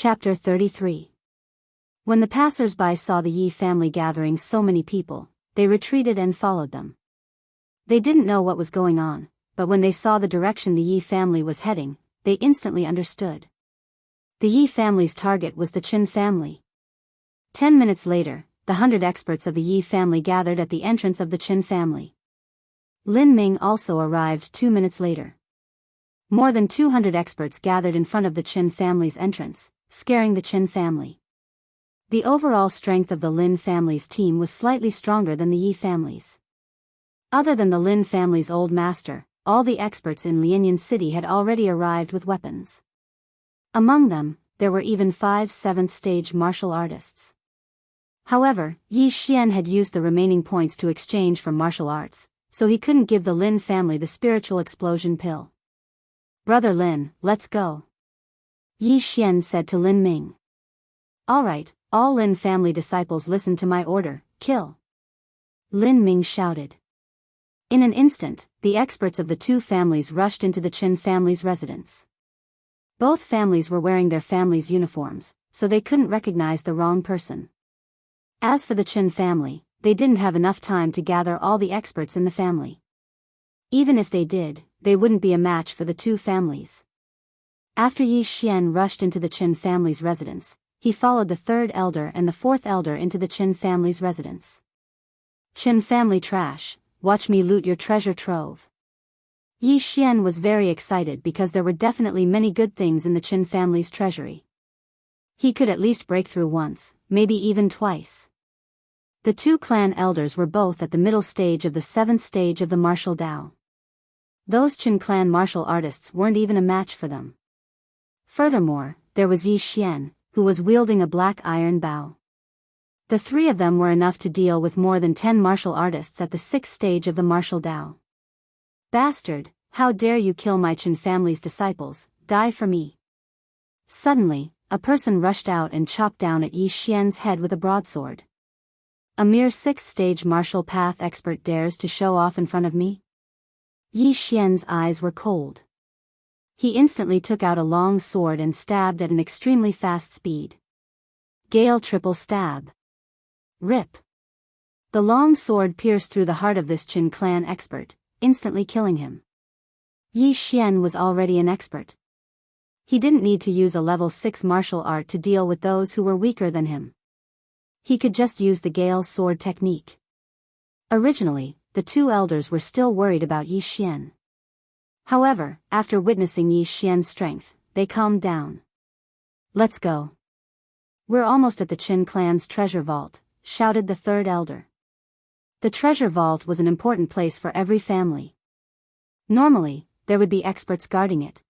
Chapter 33. When the passers-by saw the Yi family gathering so many people, they retreated and followed them. They didn't know what was going on, but when they saw the direction the Yi family was heading, they instantly understood. The Yi family's target was the Qin family. 10 minutes later, the 100 experts of the Yi family gathered at the entrance of the Qin family. Lin Ming also arrived 2 minutes later. More than 200 experts gathered in front of the Qin family's entrance, scaring the Qin family. The overall strength of the Lin family's team was slightly stronger than the Yi family's. Other than the Lin family's old master, all the experts in Lianyan City had already arrived with weapons. Among them, there were even 5 7th-stage martial artists. However, Yi Xian had used the remaining points to exchange for martial arts, so he couldn't give the Lin family the spiritual explosion pill. "Brother Lin, let's go," Yi Xian said to Lin Ming. "All right, all Lin family disciples listen to my order, kill," Lin Ming shouted. In an instant, the experts of the two families rushed into the Qin family's residence. Both families were wearing their families' uniforms, so they couldn't recognize the wrong person. As for the Qin family, they didn't have enough time to gather all the experts in the family. Even if they did, they wouldn't be a match for the two families. After Yi Xian rushed into the Qin family's residence, he followed the third elder and the fourth elder into the Qin family's residence. "Qin family trash, watch me loot your treasure trove." Yi Xian was very excited because there were definitely many good things in the Qin family's treasury. He could at least break through once, maybe even twice. The two clan elders were both at the middle stage of the 7th stage of the martial Dao. Those Qin clan martial artists weren't even a match for them. Furthermore, there was Yi Xian, who was wielding a black iron bow. The three of them were enough to deal with more than 10 martial artists at the 6th stage of the martial Dao. "Bastard, how dare you kill my Qin family's disciples, die for me." Suddenly, a person rushed out and chopped down at Yi Xian's head with a broadsword. "A mere 6th stage martial path expert dares to show off in front of me?" Yi Xian's eyes were cold. He instantly took out a long sword and stabbed at an extremely fast speed. Gale triple stab. Rip. The long sword pierced through the heart of this Qin clan expert, instantly killing him. Yi Xian was already an expert. He didn't need to use a level 6 martial art to deal with those who were weaker than him. He could just use the Gale sword technique. Originally, the two elders were still worried about Yi Xian. However, after witnessing Yi Xian's strength, they calmed down. "Let's go. We're almost at the Qin clan's treasure vault," shouted the third elder. The treasure vault was an important place for every family. Normally, there would be experts guarding it.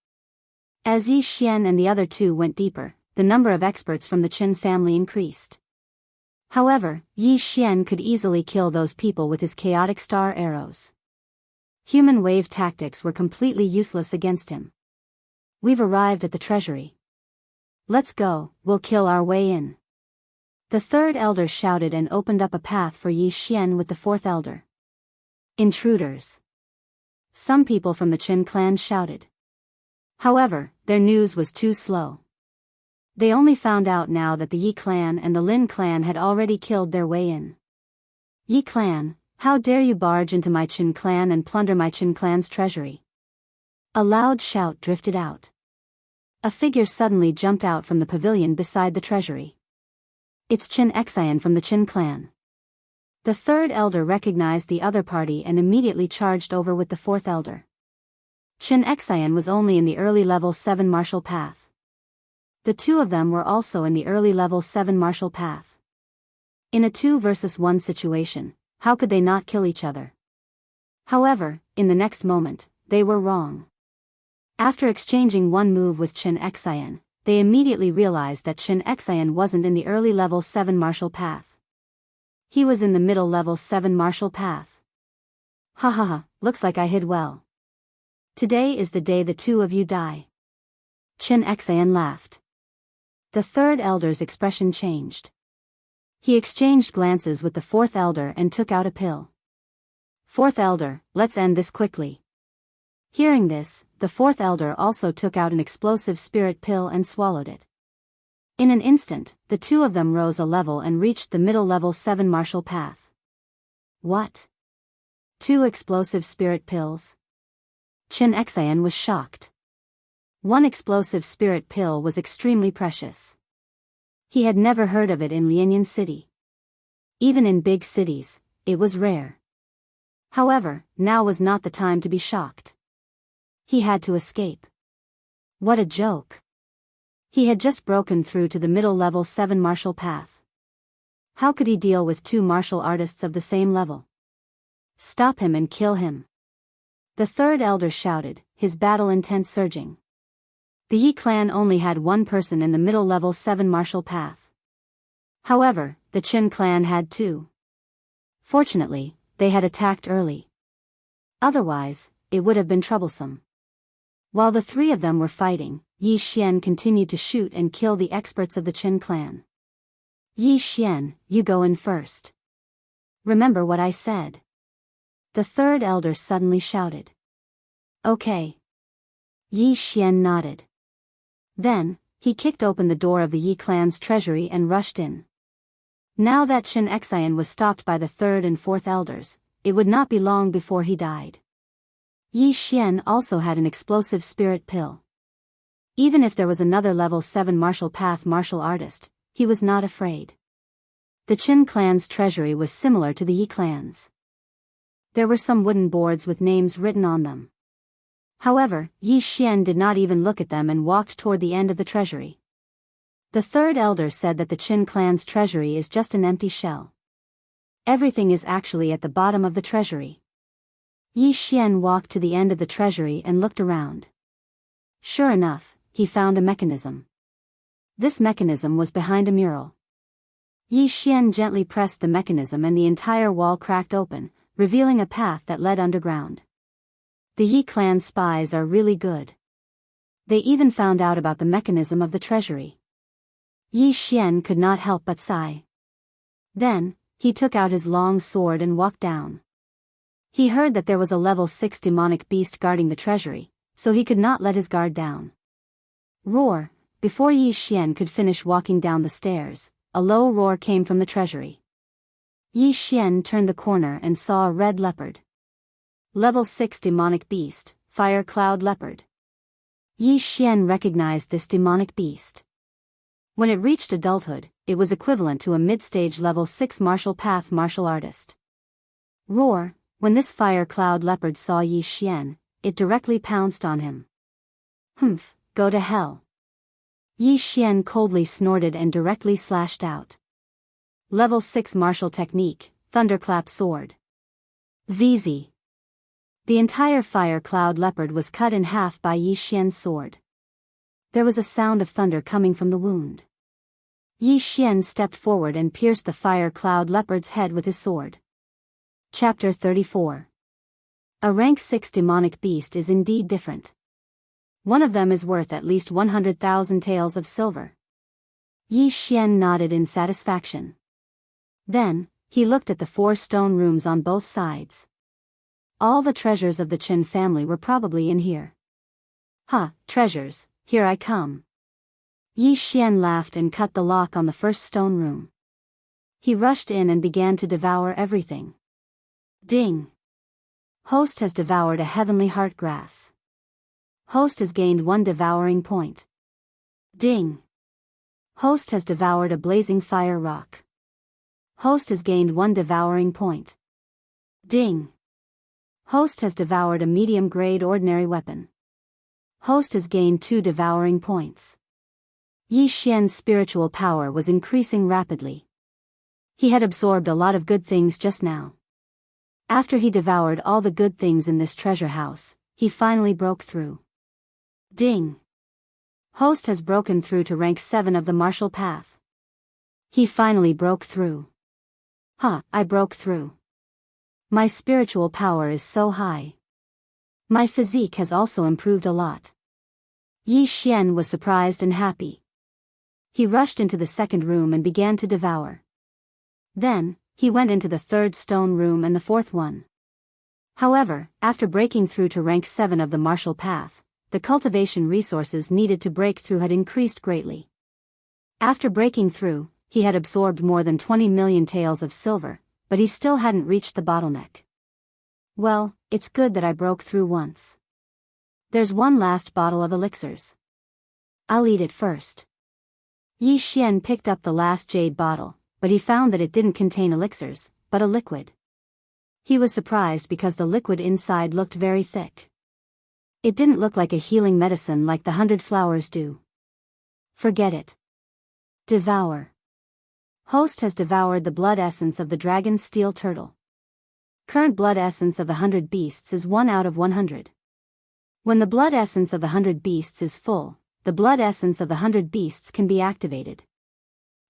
As Yi Xian and the other two went deeper, the number of experts from the Qin family increased. However, Yi Xian could easily kill those people with his chaotic star arrows. Human wave tactics were completely useless against him. "We've arrived at the treasury. Let's go, we'll kill our way in," the third elder shouted and opened up a path for Yi Xian with the fourth elder. "Intruders!" some people from the Qin clan shouted. However, their news was too slow. They only found out now that the Yi clan and the Lin clan had already killed their way in. "Yi clan, how dare you barge into my Qin clan and plunder my Qin clan's treasury?" A loud shout drifted out. A figure suddenly jumped out from the pavilion beside the treasury. "It's Qin Xian from the Qin clan." The third elder recognized the other party and immediately charged over with the fourth elder. Qin Xian was only in the early level 7 martial path. The two of them were also in the early level 7 martial path. In a 2 versus 1 situation, how could they not kill each other? However, in the next moment, they were wrong. After exchanging one move with Qin Xian, they immediately realized that Qin Xian wasn't in the early level 7 martial path. He was in the middle level 7 martial path. "Ha ha ha, looks like I hid well. Today is the day the two of you die." Qin Xian laughed. The third elder's expression changed. He exchanged glances with the fourth elder and took out a pill. "Fourth elder, let's end this quickly." Hearing this, the fourth elder also took out an explosive spirit pill and swallowed it. In an instant, the two of them rose a level and reached the middle level 7 martial path. What? 2 explosive spirit pills? Xianxia was shocked. 1 explosive spirit pill was extremely precious. He had never heard of it in Lianyan City. Even in big cities, it was rare. However, now was not the time to be shocked. He had to escape. What a joke. He had just broken through to the middle level 7 martial path. How could he deal with 2 martial artists of the same level? Stop him and kill him. The third elder shouted, his battle intent surging. The Yi clan only had 1 person in the middle level 7 martial path. However, the Qin clan had 2. Fortunately, they had attacked early. Otherwise, it would have been troublesome. While the 3 of them were fighting, Yi Xian continued to shoot and kill the experts of the Qin clan. Yi Xian, you go in first. Remember what I said. The third elder suddenly shouted. Okay. Yi Xian nodded. Then, he kicked open the door of the Yi clan's treasury and rushed in. Now that Xianxia was stopped by the third and fourth elders, it would not be long before he died. Yi Xian also had an explosive spirit pill. Even if there was another level 7 martial path martial artist, he was not afraid. The Qin clan's treasury was similar to the Yi clan's. There were some wooden boards with names written on them. However, Yi Xian did not even look at them and walked toward the end of the treasury. The third elder said that the Qin clan's treasury is just an empty shell. Everything is actually at the bottom of the treasury. Yi Xian walked to the end of the treasury and looked around. Sure enough, he found a mechanism. This mechanism was behind a mural. Yi Xian gently pressed the mechanism and the entire wall cracked open, revealing a path that led underground. The Yi clan spies are really good. They even found out about the mechanism of the treasury. Yi Xian could not help but sigh. Then, he took out his long sword and walked down. He heard that there was a level 6 demonic beast guarding the treasury, so he could not let his guard down. Roar! Before Yi Xian could finish walking down the stairs, a low roar came from the treasury. Yi Xian turned the corner and saw a red leopard. Level 6 demonic beast, fire cloud leopard. Yi Xian recognized this demonic beast. When it reached adulthood, it was equivalent to a mid-stage level 6 martial path martial artist. Roar! When this fire cloud leopard saw Yi Xian, it directly pounced on him. Humph, go to hell. Yi Xian coldly snorted and directly slashed out. Level 6 martial technique, thunderclap sword. ZZ. The entire fire cloud leopard was cut in half by Yi Xian's sword. There was a sound of thunder coming from the wound. Yi Xian stepped forward and pierced the fire cloud leopard's head with his sword. Chapter 34. A rank 6 demonic beast is indeed different. One of them is worth at least 100,000 taels of silver. Yi Xian nodded in satisfaction. Then, he looked at the 4 stone rooms on both sides. All the treasures of the Qin family were probably in here. Ha, treasures, here I come. Yi Xian laughed and cut the lock on the first stone room. He rushed in and began to devour everything. Ding! Host has devoured a heavenly heart grass. Host has gained 1 devouring point. Ding! Host has devoured a blazing fire rock. Host has gained 1 devouring point. Ding! Host has devoured a medium-grade ordinary weapon. Host has gained 2 devouring points. Yi Xian's spiritual power was increasing rapidly. He had absorbed a lot of good things just now. After he devoured all the good things in this treasure house, he finally broke through. Ding! Host has broken through to rank 7 of the martial path. He finally broke through. Ha, I broke through. My spiritual power is so high. My physique has also improved a lot. Yi Xian was surprised and happy. He rushed into the second room and began to devour. Then, he went into the third stone room and the fourth one. However, after breaking through to rank 7 of the martial path, the cultivation resources needed to break through had increased greatly. After breaking through, he had absorbed more than 20 million taels of silver, but he still hadn't reached the bottleneck. Well, it's good that I broke through once. There's one last bottle of elixirs. I'll eat it first. Yi Xian picked up the last jade bottle, but he found that it didn't contain elixirs, but a liquid. He was surprised because the liquid inside looked very thick. It didn't look like a healing medicine like the 100 flowers do. Forget it. Devour. Host has devoured the blood essence of the dragon steel turtle. Current blood essence of the 100 beasts is 1 out of 100. When the blood essence of the 100 beasts is full, the blood essence of the 100 beasts can be activated.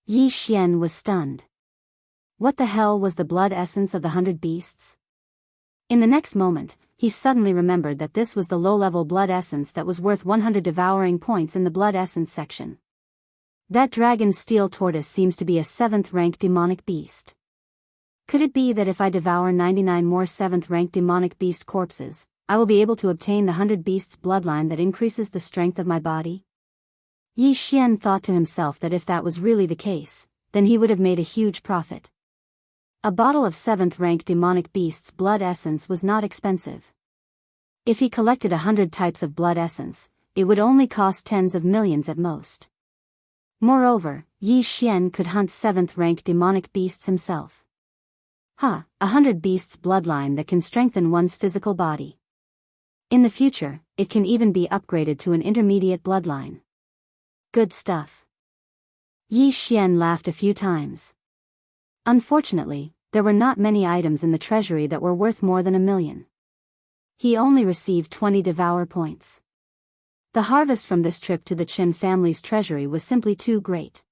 Yi Xian was stunned. What the hell was the blood essence of the 100 beasts? In the next moment, he suddenly remembered that this was the low-level blood essence that was worth 100 devouring points in the blood essence section. That dragon steel tortoise seems to be a 7th-rank demonic beast. Could it be that if I devour 99 more 7th-rank demonic beast corpses, I will be able to obtain the 100 beasts bloodline that increases the strength of my body? Yi Xian thought to himself that if that was really the case, then he would have made a huge profit. A bottle of 7th-rank demonic beast's blood essence was not expensive. If he collected 100 types of blood essence, it would only cost tens of millions at most. Moreover, Yi Xian could hunt 7th-rank demonic beasts himself. 100 beasts bloodline that can strengthen one's physical body. In the future, it can even be upgraded to an intermediate bloodline. Good stuff. Yi Xian laughed a few times. Unfortunately, there were not many items in the treasury that were worth more than 1 million. He only received 20 devour points. The harvest from this trip to the Qin family's treasury was simply too great.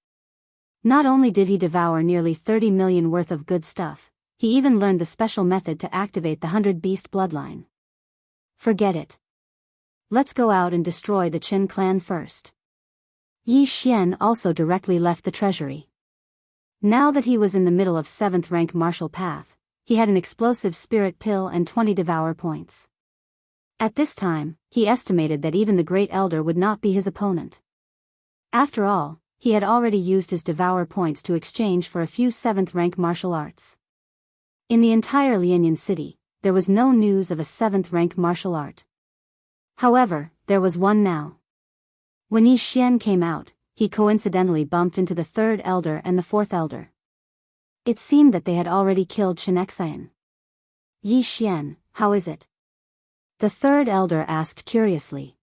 Not only did he devour nearly 30 million worth of good stuff, he even learned the special method to activate the 100 beast bloodline. Forget it. Let's go out and destroy the Qin clan first. Yi Xian also directly left the treasury. Now that he was in the middle of 7th rank martial path, he had an explosive spirit pill and 20 devour points. At this time, he estimated that even the Great Elder would not be his opponent. After all, he had already used his devour points to exchange for a few 7th rank martial arts. In the entire Lianyan city, there was no news of a 7th rank martial art. However, there was one now. When Yi Xian came out, he coincidentally bumped into the 3rd elder and the 4th elder. It seemed that they had already killed Xianxia. Yi Xian, how is it? The 3rd elder asked curiously.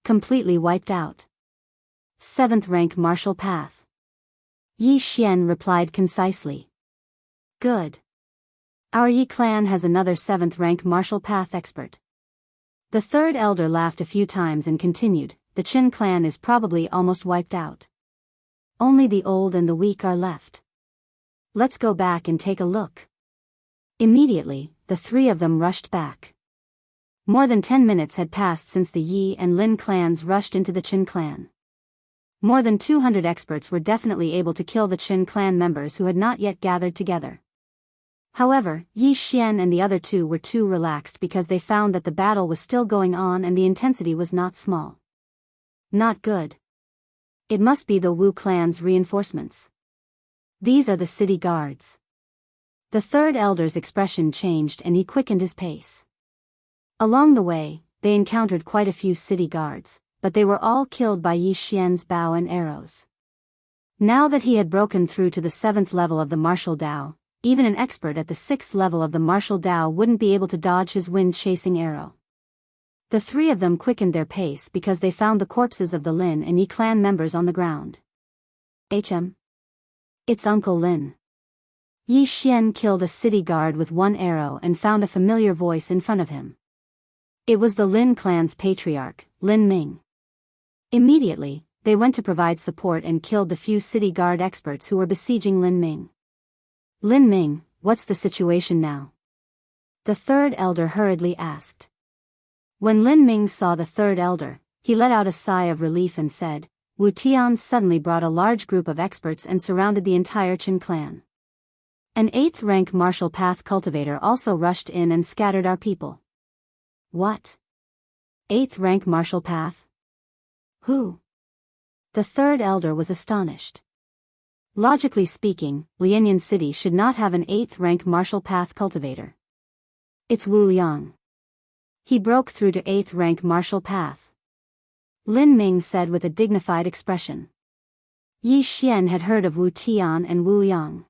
Completely wiped out. 7th rank martial path. Yi Xian replied concisely. Good. Our Yi clan has another 7th rank martial path expert. The 3rd elder laughed a few times and continued, the Qin clan is probably almost wiped out. Only the old and the weak are left. Let's go back and take a look. Immediately, the 3 of them rushed back. More than 10 minutes had passed since the Yi and Lin clans rushed into the Qin clan. More than 200 experts were definitely able to kill the Qin clan members who had not yet gathered together. However, Yi Xian and the other 2 were too relaxed because they found that the battle was still going on and the intensity was not small. Not good. It must be the Wu clan's reinforcements. These are the city guards. The 3rd elder's expression changed and he quickened his pace. Along the way, they encountered quite a few city guards, but they were all killed by Yi Xian's bow and arrows. Now that he had broken through to the 7th level of the martial Dao, even an expert at the 6th level of the martial Dao wouldn't be able to dodge his wind-chasing arrow. The 3 of them quickened their pace because they found the corpses of the Lin and Yi clan members on the ground. It's Uncle Lin. Yi Xian killed a city guard with 1 arrow and found a familiar voice in front of him. It was the Lin clan's patriarch, Lin Ming. Immediately, they went to provide support and killed the few city guard experts who were besieging Lin Ming. Lin Ming, what's the situation now? The 3rd elder hurriedly asked. When Lin Ming saw the 3rd elder, he let out a sigh of relief and said, Wu Tian suddenly brought a large group of experts and surrounded the entire Qin clan. An 8th rank martial path cultivator also rushed in and scattered our people. What? 8th rank martial path? Who? The third elder was astonished. Logically speaking, Lianyan City should not have an 8th rank martial path cultivator. It's Wu Liang. He broke through to 8th rank martial path. Lin Ming said with a dignified expression. Yi Xian had heard of Wu Tian and Wu Liang.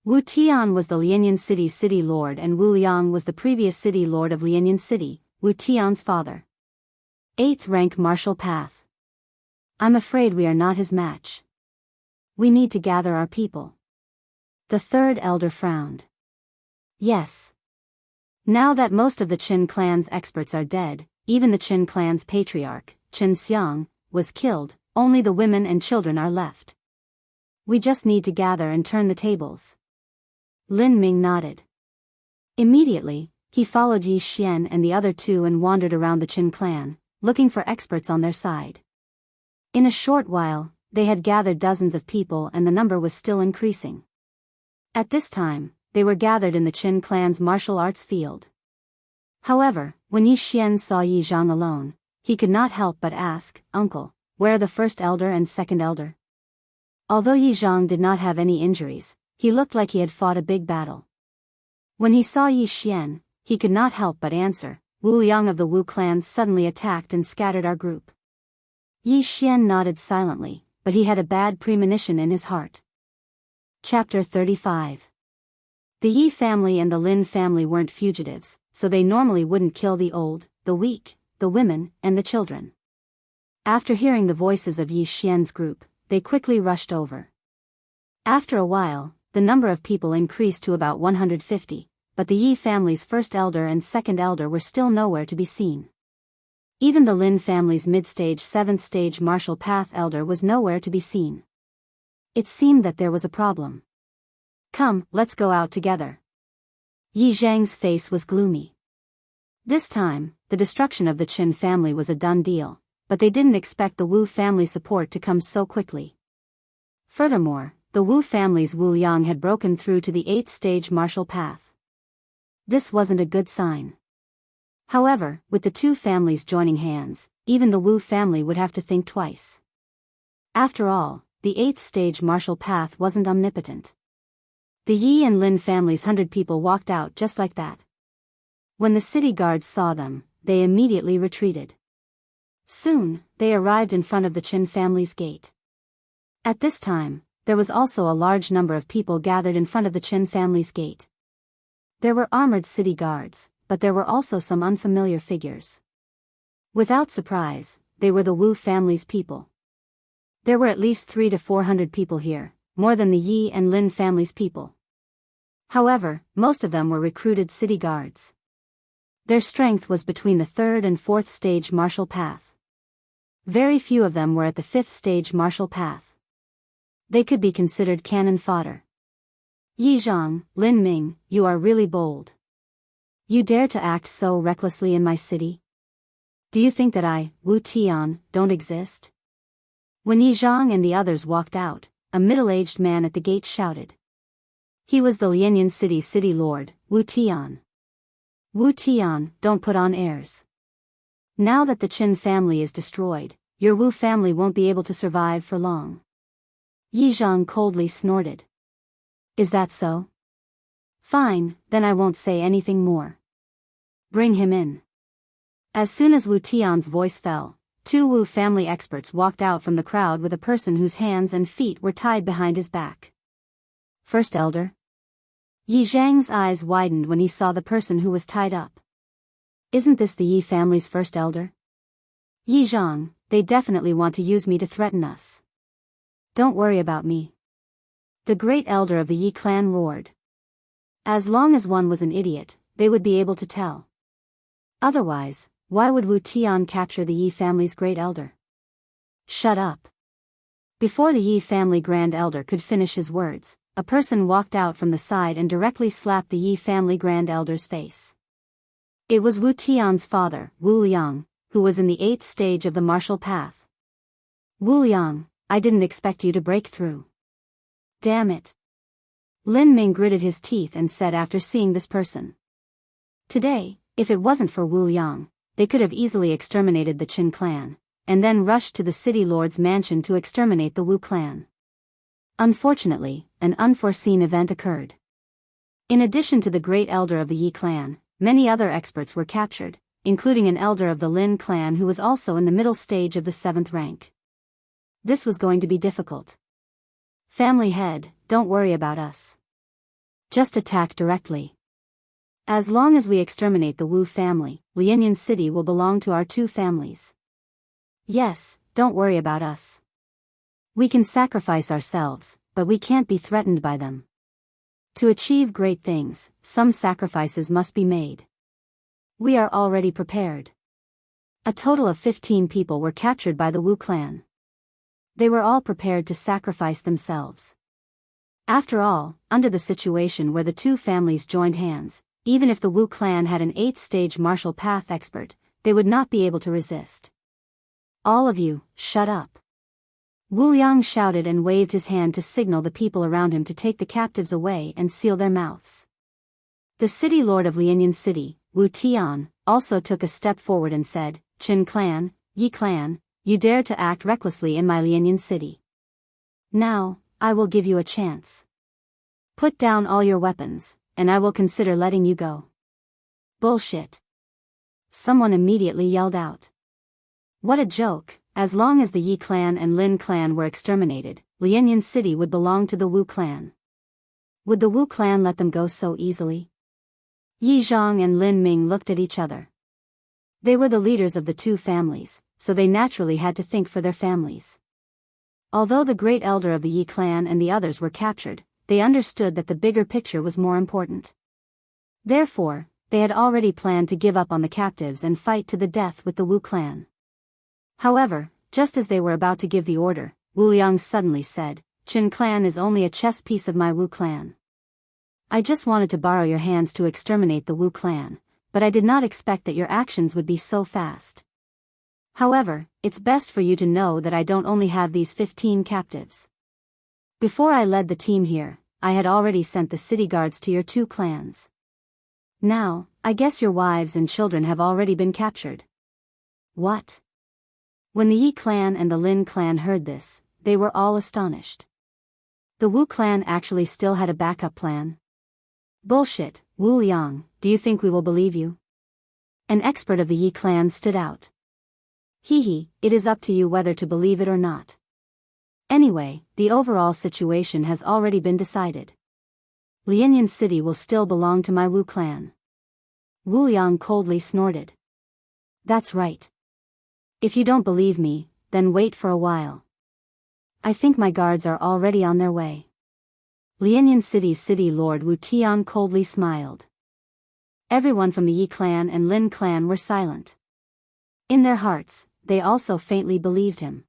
Wu Tian was the Lianyan City's city lord and Wu Liang was the previous city lord of Lianyan City, Wu Tian's father. 8th rank martial path. I'm afraid we are not his match. We need to gather our people. The third elder frowned. Yes. Now that most of the Qin clan's experts are dead, even the Qin clan's patriarch, Qin Xiang, was killed, only the women and children are left. We just need to gather and turn the tables. Lin Ming nodded. Immediately, he followed Yi Xian and the other two and wandered around the Qin clan, looking for experts on their side. In a short while, they had gathered dozens of people and the number was still increasing. At this time, they were gathered in the Qin clan's martial arts field. However, when Yi Xian saw Yi Zhang alone, he could not help but ask, "Uncle, where are the first elder and second elder?" Although Yi Zhang did not have any injuries, he looked like he had fought a big battle. When he saw Yi Xian, he could not help but answer, "Wu Liang of the Wu clan suddenly attacked and scattered our group." Yi Xian nodded silently, but he had a bad premonition in his heart. Chapter 35. The Yi family and the Lin family weren't fugitives, so they normally wouldn't kill the old, the weak, the women, and the children. After hearing the voices of Yi Xian's group, they quickly rushed over. After a while, the number of people increased to about 150, but the Yi family's first elder and second elder were still nowhere to be seen. Even the Lin family's mid-stage 7th stage martial path elder was nowhere to be seen. It seemed that there was a problem. "Come, let's go out together." Yi Zhang's face was gloomy. This time, the destruction of the Qin family was a done deal, but they didn't expect the Wu family support to come so quickly. Furthermore, the Wu family's Wu Liang had broken through to the 8th stage martial path. This wasn't a good sign. However, with the two families joining hands, even the Wu family would have to think twice. After all, the 8th stage martial path wasn't omnipotent. The Yi and Lin families' 100 people walked out just like that. When the city guards saw them, they immediately retreated. Soon, they arrived in front of the Qin family's gate. At this time, there was also a large number of people gathered in front of the Qin family's gate. There were armored city guards, but there were also some unfamiliar figures. Without surprise, they were the Wu family's people. There were at least 300 to 400 people here, more than the Yi and Lin family's people. However, most of them were recruited city guards. Their strength was between the 3rd and 4th stage martial path. Very few of them were at the 5th stage martial path. They could be considered cannon fodder. "Yi Zhang, Lin Ming, you are really bold. You dare to act so recklessly in my city? Do you think that I, Wu Tian, don't exist?" When Yi Zhang and the others walked out, a middle-aged man at the gate shouted. He was the Lianyan City's city lord, Wu Tian. "Wu Tian, don't put on airs. Now that the Qin family is destroyed, your Wu family won't be able to survive for long." Yi Zhang coldly snorted. "Is that so? Fine, then I won't say anything more. Bring him in." As soon as Wu Tian's voice fell, 2 Wu family experts walked out from the crowd with a person whose hands and feet were tied behind his back. "First elder?" Yi Zhang's eyes widened when he saw the person who was tied up. "Isn't this the Yi family's first elder?" "Yi Zhang, they definitely want to use me to threaten us." "Don't worry about me." The great elder of the Yi clan roared. As long as one was an idiot, they would be able to tell. Otherwise, why would Wu Tian capture the Yi family's great elder? "Shut up." Before the Yi family grand elder could finish his words, a person walked out from the side and directly slapped the Yi family grand elder's face. It was Wu Tian's father, Wu Liang, who was in the 8th stage of the martial path. "Wu Liang, I didn't expect you to break through." "Damn it." Lin Ming gritted his teeth and said after seeing this person. Today, if it wasn't for Wu Liang, they could have easily exterminated the Qin clan, and then rushed to the city lord's mansion to exterminate the Wu clan. Unfortunately, an unforeseen event occurred. In addition to the great elder of the Yi clan, many other experts were captured, including an elder of the Lin clan who was also in the middle stage of the 7th rank. This was going to be difficult. Family head, don't worry about us. Just attack directly. As long as we exterminate the Wu family, Lianyan City will belong to our 2 families. Yes, don't worry about us. We can sacrifice ourselves, but we can't be threatened by them. To achieve great things, some sacrifices must be made. We are already prepared. A total of 15 people were captured by the Wu clan. They were all prepared to sacrifice themselves. After all, under the situation where the 2 families joined hands, even if the Wu clan had an 8th stage martial path expert, they would not be able to resist. All of you, shut up. Wu Liang shouted and waved his hand to signal the people around him to take the captives away and seal their mouths. The city lord of Lianyan City, Wu Tian, also took a step forward and said, Qin clan, Yi clan, you dare to act recklessly in my Lianyan City. Now, I will give you a chance. Put down all your weapons, and I will consider letting you go. Bullshit. Someone immediately yelled out. What a joke, as long as the Yi clan and Lin clan were exterminated, Lianyan City would belong to the Wu clan. Would the Wu clan let them go so easily? Yi Zhang and Lin Ming looked at each other. They were the leaders of the 2 families, so they naturally had to think for their families. Although the great elder of the Yi clan and the others were captured, they understood that the bigger picture was more important. Therefore, they had already planned to give up on the captives and fight to the death with the Wu clan. However, just as they were about to give the order, Wu Liang suddenly said, Qin clan is only a chess piece of my Wu clan. I just wanted to borrow your hands to exterminate the Wu clan, but I did not expect that your actions would be so fast. However, it's best for you to know that I don't only have these 15 captives. Before I led the team here, I had already sent the city guards to your 2 clans. Now, I guess your wives and children have already been captured. What? When the Yi clan and the Lin clan heard this, they were all astonished. The Wu clan actually still had a backup plan. Bullshit, Wu Liang, do you think we will believe you? An expert of the Yi clan stood out. Hee, it is up to you whether to believe it or not. Anyway, the overall situation has already been decided. Lianyan City will still belong to my Wu clan. Wu Liang coldly snorted. That's right. If you don't believe me, then wait for a while. I think my guards are already on their way. Lianyan City's city lord Wu Tian coldly smiled. Everyone from the Yi clan and Lin clan were silent. In their hearts, they also faintly believed him.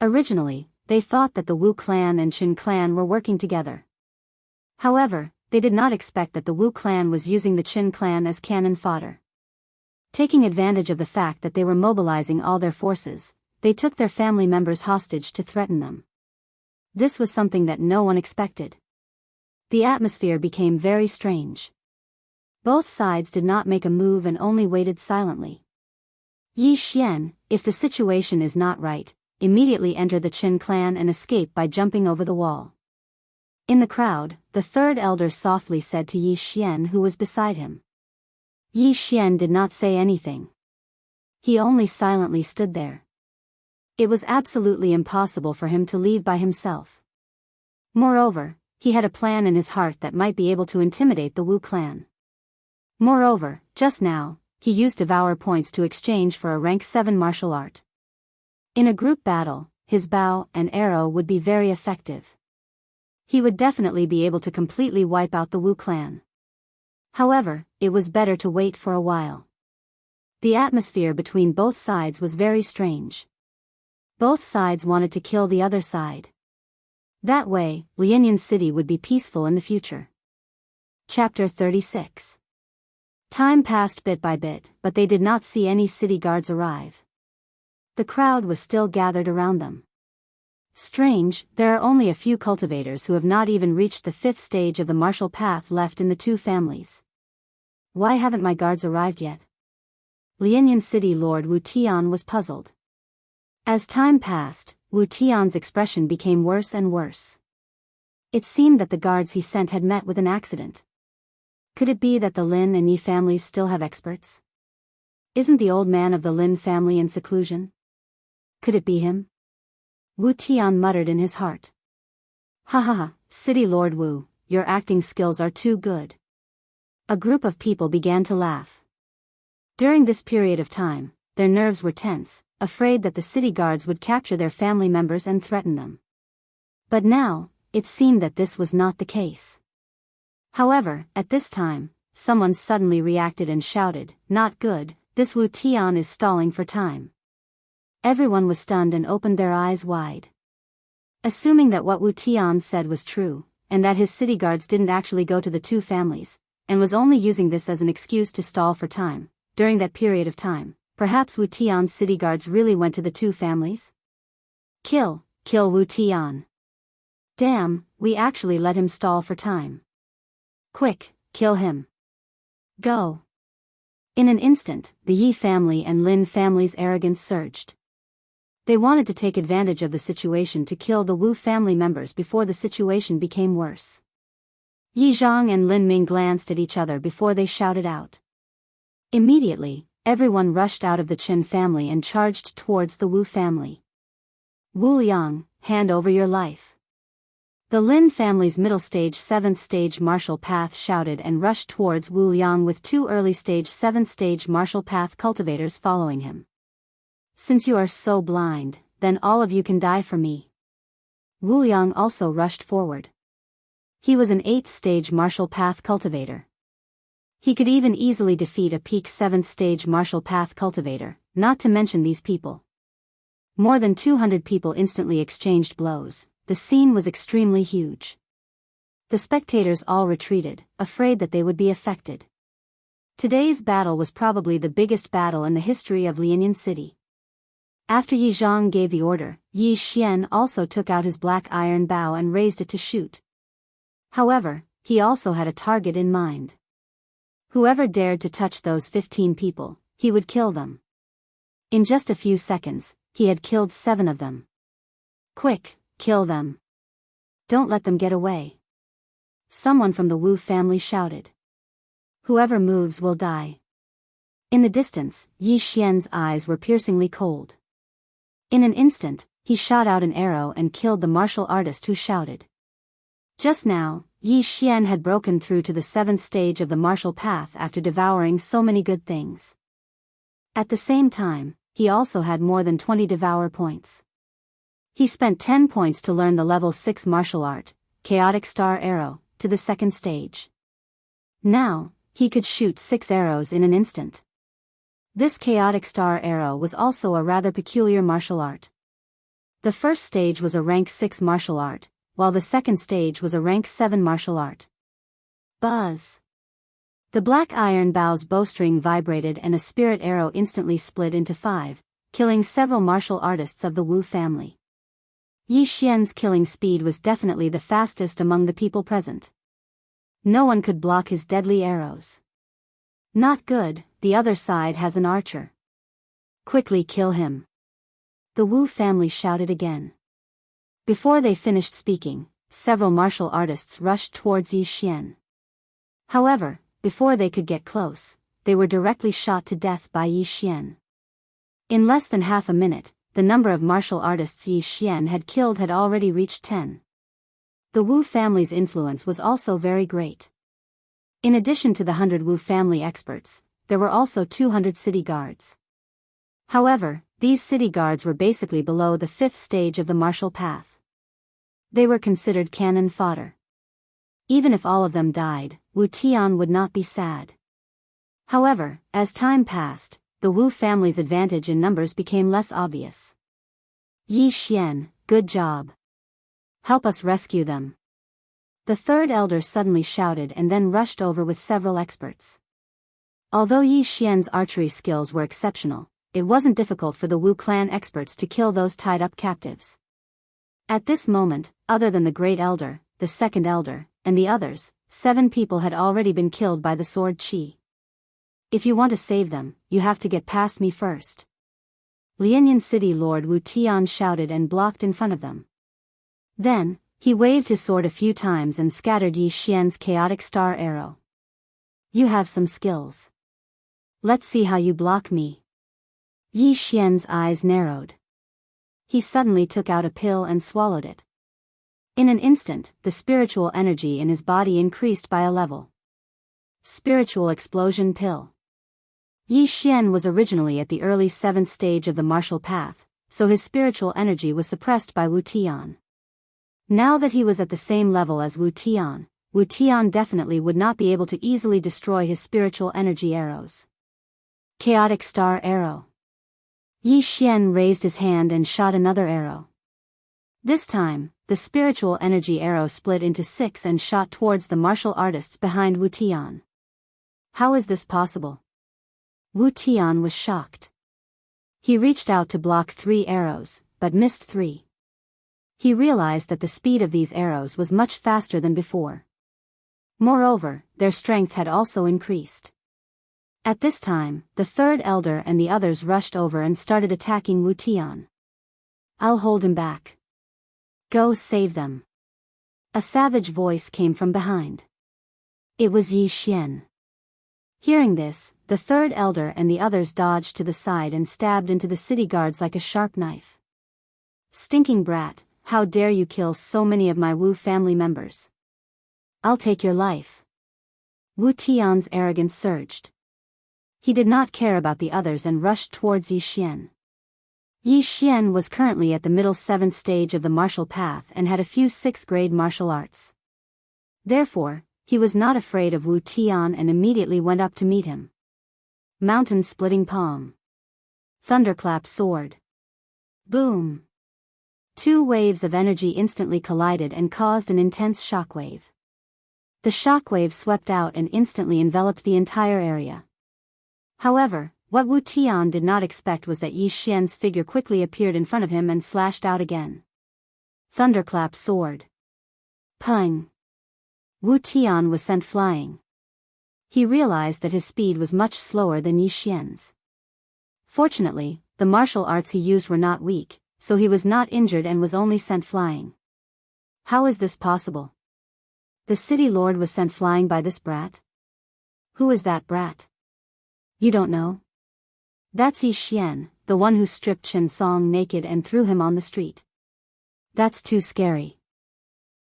Originally, they thought that the Wu clan and Qin clan were working together. However, they did not expect that the Wu clan was using the Qin clan as cannon fodder. Taking advantage of the fact that they were mobilizing all their forces, they took their family members hostage to threaten them. This was something that no one expected. The atmosphere became very strange. Both sides did not make a move and only waited silently. Yi Xian, if the situation is not right, immediately enter the Qin clan and escape by jumping over the wall. In the crowd, the 3rd elder softly said to Yi Xian who was beside him. Yi Xian did not say anything. He only silently stood there. It was absolutely impossible for him to leave by himself. Moreover, he had a plan in his heart that might be able to intimidate the Wu clan. Moreover, just now, he used devour points to exchange for a rank 7 martial art. In a group battle, his bow and arrow would be very effective. He would definitely be able to completely wipe out the Wu clan. However, it was better to wait for a while. The atmosphere between both sides was very strange. Both sides wanted to kill the other side. That way, Lianyan City would be peaceful in the future. Chapter 36. Time passed bit by bit, but they did not see any city guards arrive. The crowd was still gathered around them. Strange, there are only a few cultivators who have not even reached the 5th stage of the martial path left in the 2 families. Why haven't my guards arrived yet? Lianyan City Lord Wu Tian was puzzled. As time passed, Wu Tian's expression became worse and worse. It seemed that the guards he sent had met with an accident. Could it be that the Lin and Yi families still have experts? Isn't the old man of the Lin family in seclusion? Could it be him? Wu Tian muttered in his heart. Ha ha ha, City Lord Wu, your acting skills are too good. A group of people began to laugh. During this period of time, their nerves were tense, afraid that the city guards would capture their family members and threaten them. But now, it seemed that this was not the case. However, at this time, someone suddenly reacted and shouted, "Not good, this Wu Tian is stalling for time." Everyone was stunned and opened their eyes wide. Assuming that what Wu Tian said was true, and that his city guards didn't actually go to the two families, and was only using this as an excuse to stall for time, during that period of time, perhaps Wu Tian's city guards really went to the two families? Kill Wu Tian. Damn, we actually let him stall for time. Quick, kill him. Go. In an instant, the Yi family and Lin family's arrogance surged. They wanted to take advantage of the situation to kill the Wu family members before the situation became worse. Yi Zhang and Lin Ming glanced at each other before they shouted out. Immediately, everyone rushed out of the Chen family and charged towards the Wu family. Wu Liang, hand over your life. The Lin family's middle-stage 7th-stage martial path shouted and rushed towards Wu Liang with two early-stage 7th-stage martial path cultivators following him. Since you are so blind, then all of you can die for me. Wu Liang also rushed forward. He was an 8th-stage martial path cultivator. He could even easily defeat a peak 7th-stage martial path cultivator, not to mention these people. More than 200 people instantly exchanged blows. The scene was extremely huge. The spectators all retreated, afraid that they would be affected. Today's battle was probably the biggest battle in the history of Lianyan City. After Yi Zhang gave the order, Yi Xian also took out his black iron bow and raised it to shoot. However, he also had a target in mind. Whoever dared to touch those 15 people, he would kill them. In just a few seconds, he had killed 7 of them. Quick, kill them. Don't let them get away. Someone from the Wu family shouted. Whoever moves will die. In the distance, Yi Xian's eyes were piercingly cold. In an instant, he shot out an arrow and killed the martial artist who shouted. Just now, Yi Xian had broken through to the 7th stage of the martial path after devouring so many good things. At the same time, he also had more than 20 devour points. He spent 10 points to learn the level 6 martial art, Chaotic Star Arrow, to the 2nd stage. Now, he could shoot 6 arrows in an instant. This Chaotic Star Arrow was also a rather peculiar martial art. The first stage was a rank 6 martial art, while the second stage was a rank 7 martial art. Buzz! The black iron bow's bowstring vibrated and a spirit arrow instantly split into 5, killing several martial artists of the Wu family. Yi Xian's killing speed was definitely the fastest among the people present. No one could block his deadly arrows. Not good, the other side has an archer. Quickly kill him. The Wu family shouted again. Before they finished speaking, several martial artists rushed towards Yi Xian. However, before they could get close, they were directly shot to death by Yi Xian. In less than half a minute, the number of martial artists Yi Xian had killed had already reached 10. The Wu family's influence was also very great. In addition to the 100 Wu family experts, there were also 200 city guards. However, these city guards were basically below the 5th stage of the martial path. They were considered cannon fodder. Even if all of them died, Wu Tian would not be sad. However, as time passed, the Wu family's advantage in numbers became less obvious. Yi Xian, good job. Help us rescue them. The third elder suddenly shouted and then rushed over with several experts. Although Yi Xian's archery skills were exceptional, it wasn't difficult for the Wu clan experts to kill those tied-up captives. At this moment, other than the great elder, the second elder, and the others, 7 people had already been killed by the sword qi. If you want to save them, you have to get past me first. Lianyan City Lord Wu Tian shouted and blocked in front of them. Then, he waved his sword a few times and scattered Yi Xian's chaotic star arrow. You have some skills. Let's see how you block me. Yi Xian's eyes narrowed. He suddenly took out a pill and swallowed it. In an instant, the spiritual energy in his body increased by a level. Spiritual explosion pill. Yi Xian was originally at the early 7th stage of the martial path, so his spiritual energy was suppressed by Wu Tian. Now that he was at the same level as Wu Tian definitely would not be able to easily destroy his spiritual energy arrows. Chaotic Star Arrow. Yi Xian raised his hand and shot another arrow. This time, the spiritual energy arrow split into 6 and shot towards the martial artists behind Wu Tian. How is this possible? Wu Tian was shocked. He reached out to block 3 arrows, but missed 3. He realized that the speed of these arrows was much faster than before. Moreover, their strength had also increased. At this time, the third elder and the others rushed over and started attacking Wu Tian. I'll hold him back. Go save them. A savage voice came from behind. It was Yi Xian. Hearing this, the third elder and the others dodged to the side and stabbed into the city guards like a sharp knife. Stinking brat, how dare you kill so many of my Wu family members? I'll take your life. Wu Tian's arrogance surged. He did not care about the others and rushed towards Yi Xian. Yi Xian was currently at the middle 7th stage of the martial path and had a few 6th grade martial arts. Therefore, he was not afraid of Wu Tian and immediately went up to meet him. Mountain splitting palm. Thunderclap sword. Boom. 2 waves of energy instantly collided and caused an intense shockwave. The shockwave swept out and instantly enveloped the entire area. However, what Wu Tian did not expect was that Yi Xian's figure quickly appeared in front of him and slashed out again. Thunderclap sword. Pung. Wu Tian was sent flying. He realized that his speed was much slower than Yi Xian's. Fortunately, the martial arts he used were not weak, so he was not injured and was only sent flying. How is this possible? The city lord was sent flying by this brat? Who is that brat? You don't know? That's Yi Xian, the one who stripped Chen Song naked and threw him on the street. That's too scary.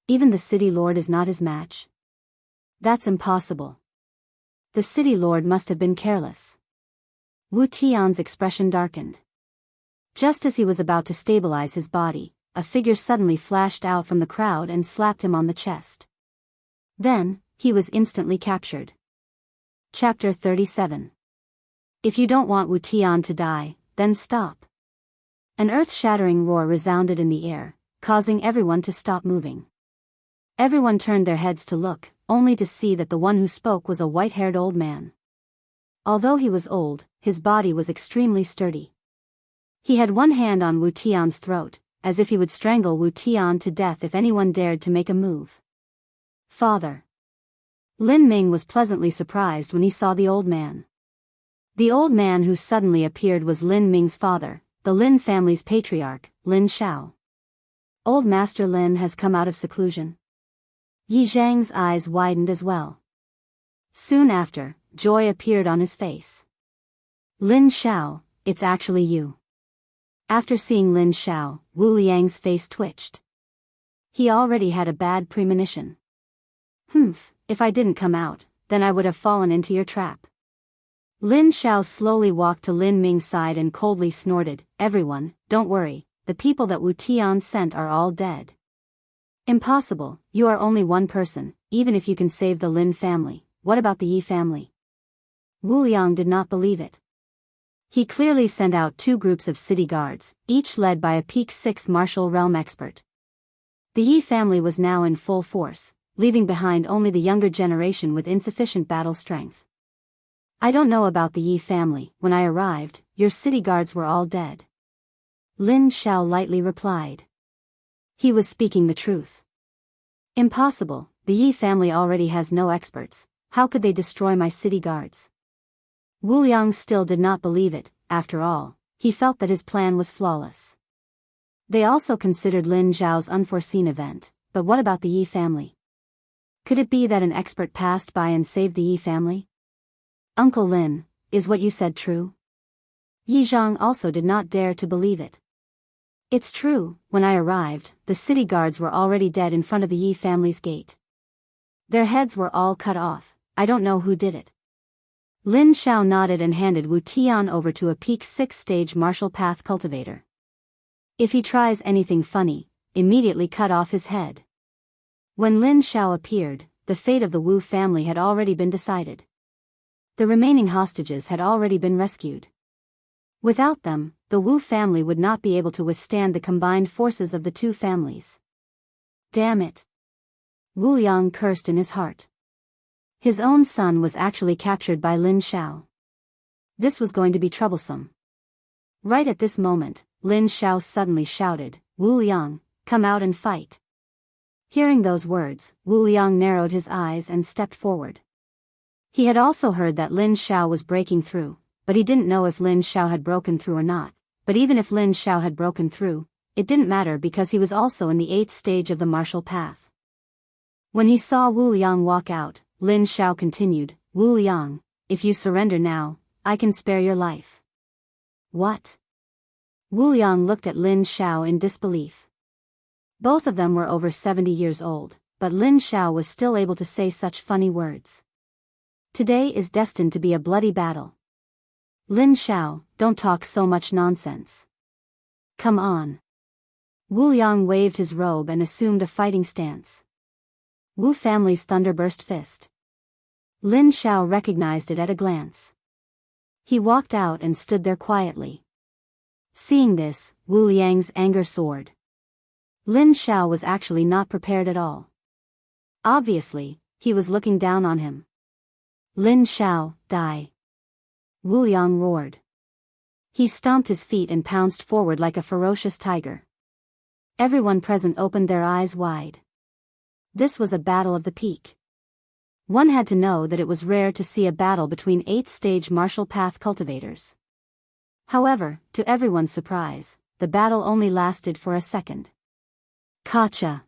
Even the city lord is not his match. That's impossible. The city lord must have been careless. Wu Tian's expression darkened. Just as he was about to stabilize his body, a figure suddenly flashed out from the crowd and slapped him on the chest. Then, he was instantly captured. Chapter 37. If you don't want Wu Tian to die, then stop. An earth-shattering roar resounded in the air, causing everyone to stop moving. Everyone turned their heads to look, only to see that the one who spoke was a white-haired old man. Although he was old, his body was extremely sturdy. He had one hand on Wu Tian's throat, as if he would strangle Wu Tian to death if anyone dared to make a move. Father. Lin Ming was pleasantly surprised when he saw the old man. The old man who suddenly appeared was Lin Ming's father, the Lin family's patriarch, Lin Shao. Old Master Lin has come out of seclusion. Yi Zhang's eyes widened as well. Soon after, joy appeared on his face. Lin Shao, it's actually you. After seeing Lin Shao, Wu Liang's face twitched. He already had a bad premonition. If I didn't come out, then I would have fallen into your trap. Lin Shao slowly walked to Lin Ming's side and coldly snorted, Everyone, don't worry, the people that Wu Tian sent are all dead. Impossible, you are only one person, even if you can save the Lin family, what about the Yi family? Wu Liang did not believe it. He clearly sent out 2 groups of city guards, each led by a peak 6 martial realm expert. The Yi family was now in full force, leaving behind only the younger generation with insufficient battle strength. I don't know about the Yi family, when I arrived, your city guards were all dead. Lin Shao lightly replied. He was speaking the truth. Impossible, the Yi family already has no experts, how could they destroy my city guards? Wu Liang still did not believe it, after all, he felt that his plan was flawless. They also considered Lin Zhao's unforeseen event, but what about the Yi family? Could it be that an expert passed by and saved the Yi family? Uncle Lin, is what you said true? Yi Zhang also did not dare to believe it. It's true, when I arrived, the city guards were already dead in front of the Yi family's gate. Their heads were all cut off. I don't know who did it. Lin Xiao nodded and handed Wu Tian over to a peak 6-stage martial path cultivator. If he tries anything funny, immediately cut off his head. When Lin Xiao appeared, the fate of the Wu family had already been decided. The remaining hostages had already been rescued. Without them, the Wu family would not be able to withstand the combined forces of the two families. Damn it! Wu Yang cursed in his heart. His own son was actually captured by Lin Xiao. This was going to be troublesome. Right at this moment, Lin Xiao suddenly shouted, "Wu Yang, come out and fight." Hearing those words, Wu Yang narrowed his eyes and stepped forward. He had also heard that Lin Xiao was breaking through, but he didn't know if Lin Xiao had broken through or not. But even if Lin Xiao had broken through, it didn't matter because he was also in the 8th stage of the martial path. When he saw Wu Yang walk out, Lin Xiao continued, "Wu Yang, if you surrender now, I can spare your life." What? Wu Yang looked at Lin Xiao in disbelief. Both of them were over 70 years old, but Lin Xiao was still able to say such funny words. Today is destined to be a bloody battle. Lin Xiao, don't talk so much nonsense. Come on. Wu Yang waved his robe and assumed a fighting stance. Wu family's thunderburst fist. Lin Xiao recognized it at a glance. He walked out and stood there quietly. Seeing this, Wu Yang's anger soared. Lin Xiao was actually not prepared at all. Obviously, he was looking down on him. Lin Xiao, die. Wu Yang roared. He stomped his feet and pounced forward like a ferocious tiger. Everyone present opened their eyes wide. This was a battle of the peak. One had to know that it was rare to see a battle between 8th-stage martial path cultivators. However, to everyone's surprise, the battle only lasted for a second. Kacha!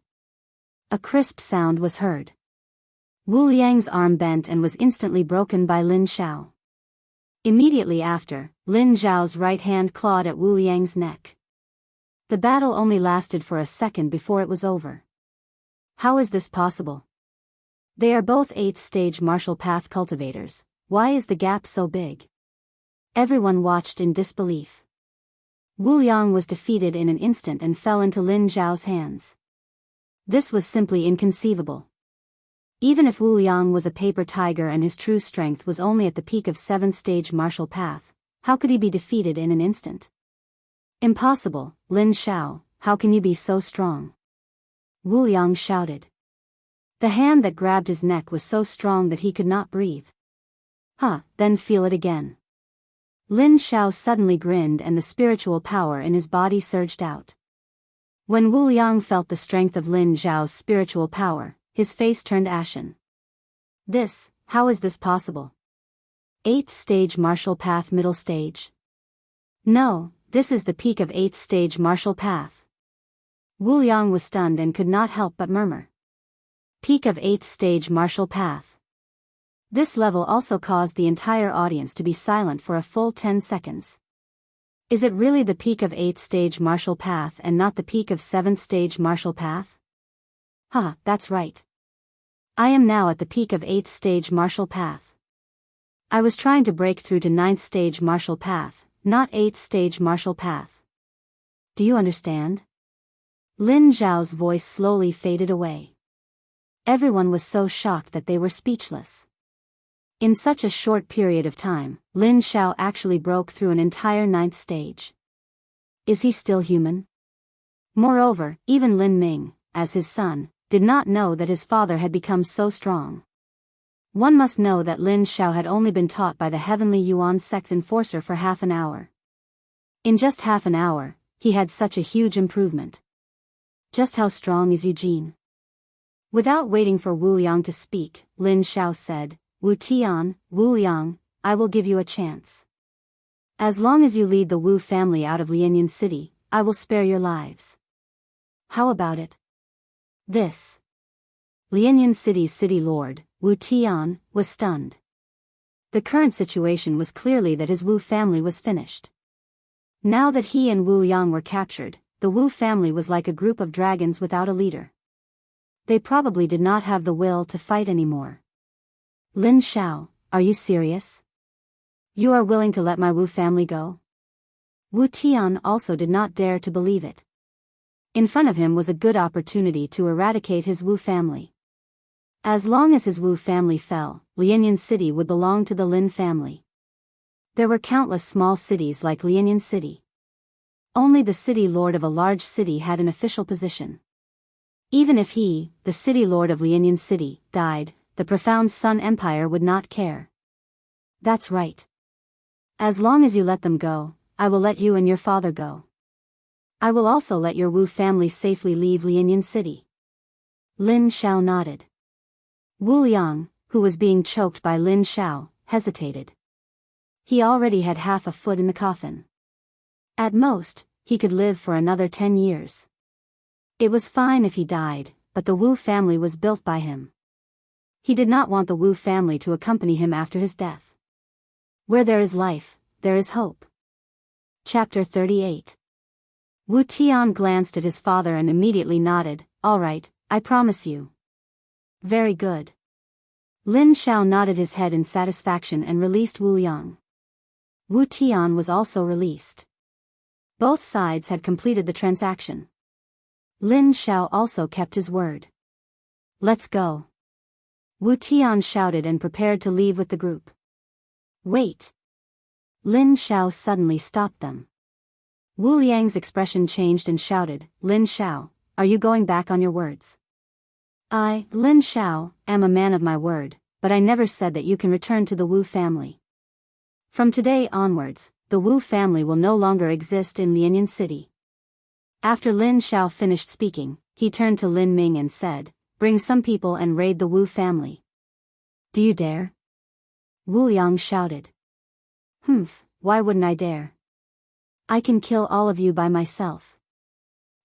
A crisp sound was heard. Wu Yang's arm bent and was instantly broken by Lin Xiao. Immediately after, Lin Zhao's right hand clawed at Wu Yang's neck. The battle only lasted for a second before it was over. How is this possible? They are both 8th-stage martial path cultivators. Why is the gap so big? Everyone watched in disbelief. Wu Yang was defeated in an instant and fell into Lin Zhao's hands. This was simply inconceivable. Even if Wu Yang was a paper tiger and his true strength was only at the peak of 7th-stage martial path, how could he be defeated in an instant? Impossible, Lin Xiao, how can you be so strong? Wu Yang shouted. The hand that grabbed his neck was so strong that he could not breathe. Then feel it again. Lin Xiao suddenly grinned and the spiritual power in his body surged out. When Wu Yang felt the strength of Lin Zhao's spiritual power, his face turned ashen. How is this possible? 8th stage martial path middle stage? No, this is the peak of 8th stage martial path. Wu Yang was stunned and could not help but murmur. Peak of 8th stage martial path. This level also caused the entire audience to be silent for a full 10 seconds. Is it really the peak of 8th stage martial path and not the peak of 7th stage martial path? That's right. I am now at the peak of 8th stage martial path. I was trying to break through to 9th stage martial path, not 8th stage martial path. Do you understand? Lin Zhao's voice slowly faded away. Everyone was so shocked that they were speechless. In such a short period of time, Lin Xiao actually broke through an entire 9th stage. Is he still human? Moreover, even Lin Ming, as his son, did not know that his father had become so strong. One must know that Lin Xiao had only been taught by the Heavenly Yuan sect's enforcer for half an hour. In just half an hour, he had such a huge improvement. Just how strong is Eugene? Without waiting for Wu Yang to speak, Lin Xiao said, Wu Tian, Wu Yang, I will give you a chance. As long as you lead the Wu family out of Lianyan City, I will spare your lives. How about it? This. Lianyan City's city lord, Wu Tian, was stunned. The current situation was clearly that his Wu family was finished. Now that he and Wu Yang were captured, the Wu family was like a group of dragons without a leader. They probably did not have the will to fight anymore. Lin Xiao, are you serious? You are willing to let my Wu family go? Wu Tian also did not dare to believe it. In front of him was a good opportunity to eradicate his Wu family. As long as his Wu family fell, Lianyan City would belong to the Lin family. There were countless small cities like Lianyan City. Only the city lord of a large city had an official position. Even if he, the city lord of Lianyan City, died, the profound Sun Empire would not care. That's right. As long as you let them go, I will let you and your father go. I will also let your Wu family safely leave Lianyan City. Lin Xiao nodded. Wu Liang, who was being choked by Lin Xiao, hesitated. He already had half a foot in the coffin. At most, he could live for another 10 years. It was fine if he died, but the Wu family was built by him. He did not want the Wu family to accompany him after his death. Where there is life, there is hope. Chapter 38. Wu Tian glanced at his father and immediately nodded. All right, I promise you. Very good. Lin Xiao nodded his head in satisfaction and released Wu Yang. Wu Tian was also released. Both sides had completed the transaction. Lin Xiao also kept his word. Let's go. Wu Tian shouted and prepared to leave with the group. Wait. Lin Xiao suddenly stopped them. Wu Liang's expression changed and shouted, Lin Xiao, are you going back on your words? I, Lin Xiao, am a man of my word, but I never said that you can return to the Wu family. From today onwards, the Wu family will no longer exist in Lianyan City. After Lin Xiao finished speaking, he turned to Lin Ming and said, bring some people and raid the Wu family. Do you dare? Wu Yang shouted. Why wouldn't I dare? I can kill all of you by myself.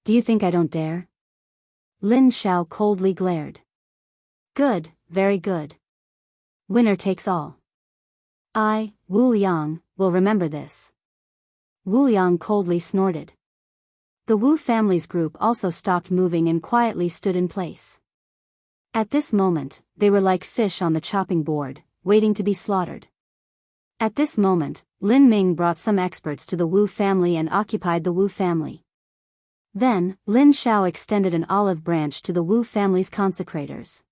Do you think I don't dare? Lin Xiao coldly glared. Good, very good. Winner takes all. I, Wu Yang, will remember this. Wu Yang coldly snorted. The Wu family's group also stopped moving and quietly stood in place. At this moment, they were like fish on the chopping board, waiting to be slaughtered. At this moment, Lin Ming brought some experts to the Wu family and occupied the Wu family. Then, Lin Xiao extended an olive branch to the Wu family's consecrators.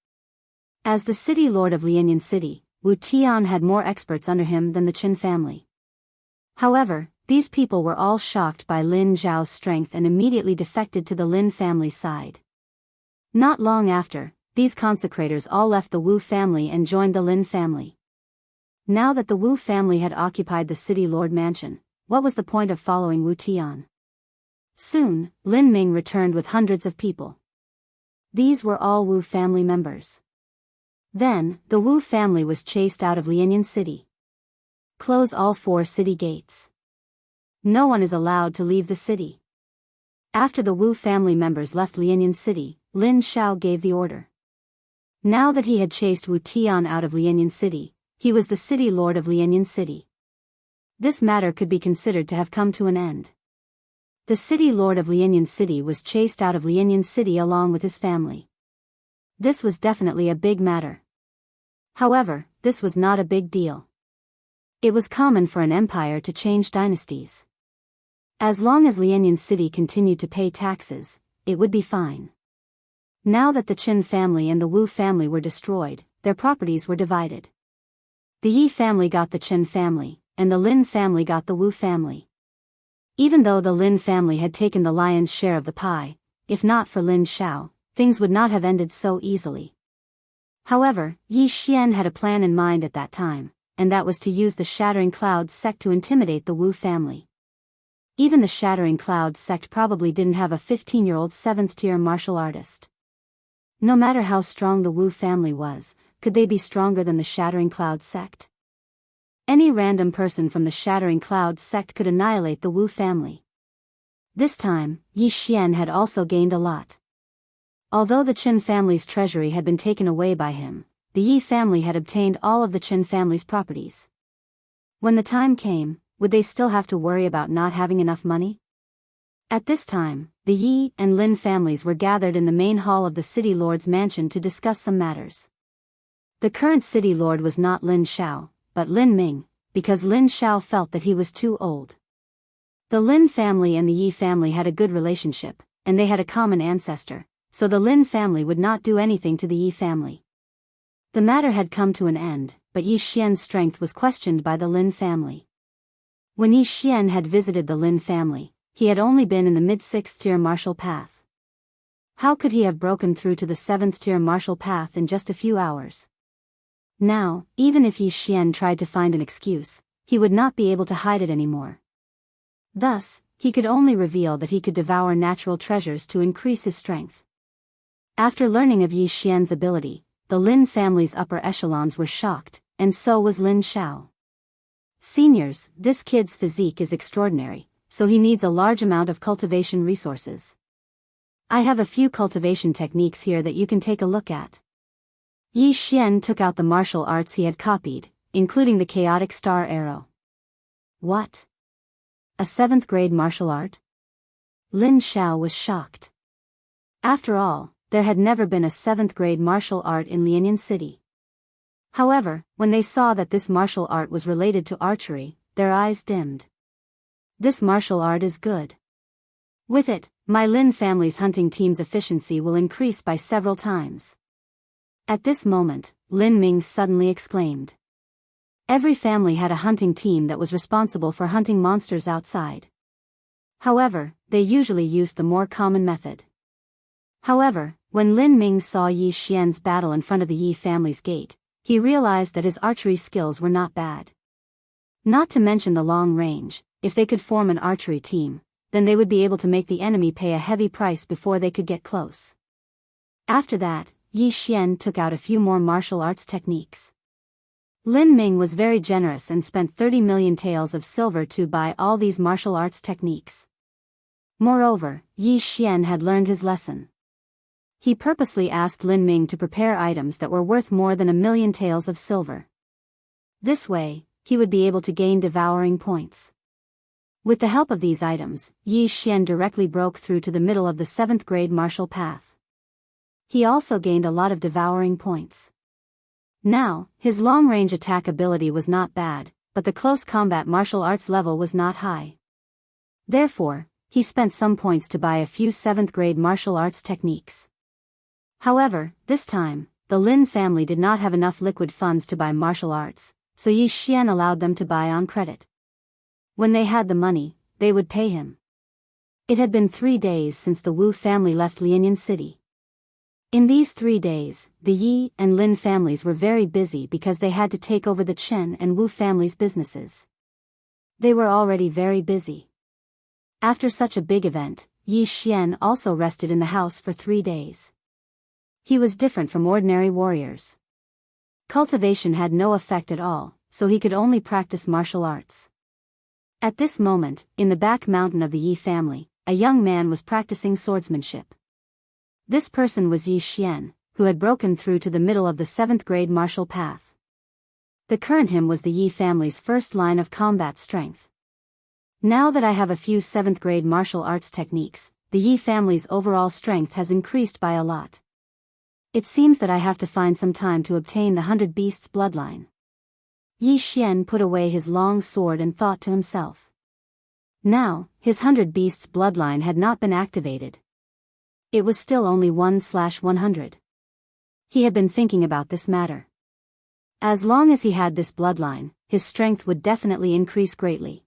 As the city lord of Lianyan City, Wu Tian had more experts under him than the Qin family. However, these people were all shocked by Lin Zhao's strength and immediately defected to the Lin family's side. Not long after, these consecrators all left the Wu family and joined the Lin family. Now that the Wu family had occupied the city lord mansion, what was the point of following Wu Tian? Soon, Lin Ming returned with hundreds of people. These were all Wu family members. Then, the Wu family was chased out of Lianyan City. Close all 4 city gates. No one is allowed to leave the city. After the Wu family members left Lianyan City, Lin Xiao gave the order. Now that he had chased Wu Tian out of Lianyan City, he was the city lord of Lianyan City. This matter could be considered to have come to an end. The city lord of Lianyan City was chased out of Lianyan City along with his family. This was definitely a big matter. However, this was not a big deal. It was common for an empire to change dynasties. As long as Lianyan City continued to pay taxes, it would be fine. Now that the Qin family and the Wu family were destroyed, their properties were divided. The Yi family got the Qin family, and the Lin family got the Wu family. Even though the Lin family had taken the lion's share of the pie, if not for Lin Xiao, things would not have ended so easily. However, Yi Xian had a plan in mind at that time, and that was to use the Shattering Cloud sect to intimidate the Wu family. Even the Shattering Cloud sect probably didn't have a 15-year-old 7th-tier martial artist. No matter how strong the Wu family was, could they be stronger than the Shattering Cloud sect? Any random person from the Shattering Clouds sect could annihilate the Wu family. This time, Yi Xian had also gained a lot. Although the Qin family's treasury had been taken away by him, the Yi family had obtained all of the Qin family's properties. When the time came, would they still have to worry about not having enough money? At this time, the Yi and Lin families were gathered in the main hall of the city lord's mansion to discuss some matters. The current city lord was not Lin Xiao, but Lin Ming, because Lin Xiao felt that he was too old. The Lin family and the Yi family had a good relationship, and they had a common ancestor, so the Lin family would not do anything to the Yi family. The matter had come to an end, but Yi Xian's strength was questioned by the Lin family. When Yi Xian had visited the Lin family, he had only been in the mid-6th tier martial path. How could he have broken through to the 7th tier martial path in just a few hours? Now, even if Yi Xian tried to find an excuse, he would not be able to hide it anymore. Thus, he could only reveal that he could devour natural treasures to increase his strength. After learning of Yi Xian's ability, the Lin family's upper echelons were shocked, and so was Lin Xiao. Seniors, this kid's physique is extraordinary, so he needs a large amount of cultivation resources. I have a few cultivation techniques here that you can take a look at. Yi Xian took out the martial arts he had copied, including the chaotic star arrow. What? A 7th grade martial art? Lin Xiao was shocked. After all, there had never been a 7th grade martial art in Lianyan City. However, when they saw that this martial art was related to archery, their eyes dimmed. This martial art is good. With it, my Lin family's hunting team's efficiency will increase by several times. At this moment, Lin Ming suddenly exclaimed. Every family had a hunting team that was responsible for hunting monsters outside. However, they usually used the more common method. However, when Lin Ming saw Yi Xian's battle in front of the Yi family's gate, he realized that his archery skills were not bad. Not to mention the long range, if they could form an archery team, then they would be able to make the enemy pay a heavy price before they could get close. After that, Yi Xian took out a few more martial arts techniques. Lin Ming was very generous and spent 30 million taels of silver to buy all these martial arts techniques. Moreover, Yi Xian had learned his lesson. He purposely asked Lin Ming to prepare items that were worth more than 1,000,000 taels of silver. This way, he would be able to gain devouring points. With the help of these items, Yi Xian directly broke through to the middle of the 7th grade martial path. He also gained a lot of devouring points. Now, his long-range attack ability was not bad, but the close combat martial arts level was not high. Therefore, he spent some points to buy a few 7th grade martial arts techniques. However, this time, the Lin family did not have enough liquid funds to buy martial arts, so Yi Xian allowed them to buy on credit. When they had the money, they would pay him. It had been 3 days since the Wu family left Lianyan City. In these 3 days, the Yi and Lin families were very busy because they had to take over the Chen and Wu families' businesses. They were already very busy. After such a big event, Yi Xian also rested in the house for 3 days. He was different from ordinary warriors. Cultivation had no effect at all, so he could only practice martial arts. At this moment, in the back mountain of the Yi family, a young man was practicing swordsmanship. This person was Yi Xian, who had broken through to the middle of the 7th grade martial path. The current him was the Yi family's first line of combat strength. Now that I have a few 7th grade martial arts techniques, the Yi family's overall strength has increased by a lot. It seems that I have to find some time to obtain the 100 Beasts bloodline. Yi Xian put away his long sword and thought to himself. Now, his 100 Beasts bloodline had not been activated. It was still only 1/100. He had been thinking about this matter. As long as he had this bloodline, his strength would definitely increase greatly.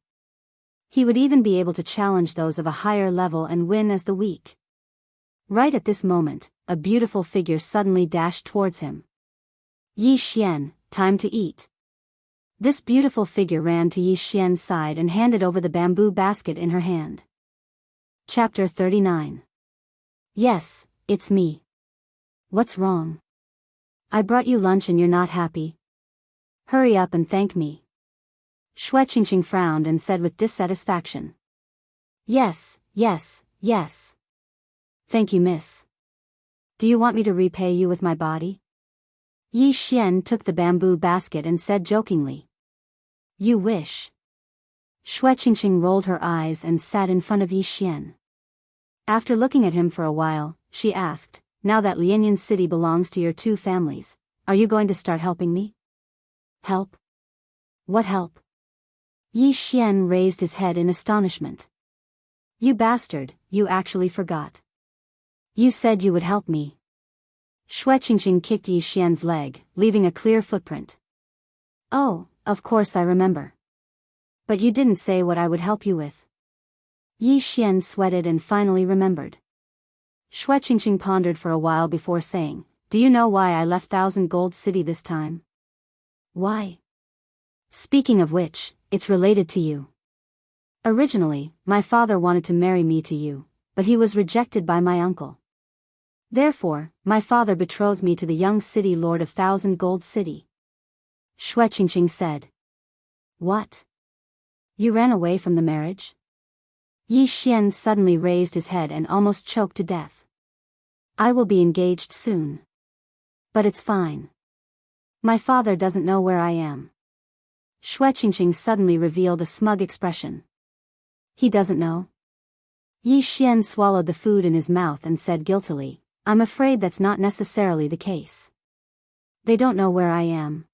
He would even be able to challenge those of a higher level and win as the weak. Right at this moment, a beautiful figure suddenly dashed towards him. Yi Xian, time to eat. This beautiful figure ran to Yi Xian's side and handed over the bamboo basket in her hand. Chapter 39. Yes, it's me. What's wrong? I brought you lunch and you're not happy. Hurry up and thank me. Shui Qingqing frowned and said with dissatisfaction. Yes, yes, yes. Thank you, miss. Do you want me to repay you with my body? Yi Xian took the bamboo basket and said jokingly. You wish. Shui Qingqing rolled her eyes and sat in front of Yi Xian. After looking at him for a while, she asked, now that Lianyan City belongs to your two families, are you going to start helping me? Help? What help? Yi Xian raised his head in astonishment. You bastard, you actually forgot. You said you would help me. Shui Qingqing kicked Yi Xian's leg, leaving a clear footprint. Oh, of course I remember. But you didn't say what I would help you with. Yi Xian sweated and finally remembered. Shui Qingqing pondered for a while before saying, do you know why I left 1,000 Gold City this time? Why? Speaking of which, it's related to you. Originally, my father wanted to marry me to you, but he was rejected by my uncle. Therefore, my father betrothed me to the young city lord of 1,000 Gold City. Shui Qingqing said. What? You ran away from the marriage? Yi Xian suddenly raised his head and almost choked to death. I will be engaged soon. But it's fine. My father doesn't know where I am. Shui Qingqing suddenly revealed a smug expression. He doesn't know? Yi Xian swallowed the food in his mouth and said guiltily, I'm afraid that's not necessarily the case. They don't know where I am.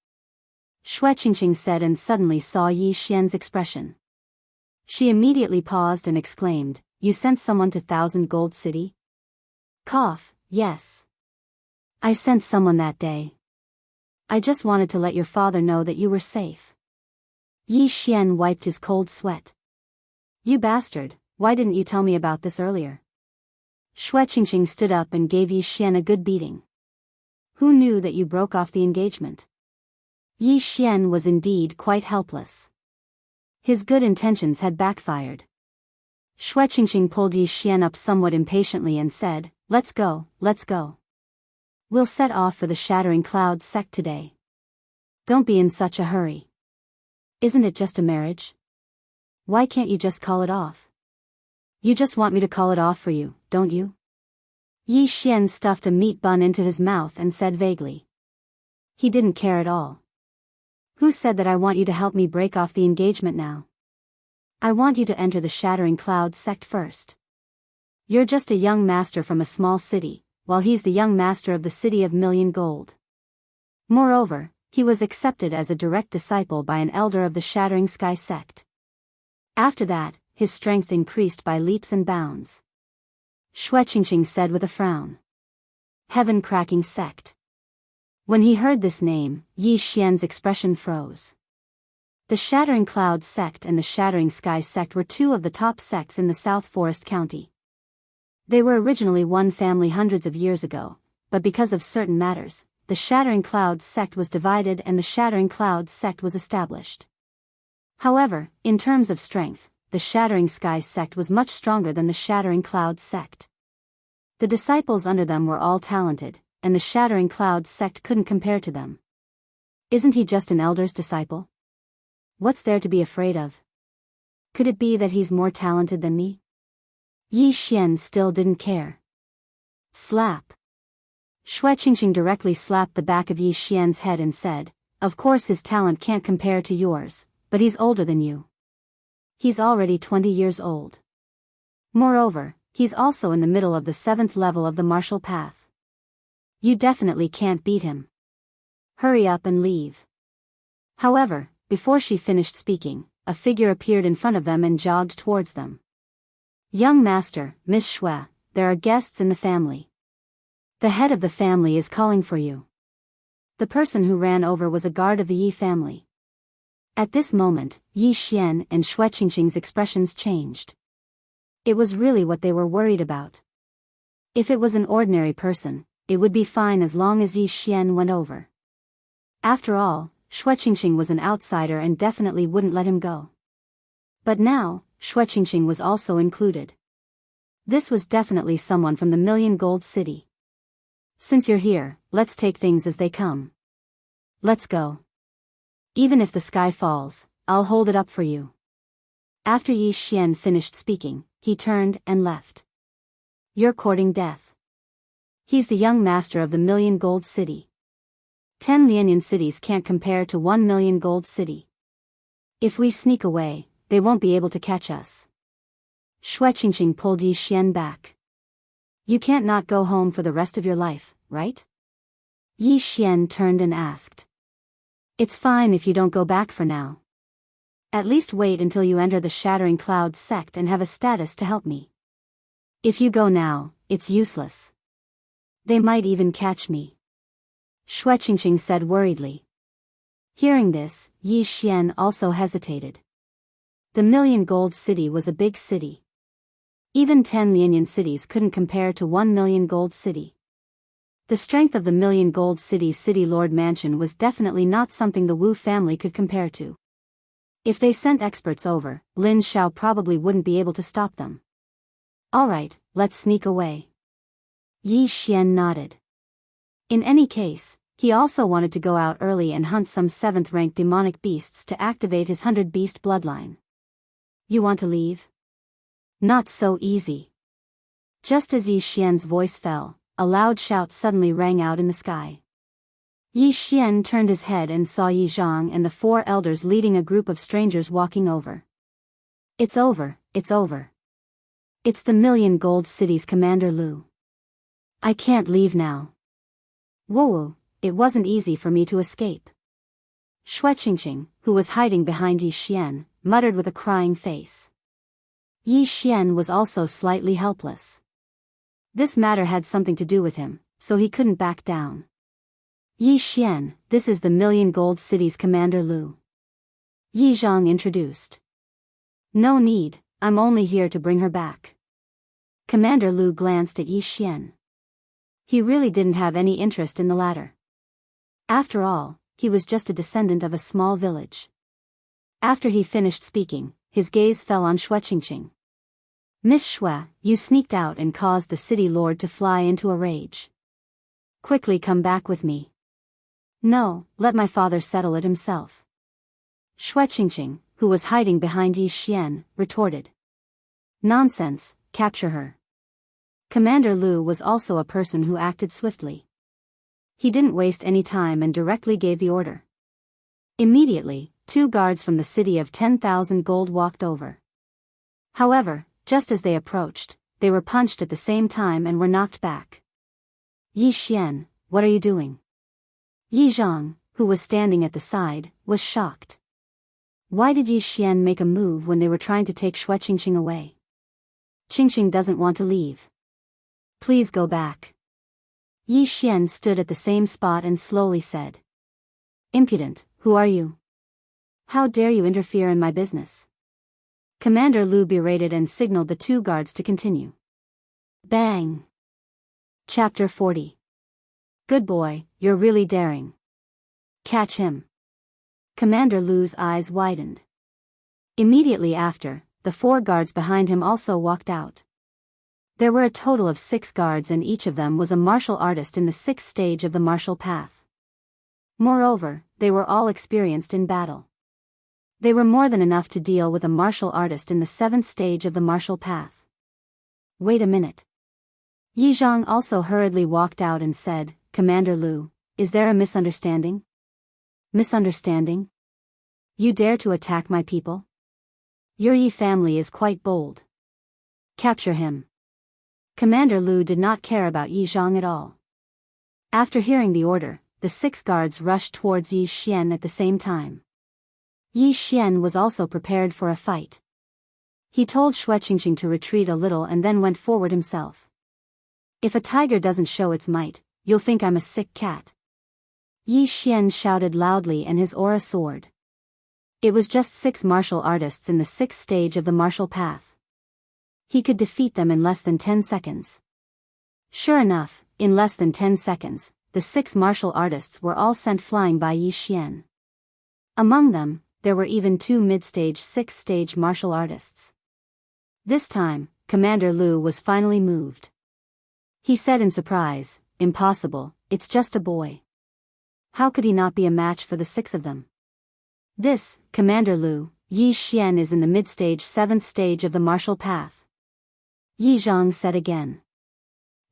Shui Qingqing said and suddenly saw Yi Xian's expression. She immediately paused and exclaimed, you sent someone to 1,000 Gold City? Cough, yes. I sent someone that day. I just wanted to let your father know that you were safe. Yi Xian wiped his cold sweat. You bastard, why didn't you tell me about this earlier? Shui Qingqing stood up and gave Yi Xian a good beating. Who knew that you broke off the engagement? Yi Xian was indeed quite helpless. His good intentions had backfired. Shui Qingqing pulled Yi Xian up somewhat impatiently and said, let's go, let's go. We'll set off for the Shattering Cloud sect today. Don't be in such a hurry. Isn't it just a marriage? Why can't you just call it off? You just want me to call it off for you, don't you? Yi Xian stuffed a meat bun into his mouth and said vaguely. He didn't care at all. Who said that I want you to help me break off the engagement now? I want you to enter the Shattering Cloud sect first. You're just a young master from a small city, while he's the young master of the city of Million Gold. Moreover, he was accepted as a direct disciple by an elder of the Shattering Sky sect. After that, his strength increased by leaps and bounds. Shui Qingqing said with a frown. Heaven-cracking sect. When he heard this name, Yi Xian's expression froze. The Shattering Cloud sect and the Shattering Sky sect were two of the top sects in the South Forest County. They were originally one family hundreds of years ago, but because of certain matters, the Shattering Cloud sect was divided and the Shattering Cloud sect was established. However, in terms of strength, the Shattering Sky sect was much stronger than the Shattering Cloud sect. The disciples under them were all talented, and the Shattering Cloud sect couldn't compare to them. Isn't he just an elder's disciple? What's there to be afraid of? Could it be that he's more talented than me? Yi Xian still didn't care. Slap. Shui Qingqing directly slapped the back of Yi Xian's head and said, of course his talent can't compare to yours, but he's older than you. He's already 20 years old. Moreover, he's also in the middle of the 7th level of the martial path. You definitely can't beat him. Hurry up and leave. However, before she finished speaking, a figure appeared in front of them and jogged towards them. Young master, Miss Shui, there are guests in the family. The head of the family is calling for you. The person who ran over was a guard of the Yi family. At this moment, Yi Xian and Shui Qingqing's expressions changed. It was really what they were worried about. If it was an ordinary person, it would be fine as long as Yi Xian went over. After all, Shui Qingqing was an outsider and definitely wouldn't let him go. But now, Shui Qingqing was also included. This was definitely someone from the Million Gold City. Since you're here, let's take things as they come. Let's go. Even if the sky falls, I'll hold it up for you. After Yi Xian finished speaking, he turned and left. You're courting death. He's the young master of the 1,000,000 gold city. 10 Lianyan cities can't compare to 1,000,000 gold city. If we sneak away, they won't be able to catch us. Shui Qingqing pulled Yi Xian back. You can't not go home for the rest of your life, right? Yi Xian turned and asked. It's fine if you don't go back for now. At least wait until you enter the Shattering Cloud sect and have a status to help me. If you go now, it's useless. They might even catch me. Shui Qingqing said worriedly. Hearing this, Yi Xian also hesitated. The 1,000,000 gold city was a big city. Even 10 Lianyan cities couldn't compare to 1,000,000 gold city. The strength of the 1,000,000 gold city's city lord mansion was definitely not something the Wu family could compare to. If they sent experts over, Lin Xiao probably wouldn't be able to stop them. Alright, let's sneak away. Yi Xian nodded. In any case, he also wanted to go out early and hunt some 7th-ranked demonic beasts to activate his 100-beast bloodline. You want to leave? Not so easy. Just as Yi Xian's voice fell, a loud shout suddenly rang out in the sky. Yi Xian turned his head and saw Yi Zhang and the 4 elders leading a group of strangers walking over. It's over, it's over. It's the 1,000,000 gold city's Commander Lu. I can't leave now. Whoa, it wasn't easy for me to escape. Shui Qingqing, who was hiding behind Yi Xian, muttered with a crying face. Yi Xian was also slightly helpless. This matter had something to do with him, so he couldn't back down. Yi Xian, this is the 1,000,000 gold city's Commander Lu. Yi Zhang introduced. No need, I'm only here to bring her back. Commander Lu glanced at Yi Xian. He really didn't have any interest in the latter. After all, he was just a descendant of a small village. After he finished speaking, his gaze fell on Shui Qingqing. Miss Shui, you sneaked out and caused the city lord to fly into a rage. Quickly come back with me. No, let my father settle it himself. Shui Qingqing, who was hiding behind Yi Xian, retorted. Nonsense, capture her. Commander Lu was also a person who acted swiftly. He didn't waste any time and directly gave the order. Immediately, 2 guards from the city of 10,000 gold walked over. However, just as they approached, they were punched at the same time and were knocked back. Yi Xian, what are you doing? Yi Zhang, who was standing at the side, was shocked. Why did Yi Xian make a move when they were trying to take Shui Qingqing away? Qingqing doesn't want to leave. Please go back. Yi Xian stood at the same spot and slowly said. Impudent, who are you? How dare you interfere in my business? Commander Lu berated and signaled the 2 guards to continue. Bang! Chapter 40. Good boy, you're really daring. Catch him. Commander Lu's eyes widened. Immediately after, the 4 guards behind him also walked out. There were a total of 6 guards and each of them was a martial artist in the 6th stage of the martial path. Moreover, they were all experienced in battle. They were more than enough to deal with a martial artist in the 7th stage of the martial path. Wait a minute. Yi Zhang also hurriedly walked out and said, Commander Lu, is there a misunderstanding? Misunderstanding? You dare to attack my people? Your Yi family is quite bold. Capture him. Commander Lu did not care about Yi Zhang at all. After hearing the order, the 6 guards rushed towards Yi Xian at the same time. Yi Xian was also prepared for a fight. He told Shui Qingqing to retreat a little and then went forward himself. If a tiger doesn't show its might, you'll think I'm a sick cat. Yi Xian shouted loudly and his aura soared. It was just 6 martial artists in the 6th stage of the martial path. He could defeat them in less than 10 seconds. Sure enough, in less than 10 seconds, the 6 martial artists were all sent flying by Yi Xian. Among them, there were even 2 mid-stage 6th stage martial artists. This time, Commander Lu was finally moved. He said in surprise, Impossible, it's just a boy. How could he not be a match for the 6 of them? This, Commander Lu, Yi Xian is in the mid-stage 7th stage of the martial path. Yi Zhang said again.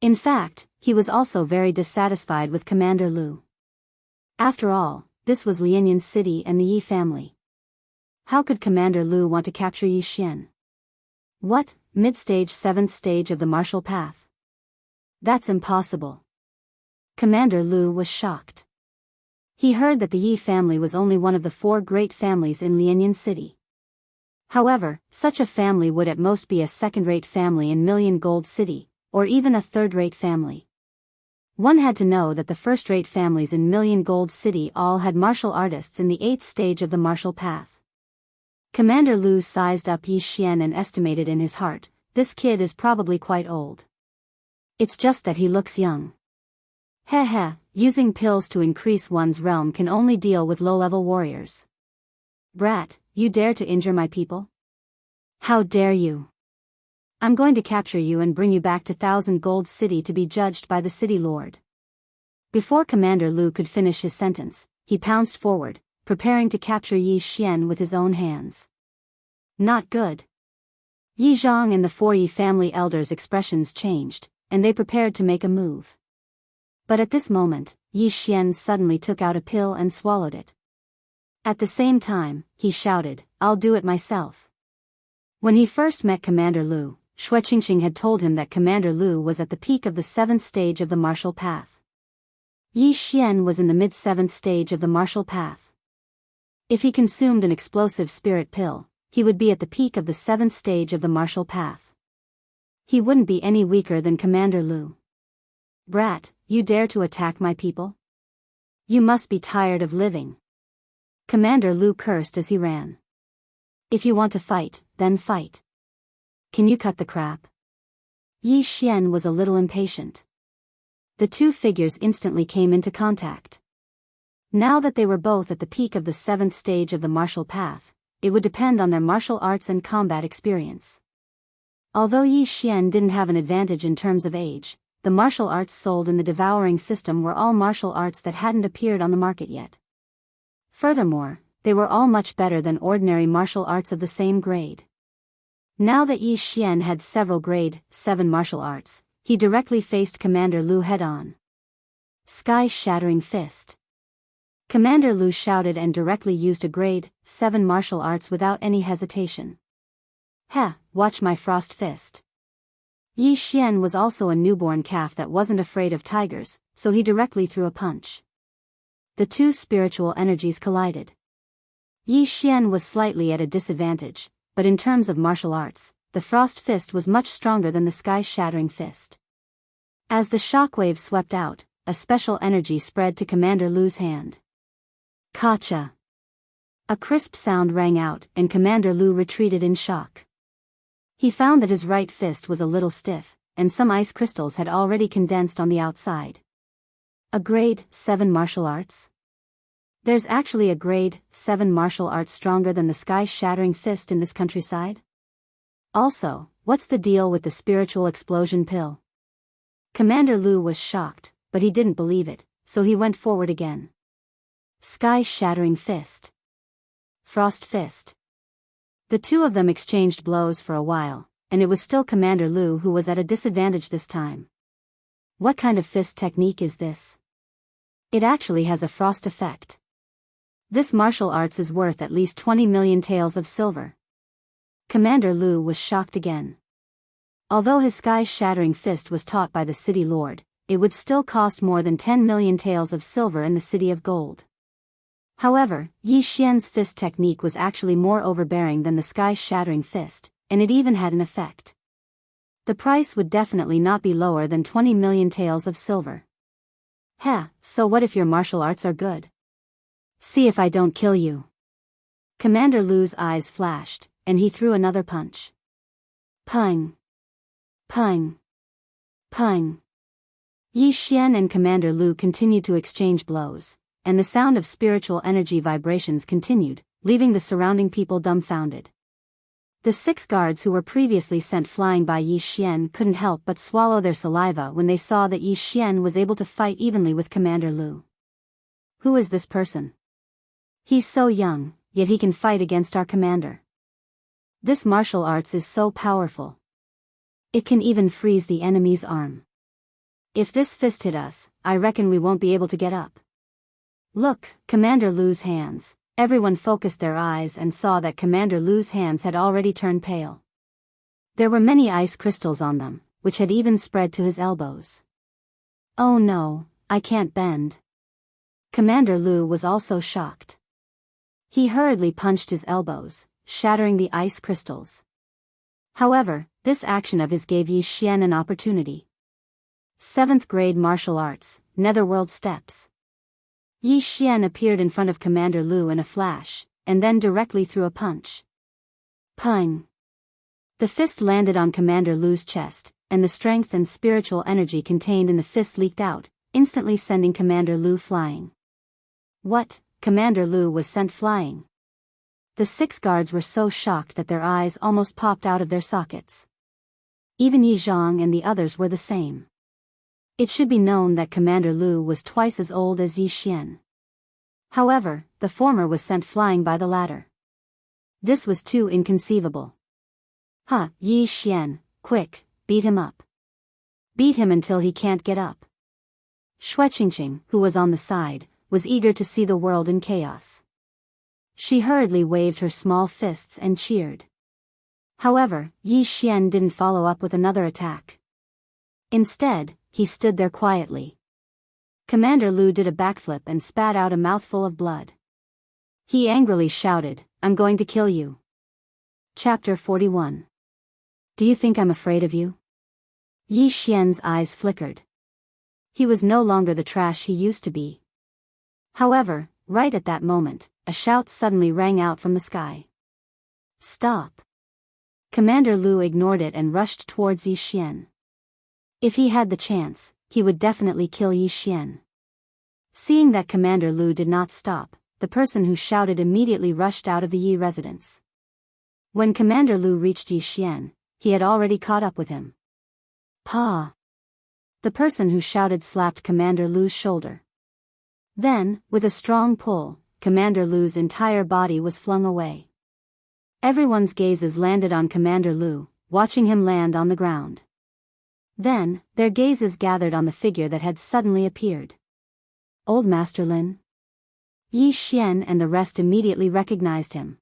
In fact, he was also very dissatisfied with Commander Lu. After all, this was Lianyan's city and the Yi family. How could Commander Lu want to capture Yi Xian? What, mid-stage 7th stage of the martial path? That's impossible. Commander Lu was shocked. He heard that the Yi family was only one of the 4 great families in Lianyan city. However, such a family would at most be a second-rate family in Million Gold City, or even a third-rate family. One had to know that the first-rate families in Million Gold City all had martial artists in the 8th stage of the martial path. Commander Lu sized up Yi Xian and estimated in his heart, this kid is probably quite old. It's just that he looks young. Heh, using pills to increase one's realm can only deal with low-level warriors. Brat, you dare to injure my people? How dare you? I'm going to capture you and bring you back to 1,000 Gold City to be judged by the city lord. Before Commander Lu could finish his sentence, he pounced forward, preparing to capture Yi Xian with his own hands. Not good. Yi Zhang and the 4 Yi family elders' expressions changed, and they prepared to make a move. But at this moment, Yi Xian suddenly took out a pill and swallowed it. At the same time, he shouted, I'll do it myself. When he first met Commander Lu, Shui Qingxing had told him that Commander Lu was at the peak of the 7th stage of the martial path. Yi Xian was in the mid-7th stage of the martial path. If he consumed an explosive spirit pill, he would be at the peak of the 7th stage of the martial path. He wouldn't be any weaker than Commander Lu. Brat, you dare to attack my people? You must be tired of living. Commander Lu cursed as he ran. If you want to fight, then fight. Can you cut the crap? Yi Xian was a little impatient. The 2 figures instantly came into contact. Now that they were both at the peak of the 7th stage of the martial path, it would depend on their martial arts and combat experience. Although Yi Xian didn't have an advantage in terms of age, the martial arts sold in the devouring system were all martial arts that hadn't appeared on the market yet. Furthermore, they were all much better than ordinary martial arts of the same grade. Now that Yi Xian had several grade 7 martial arts, he directly faced Commander Lu head-on. Sky-shattering fist. Commander Lu shouted and directly used a grade 7 martial arts without any hesitation. Watch my frost fist. Yi Xian was also a newborn calf that wasn't afraid of tigers, so he directly threw a punch. The 2 spiritual energies collided. Yi Xian was slightly at a disadvantage, but in terms of martial arts, the frost fist was much stronger than the sky-shattering fist. As the shockwave swept out, a special energy spread to Commander Lu's hand. Kacha! A crisp sound rang out, and Commander Lu retreated in shock. He found that his right fist was a little stiff, and some ice crystals had already condensed on the outside. A grade 7 martial arts? There's actually a grade 7 martial arts stronger than the sky-shattering fist in this countryside? Also, what's the deal with the spiritual explosion pill? Commander Lu was shocked, but he didn't believe it, so he went forward again. Sky-shattering fist. Frost fist. The 2 of them exchanged blows for a while, and it was still Commander Lu who was at a disadvantage this time. What kind of fist technique is this? It actually has a frost effect. This martial arts is worth at least 20 million taels of silver. Commander Lu was shocked again. Although his sky-shattering fist was taught by the city lord, it would still cost more than 10 million taels of silver in the city of gold. However, Yi Xian's fist technique was actually more overbearing than the sky-shattering fist, and it even had an effect. The price would definitely not be lower than 20 million taels of silver. So what if your martial arts are good? See if I don't kill you. Commander Lu's eyes flashed, and he threw another punch. Pung! Pung! Pung! Yi Xian and Commander Lu continued to exchange blows, and the sound of spiritual energy vibrations continued, leaving the surrounding people dumbfounded. The 6 guards who were previously sent flying by Yi Xian couldn't help but swallow their saliva when they saw that Yi Xian was able to fight evenly with Commander Lu. Who is this person? He's so young, yet he can fight against our commander. This martial arts is so powerful. It can even freeze the enemy's arm. If this fist hit us, I reckon we won't be able to get up. Look, Commander Lu's hands. Everyone focused their eyes and saw that Commander Lu's hands had already turned pale. There were many ice crystals on them, which had even spread to his elbows. Oh no, I can't bend. Commander Lu was also shocked. He hurriedly punched his elbows, shattering the ice crystals. However, this action of his gave Yi Xian an opportunity. 7th grade martial arts, Netherworld steps. Yi Xian appeared in front of Commander Lu in a flash, and then directly threw a punch. Pung! The fist landed on Commander Lu's chest, and the strength and spiritual energy contained in the fist leaked out, instantly sending Commander Lu flying. What? Commander Lu was sent flying. The 6 guards were so shocked that their eyes almost popped out of their sockets. Even Yi Zhang and the others were the same. It should be known that Commander Lu was twice as old as Yi Xian. However, the former was sent flying by the latter. This was too inconceivable. Yi Xian, quick, beat him up. Beat him until he can't get up. Shueqingqing, who was on the side, was eager to see the world in chaos. She hurriedly waved her small fists and cheered. However, Yi Xian didn't follow up with another attack. Instead, he stood there quietly. Commander Lu did a backflip and spat out a mouthful of blood. He angrily shouted, "I'm going to kill you." Chapter 41. Do you think I'm afraid of you? Yi Xian's eyes flickered. He was no longer the trash he used to be. However, right at that moment, a shout suddenly rang out from the sky. Stop! Commander Lu ignored it and rushed towards Yi Xian. If he had the chance, he would definitely kill Yi Xian. Seeing that Commander Lu did not stop, the person who shouted immediately rushed out of the Yi residence. When Commander Lu reached Yi Xian, he had already caught up with him. Pa! The person who shouted slapped Commander Lu's shoulder. Then, with a strong pull, Commander Lu's entire body was flung away. Everyone's gazes landed on Commander Lu, watching him land on the ground. Then, their gazes gathered on the figure that had suddenly appeared. Old Master Lin. Yi Xian and the rest immediately recognized him.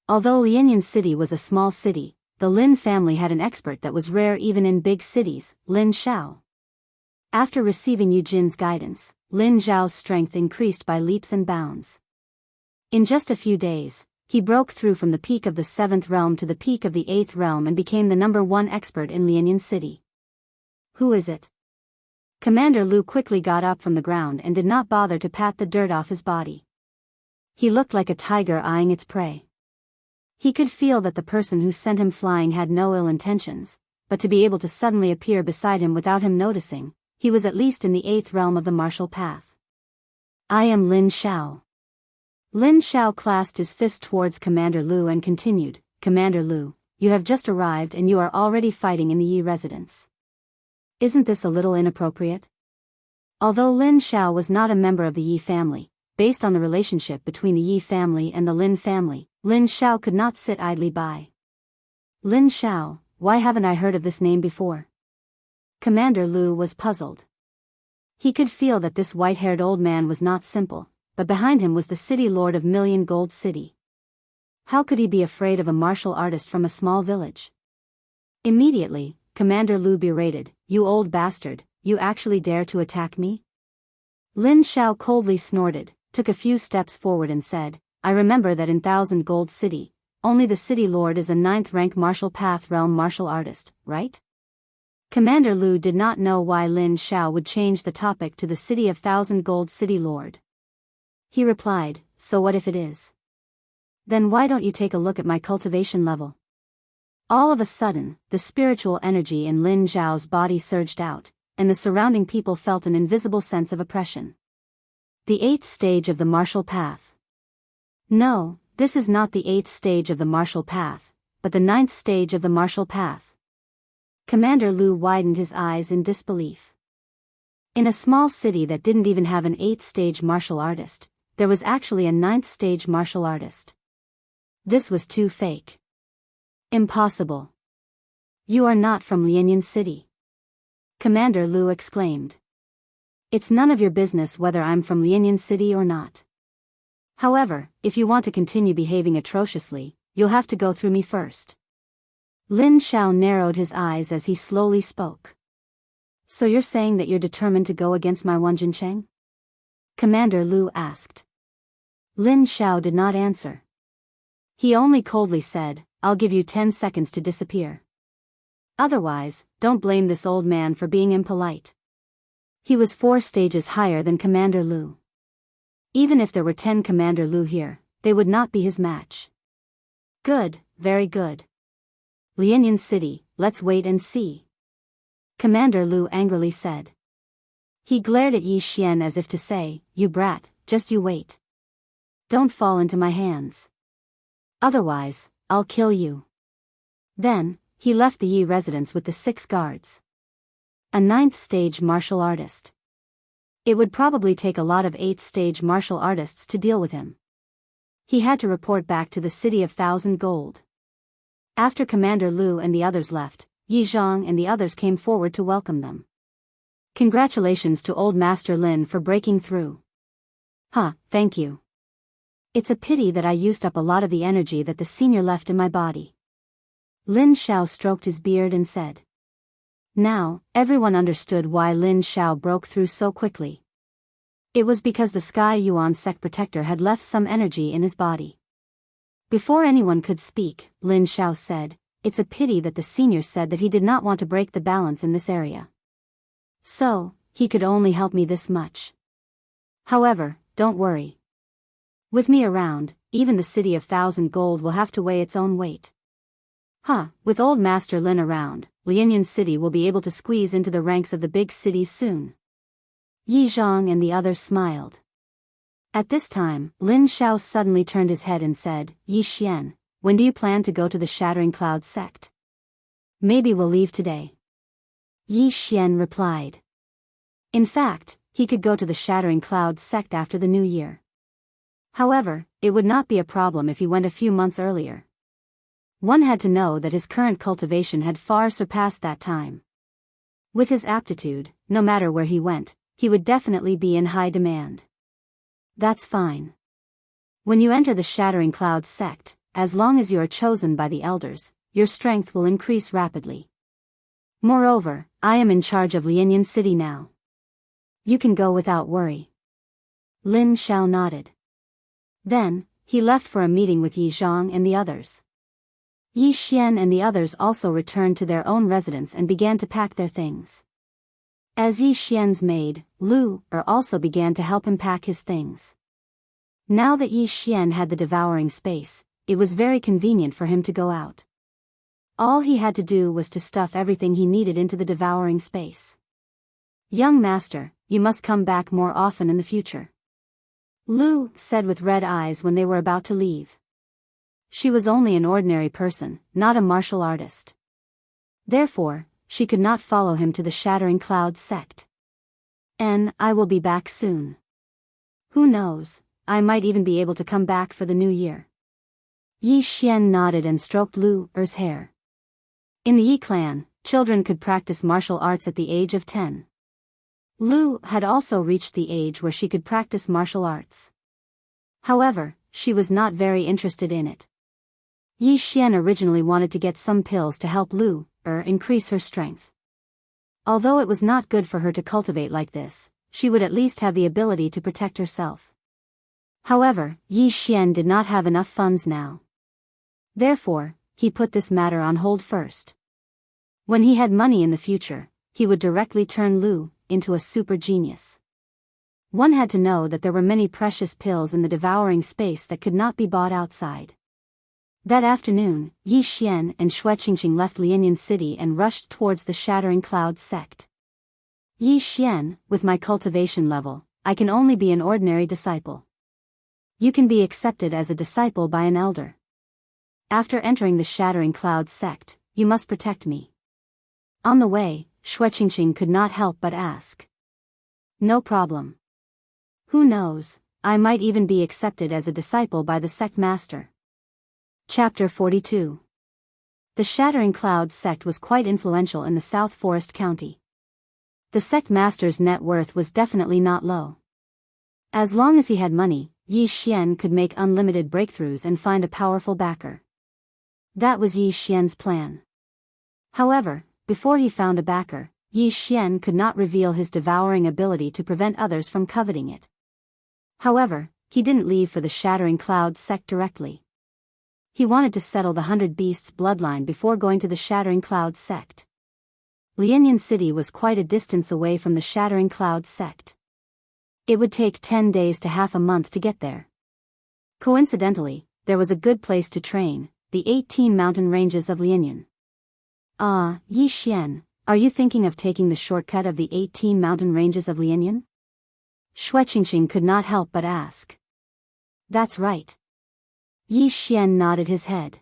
Although Lianyan City was a small city, the Lin family had an expert that was rare even in big cities, Lin Xiao. After receiving Yu Jin's guidance, Lin Zhao's strength increased by leaps and bounds. In just a few days, he broke through from the peak of the 7th realm to the peak of the 8th realm and became the #1 expert in Lianyan City. Who is it? Commander Lu quickly got up from the ground and did not bother to pat the dirt off his body. He looked like a tiger eyeing its prey. He could feel that the person who sent him flying had no ill intentions, but to be able to suddenly appear beside him without him noticing, he was at least in the 8th realm of the martial path. I am Lin Xiao. Lin Xiao clasped his fist towards Commander Lu and continued, Commander Lu, you have just arrived and you are already fighting in the Yi residence. Isn't this a little inappropriate? Although Lin Xiao was not a member of the Yi family, based on the relationship between the Yi family and the Lin family, Lin Xiao could not sit idly by. Lin Xiao, why haven't I heard of this name before? Commander Lu was puzzled. He could feel that this white-haired old man was not simple, but behind him was the city lord of Million Gold City. How could he be afraid of a martial artist from a small village? Immediately, Commander Lu berated, you old bastard, you actually dare to attack me? Lin Xiao coldly snorted, took a few steps forward and said, I remember that in 1000 Gold City, only the city lord is a 9th rank martial path realm martial artist, right? Commander Lu did not know why Lin Xiao would change the topic to the city of 1000 Gold City lord. He replied, so what if it is? Then why don't you take a look at my cultivation level? All of a sudden, the spiritual energy in Lin Zhao's body surged out, and the surrounding people felt an invisible sense of oppression. The 8th stage of the martial path. No, this is not the 8th stage of the martial path, but the 9th stage of the martial path. Commander Lu widened his eyes in disbelief. In a small city that didn't even have an 8th stage martial artist, there was actually a 9th-stage martial artist. This was too fake. Impossible. You are not from Lianyan City. Commander Lu exclaimed. It's none of your business whether I'm from Lianyan City or not. However, if you want to continue behaving atrociously, you'll have to go through me first. Lin Xiao narrowed his eyes as he slowly spoke. So you're saying that you're determined to go against my Wanjincheng? Commander Lu asked. Lin Xiao did not answer. He only coldly said, I'll give you 10 seconds to disappear. Otherwise, don't blame this old man for being impolite. He was 4 stages higher than Commander Lu. Even if there were 10 Commander Lu here, they would not be his match. Good, very good. Lianyan City, let's wait and see. Commander Lu angrily said. He glared at Yi Xian as if to say, you brat, just you wait. Don't fall into my hands. Otherwise, I'll kill you. Then, he left the Yi residence with the 6 guards. A 9th-stage martial artist. It would probably take a lot of 8th-stage martial artists to deal with him. He had to report back to the city of 1,000 gold. After Commander Lu and the others left, Yi Zhang and the others came forward to welcome them. Congratulations to Old Master Lin for breaking through. Thank you. It's a pity that I used up a lot of the energy that the senior left in my body. Lin Xiao stroked his beard and said. Now, everyone understood why Lin Xiao broke through so quickly. It was because the Sky Yuan Sect Protector had left some energy in his body. Before anyone could speak, Lin Xiao said, it's a pity that the senior said that he did not want to break the balance in this area. So, he could only help me this much. However, don't worry. With me around, even the city of 1,000 gold will have to weigh its own weight. With Old Master Lin around, Lianyan City will be able to squeeze into the ranks of the big cities soon. Yi Zhang and the others smiled. At this time, Lin Xiao suddenly turned his head and said, Yi Xian, when do you plan to go to the Shattering Cloud sect? Maybe we'll leave today. Yi Xian replied. In fact, he could go to the Shattering Cloud sect after the new year. However, it would not be a problem if he went a few months earlier. One had to know that his current cultivation had far surpassed that time. With his aptitude, no matter where he went, he would definitely be in high demand. That's fine. When you enter the Shattering Cloud sect, as long as you are chosen by the elders, your strength will increase rapidly. Moreover, I am in charge of Lianyan City now. You can go without worry. Lin Xiao nodded. Then, he left for a meeting with Yi Zhang and the others. Yi Xian and the others also returned to their own residence and began to pack their things. As Yi Xian's maid, Lu also began to help him pack his things. Now that Yi Xian had the devouring space, it was very convenient for him to go out. All he had to do was to stuff everything he needed into the devouring space. Young master, you must come back more often in the future. Lu said with red eyes when they were about to leave. She was only an ordinary person, not a martial artist. Therefore, she could not follow him to the Shattering Cloud sect. And I will be back soon. Who knows, I might even be able to come back for the new year. Yi Xian nodded and stroked Lu's hair. In the Yi clan, children could practice martial arts at the age of 10. Lu had also reached the age where she could practice martial arts. However, she was not very interested in it. Yi Xian originally wanted to get some pills to help Lu increase her strength. Although it was not good for her to cultivate like this, she would at least have the ability to protect herself. However, Yi Xian did not have enough funds now. Therefore, he put this matter on hold first. When he had money in the future, he would directly turn Lu into a super genius. One had to know that there were many precious pills in the devouring space that could not be bought outside. That afternoon, Yi Xian and Shui Qingqing left Lianyan City and rushed towards the Shattering Cloud sect. Yi Xian, with my cultivation level, I can only be an ordinary disciple. You can be accepted as a disciple by an elder. After entering the Shattering Cloud sect, you must protect me. On the way, Shui Qingqing could not help but ask. No problem. Who knows, I might even be accepted as a disciple by the sect master. Chapter 42. The Shattering Clouds sect was quite influential in the South Forest County. The sect master's net worth was definitely not low. As long as he had money, Yi Xian could make unlimited breakthroughs and find a powerful backer. That was Yi Xian's plan. However, before he found a backer, Yi Xian could not reveal his devouring ability to prevent others from coveting it. However, he didn't leave for the Shattering Clouds sect directly. He wanted to settle the 100 Beasts bloodline before going to the Shattering Clouds sect. Lianyan City was quite a distance away from the Shattering Clouds sect. It would take 10 days to half a month to get there. Coincidentally, there was a good place to train, the 18 mountain ranges of Lianyan. Yi Xian, are you thinking of taking the shortcut of the 18 mountain ranges of Lianyan? Shueqingqing could not help but ask. That's right. Yi Xian nodded his head.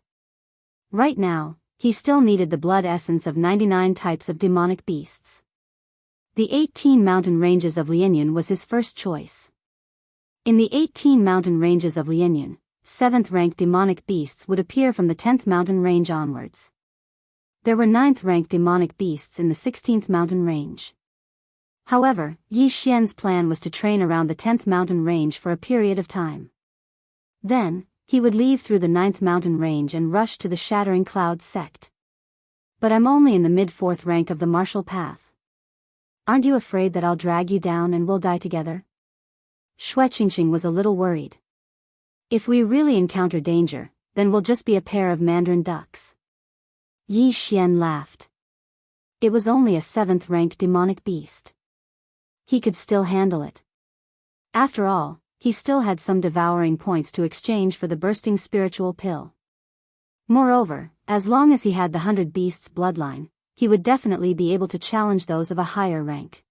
Right now, he still needed the blood essence of 99 types of demonic beasts. The 18 mountain ranges of Lianyan was his first choice. In the 18 mountain ranges of Lianyan, 7th rank demonic beasts would appear from the 10th mountain range onwards. There were 9th rank demonic beasts in the 16th mountain range. However, Yi Xian's plan was to train around the 10th mountain range for a period of time. Then, he would leave through the 9th mountain range and rush to the Shattering Clouds sect. But I'm only in the mid-4th rank of the martial path. Aren't you afraid that I'll drag you down and we'll die together? Shueqingqing was a little worried. If we really encounter danger, then we'll just be a pair of mandarin ducks. Yi Xian laughed. It was only a 7th rank demonic beast. He could still handle it. After all, he still had some devouring points to exchange for the bursting spiritual pill. Moreover, as long as he had the 100 Beasts bloodline, he would definitely be able to challenge those of a higher rank.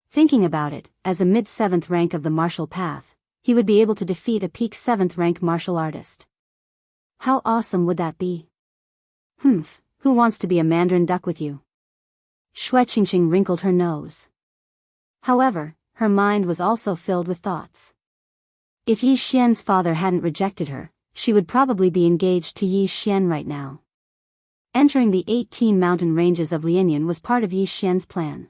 Thinking about it, as a mid-7th rank of the martial path, he would be able to defeat a peak 7th rank martial artist. How awesome would that be? Who wants to be a mandarin duck with you? Shueqingqing wrinkled her nose. However, her mind was also filled with thoughts. If Yi Xian's father hadn't rejected her, she would probably be engaged to Yi Xian right now. Entering the 18 mountain ranges of Lianyan was part of Yi Xian's plan.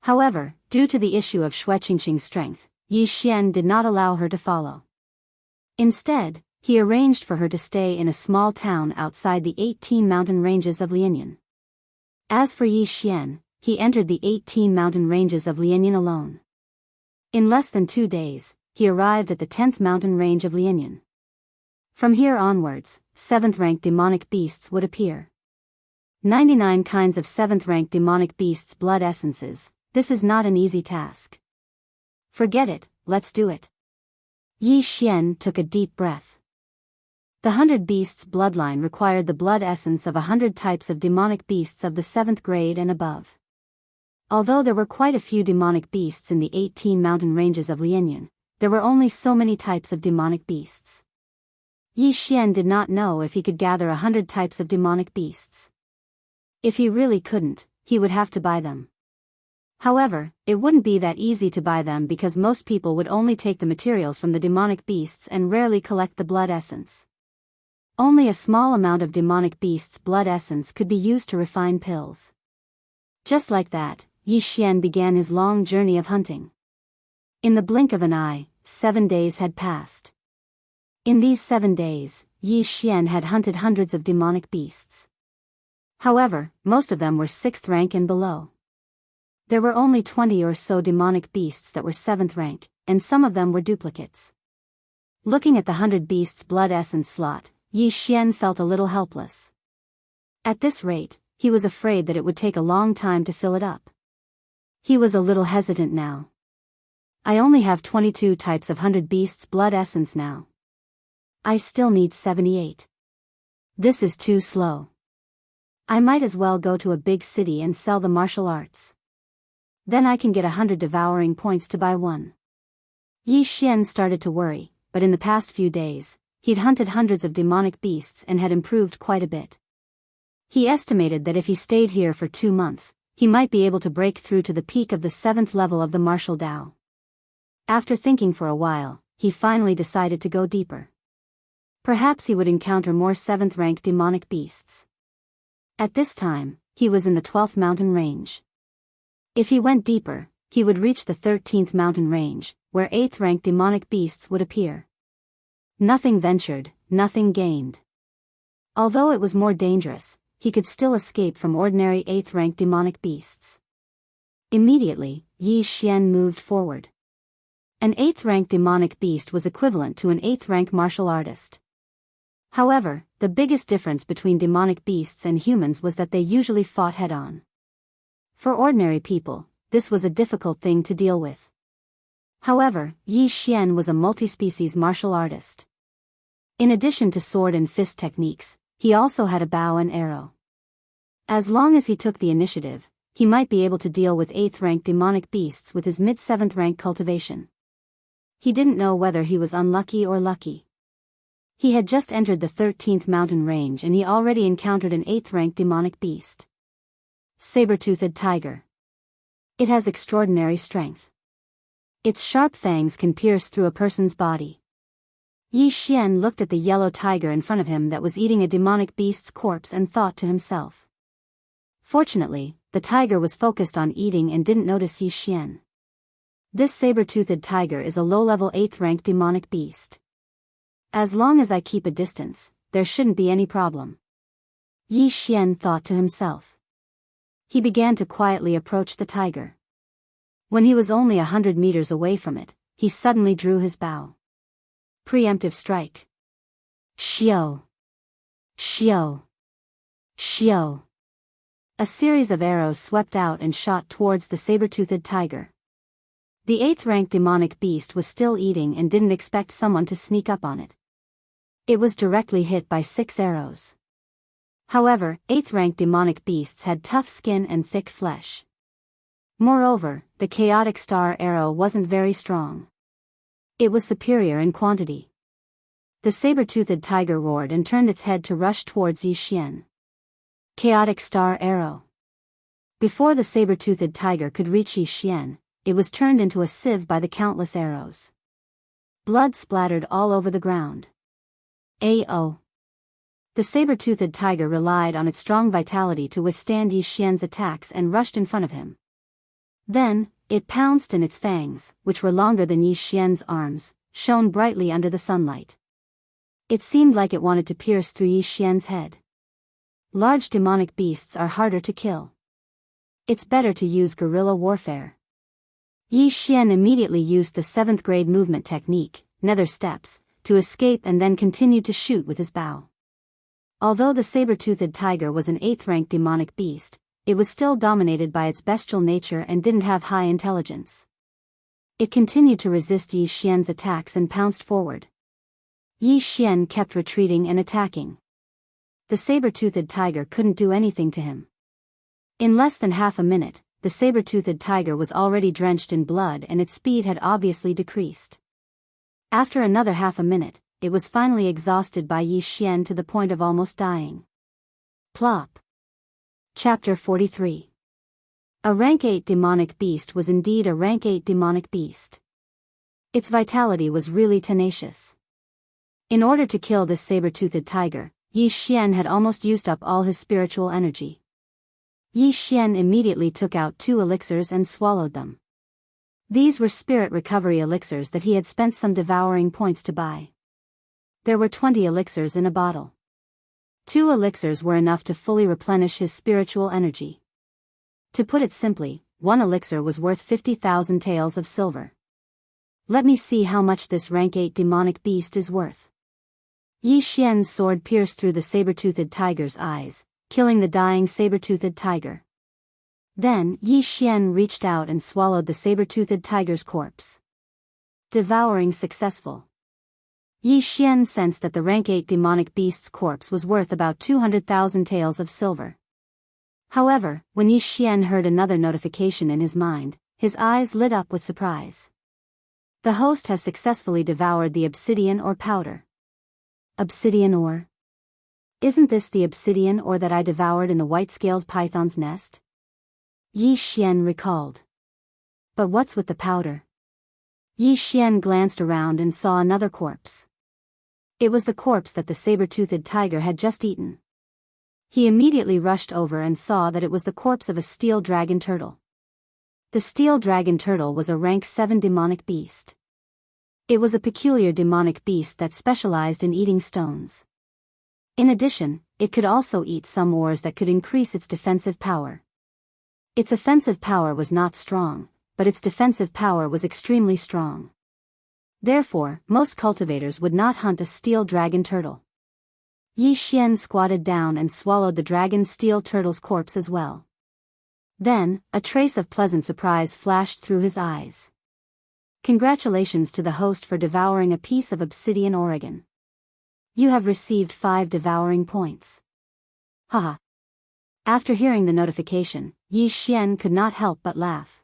However, due to the issue of Shueqingqing's strength, Yi Xian did not allow her to follow. Instead, he arranged for her to stay in a small town outside the 18 mountain ranges of Lianyan. As for Yi Xian, he entered the 18 mountain ranges of Lianyan alone. In less than 2 days, he arrived at the 10th mountain range of Lianyan. From here onwards, 7th rank demonic beasts would appear. 99 kinds of 7th rank demonic beasts blood essences. This is not an easy task. Forget it, let's do it. Yi Xian took a deep breath. The 100 Beasts bloodline required the blood essence of 100 types of demonic beasts of the 7th grade and above. Although there were quite a few demonic beasts in the 18 mountain ranges of Lianyan, there were only so many types of demonic beasts. Yi Xian did not know if he could gather 100 types of demonic beasts. If he really couldn't, he would have to buy them. However, it wouldn't be that easy to buy them because most people would only take the materials from the demonic beasts and rarely collect the blood essence. Only a small amount of demonic beasts' blood essence could be used to refine pills. Just like that, Yi Xian began his long journey of hunting. In the blink of an eye, 7 days had passed. In these 7 days, Yi Xian had hunted hundreds of demonic beasts. However, most of them were 6th rank and below. There were only 20 or so demonic beasts that were 7th rank, and some of them were duplicates. Looking at the 100 Beasts blood essence slot, Yi Xian felt a little helpless. At this rate, he was afraid that it would take a long time to fill it up. He was a little hesitant now. I only have 22 types of 100 Beasts blood essence now. I still need 78. This is too slow. I might as well go to a big city and sell the martial arts. Then I can get 100 devouring points to buy one. Yi Xian started to worry, but in the past few days, he'd hunted hundreds of demonic beasts and had improved quite a bit. He estimated that if he stayed here for 2 months, he might be able to break through to the peak of the 7th level of the martial Dao. After thinking for a while, he finally decided to go deeper. Perhaps he would encounter more 7th-rank demonic beasts. At this time, he was in the 12th mountain range. If he went deeper, he would reach the 13th mountain range, where 8th-rank demonic beasts would appear. Nothing ventured, nothing gained. Although it was more dangerous, he could still escape from ordinary 8th-rank demonic beasts. Immediately, Yi Xian moved forward. An 8th-rank demonic beast was equivalent to an 8th-rank martial artist. However, the biggest difference between demonic beasts and humans was that they usually fought head-on. For ordinary people, this was a difficult thing to deal with. However, Yi Xian was a multi-species martial artist. In addition to sword and fist techniques, he also had a bow and arrow. As long as he took the initiative, he might be able to deal with 8th-rank demonic beasts with his mid-7th-rank cultivation. He didn't know whether he was unlucky or lucky. He had just entered the 13th mountain range and he already encountered an 8th-rank demonic beast. Saber-toothed tiger. It has extraordinary strength. Its sharp fangs can pierce through a person's body. Yi Xian looked at the yellow tiger in front of him that was eating a demonic beast's corpse and thought to himself. Fortunately, the tiger was focused on eating and didn't notice Yi Xian. This saber-toothed tiger is a low-level 8th-rank demonic beast. As long as I keep a distance, there shouldn't be any problem. Yi Xian thought to himself. He began to quietly approach the tiger. When he was only 100 meters away from it, he suddenly drew his bow. Preemptive strike. Xiao. Xiao. Xiao. A series of arrows swept out and shot towards the saber-toothed tiger. The 8th-rank demonic beast was still eating and didn't expect someone to sneak up on it. It was directly hit by 6 arrows. However, 8th-rank demonic beasts had tough skin and thick flesh. Moreover, the chaotic star arrow wasn't very strong. It was superior in quantity. The saber-toothed tiger roared and turned its head to rush towards Yi Xian. Chaotic star arrow. Before the saber-toothed tiger could reach Yi Xian, it was turned into a sieve by the countless arrows. Blood splattered all over the ground. A.O. The saber-toothed tiger relied on its strong vitality to withstand Yi Xian's attacks and rushed in front of him. Then, it pounced and its fangs, which were longer than Yi Xian's arms, shone brightly under the sunlight. It seemed like it wanted to pierce through Yi Xian's head. Large demonic beasts are harder to kill. It's better to use guerrilla warfare. Yi Xian immediately used the 7th grade movement technique, nether steps, to escape and then continued to shoot with his bow. Although the saber-toothed tiger was an 8th-rank demonic beast, it was still dominated by its bestial nature and didn't have high intelligence. It continued to resist Yi Xian's attacks and pounced forward. Yi Xian kept retreating and attacking. The saber-toothed tiger couldn't do anything to him. In less than half a minute, the saber-toothed tiger was already drenched in blood and its speed had obviously decreased. After another half a minute, it was finally exhausted by Yi Xian to the point of almost dying. Plop. Chapter 43. A rank 8 demonic beast was indeed a rank 8 demonic beast. Its vitality was really tenacious. In order to kill this saber-toothed tiger, Yi Xian had almost used up all his spiritual energy. Yi Xian immediately took out 2 elixirs and swallowed them. These were spirit recovery elixirs that he had spent some devouring points to buy. There were 20 elixirs in a bottle. 2 elixirs were enough to fully replenish his spiritual energy. To put it simply, 1 elixir was worth 50,000 taels of silver. Let me see how much this rank 8 demonic beast is worth. Yi Xian's sword pierced through the saber-toothed tiger's eyes, killing the dying saber-toothed tiger. Then, Yi Xian reached out and swallowed the saber-toothed tiger's corpse. Devouring successful. Yi Xian sensed that the rank 8 demonic beast's corpse was worth about 200,000 taels of silver. However, when Yi Xian heard another notification in his mind, his eyes lit up with surprise. The host has successfully devoured the obsidian ore powder. Obsidian ore? Isn't this the obsidian ore that I devoured in the white-scaled python's nest? Yi Xian recalled. But what's with the powder? Yi Xian glanced around and saw another corpse. It was the corpse that the saber-toothed tiger had just eaten. He immediately rushed over and saw that it was the corpse of a steel dragon turtle. The steel dragon turtle was a rank 7 demonic beast. It was a peculiar demonic beast that specialized in eating stones. In addition, it could also eat some ores that could increase its defensive power. Its offensive power was not strong, but its defensive power was extremely strong. Therefore, most cultivators would not hunt a steel dragon turtle. Yi Xian squatted down and swallowed the dragon steel turtle's corpse as well. Then, a trace of pleasant surprise flashed through his eyes. Congratulations to the host for devouring a piece of obsidian Oregon. You have received 5 devouring points. Haha. After hearing the notification, Yi Xian could not help but laugh.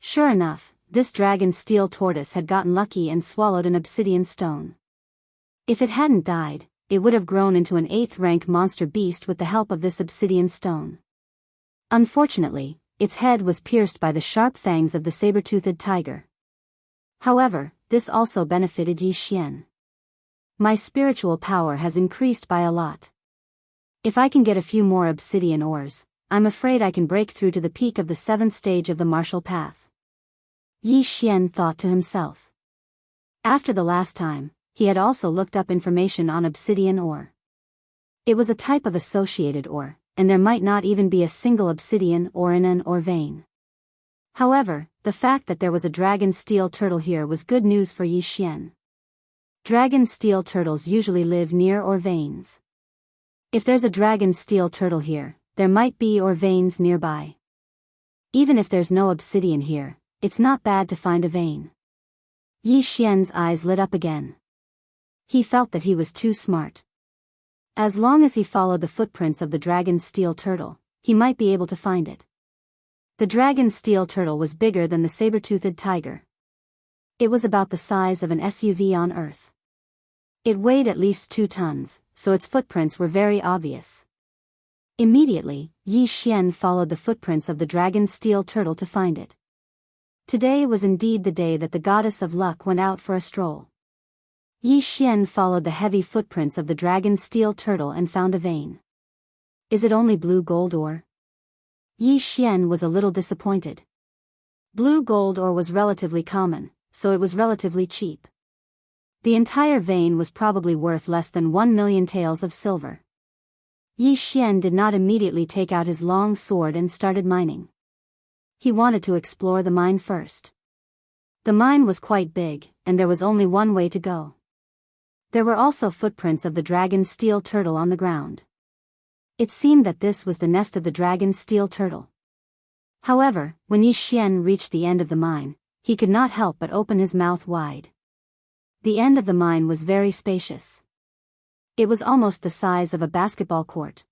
Sure enough, this dragon steel tortoise had gotten lucky and swallowed an obsidian stone. If it hadn't died, it would have grown into an 8th rank monster beast with the help of this obsidian stone. Unfortunately, its head was pierced by the sharp fangs of the saber-toothed tiger. However, this also benefited Yi Xian. My spiritual power has increased by a lot. If I can get a few more obsidian ores, I'm afraid I can break through to the peak of the 7th stage of the martial path. Yi Xian thought to himself. After the last time, he had also looked up information on obsidian ore. It was a type of associated ore, and there might not even be a single obsidian ore in an ore vein. However, the fact that there was a dragon steel turtle here was good news for Yi Xian. Dragon steel turtles usually live near ore veins. If there's a dragon steel turtle here, there might be ore veins nearby. Even if there's no obsidian here, it's not bad to find a vein. Yi Xian's eyes lit up again. He felt that he was too smart. As long as he followed the footprints of the dragon steel turtle, he might be able to find it. The dragon steel turtle was bigger than the saber-toothed tiger. It was about the size of an SUV on Earth. It weighed at least 2 tons, so its footprints were very obvious. Immediately, Yi Xian followed the footprints of the dragon steel turtle to find it. Today was indeed the day that the goddess of luck went out for a stroll. Yi Xian followed the heavy footprints of the dragon steel turtle and found a vein. Is it only blue gold ore? Yi Xian was a little disappointed. Blue gold ore was relatively common, so it was relatively cheap. The entire vein was probably worth less than 1 million taels of silver. Yi Xian did not immediately take out his long sword and started mining. He wanted to explore the mine first. The mine was quite big, and there was only one way to go. There were also footprints of the dragon steel turtle on the ground. It seemed that this was the nest of the dragon steel turtle. However, when Yi Xian reached the end of the mine, he could not help but open his mouth wide. The end of the mine was very spacious. It was almost the size of a basketball court.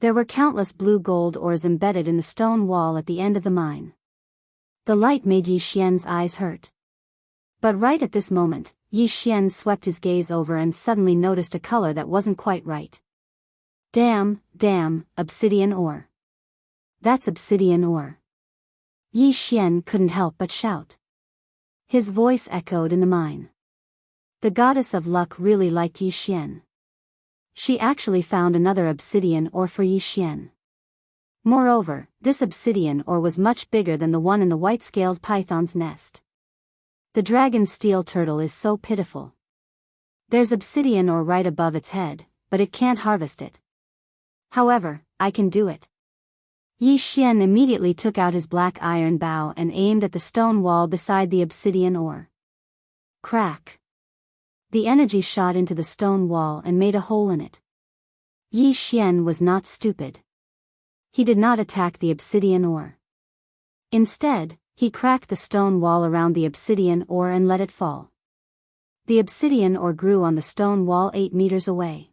There were countless blue gold ores embedded in the stone wall at the end of the mine. The light made Yi Xian's eyes hurt. But right at this moment, Yi Xian swept his gaze over and suddenly noticed a color that wasn't quite right. Damn, obsidian ore. That's obsidian ore. Yi Xian couldn't help but shout. His voice echoed in the mine. The goddess of luck really liked Yi Xian. She actually found another obsidian ore for Yi Xian. Moreover, this obsidian ore was much bigger than the one in the white-scaled python's nest. The dragon steel turtle is so pitiful. There's obsidian ore right above its head, but it can't harvest it. However, I can do it. Yi Xian immediately took out his black iron bow and aimed at the stone wall beside the obsidian ore. Crack! The energy shot into the stone wall and made a hole in it. Yi Xian was not stupid. He did not attack the obsidian ore. Instead, he cracked the stone wall around the obsidian ore and let it fall. The obsidian ore grew on the stone wall 8 meters away.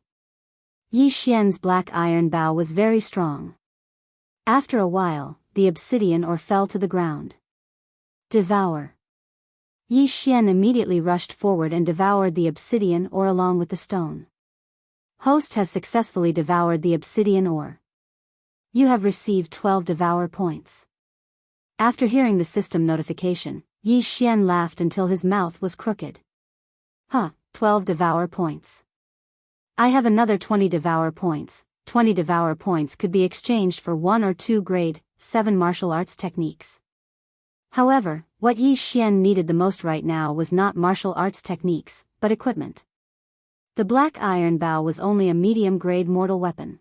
Yi Xian's black iron bow was very strong. After a while, the obsidian ore fell to the ground. Devour. Yi Xian immediately rushed forward and devoured the obsidian ore along with the stone. Host has successfully devoured the obsidian ore. You have received 12 devour points. After hearing the system notification, Yi Xian laughed until his mouth was crooked. 12 devour points. I have another 20 devour points. 20 devour points could be exchanged for 1 or 2 grade 7 martial arts techniques. However, what Yi Xian needed the most right now was not martial arts techniques, but equipment. The black iron bow was only a medium-grade mortal weapon.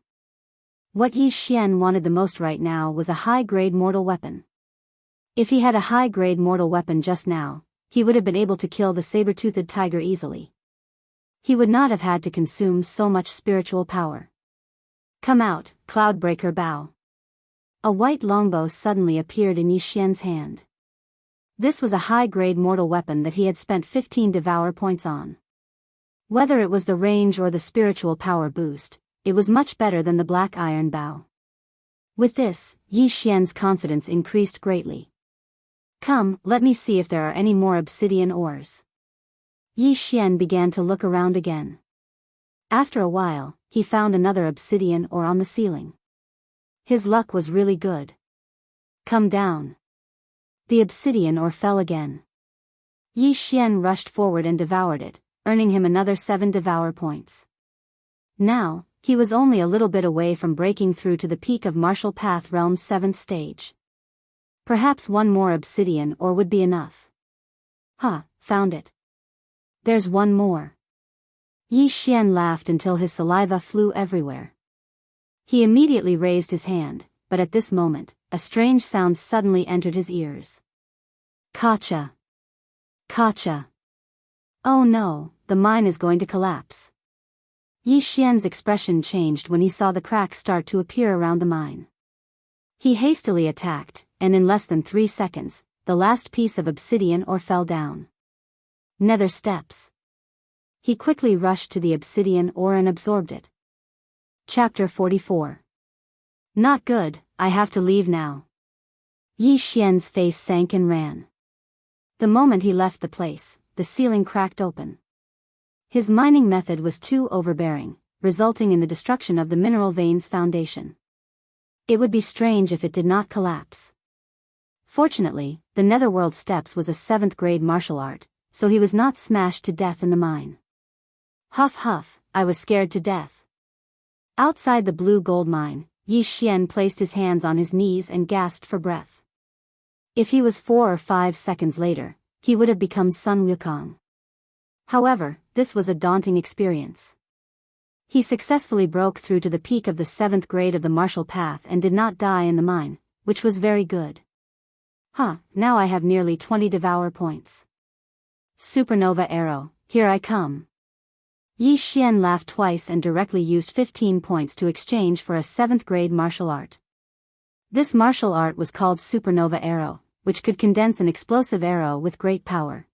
What Yi Xian wanted the most right now was a high-grade mortal weapon. If he had a high-grade mortal weapon just now, he would have been able to kill the saber-toothed tiger easily. He would not have had to consume so much spiritual power. Come out, Cloudbreaker Bow. A white longbow suddenly appeared in Yi Xian's hand. This was a high-grade mortal weapon that he had spent 15 devour points on. Whether it was the range or the spiritual power boost, it was much better than the black iron bow. With this, Yi Xian's confidence increased greatly. Come, let me see if there are any more obsidian ores. Yi Xian began to look around again. After a while, he found another obsidian ore on the ceiling. His luck was really good. Come down. The obsidian ore fell again. Yi Xian rushed forward and devoured it, earning him another 7 devour points. Now, he was only a little bit away from breaking through to the peak of Martial Path Realm's 7th stage. Perhaps one more obsidian ore would be enough. Found it. There's one more. Yi Xian laughed until his saliva flew everywhere. He immediately raised his hand, but at this moment, a strange sound suddenly entered his ears. Kacha! Kacha! Oh no, the mine is going to collapse. Yi Xian's expression changed when he saw the cracks start to appear around the mine. He hastily attacked, and in less than 3 seconds, the last piece of obsidian ore fell down. Nether steps. He quickly rushed to the obsidian ore and absorbed it. Chapter 44. Not good, I have to leave now. Yi Xian's face sank and ran. The moment he left the place, the ceiling cracked open. His mining method was too overbearing, resulting in the destruction of the mineral vein's foundation. It would be strange if it did not collapse. Fortunately, the Netherworld Steps was a 7th grade martial art, so he was not smashed to death in the mine. Huff huff, I was scared to death. Outside the blue gold mine, Yi Xian placed his hands on his knees and gasped for breath. If he was 4 or 5 seconds later, he would have become Sun Wukong. However, this was a daunting experience. He successfully broke through to the peak of the 7th grade of the martial path and did not die in the mine, which was very good. Now I have nearly 20 devour points. Supernova arrow, here I come. Yi Xian laughed twice and directly used 15 points to exchange for a 7th grade martial art. This martial art was called Supernova arrow, which could condense an explosive arrow with great power.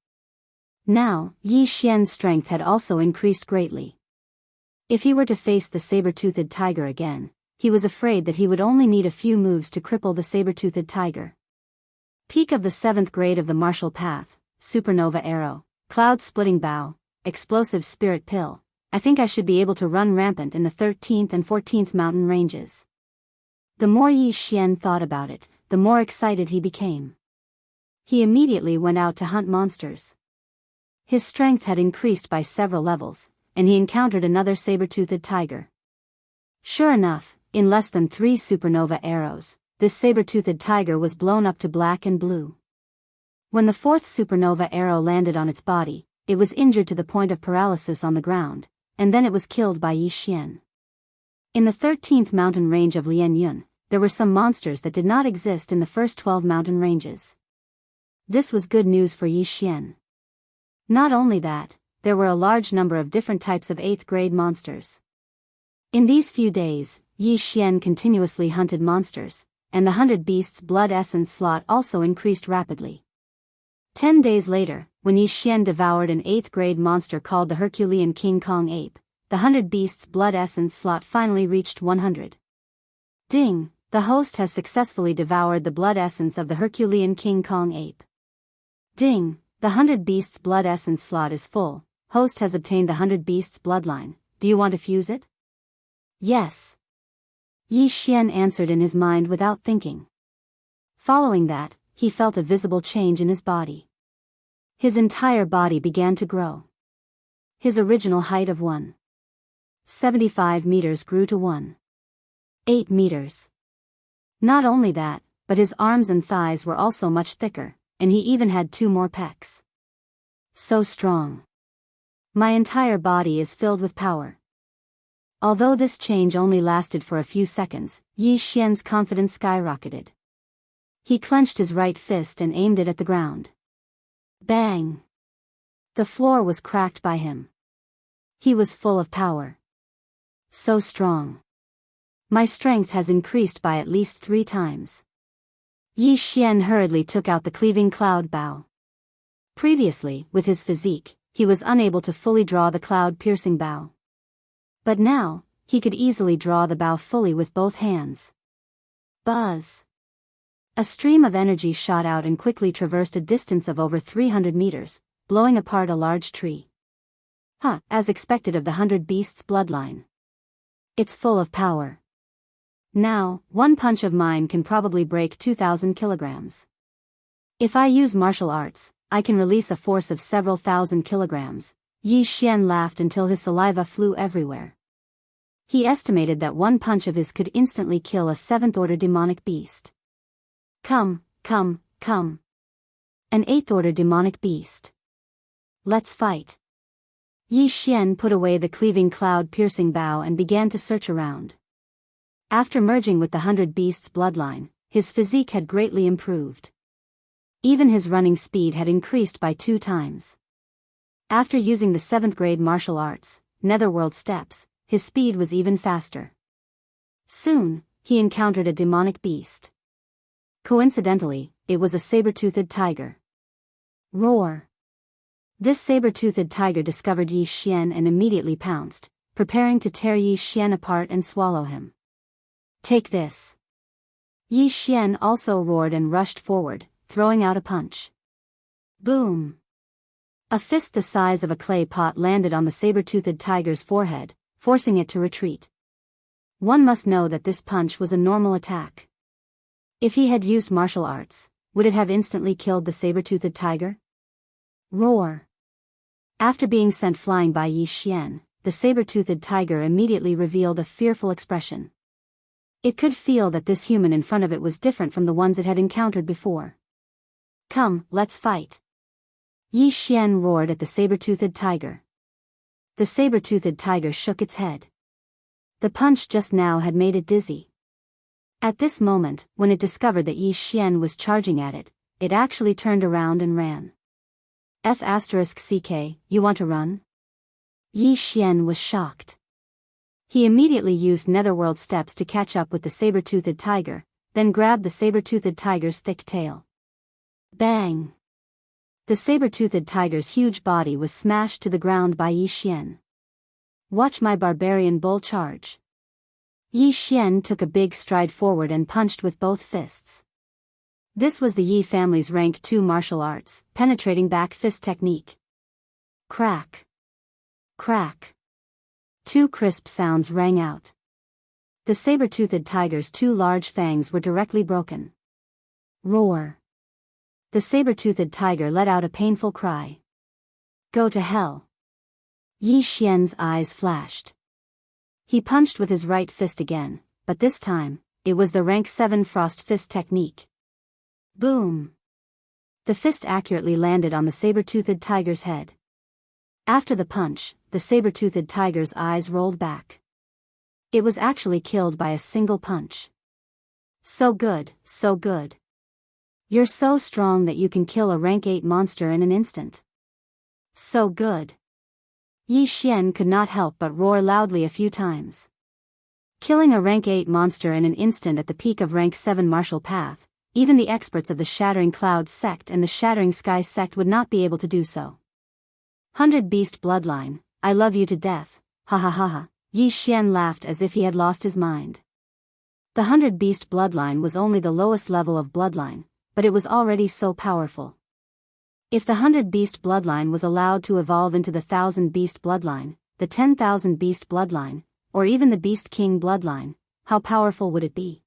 Now, Yi Xian's strength had also increased greatly. If he were to face the saber-toothed tiger again, he was afraid that he would only need a few moves to cripple the saber-toothed tiger. Peak of the 7th grade of the martial path, Supernova arrow, cloud-splitting bow, explosive spirit pill. I think I should be able to run rampant in the 13th and 14th mountain ranges. The more Yi Xian thought about it, the more excited he became. He immediately went out to hunt monsters. His strength had increased by several levels, and he encountered another saber-toothed tiger. Sure enough, in less than 3 supernova arrows, this saber-toothed tiger was blown up to black and blue. When the 4th supernova arrow landed on its body, it was injured to the point of paralysis on the ground, and then it was killed by Yi Xian. In the 13th mountain range of Lianyun, there were some monsters that did not exist in the first 12 mountain ranges. This was good news for Yi Xian. Not only that, there were a large number of different types of 8th grade monsters. In these few days, Yi Xian continuously hunted monsters, and the 100 beasts blood essence slot also increased rapidly. 10 days later, when Yi Xian devoured an 8th grade monster called the Herculean King Kong ape, the 100 beasts blood essence slot finally reached 100. Ding! The host has successfully devoured the blood essence of the Herculean King Kong ape. Ding! The 100 beasts blood essence slot is full. Host has obtained the 100 beasts bloodline. Do you want to fuse it? Yes. Yi Xian answered in his mind without thinking. Following that, he felt a visible change in his body. His entire body began to grow. His original height of 1.75 meters grew to 1.8 meters. Not only that, but his arms and thighs were also much thicker, and he even had 2 more pecs. So strong. My entire body is filled with power. Although this change only lasted for a few seconds, Yi Xian's confidence skyrocketed. He clenched his right fist and aimed it at the ground. Bang! The floor was cracked by him. He was full of power. So strong. My strength has increased by at least 3 times. Yi Xian hurriedly took out the cleaving cloud bow. Previously, with his physique, he was unable to fully draw the cloud-piercing bow. But now, he could easily draw the bow fully with both hands. Buzz! A stream of energy shot out and quickly traversed a distance of over 300 meters, blowing apart a large tree. As expected of the 100 Beasts bloodline. It's full of power. Now, one punch of mine can probably break 2,000 kilograms. If I use martial arts, I can release a force of several thousand kilograms. Yi Xian laughed until his saliva flew everywhere. He estimated that one punch of his could instantly kill a 7th-order demonic beast. Come. An 8th-order demonic beast. Let's fight. Yi Xian put away the cleaving cloud-piercing bow and began to search around. After merging with the 100 Beasts bloodline, his physique had greatly improved. Even his running speed had increased by 2 times. After using the 7th-grade martial arts, Netherworld steps, his speed was even faster. Soon, he encountered a demonic beast. Coincidentally, it was a saber-toothed tiger. Roar! This saber-toothed tiger discovered Yi Xian and immediately pounced, preparing to tear Yi Xian apart and swallow him. Take this! Yi Xian also roared and rushed forward, throwing out a punch. Boom! A fist the size of a clay pot landed on the saber-toothed tiger's forehead, forcing it to retreat. One must know that this punch was a normal attack. If he had used martial arts, would it have instantly killed the saber-toothed tiger? Roar! After being sent flying by Yi Xian, the saber-toothed tiger immediately revealed a fearful expression. It could feel that this human in front of it was different from the ones it had encountered before. Come, let's fight. Yi Xian roared at the saber-toothed tiger. The saber-toothed tiger shook its head. The punch just now had made it dizzy. At this moment, when it discovered that Yi Xian was charging at it, it actually turned around and ran. F***CK, you want to run? Yi Xian was shocked. He immediately used Netherworld steps to catch up with the saber-toothed tiger, then grabbed the saber-toothed tiger's thick tail. Bang! The saber-toothed tiger's huge body was smashed to the ground by Yi Xian. Watch my barbarian bull charge. Yi Xian took a big stride forward and punched with both fists. This was the Yi family's rank 2 martial arts, penetrating back fist technique. Crack! Crack! 2 crisp sounds rang out. The saber-toothed tiger's 2 large fangs were directly broken. Roar! The saber-toothed tiger let out a painful cry. Go to hell! Yi Xian's eyes flashed. He punched with his right fist again, but this time, it was the rank 7 frost fist technique. Boom! The fist accurately landed on the saber-toothed tiger's head. After the punch, the saber-toothed tiger's eyes rolled back. It was actually killed by a single punch. So good, so good. You're so strong that you can kill a rank 8 monster in an instant. So good. Yi Xian could not help but roar loudly a few times. Killing a rank 8 monster in an instant at the peak of rank 7 martial path, even the experts of the Shattering Clouds sect and the Shattering Sky sect would not be able to do so. 100 Beast bloodline, I love you to death, ha ha ha ha. Yi Xian laughed as if he had lost his mind. The 100 Beast bloodline was only the lowest level of bloodline, but it was already so powerful. If the 100 Beast bloodline was allowed to evolve into the 1000 Beast bloodline, the 10,000 Beast bloodline, or even the Beast King bloodline, how powerful would it be?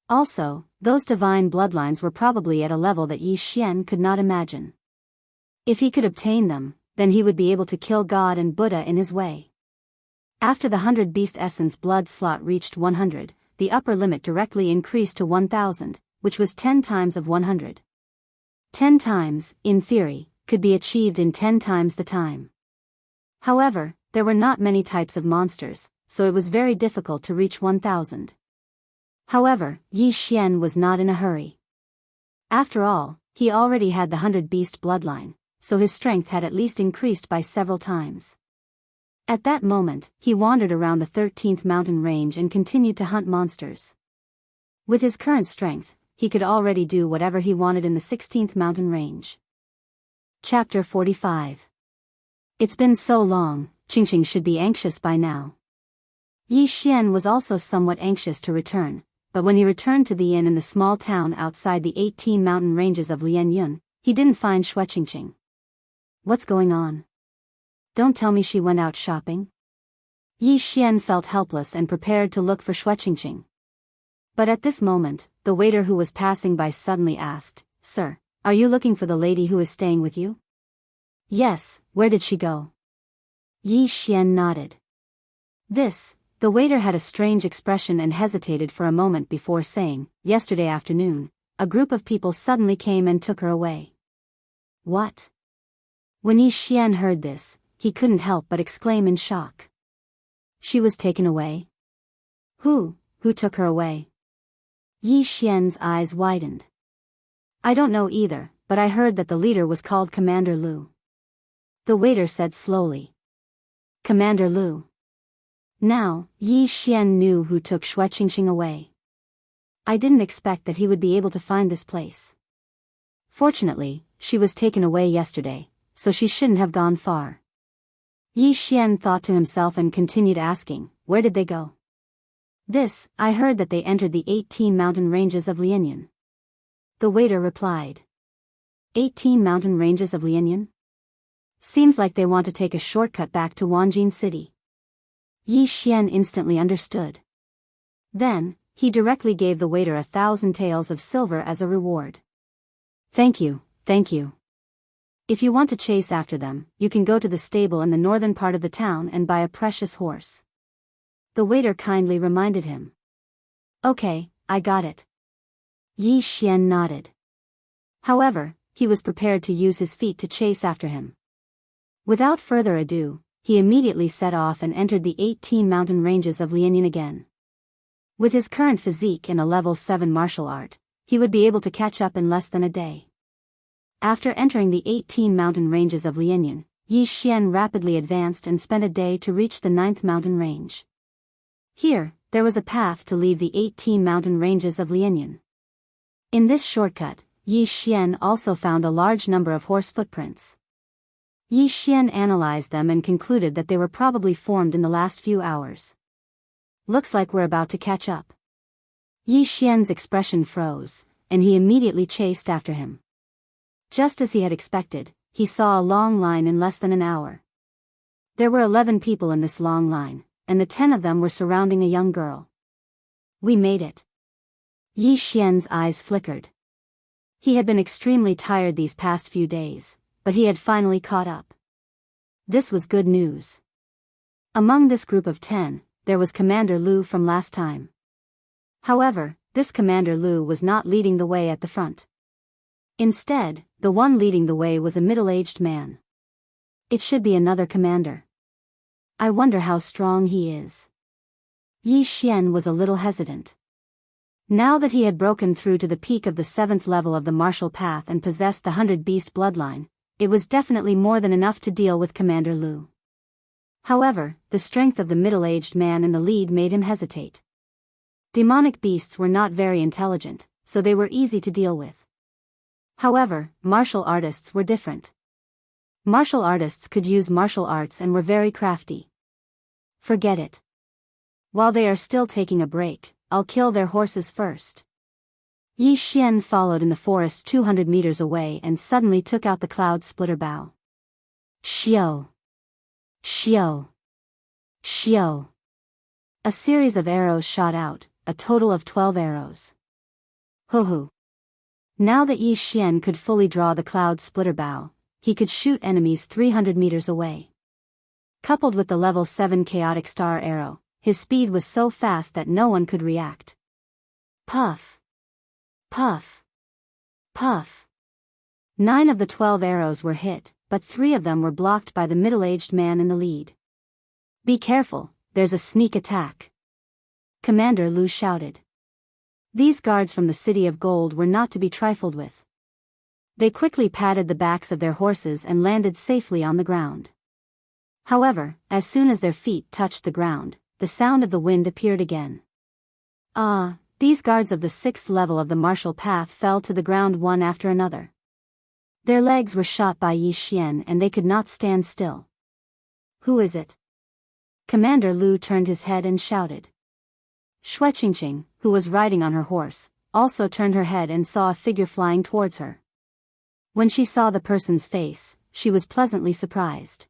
Also, those divine bloodlines were probably at a level that Yi Xian could not imagine. If he could obtain them, then he would be able to kill God and Buddha in his way. After the 100 beast essence blood slot reached 100, the upper limit directly increased to 1000, which was 10 times of 100. 10 times, in theory, could be achieved in 10 times the time. However, there were not many types of monsters, so it was very difficult to reach 1000. However, Yi Xian was not in a hurry. After all, he already had the 100 beast bloodline, so his strength had at least increased by several times. At that moment, he wandered around the 13th mountain range and continued to hunt monsters. With his current strength, he could already do whatever he wanted in the 16th mountain range. Chapter 45. It's been so long, Qingqing should be anxious by now. Yi Xian was also somewhat anxious to return, but when he returned to the inn in the small town outside the 18 mountain ranges of Lianyun, he didn't find Shui Qingqing. What's going on? Don't tell me she went out shopping? Yi Xian felt helpless and prepared to look for Shui Qingqing. But at this moment, the waiter who was passing by suddenly asked, "Sir, are you looking for the lady who is staying with you?" "Yes, where did she go?" Yi Xian nodded. The waiter had a strange expression and hesitated for a moment before saying, "Yesterday afternoon, a group of people suddenly came and took her away." What? When Yi Xian heard this, he couldn't help but exclaim in shock. She was taken away? Who took her away? Yi Xian's eyes widened. "I don't know either, but I heard that the leader was called Commander Lu." The waiter said slowly. Commander Lu. Now, Yi Xian knew who took Shui Qingqing away. I didn't expect that he would be able to find this place. Fortunately, she was taken away yesterday, so she shouldn't have gone far. Yi Xian thought to himself and continued asking, "Where did they go?" I heard that they entered the 18 mountain ranges of Lianyun." The waiter replied. 18 mountain ranges of Lianyun? Seems like they want to take a shortcut back to Wanjin City. Yi Xian instantly understood. Then, he directly gave the waiter 1,000 taels of silver as a reward. Thank you. If you want to chase after them, you can go to the stable in the northern part of the town and buy a precious horse. The waiter kindly reminded him. Okay, I got it. Yi Xian nodded. However, he was prepared to use his feet to chase after him. Without further ado, he immediately set off and entered the 18 mountain ranges of Lianyun again. With his current physique and a level 7 martial art, he would be able to catch up in less than a day. After entering the 18 mountain ranges of Lianyun, Yi Xian rapidly advanced and spent a day to reach the 9th mountain range. Here, there was a path to leave the 18 mountain ranges of Lianyun. In this shortcut, Yi Xian also found a large number of horse footprints. Yi Xian analyzed them and concluded that they were probably formed in the last few hours. Looks like we're about to catch up. Yi Xian's expression froze, and he immediately chased after him. Just as he had expected, he saw a long line in less than an hour. There were 11 people in this long line, and the 10 of them were surrounding a young girl. We made it. Yi Xian's eyes flickered. He had been extremely tired these past few days, but he had finally caught up. This was good news. Among this group of 10, there was Commander Lu from last time. However, this Commander Lu was not leading the way at the front. Instead, the one leading the way was a middle-aged man. It should be another commander. I wonder how strong he is. Yi Xian was a little hesitant. Now that he had broken through to the peak of the 7th level of the martial path and possessed the 100 beast bloodline, it was definitely more than enough to deal with Commander Lu. However, the strength of the middle-aged man in the lead made him hesitate. Demonic beasts were not very intelligent, so they were easy to deal with. However, martial artists were different. Martial artists could use martial arts and were very crafty. Forget it. While they are still taking a break, I'll kill their horses first. Yi Xian followed in the forest 200 meters away and suddenly took out the cloud splitter bow. Xiao! Xiao! Xiao! A series of arrows shot out, a total of 12 arrows. Hoo! Now that Yi Xian could fully draw the cloud splitter bow, he could shoot enemies 300 meters away. Coupled with the level 7 chaotic star arrow, his speed was so fast that no one could react. Puff! Puff! Puff! 9 of the 12 arrows were hit, but 3 of them were blocked by the middle-aged man in the lead. "Be careful, there's a sneak attack," Commander Lu shouted. These guards from the City of Gold were not to be trifled with. They quickly patted the backs of their horses and landed safely on the ground. However, as soon as their feet touched the ground, the sound of the wind appeared again. These guards of the 6th level of the martial path fell to the ground one after another. Their legs were shot by Yi Xian and they could not stand still. "Who is it?" Commander Lu turned his head and shouted. Xianxia, who was riding on her horse, also turned her head and saw a figure flying towards her. When she saw the person's face, she was pleasantly surprised.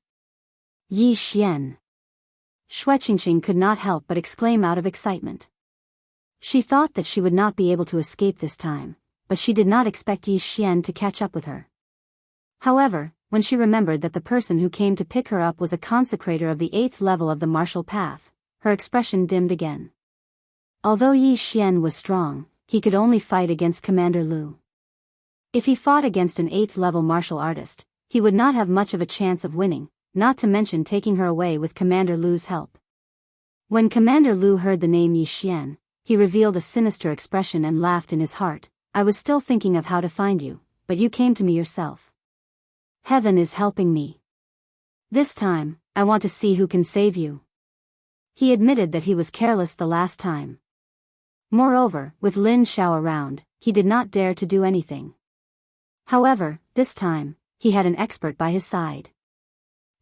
"Yi Xian!" Xianxia could not help but exclaim out of excitement. She thought that she would not be able to escape this time, but she did not expect Yi Xian to catch up with her. However, when she remembered that the person who came to pick her up was a consecrator of the 8th level of the martial path, her expression dimmed again. Although Yi Xian was strong, he could only fight against Commander Lu. If he fought against an 8th level martial artist, he would not have much of a chance of winning, not to mention taking her away with Commander Lu's help. When Commander Lu heard the name Yi Xian, he revealed a sinister expression and laughed in his heart. "I was still thinking of how to find you, but you came to me yourself. Heaven is helping me. This time, I want to see who can save you." He admitted that he was careless the last time. Moreover, with Lin Xiao around, he did not dare to do anything. However, this time, he had an expert by his side.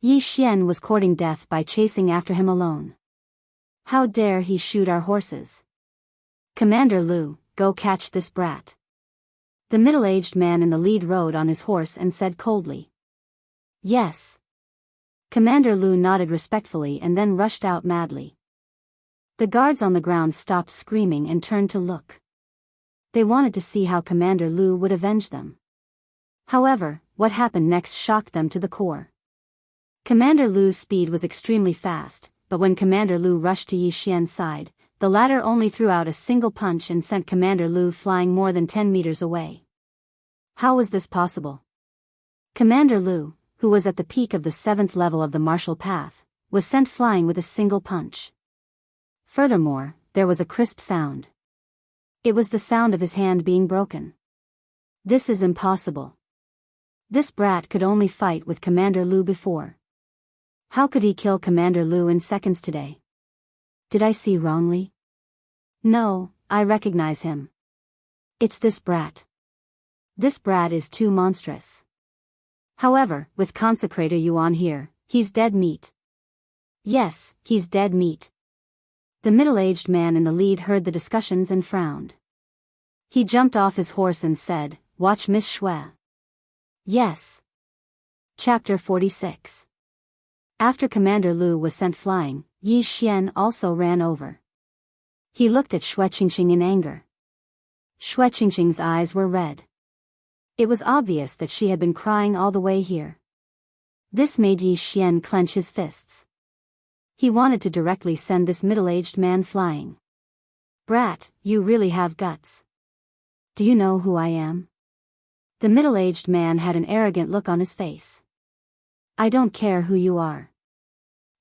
Yi Xian was courting death by chasing after him alone. "How dare he shoot our horses? Commander Lu, go catch this brat." The middle-aged man in the lead rode on his horse and said coldly. "Yes." Commander Lu nodded respectfully and then rushed out madly. The guards on the ground stopped screaming and turned to look. They wanted to see how Commander Lu would avenge them. However, what happened next shocked them to the core. Commander Lu's speed was extremely fast, but when Commander Lu rushed to Yi Xian's side, the latter only threw out a single punch and sent Commander Lu flying more than 10 meters away. How was this possible? Commander Lu, who was at the peak of the 7th level of the martial path, was sent flying with a single punch. Furthermore, there was a crisp sound. It was the sound of his hand being broken. This is impossible. This brat could only fight with Commander Lu before. How could he kill Commander Lu in seconds today? Did I see wrongly? No, I recognize him. It's this brat. This brat is too monstrous. However, with Consecrator Yuan here, he's dead meat. Yes, he's dead meat. The middle-aged man in the lead heard the discussions and frowned. He jumped off his horse and said, "Watch Miss Shui." Yes. Chapter 46. After Commander Lu was sent flying, Yi Xian also ran over. He looked at Xianxia in anger. Xianxia's eyes were red. It was obvious that she had been crying all the way here. This made Yi Xian clench his fists. He wanted to directly send this middle-aged man flying. "Brat, you really have guts. Do you know who I am?" The middle-aged man had an arrogant look on his face. "I don't care who you are.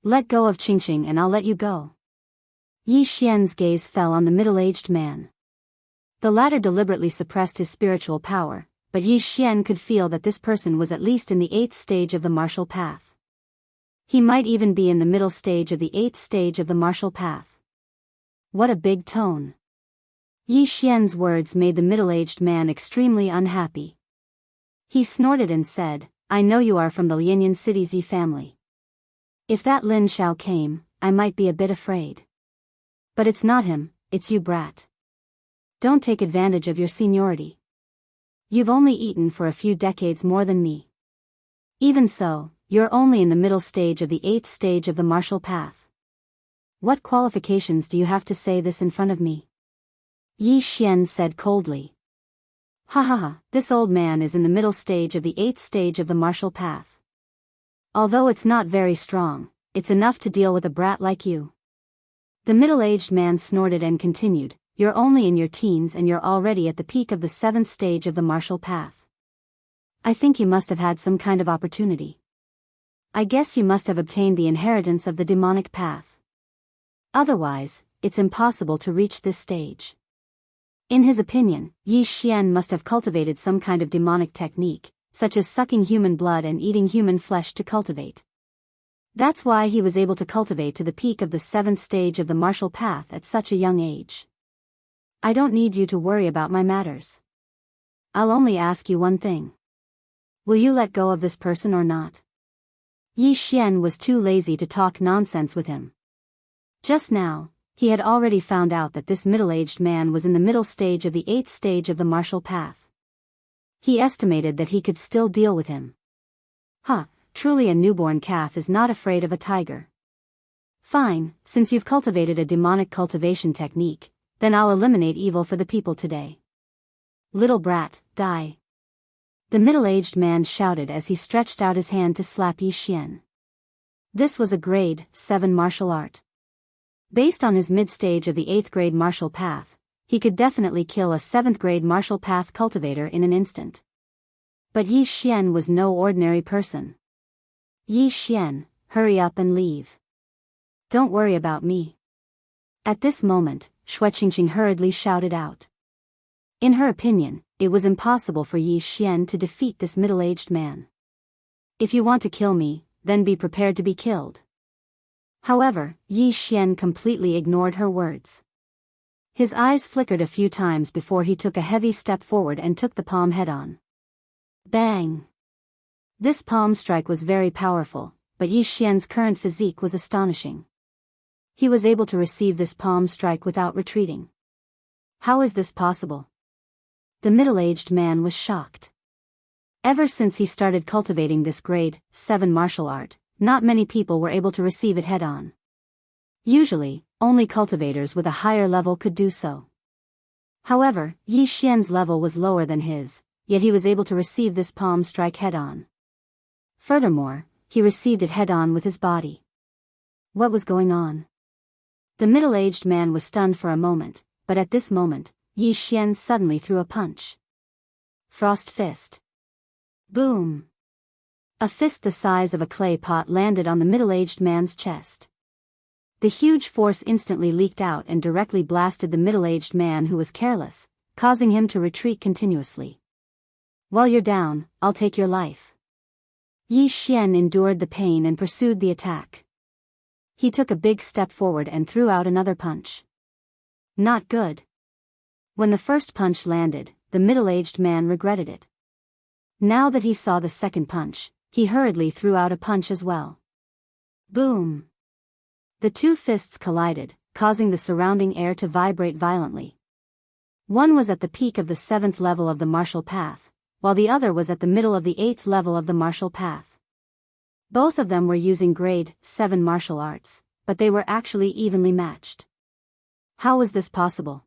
Let go of Xianxia and I'll let you go." Yi Xian's gaze fell on the middle-aged man. The latter deliberately suppressed his spiritual power, but Yi Xian could feel that this person was at least in the 8th stage of the martial path. He might even be in the middle stage of the 8th stage of the martial path. What a big tone. Yi Xian's words made the middle-aged man extremely unhappy. He snorted and said, "I know you are from the Lianyan City's Yi family. If that Lin Xiao came, I might be a bit afraid. But it's not him, it's you, brat. Don't take advantage of your seniority. You've only eaten for a few decades more than me. Even so, you're only in the middle stage of the 8th stage of the martial path. What qualifications do you have to say this in front of me?" Yi Xian said coldly. Ha ha ha, this old man is in the middle stage of the 8th stage of the martial path. Although it's not very strong, it's enough to deal with a brat like you. The middle-aged man snorted and continued, you're only in your teens and you're already at the peak of the 7th stage of the martial path. I think you must have had some kind of opportunity. I guess you must have obtained the inheritance of the demonic path. Otherwise, it's impossible to reach this stage. In his opinion, Yi Xian must have cultivated some kind of demonic technique, such as sucking human blood and eating human flesh to cultivate. That's why he was able to cultivate to the peak of the 7th stage of the martial path at such a young age. I don't need you to worry about my matters. I'll only ask you one thing. Will you let go of this person or not? Yi Xian was too lazy to talk nonsense with him. Just now, he had already found out that this middle-aged man was in the middle stage of the 8th stage of the martial path. He estimated that he could still deal with him. Truly a newborn calf is not afraid of a tiger. Fine, since you've cultivated a demonic cultivation technique, then I'll eliminate evil for the people today. Little brat, die. The middle-aged man shouted as he stretched out his hand to slap Yi Xian. This was a grade 7 martial art. Based on his mid-stage of the 8th grade martial path, he could definitely kill a 7th grade martial path cultivator in an instant. But Yi Xian was no ordinary person. Yi Xian, hurry up and leave. Don't worry about me. At this moment, Shui Qingqing hurriedly shouted out. In her opinion, it was impossible for Yi Xian to defeat this middle-aged man. If you want to kill me, then be prepared to be killed. However, Yi Xian completely ignored her words. His eyes flickered a few times before he took a heavy step forward and took the palm head-on. Bang! This palm strike was very powerful, but Yi Xian's current physique was astonishing. He was able to receive this palm strike without retreating. How is this possible? The middle-aged man was shocked. Ever since he started cultivating this grade 7 martial art, not many people were able to receive it head-on. Usually, only cultivators with a higher level could do so. However, Yi Xian's level was lower than his, yet he was able to receive this palm strike head-on. Furthermore, he received it head-on with his body. What was going on? The middle-aged man was stunned for a moment, but at this moment, Yi Xian suddenly threw a punch. Frost fist. Boom! A fist the size of a clay pot landed on the middle-aged man's chest. The huge force instantly leaked out and directly blasted the middle-aged man who was careless, causing him to retreat continuously. While you're down, I'll take your life. Yi Xian endured the pain and pursued the attack. He took a big step forward and threw out another punch. Not good. When the first punch landed, the middle-aged man regretted it. Now that he saw the second punch, he hurriedly threw out a punch as well. Boom! The two fists collided, causing the surrounding air to vibrate violently. One was at the peak of the 7th level of the martial path, while the other was at the middle of the 8th level of the martial path. Both of them were using grade 7 martial arts, but they were actually evenly matched. How was this possible?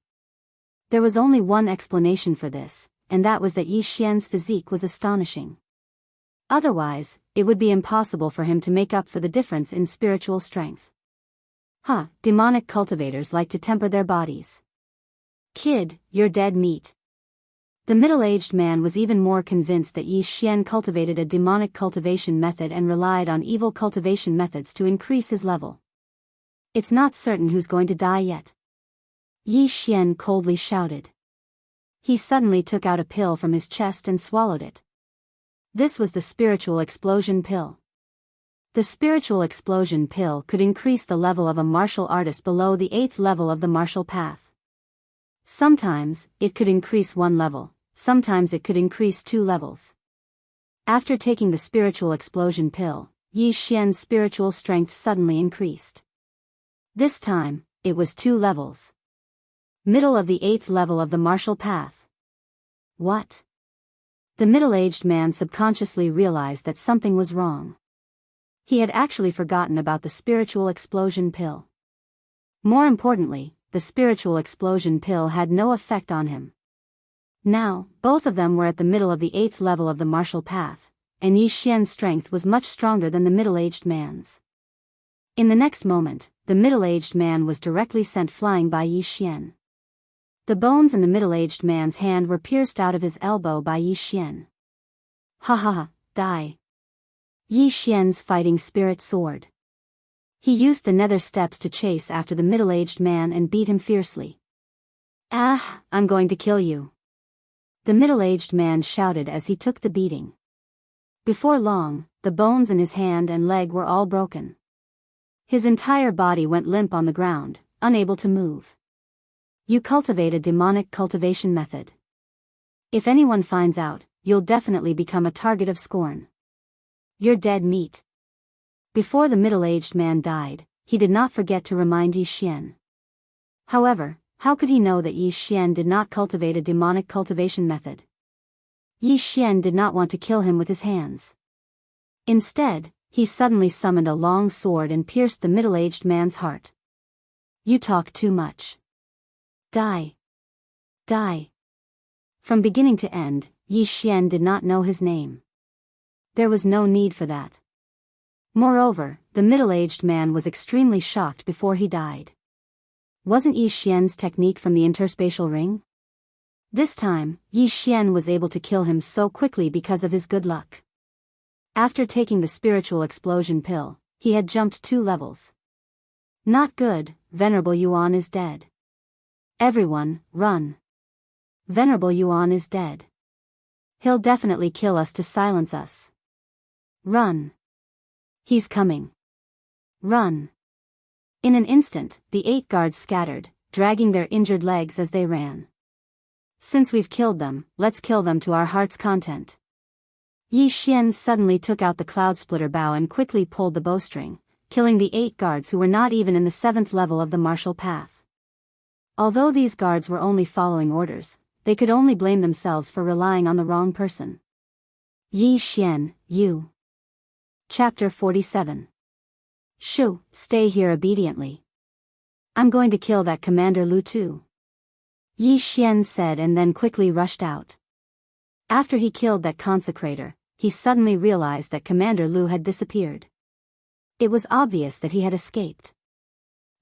There was only one explanation for this, and that was that Yi Xian's physique was astonishing. Otherwise, it would be impossible for him to make up for the difference in spiritual strength. Demonic cultivators like to temper their bodies. Kid, you're dead meat. The middle-aged man was even more convinced that Yi Xian cultivated a demonic cultivation method and relied on evil cultivation methods to increase his level. It's not certain who's going to die yet. Yi Xian coldly shouted. He suddenly took out a pill from his chest and swallowed it. This was the spiritual explosion pill. The spiritual explosion pill could increase the level of a martial artist below the 8th level of the martial path. Sometimes, it could increase 1 level, sometimes it could increase 2 levels. After taking the spiritual explosion pill, Yi Xian's spiritual strength suddenly increased. This time, it was 2 levels. Middle of the 8th level of the martial path. What? The middle-aged man subconsciously realized that something was wrong. He had actually forgotten about the spiritual explosion pill. More importantly, the spiritual explosion pill had no effect on him. Now, both of them were at the middle of the 8th level of the martial path, and Yi Xian's strength was much stronger than the middle-aged man's. In the next moment, the middle-aged man was directly sent flying by Yi Xian. The bones in the middle-aged man's hand were pierced out of his elbow by Yi Xian. Ha ha ha, die. Yi Xian's fighting spirit soared. He used the nether steps to chase after the middle-aged man and beat him fiercely. Ah, I'm going to kill you. The middle-aged man shouted as he took the beating. Before long, the bones in his hand and leg were all broken. His entire body went limp on the ground, unable to move. You cultivate a demonic cultivation method. If anyone finds out, you'll definitely become a target of scorn. You're dead meat. Before the middle-aged man died, he did not forget to remind Yi Xian. However, how could he know that Yi Xian did not cultivate a demonic cultivation method? Yi Xian did not want to kill him with his hands. Instead, he suddenly summoned a long sword and pierced the middle-aged man's heart. You talk too much. Die. Die. From beginning to end, Yi Xian did not know his name. There was no need for that. Moreover, the middle-aged man was extremely shocked before he died. Wasn't Yi Xian's technique from the interspatial ring? This time, Yi Xian was able to kill him so quickly because of his good luck. After taking the spiritual explosion pill, he had jumped 2 levels. Not good, Venerable Yuan is dead. Everyone, run. Venerable Yuan is dead. He'll definitely kill us to silence us. Run. He's coming. Run. In an instant, the 8 guards scattered, dragging their injured legs as they ran. Since we've killed them, let's kill them to our heart's content. Yi Xian suddenly took out the cloud splitter bow and quickly pulled the bowstring, killing the 8 guards who were not even in the 7th level of the martial path. Although these guards were only following orders, they could only blame themselves for relying on the wrong person. Yi Xian, you. Chapter 47. Shoo, stay here obediently. I'm going to kill that Commander Lu too. Yi Xian said and then quickly rushed out. After he killed that consecrator, he suddenly realized that Commander Lu had disappeared. It was obvious that he had escaped.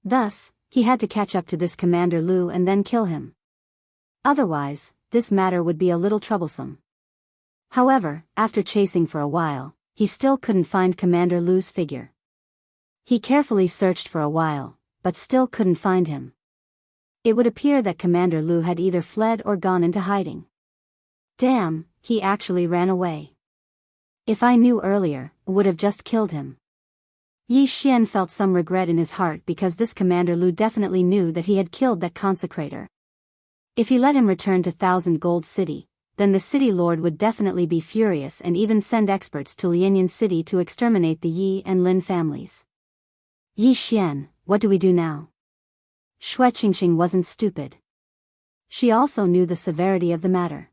Thus, he had to catch up to this Commander Lu and then kill him. Otherwise, this matter would be a little troublesome. However, after chasing for a while, he still couldn't find Commander Lu's figure. He carefully searched for a while, but still couldn't find him. It would appear that Commander Lu had either fled or gone into hiding. Damn, he actually ran away. If I knew earlier, I would have just killed him. Yi Xian felt some regret in his heart because this Commander Lu definitely knew that he had killed that consecrator. If he let him return to 1,000 Gold City, then the city lord would definitely be furious and even send experts to Lianyan City to exterminate the Yi and Lin families. Yi Xian, what do we do now? Shui Qingqing wasn't stupid. She also knew the severity of the matter.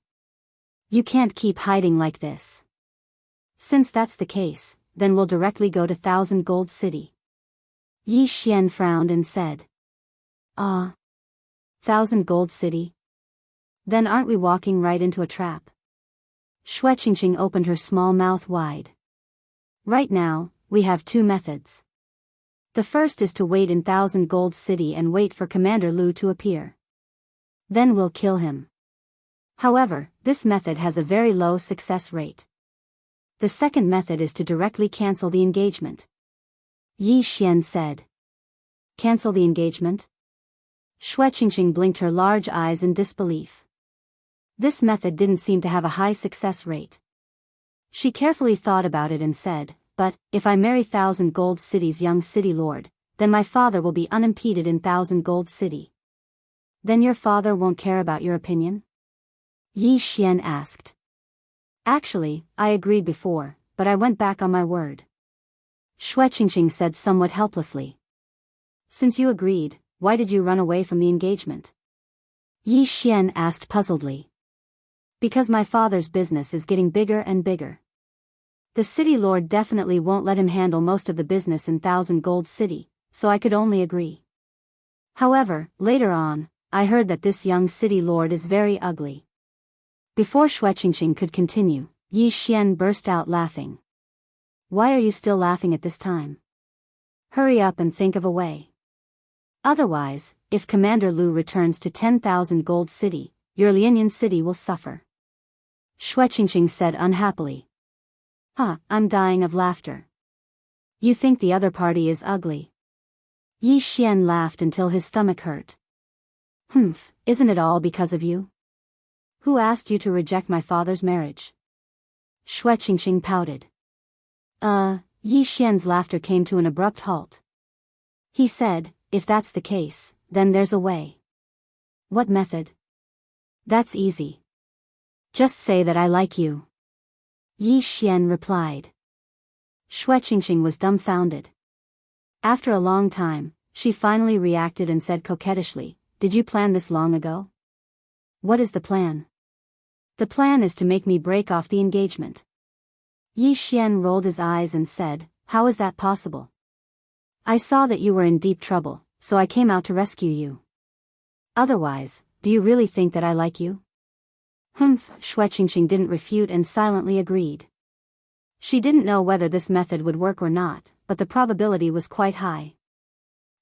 You can't keep hiding like this. Since that's the case, then we'll directly go to 1,000 Gold City. Yi Xian frowned and said. 1,000 Gold City? Then aren't we walking right into a trap? Shui Qingqing opened her small mouth wide. Right now, we have 2 methods. The first is to wait in 1,000 Gold City and wait for Commander Lu to appear. Then we'll kill him. However, this method has a very low success rate. The second method is to directly cancel the engagement. Yi Xian said. Cancel the engagement? Shui Qingqing blinked her large eyes in disbelief. This method didn't seem to have a high success rate. She carefully thought about it and said, but, if I marry 1,000 Gold City's young city lord, then my father will be unimpeded in 1,000 Gold City. Then your father won't care about your opinion? Yi Xian asked. Actually, I agreed before, but I went back on my word. Shui Qingqing said somewhat helplessly. Since you agreed, why did you run away from the engagement? Yi Xian asked puzzledly. Because my father's business is getting bigger and bigger. The city lord definitely won't let him handle most of the business in 1,000 Gold City, so I could only agree. However, later on, I heard that this young city lord is very ugly. Before Shueqingqing could continue, Yi Xian burst out laughing. Why are you still laughing at this time? Hurry up and think of a way. Otherwise, if Commander Lu returns to 10,000 Gold City, your Lianyan city will suffer. Shueqingqing said unhappily. I'm dying of laughter. You think the other party is ugly? Yi Xian laughed until his stomach hurt. Isn't it all because of you? Who asked you to reject my father's marriage? Shueqingqing pouted. Yi Xian's laughter came to an abrupt halt. He said, if that's the case, then there's a way. What method? That's easy. Just say that I like you. Yi Xian replied. Shueqingqing was dumbfounded. After a long time, she finally reacted and said coquettishly, did you plan this long ago? What is the plan? The plan is to make me break off the engagement. Yi Xian rolled his eyes and said, how is that possible? I saw that you were in deep trouble, so I came out to rescue you. Otherwise, do you really think that I like you? Shueqingqing didn't refute and silently agreed. She didn't know whether this method would work or not, but the probability was quite high.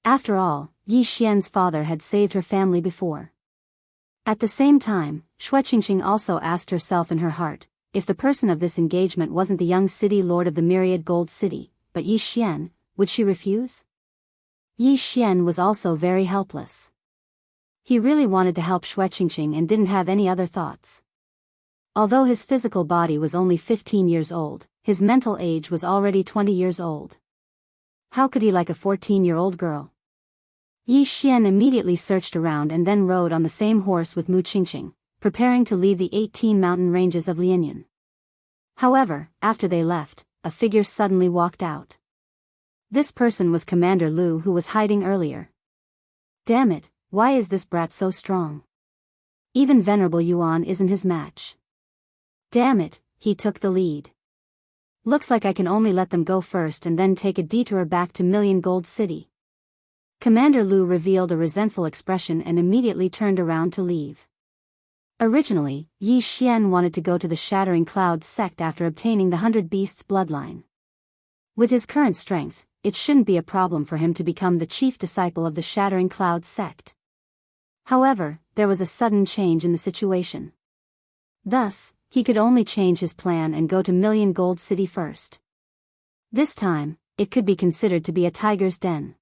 After all, Yi Xian's father had saved her family before. At the same time, Shueqingqing also asked herself in her heart, if the person of this engagement wasn't the young city lord of the myriad gold city, but Yi Xian, would she refuse? Yi Xian was also very helpless. He really wanted to help Shueqingqing and didn't have any other thoughts. Although his physical body was only 15 years old, his mental age was already 20 years old. How could he like a 14-year-old girl? Yi Xian immediately searched around and then rode on the same horse with Mu Qingqing, preparing to leave the 18 mountain ranges of Lianyan. However, after they left, a figure suddenly walked out. This person was Commander Lu, who was hiding earlier. Damn it, why is this brat so strong? Even Venerable Yuan isn't his match. Damn it, he took the lead. Looks like I can only let them go first and then take a detour back to Million Gold City. Commander Lu revealed a resentful expression and immediately turned around to leave. Originally, Yi Xian wanted to go to the Shattering Cloud sect after obtaining the 100 Beasts bloodline. With his current strength, it shouldn't be a problem for him to become the chief disciple of the Shattering Cloud sect. However, there was a sudden change in the situation. Thus, he could only change his plan and go to Million Gold City first. This time, it could be considered to be a tiger's den.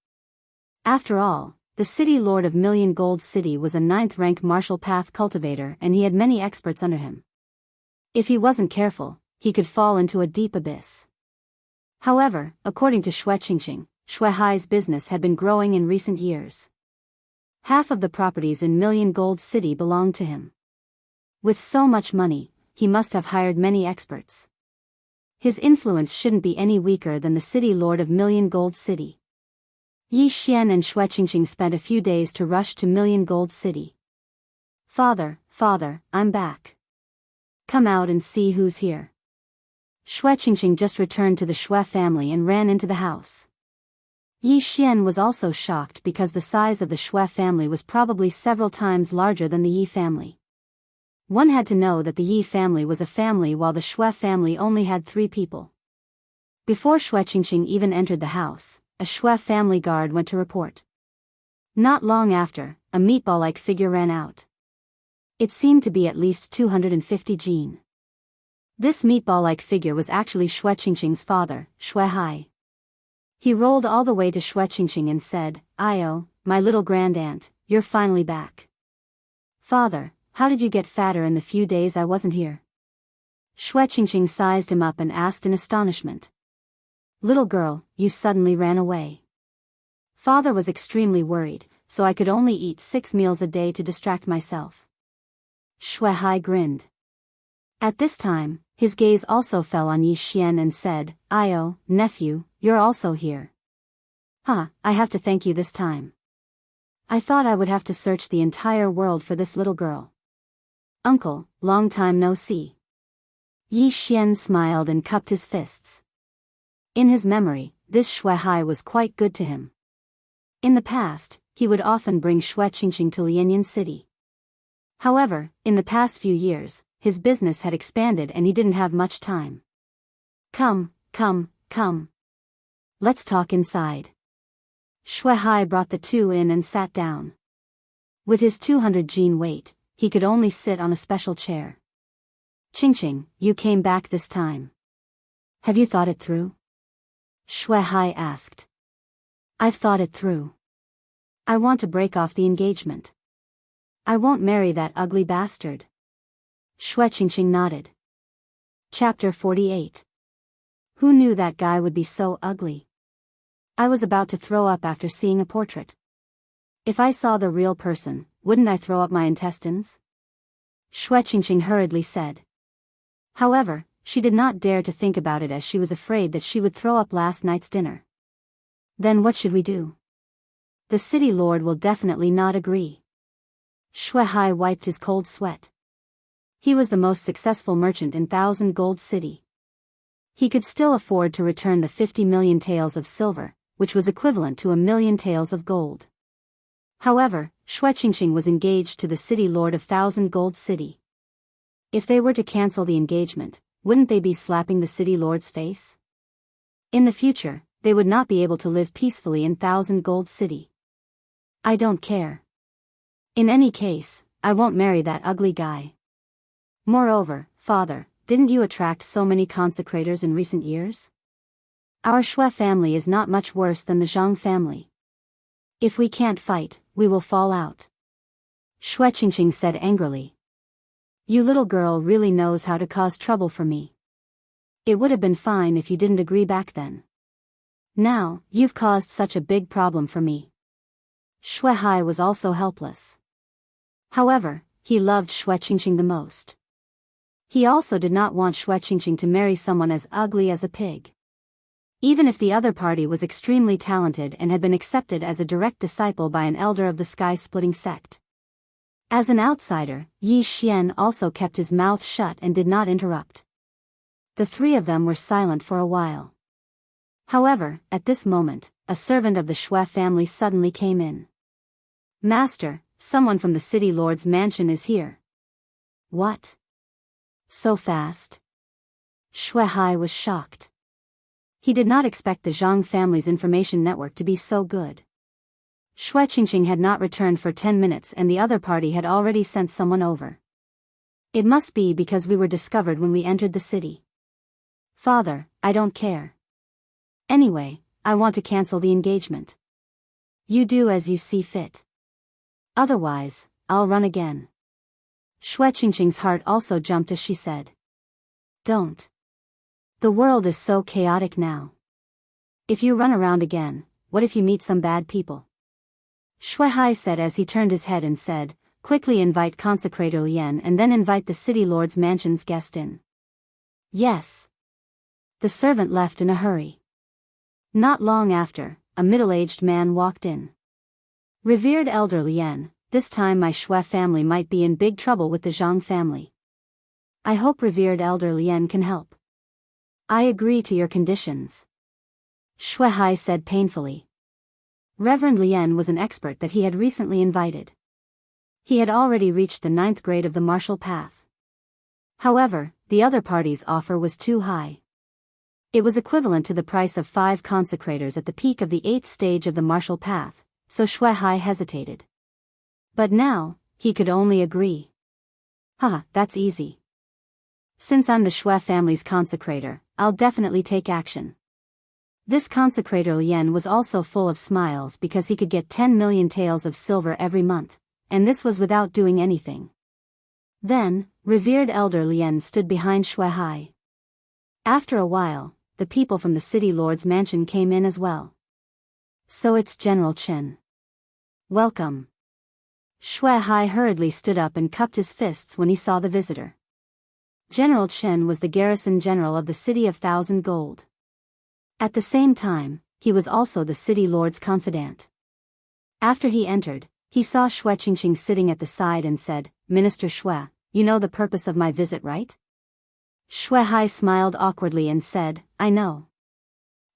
After all, the city lord of Million Gold City was a 9th-rank martial path cultivator and he had many experts under him. If he wasn't careful, he could fall into a deep abyss. However, according to Shueqingqing, Shuehai's business had been growing in recent years. Half of the properties in Million Gold City belonged to him. With so much money, he must have hired many experts. His influence shouldn't be any weaker than the city lord of Million Gold City. Yi Xian and Shueqingqing spent a few days to rush to Million Gold City. Father, I'm back. Come out and see who's here. Shueqingqing just returned to the Shui family and ran into the house. Yi Xian was also shocked because the size of the Shui family was probably several times larger than the Yi family. One had to know that the Yi family was a family while the Shui family only had 3 people. Before Shueqingqing even entered the house, a Shui family guard went to report. Not long after, a meatball-like figure ran out. It seemed to be at least 250 jin. This meatball-like figure was actually Shueqingqing's father, Shuehai. He rolled all the way to Shueqingqing and said, "Io, my little grand-aunt, you're finally back. Father, how did you get fatter in the few days I wasn't here?" Shueqingqing sized him up and asked in astonishment. "Little girl, you suddenly ran away." Father was extremely worried, so I could only eat 6 meals a day to distract myself. Shuehai grinned. At this time, his gaze also fell on Yi Xian and said, "Io, nephew, you're also here. I have to thank you this time. I thought I would have to search the entire world for this little girl. Uncle, long time no see." Yi Xian smiled and cupped his fists. In his memory, this Shuehai was quite good to him. In the past, he would often bring Shueqingqing to Lianyan City. However, in the past few years, his business had expanded and he didn't have much time. Come. Let's talk inside. Shui Hai brought the two in and sat down. With his 200 gene weight, he could only sit on a special chair. Qingqing, you came back this time. Have you thought it through? Shui Hai asked. I've thought it through. I want to break off the engagement. I won't marry that ugly bastard. Shui Qingqing nodded. Chapter 48. Who knew that guy would be so ugly? I was about to throw up after seeing a portrait. If I saw the real person, wouldn't I throw up my intestines? Shui Qingqing hurriedly said. However, she did not dare to think about it as she was afraid that she would throw up last night's dinner. Then what should we do? The city lord will definitely not agree. Shui Hai wiped his cold sweat. He was the most successful merchant in 1,000 Gold City. He could still afford to return the 50 million taels of silver, which was equivalent to 1,000,000 taels of gold. However, Shui Qingqing was engaged to the city lord of 1,000 Gold City. If they were to cancel the engagement, wouldn't they be slapping the city lord's face? In the future, they would not be able to live peacefully in 1,000 Gold City. I don't care. In any case, I won't marry that ugly guy. Moreover, father, didn't you attract so many consecrators in recent years? Our Shui family is not much worse than the Zhang family. If we can't fight, we will fall out. Shui Qingqing said angrily. You little girl really knows how to cause trouble for me. It would have been fine if you didn't agree back then. Now, you've caused such a big problem for me. Shui Hai was also helpless. However, he loved Shui Qingqing the most. He also did not want Shui Qingqing to marry someone as ugly as a pig. Even if the other party was extremely talented and had been accepted as a direct disciple by an elder of the sky-splitting sect. As an outsider, Yi Xian also kept his mouth shut and did not interrupt. The three of them were silent for a while. However, at this moment, a servant of the Shui family suddenly came in. Master, someone from the city lord's mansion is here. What? So fast? Shui Hai was shocked. He did not expect the Zhang family's information network to be so good. Shui Qingqing had not returned for 10 minutes and the other party had already sent someone over. It must be because we were discovered when we entered the city. Father, I don't care. Anyway, I want to cancel the engagement. You do as you see fit. Otherwise, I'll run again. Shui Qingqing's heart also jumped as she said. Don't. The world is so chaotic now. If you run around again, what if you meet some bad people? Shui Hai said as he turned his head and said, quickly invite Consecrator Lian and then invite the city lord's mansion's guest in. Yes. The servant left in a hurry. Not long after, a middle-aged man walked in. Revered Elder Lian, this time my Shui family might be in big trouble with the Zhang family. I hope Revered Elder Lian can help. I agree to your conditions. Shui Hai said painfully. Reverend Lian was an expert that he had recently invited. He had already reached the 9th grade of the martial path. However, the other party's offer was too high. It was equivalent to the price of 5 consecrators at the peak of the 8th stage of the martial path, so Shui Hai hesitated. But now, he could only agree. That's easy. Since I'm the Shui family's consecrator, I'll definitely take action. This consecrator Lian was also full of smiles because he could get 10 million taels of silver every month, and this was without doing anything. Then, Revered Elder Lian stood behind Shui Hai. After a while, the people from the city lord's mansion came in as well. So it's General Chen. Welcome. Shui Hai hurriedly stood up and cupped his fists when he saw the visitor. General Chen was the garrison general of the city of 1,000 Gold. At the same time, he was also the city lord's confidant. After he entered, he saw Shui Qingqing sitting at the side and said, Minister Shui, you know the purpose of my visit, right? Shui Hai smiled awkwardly and said, I know.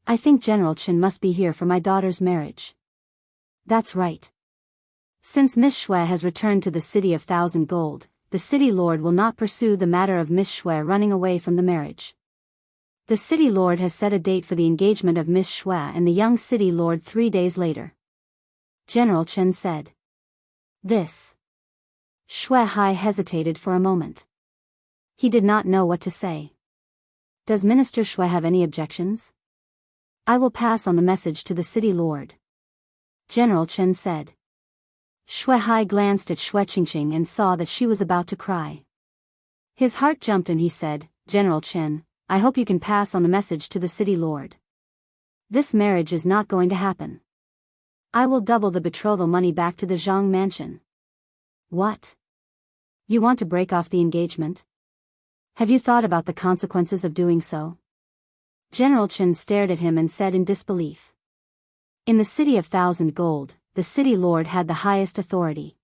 I think General Chen must be here for my daughter's marriage. That's right. Since Miss Shui has returned to the city of 1,000 Gold, the city lord will not pursue the matter of Miss Shui running away from the marriage. The city lord has set a date for the engagement of Miss Shui and the young city lord 3 days later. General Chen said. This. Shui Hai hesitated for a moment. He did not know what to say. Does Minister Shui have any objections? I will pass on the message to the city lord. General Chen said. Shui Hai glanced at Shui Qingqing and saw that she was about to cry. His heart jumped and he said, General Chen, I hope you can pass on the message to the city lord. This marriage is not going to happen. I will double the betrothal money back to the Zhang mansion. What? You want to break off the engagement? Have you thought about the consequences of doing so? General Chen stared at him and said in disbelief. In the city of 1,000 gold, the city lord had the highest authority.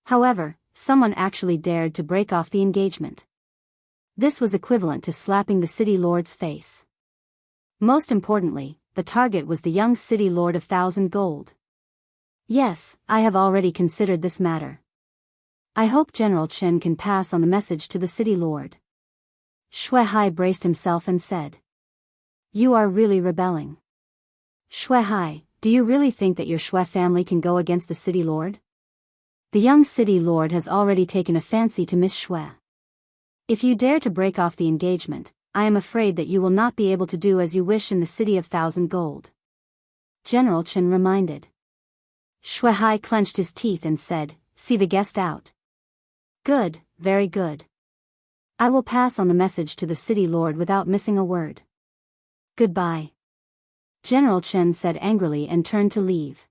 However, someone actually dared to break off the engagement. This was equivalent to slapping the city lord's face. Most importantly, the target was the young city lord of 1,000 gold. Yes, I have already considered this matter. I hope General Chen can pass on the message to the city lord. Shui Hai braced himself and said. You are really rebelling. Shui Hai, do you really think that your Shui family can go against the city lord? The young city lord has already taken a fancy to Miss Shui. If you dare to break off the engagement, I am afraid that you will not be able to do as you wish in the city of 1,000 gold. General Chen reminded. Shui Hai clenched his teeth and said, see the guest out. Good, very good. I will pass on the message to the city lord without missing a word. Goodbye. General Chen said angrily and turned to leave.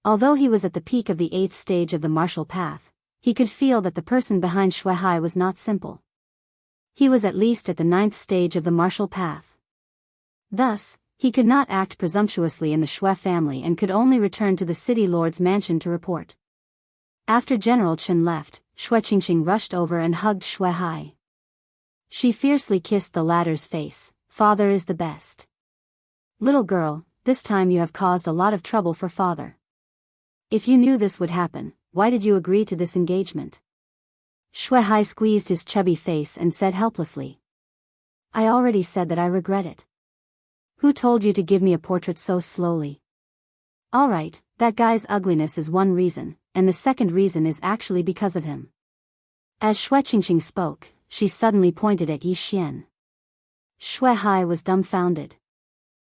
Although he was at the peak of the 8th stage of the martial path, he could feel that the person behind Shui Hai was not simple. He was at least at the 9th stage of the martial path. Thus, he could not act presumptuously in the Shui family and could only return to the city lord's mansion to report. After General Chen left, Shui Qingqing rushed over and hugged Shui Hai. She fiercely kissed the latter's face. Father is the best. Little girl, this time you have caused a lot of trouble for father. If you knew this would happen, why did you agree to this engagement? Shui Hai squeezed his chubby face and said helplessly. I already said that I regret it. Who told you to give me a portrait so slowly? Alright, that guy's ugliness is one reason, and the second reason is actually because of him. As Shui Qingqing spoke, she suddenly pointed at Yi Xian. Shui Hai was dumbfounded.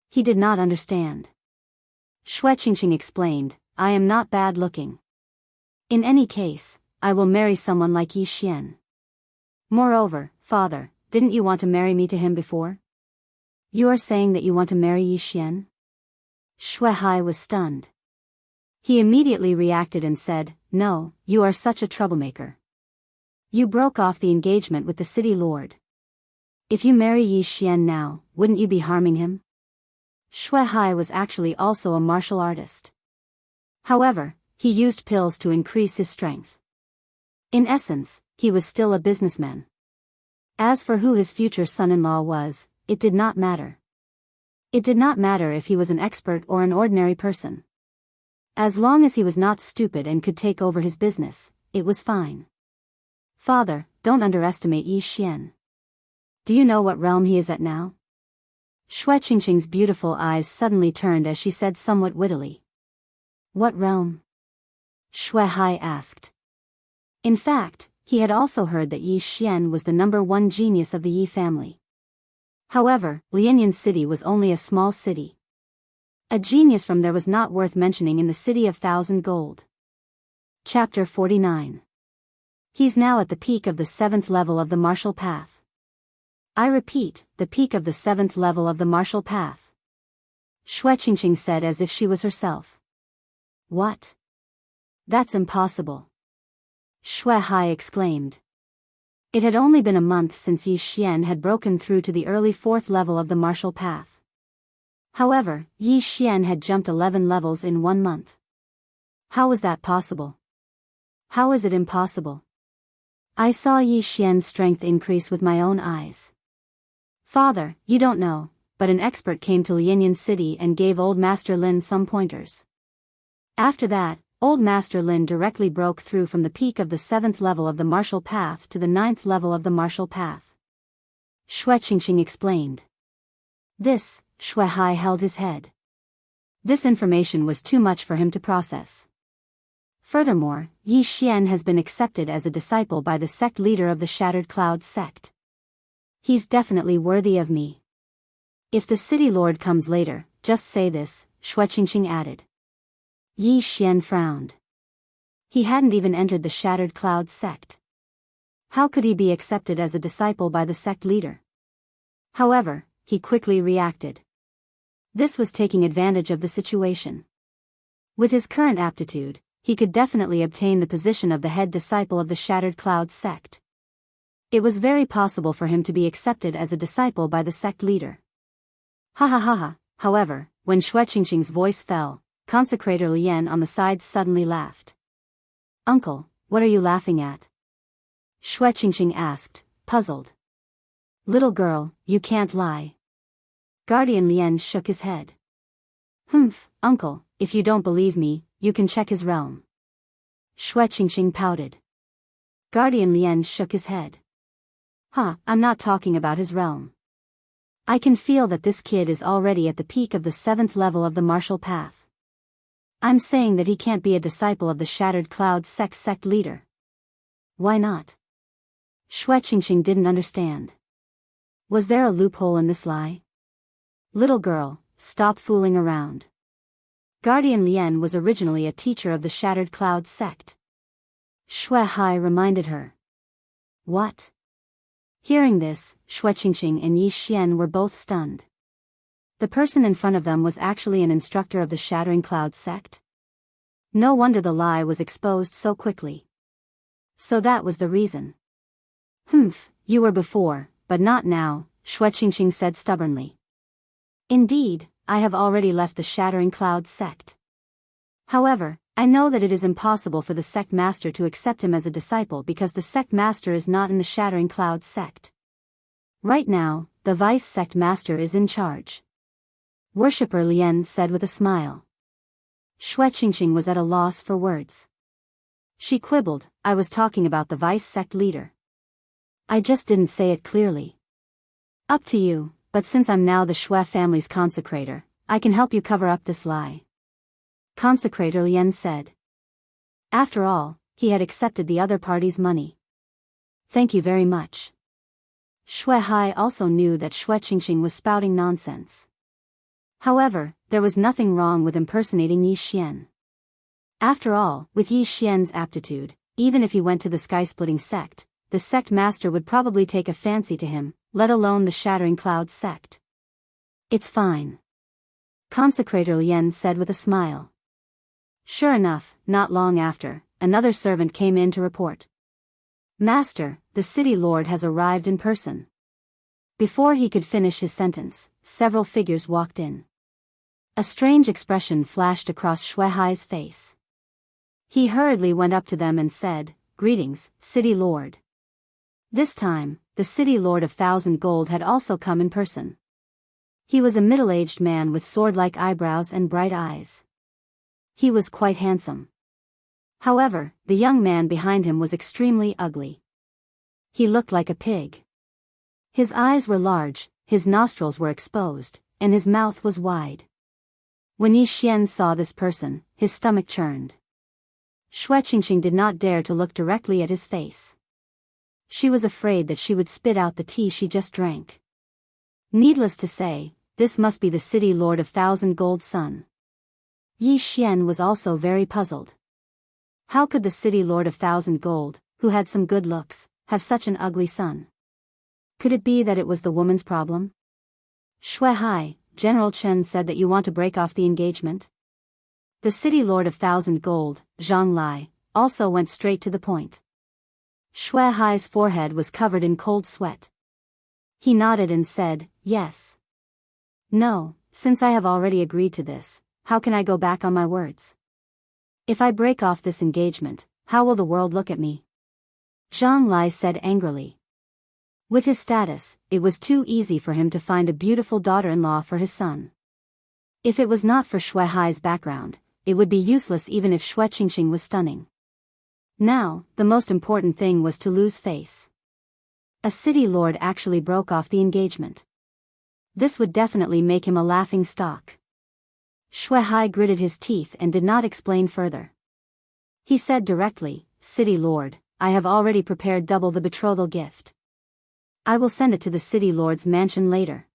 He did not understand. Shui Qingqing explained, I am not bad looking. In any case, I will marry someone like Yi Xian. Moreover, father, didn't you want to marry me to him before? You are saying that you want to marry Yi Xian? Shui Hai was stunned. He immediately reacted and said, no, you are such a troublemaker. You broke off the engagement with the city lord. If you marry Yi Xian now, wouldn't you be harming him? Shui Hai was actually also a martial artist. However, he used pills to increase his strength. In essence, he was still a businessman. As for who his future son-in-law was, it did not matter. It did not matter if he was an expert or an ordinary person. As long as he was not stupid and could take over his business, it was fine. Father, don't underestimate Yi Xian. Do you know what realm he is at now? Shui Qingqing's beautiful eyes suddenly turned as she said somewhat wittily. What realm? Shui Hai asked. In fact, he had also heard that Yi Xian was the #1 genius of the Yi family. However, Lianyan City was only a small city. A genius from there was not worth mentioning in the city of 1,000 gold. Chapter 49. He's now at the peak of the 7th level of the martial path. I repeat, the peak of the 7th level of the martial path. Shui Qingqing said as if she was herself. What? That's impossible. Shui Hai exclaimed. It had only been a month since Yi Xian had broken through to the early 4th level of the martial path. However, Yi Xian had jumped 11 levels in 1 month. How was that possible? How is it impossible? I saw Yi Xian's strength increase with my own eyes. Father, you don't know, but an expert came to Lianyan City and gave old Master Lin some pointers. After that, Old Master Lin directly broke through from the peak of the 7th level of the martial path to the 9th level of the martial path. Xue Qingxing explained. This, Xue Hai held his head. This information was too much for him to process. Furthermore, Yi Xian has been accepted as a disciple by the sect leader of the Shattered Clouds sect. He's definitely worthy of me. If the city lord comes later, just say this, Xue Qingxing added. Yi Xian frowned. He hadn't even entered the Shattered Clouds sect. How could he be accepted as a disciple by the sect leader? However, he quickly reacted. This was taking advantage of the situation. With his current aptitude, he could definitely obtain the position of the head disciple of the Shattered Clouds sect. It was very possible for him to be accepted as a disciple by the sect leader. Ha ha ha ha. However, when Xue Qingxing's voice fell, Consecrator Lian on the side suddenly laughed. Uncle, what are you laughing at? Xue Qingxing asked, puzzled. Little girl, you can't lie. Guardian Lian shook his head. Humph, uncle, if you don't believe me, you can check his realm. Xue Qingxing pouted. Guardian Lian shook his head. I'm not talking about his realm. I can feel that this kid is already at the peak of the 7th level of the martial path. I'm saying that he can't be a disciple of the Shattered Clouds sect leader. Why not? Xue Qingxing didn't understand. Was there a loophole in this lie? Little girl, stop fooling around. Guardian Lian was originally a teacher of the Shattered Clouds sect. Xue Hai reminded her. What? Hearing this, Xue Qingxing and Yi Xian were both stunned. The person in front of them was actually an instructor of the Shattering Clouds sect. No wonder the lie was exposed so quickly. So that was the reason. Humph, you were before, but not now, Xue Qingxing said stubbornly. Indeed, I have already left the Shattering Clouds sect. However, I know that it is impossible for the sect master to accept him as a disciple because the sect master is not in the Shattering Clouds sect. Right now, the vice sect master is in charge. Worshipper Lian said with a smile. Xue Qingxing was at a loss for words. She quibbled, I was talking about the vice sect leader. I just didn't say it clearly. Up to you, but since I'm now the Xue family's consecrator, I can help you cover up this lie. Consecrator Lian said. After all, he had accepted the other party's money. Thank you very much. Xue Hai also knew that Xue Qingxing was spouting nonsense. However, there was nothing wrong with impersonating Yi Xian. After all, with Yi Xian's aptitude, even if he went to the sky-splitting sect, the sect master would probably take a fancy to him, let alone the Shattering Clouds sect. It's fine. Consecrator Lian said with a smile. Sure enough, not long after, another servant came in to report. Master, the city lord has arrived in person. Before he could finish his sentence, several figures walked in. A strange expression flashed across Xue Hai's face. He hurriedly went up to them and said, Greetings, City Lord. This time, the City Lord of 1,000 Gold had also come in person. He was a middle-aged man with sword-like eyebrows and bright eyes. He was quite handsome. However, the young man behind him was extremely ugly. He looked like a pig. His eyes were large, his nostrils were exposed, and his mouth was wide. When Yi Xian saw this person, his stomach churned. Xue Qingxing did not dare to look directly at his face. She was afraid that she would spit out the tea she just drank. Needless to say, this must be the city lord of 1,000 Gold's son. Yi Xian was also very puzzled. How could the city lord of 1,000 Gold, who had some good looks, have such an ugly son? Could it be that it was the woman's problem? Xue Hai, General Chen said that you want to break off the engagement? The city lord of 1,000 Gold, Zhang Lai, also went straight to the point. Xue Hai's forehead was covered in cold sweat. He nodded and said, yes. No, since I have already agreed to this, how can I go back on my words? If I break off this engagement, how will the world look at me? Zhang Lai said angrily. With his status, it was too easy for him to find a beautiful daughter-in-law for his son. If it was not for Xue Hai's background, it would be useless even if Shui Qingxing was stunning. Now, the most important thing was to lose face. A city lord actually broke off the engagement. This would definitely make him a laughing stock. Shui Hai gritted his teeth and did not explain further. He said directly, "City lord, I have already prepared double the betrothal gift. I will send it to the city lord's mansion later."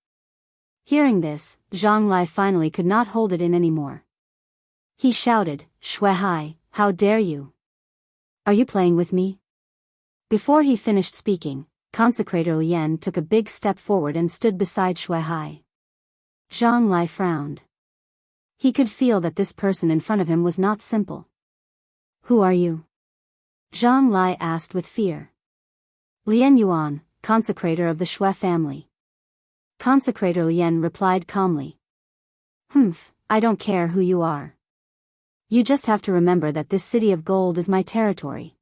Hearing this, Zhang Lai finally could not hold it in anymore. He shouted, "Shui Hai, how dare you? Are you playing with me?" Before he finished speaking, Consecrator Lian took a big step forward and stood beside Shui Hai. Zhang Lai frowned. He could feel that this person in front of him was not simple. "Who are you?" Zhang Lai asked with fear. "Lian Yuan, consecrator of the Shui family." Consecrator Lian replied calmly. "Humph, I don't care who you are. You just have to remember that this city of gold is my territory,"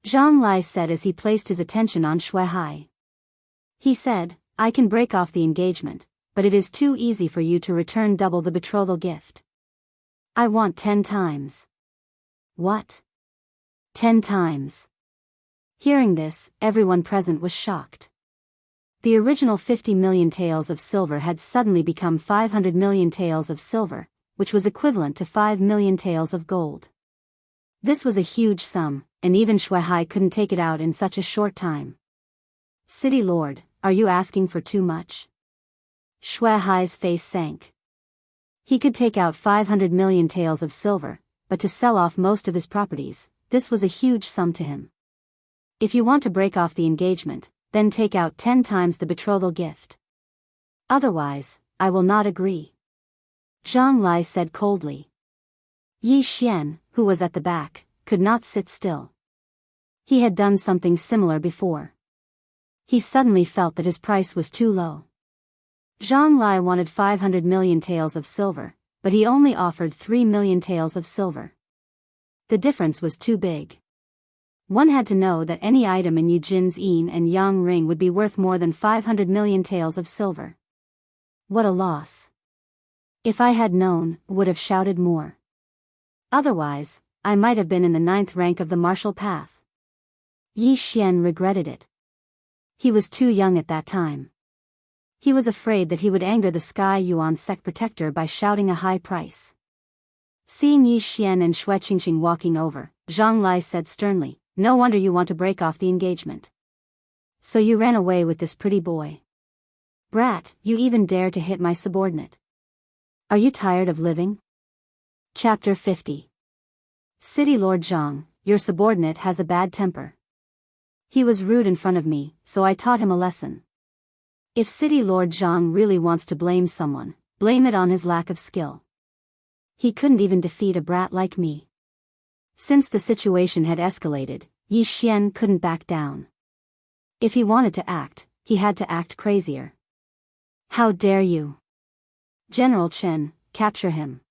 Zhang Lai said as he placed his attention on Shui Hai. He said, "I can break off the engagement, but it is too easy for you to return double the betrothal gift. I want 10 times. "What? 10 times? Hearing this, everyone present was shocked. The original 50 million taels of silver had suddenly become 500 million taels of silver, which was equivalent to 5 million taels of gold. This was a huge sum, and even Shui Hai couldn't take it out in such a short time. "City Lord, are you asking for too much?" Shui Hai's face sank. He could take out 500 million taels of silver, but to sell off most of his properties, this was a huge sum to him. "If you want to break off the engagement, then take out 10 times the betrothal gift. Otherwise, I will not agree," Zhang Lai said coldly. Yi Xian, who was at the back, could not sit still. He had done something similar before. He suddenly felt that his price was too low. Zhang Lai wanted 500 million taels of silver, but he only offered 3 million taels of silver. The difference was too big. One had to know that any item in Yu Jin's yin and yang ring would be worth more than 500 million taels of silver. What a loss. If I had known, would have shouted more. Otherwise, I might have been in the 9th rank of the martial path. Yi Xian regretted it. He was too young at that time. He was afraid that he would anger the Sky Yuan sect protector by shouting a high price. Seeing Yi Xian and Shui Qingxing walking over, Zhang Lai said sternly, "No wonder you want to break off the engagement. So you ran away with this pretty boy. Brat, you even dare to hit my subordinate. Are you tired of living?" Chapter 50. City Lord Zhang, your subordinate has a bad temper. He was rude in front of me, so I taught him a lesson. If City Lord Zhang really wants to blame someone, blame it on his lack of skill. He couldn't even defeat a brat like me. Since the situation had escalated, Yi Xian couldn't back down. If he wanted to act, he had to act crazier. "How dare you! General Chen, capture him."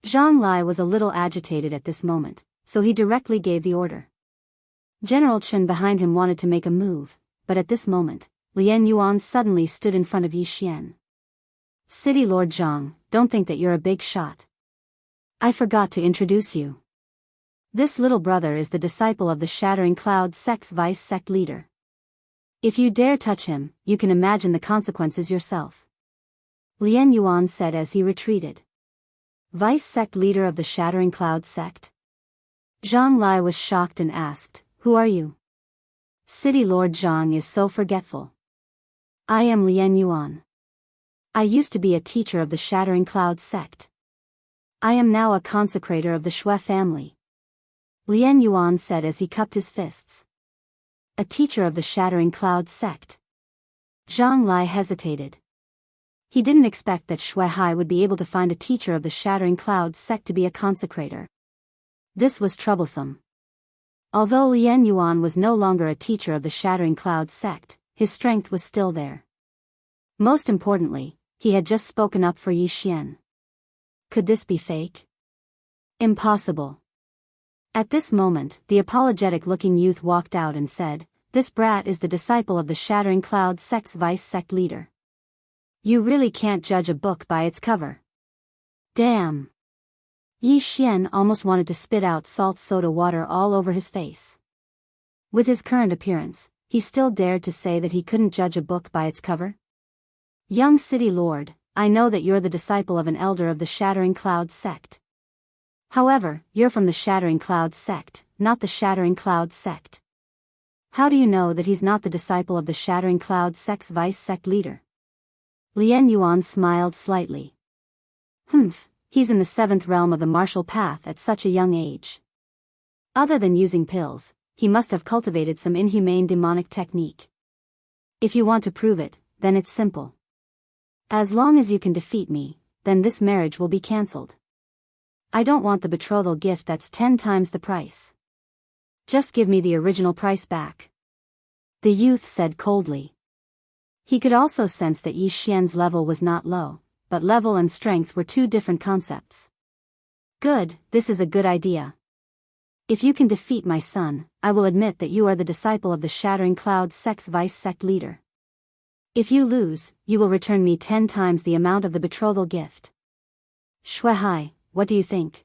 Zhang Lai was a little agitated at this moment, so he directly gave the order. General Chen behind him wanted to make a move, but at this moment, Lian Yuan suddenly stood in front of Yi Xian. "City Lord Zhang, don't think that you're a big shot. I forgot to introduce you. This little brother is the disciple of the Shattering Cloud sect's vice sect leader. If you dare touch him, you can imagine the consequences yourself," Lian Yuan said as he retreated. Vice sect leader of the Shattering Cloud sect? Zhang Lai was shocked and asked, "Who are you?" City Lord Zhang is so forgetful. "I am Lian Yuan. I used to be a teacher of the Shattering Cloud sect. I am now a consecrator of the Shui family," Lian Yuan said as he cupped his fists. A teacher of the Shattering Cloud sect? Zhang Lai hesitated. He didn't expect that Shui Hai would be able to find a teacher of the Shattering Cloud sect to be a consecrator. This was troublesome. Although Lian Yuan was no longer a teacher of the Shattering Cloud sect, his strength was still there. Most importantly, he had just spoken up for Yi Xian. Could this be fake? Impossible. At this moment, the apologetic-looking youth walked out and said, "This brat is the disciple of the Shattering Cloud sect's vice sect leader. You really can't judge a book by its cover. Damn. Yi Xian almost wanted to spit out salt soda water all over his face. With his current appearance, he still dared to say that he couldn't judge a book by its cover? Young city lord, I know that you're the disciple of an elder of the Shattering Cloud sect. However, you're from the Shattering Cloud sect, not the Shattering Cloud sect. How do you know that he's not the disciple of the Shattering Cloud sect's vice sect leader? Lien Yuan smiled slightly. He's in the 7th realm of the martial path at such a young age. Other than using pills, he must have cultivated some inhumane demonic technique. If you want to prove it, then it's simple. As long as you can defeat me, then this marriage will be cancelled. I don't want the betrothal gift that's 10 times the price. Just give me the original price back. The youth said coldly. He could also sense that Yi Xian's level was not low, but level and strength were two different concepts. Good, this is a good idea. If you can defeat my son, I will admit that you are the disciple of the Shattering Cloud sect's vice sect leader. If you lose, you will return me 10 times the amount of the betrothal gift. Shuai, what do you think?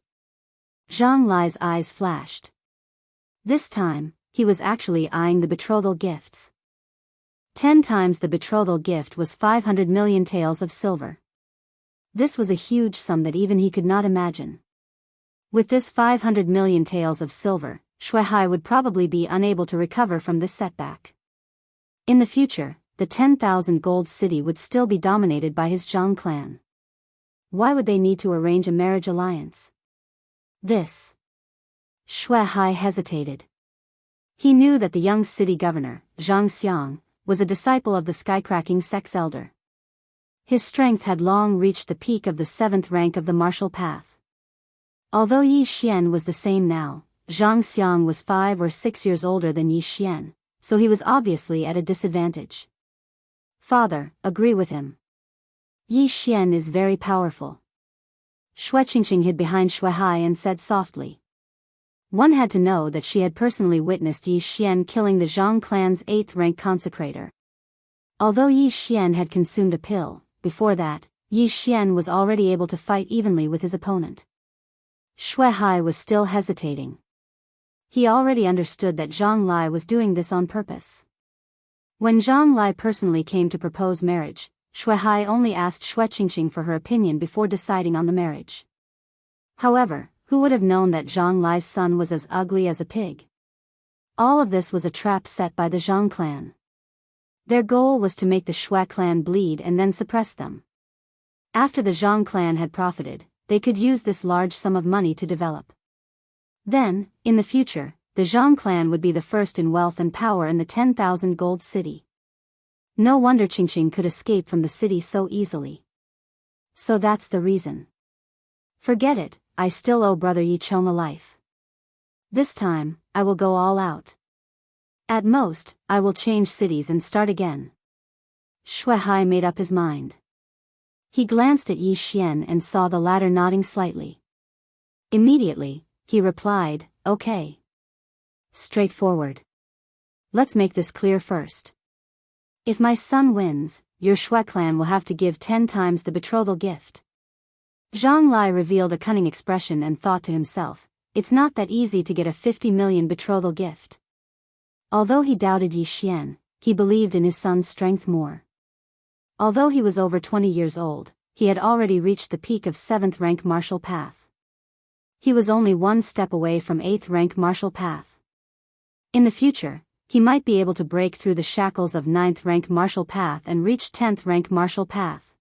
Zhang Lai's eyes flashed. This time, he was actually eyeing the betrothal gifts. 10 times the betrothal gift was 500 million taels of silver. This was a huge sum that even he could not imagine. With this 500 million taels of silver, Shuai would probably be unable to recover from this setback. In the future, the 10,000 gold city would still be dominated by his Zhang clan. Why would they need to arrange a marriage alliance? Shuai hesitated. He knew that the young city governor, Zhang Xiang, was a disciple of the Skycracking sect's elder. His strength had long reached the peak of the 7th rank of the martial path. Although Yi Xian was the same now, Zhang Xiang was 5 or 6 years older than Yi Xian, so he was obviously at a disadvantage. Father, agree with him. Yi Xian is very powerful. Shuai hid behind Shuai and said softly. One had to know that she had personally witnessed Yi Xian killing the Zhang clan's 8th rank consecrator. Although Yi Xian had consumed a pill, before that, Yi Xian was already able to fight evenly with his opponent. Shuai was still hesitating. He already understood that Zhang Lai was doing this on purpose. When Zhang Lai personally came to propose marriage, Shuai only asked Shuai for her opinion before deciding on the marriage. However, who would have known that Zhang Lai's son was as ugly as a pig? All of this was a trap set by the Zhang clan. Their goal was to make the Shuai clan bleed and then suppress them. After the Zhang clan had profited, they could use this large sum of money to develop. Then, in the future, the Zhang clan would be the first in wealth and power in the 10,000 gold city. No wonder Qingqing could escape from the city so easily. So that's the reason. Forget it, I still owe brother Yi Chong a life. This time, I will go all out. At most, I will change cities and start again. Shuai made up his mind. He glanced at Yi Xian and saw the latter nodding slightly. Immediately, he replied, okay. Straightforward. Let's make this clear first. If my son wins, your Shuai clan will have to give 10 times the betrothal gift. Zhang Lai revealed a cunning expression and thought to himself, it's not that easy to get a 50 million betrothal gift. Although he doubted Yi Xian, he believed in his son's strength more. Although he was over 20 years old, he had already reached the peak of 7th rank martial path. He was only one step away from 8th rank martial path. In the future, he might be able to break through the shackles of 9th rank martial path and reach 10th rank martial path.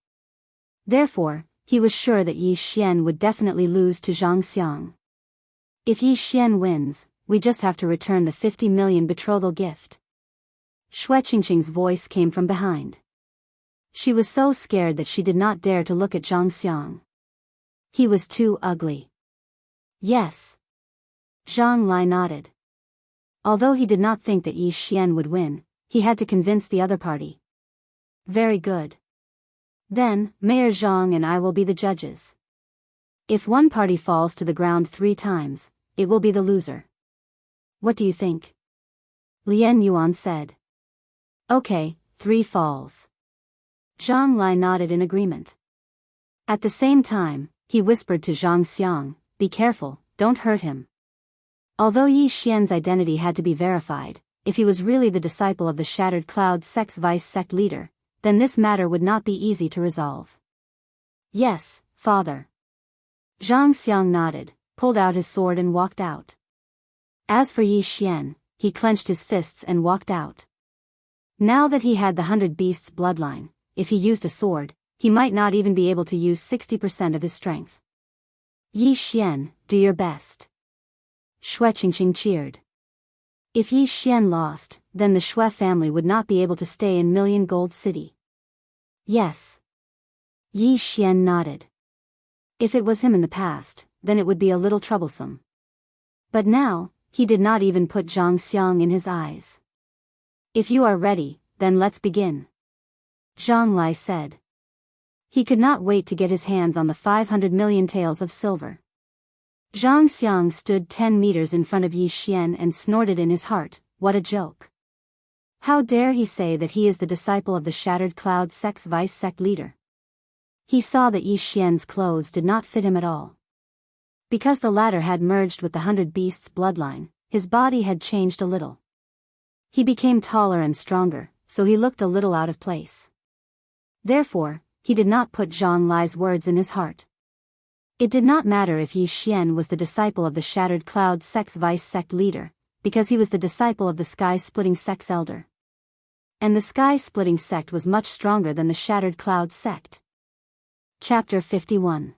Therefore, he was sure that Yi Xian would definitely lose to Zhang Xiang. If Yi Xian wins, we just have to return the 50 million betrothal gift. Shuai voice came from behind. She was so scared that she did not dare to look at Zhang Xiang. He was too ugly. Yes. Zhang Lai nodded. Although he did not think that Yi Xian would win, he had to convince the other party. Very good. Then, Mayor Zhang and I will be the judges. If one party falls to the ground 3 times, it will be the loser. What do you think? Lien Yuan said. Okay, 3 falls. Zhang Lai nodded in agreement. At the same time, he whispered to Zhang Xiang, be careful, don't hurt him. Although Yi Xian's identity had to be verified, if he was really the disciple of the Shattered Cloud sect's vice sect leader, then this matter would not be easy to resolve. Yes, father. Zhang Xiang nodded, pulled out his sword and walked out. As for Yi Xian, he clenched his fists and walked out. Now that he had the 100 Beasts bloodline, if he used a sword, he might not even be able to use 60% of his strength. Yi Xian, do your best. Shui Qingqing cheered. If Yi Xian lost, then the Shui family would not be able to stay in Million Gold City. Yes. Yi Xian nodded. If it was him in the past, then it would be a little troublesome. But now, he did not even put Zhang Xiang in his eyes. If you are ready, then let's begin. Zhang Lai said. He could not wait to get his hands on the 500 million taels of silver. Zhang Xiang stood 10 meters in front of Yi Xian and snorted in his heart, what a joke. How dare he say that he is the disciple of the Shattered Cloud sect's vice sect leader. He saw that Yi Xian's clothes did not fit him at all. Because the latter had merged with the 100 Beasts bloodline, his body had changed a little. He became taller and stronger, so he looked a little out of place. Therefore, he did not put Zhang Lai's words in his heart. It did not matter if Yi Xian was the disciple of the Shattered Cloud sect's vice sect leader, because he was the disciple of the Sky-Splitting sect's elder. And the Sky-Splitting sect was much stronger than the Shattered Cloud sect. Chapter 51.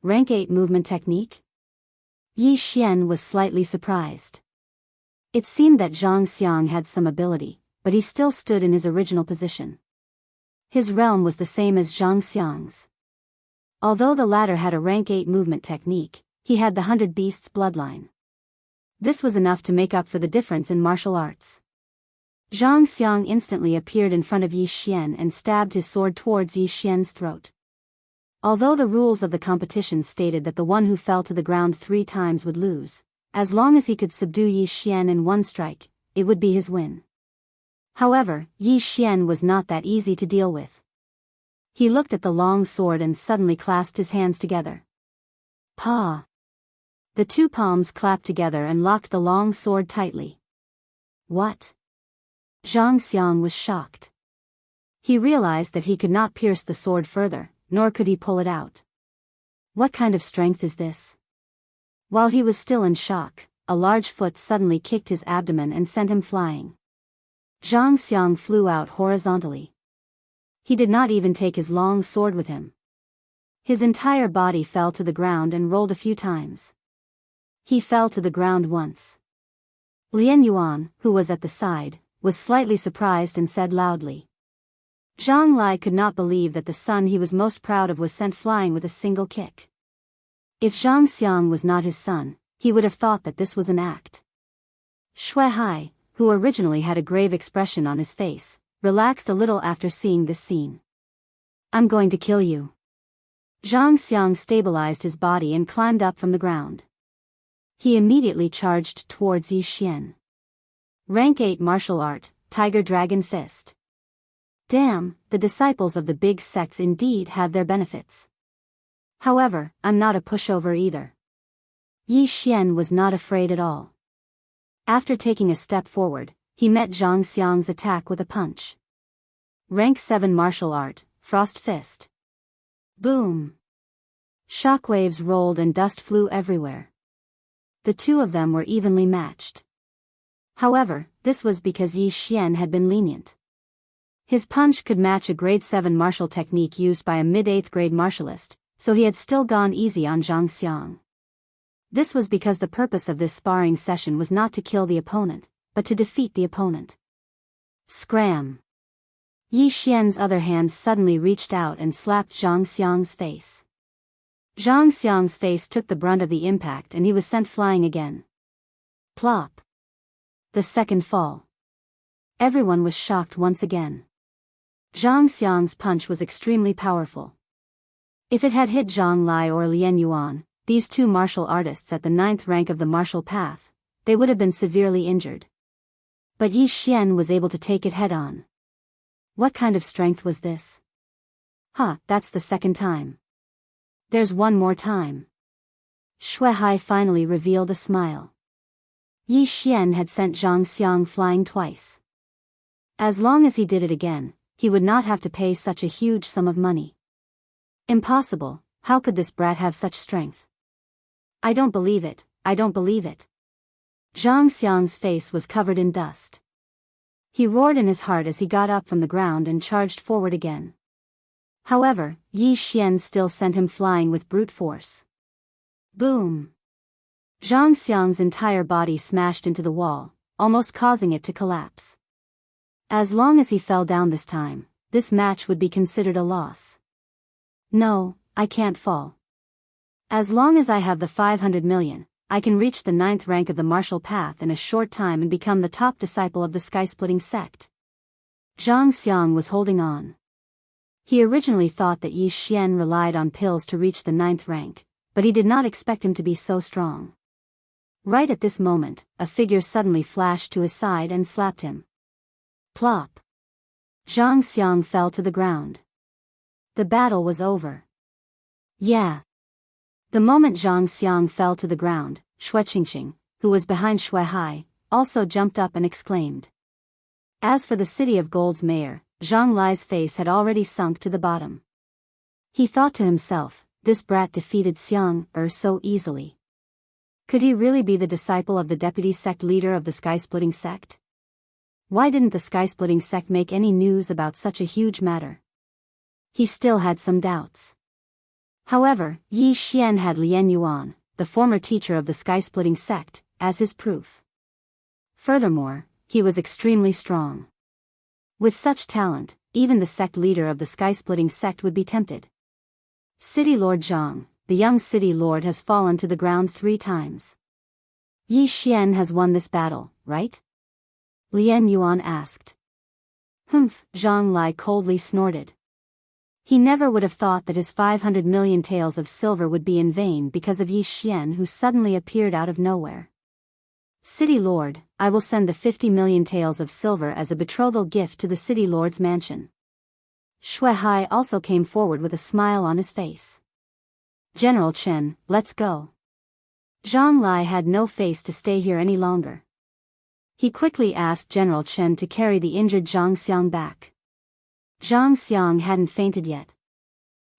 Rank 8 Movement Technique? Yi Xian was slightly surprised. It seemed that Zhang Xiang had some ability, but he still stood in his original position. His realm was the same as Zhang Xiang's. Although the latter had a rank 8 movement technique, he had the 100 Beasts bloodline. This was enough to make up for the difference in martial arts. Zhang Xiang instantly appeared in front of Yi Xian and stabbed his sword towards Yi Xian's throat. Although the rules of the competition stated that the one who fell to the ground 3 times would lose, as long as he could subdue Yi Xian in one strike, it would be his win. However, Yi Xian was not that easy to deal with. He looked at the long sword and suddenly clasped his hands together. Pa! The 2 palms clapped together and locked the long sword tightly. What? Zhang Xiang was shocked. He realized that he could not pierce the sword further, nor could he pull it out. What kind of strength is this? While he was still in shock, a large foot suddenly kicked his abdomen and sent him flying. Zhang Xiang flew out horizontally. He did not even take his long sword with him. His entire body fell to the ground and rolled a few times. He fell to the ground once. Lian Yuan, who was at the side, was slightly surprised and said loudly. Zhang Lai could not believe that the son he was most proud of was sent flying with a single kick. If Zhang Xiang was not his son, he would have thought that this was an act. Shui Hai, who originally had a grave expression on his face, relaxed a little after seeing this scene. I'm going to kill you. Zhang Xiang stabilized his body and climbed up from the ground. He immediately charged towards Yi Xian. Rank 8 Martial Art, Tiger Dragon Fist. Damn, the disciples of the big sects indeed have their benefits. However, I'm not a pushover either. Yi Xian was not afraid at all. After taking a step forward, he met Zhang Xiang's attack with a punch. Rank 7 Martial Art, Frost Fist. Boom! Shockwaves rolled and dust flew everywhere. The 2 of them were evenly matched. However, this was because Yi Xian had been lenient. His punch could match a grade 7 martial technique used by a mid-8th grade martialist, so he had still gone easy on Zhang Xiang. This was because the purpose of this sparring session was not to kill the opponent, but to defeat the opponent. Scram! Yi Xian's other hand suddenly reached out and slapped Zhang Xiang's face. Zhang Xiang's face took the brunt of the impact and he was sent flying again. Plop! The second fall. Everyone was shocked once again. Zhang Xiang's punch was extremely powerful. If it had hit Zhang Lai or Lian Yuan, these 2 martial artists at the 9th rank of the martial path, they would have been severely injured. But Yi Xian was able to take it head-on. What kind of strength was this? That's the second time. There's one more time. Shuai finally revealed a smile. Yi Xian had sent Zhang Xiang flying twice. As long as he did it again, he would not have to pay such a huge sum of money. Impossible, how could this brat have such strength? I don't believe it, I don't believe it. Zhang Xiang's face was covered in dust. He roared in his heart as he got up from the ground and charged forward again. However, Yi Xian still sent him flying with brute force. Boom! Zhang Xiang's entire body smashed into the wall, almost causing it to collapse. As long as he fell down this time, this match would be considered a loss. No, I can't fall. As long as I have the 500 million, I can reach the 9th rank of the martial path in a short time and become the top disciple of the sky-splitting sect. Zhang Xiang was holding on. He originally thought that Yi Xian relied on pills to reach the 9th rank, but he did not expect him to be so strong. Right at this moment, a figure suddenly flashed to his side and slapped him. Plop! Zhang Xiang fell to the ground. The battle was over. Yeah. The moment Zhang Xiang fell to the ground, Wuxia Xianxia, who was behind Shuai, also jumped up and exclaimed. As for the City of Gold's mayor, Zhang Lai's face had already sunk to the bottom. He thought to himself, this brat defeated Xiang so easily. Could he really be the disciple of the deputy sect leader of the sky-splitting sect? Why didn't the sky-splitting sect make any news about such a huge matter? He still had some doubts. However, Yi Xian had Lian Yuan, the former teacher of the sky-splitting sect, as his proof. Furthermore, he was extremely strong. With such talent, even the sect leader of the sky-splitting sect would be tempted. City Lord Zhang, the young city lord, has fallen to the ground 3 times. Yi Xian has won this battle, right? Lian Yuan asked. Humph, Zhang Lai coldly snorted. He never would have thought that his 500 million taels of silver would be in vain because of Yi Xian, who suddenly appeared out of nowhere. City Lord, I will send the 50 million taels of silver as a betrothal gift to the City Lord's mansion. Shuai also came forward with a smile on his face. General Chen, let's go. Zhang Lai had no face to stay here any longer. He quickly asked General Chen to carry the injured Zhang Xiang back. Zhang Xiang hadn't fainted yet.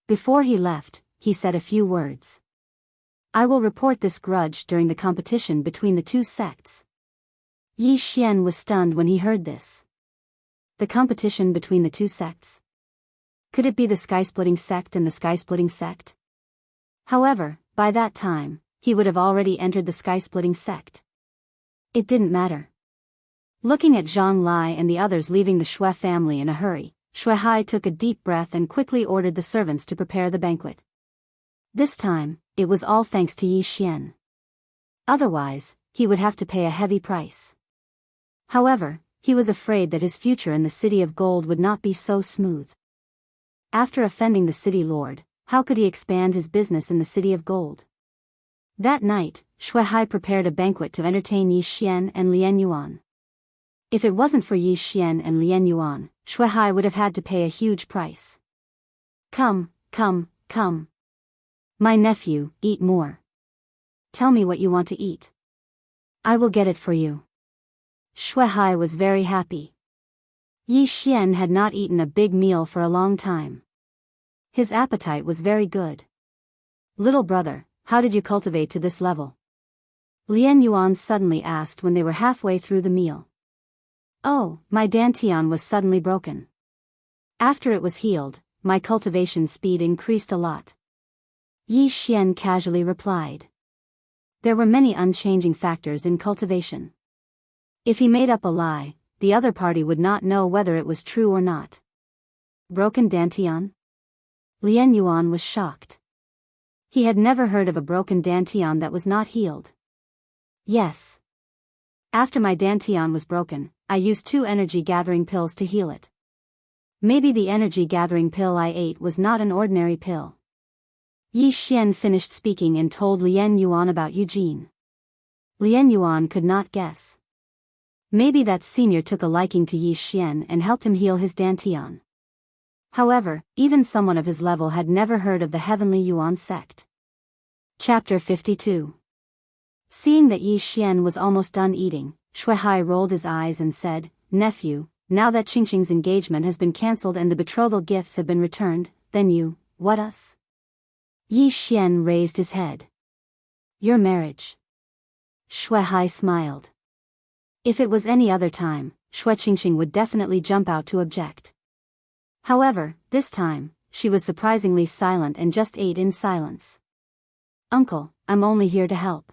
Before he left, he said a few words. I will report this grudge during the competition between the 2 sects. Yi Xian was stunned when he heard this. The competition between the 2 sects? Could it be the sky-splitting sect and the sky-splitting sect? However, by that time, he would have already entered the sky-splitting sect. It didn't matter. Looking at Zhang Lai and the others leaving the Shui family in a hurry, Shuai took a deep breath and quickly ordered the servants to prepare the banquet. This time, it was all thanks to Yi Xian. Otherwise, he would have to pay a heavy price. However, he was afraid that his future in the City of Gold would not be so smooth. After offending the city lord, how could he expand his business in the City of Gold? That night, Shuai prepared a banquet to entertain Yi Xian and Lian Yuan. If it wasn't for Yi Xian and Lian Yuan, Shuai would have had to pay a huge price. Come, come, come. My nephew, eat more. Tell me what you want to eat. I will get it for you. Shuai was very happy. Yi Xian had not eaten a big meal for a long time. His appetite was very good. Little brother, how did you cultivate to this level? Lian Yuan suddenly asked when they were halfway through the meal. Oh, my dantian was suddenly broken. After it was healed, my cultivation speed increased a lot. Yi Xian casually replied. There were many unchanging factors in cultivation. If he made up a lie, the other party would not know whether it was true or not. Broken dantian? Lian Yuan was shocked. He had never heard of a broken dantian that was not healed. Yes. After my dantian was broken, I used 2 energy-gathering pills to heal it. Maybe the energy-gathering pill I ate was not an ordinary pill. Yi Xian finished speaking and told Lian Yuan about Eugene. Lian Yuan could not guess. Maybe that senior took a liking to Yi Xian and helped him heal his dantian. However, even someone of his level had never heard of the Heavenly Yuan sect. Chapter 52. Seeing that Yi Xian was almost done eating, Shuai rolled his eyes and said, "Nephew, now that Qingqing's engagement has been cancelled and the betrothal gifts have been returned, then you, what us?" Yi Xian raised his head. "Your marriage." Shuai smiled. If it was any other time, Qingqing would definitely jump out to object. However, this time, she was surprisingly silent and just ate in silence. "Uncle, I'm only here to help."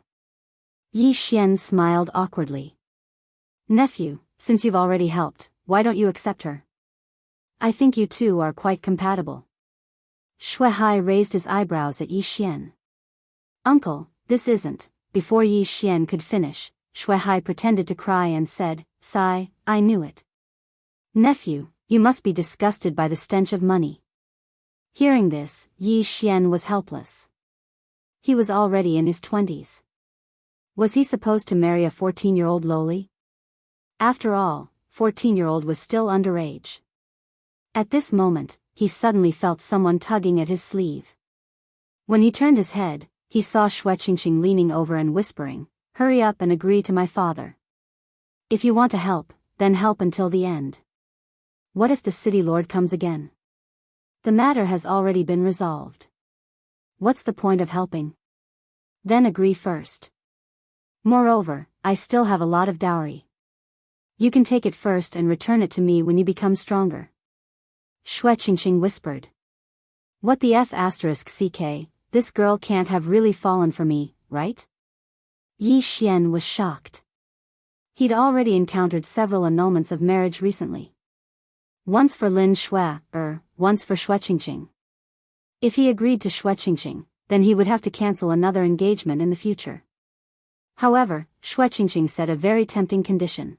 Yi Xian smiled awkwardly. "Nephew, since you've already helped, why don't you accept her? I think you two are quite compatible." Shuai raised his eyebrows at Yi Xian. "Uncle, this isn't." Before Yi Xian could finish, Shuai pretended to cry and said, "Sigh, I knew it. Nephew, you must be disgusted by the stench of money." Hearing this, Yi Xian was helpless. He was already in his 20s. Was he supposed to marry a 14-year-old lowly? After all, 14-year-old was still underage. At this moment, he suddenly felt someone tugging at his sleeve. When he turned his head, he saw Qingqing leaning over and whispering, "Hurry up and agree to my father. If you want to help, then help until the end. What if the city lord comes again? The matter has already been resolved. What's the point of helping? Then agree first. Moreover, I still have a lot of dowry. You can take it first and return it to me when you become stronger." Qingqing whispered. "What the f***ck, this girl can't have really fallen for me, right?" Yi Xian was shocked. He'd already encountered several annulments of marriage recently. Once for Lin Shui, once for Qingqing. If he agreed to Qingqing, then he would have to cancel another engagement in the future. However, Qingqing set a very tempting condition.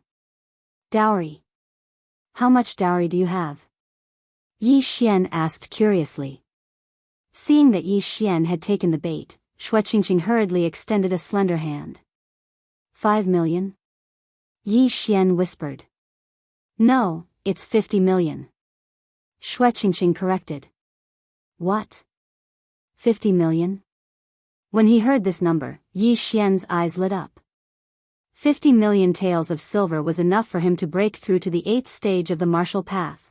"Dowry. How much dowry do you have?" Yi Xian asked curiously. Seeing that Yi Xian had taken the bait, Qingqing hurriedly extended a slender hand. 5 million? Yi Xian whispered. "No, it's 50 million. Qingqing corrected. "What? 50 million? When he heard this number, Yi Xian's eyes lit up. 50 million taels of silver was enough for him to break through to the 8th stage of the martial path.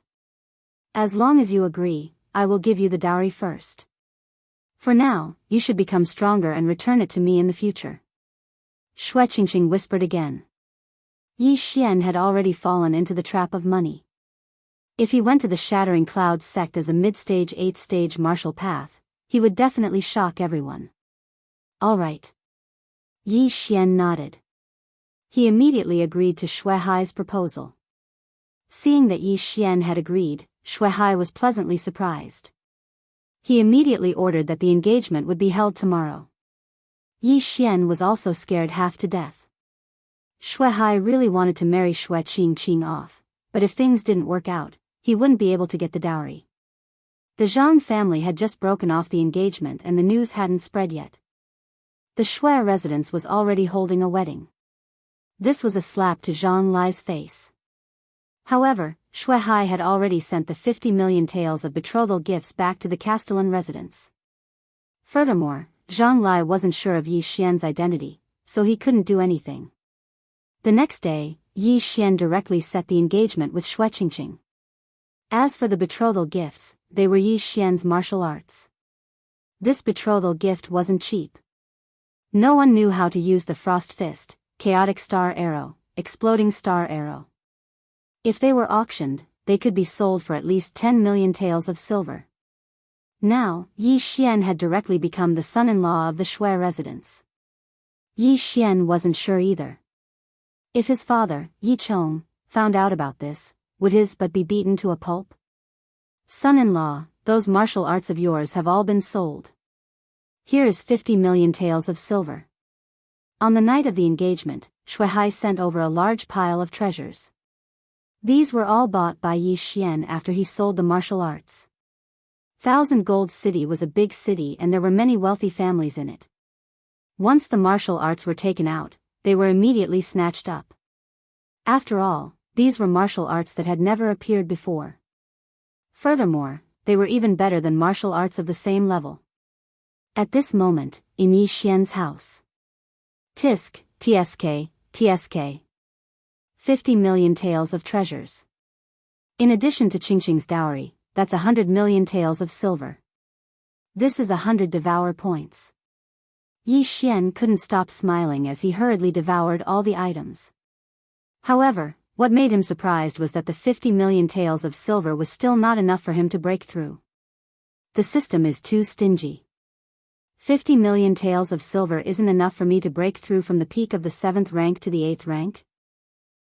"As long as you agree, I will give you the dowry first. For now, you should become stronger and return it to me in the future." Qingqing whispered again. Yi Xian had already fallen into the trap of money. If he went to the Shattering Cloud sect as a mid-stage 8th stage martial path, he would definitely shock everyone. "All right." Yi Xian nodded. He immediately agreed to Shuai's proposal. Seeing that Yi Xian had agreed, Shuai was pleasantly surprised. He immediately ordered that the engagement would be held tomorrow. Yi Xian was also scared half to death. Shuai really wanted to marry Qingqing off, but if things didn't work out, he wouldn't be able to get the dowry. The Zhang family had just broken off the engagement and the news hadn't spread yet. The Shui residence was already holding a wedding. This was a slap to Zhang Lai's face. However, Shui had already sent the 50 million taels of betrothal gifts back to the Castellan residence. Furthermore, Zhang Lai wasn't sure of Yi Xian's identity, so he couldn't do anything. The next day, Yi Xian directly set the engagement with Qingqing. As for the betrothal gifts, they were Yi Xian's martial arts. This betrothal gift wasn't cheap. No one knew how to use the Frost Fist, Chaotic Star Arrow, Exploding Star Arrow. If they were auctioned, they could be sold for at least 10 million taels of silver. Now, Yi Xian had directly become the son-in-law of the Shui residence. Yi Xian wasn't sure either. If his father, Yi Chong, found out about this, would his but be beaten to a pulp? "Son-in-law, those martial arts of yours have all been sold. Here is 50 million taels of silver." On the night of the engagement, Shuai sent over a large pile of treasures. These were all bought by Yi Xian after he sold the martial arts. Thousand Gold City was a big city and there were many wealthy families in it. Once the martial arts were taken out, they were immediately snatched up. After all, these were martial arts that had never appeared before. Furthermore, they were even better than martial arts of the same level. At this moment, in Yi Xian's house. Tisk, TSK, TSK. 50 million taels of treasures. In addition to Qingqing's dowry, that's 100 million taels of silver. This is 100 devour points. Yi Xian couldn't stop smiling as he hurriedly devoured all the items. However, what made him surprised was that the 50 million taels of silver was still not enough for him to break through. The system is too stingy. 50 million taels of silver isn't enough for me to break through from the peak of the 7th rank to the 8th rank?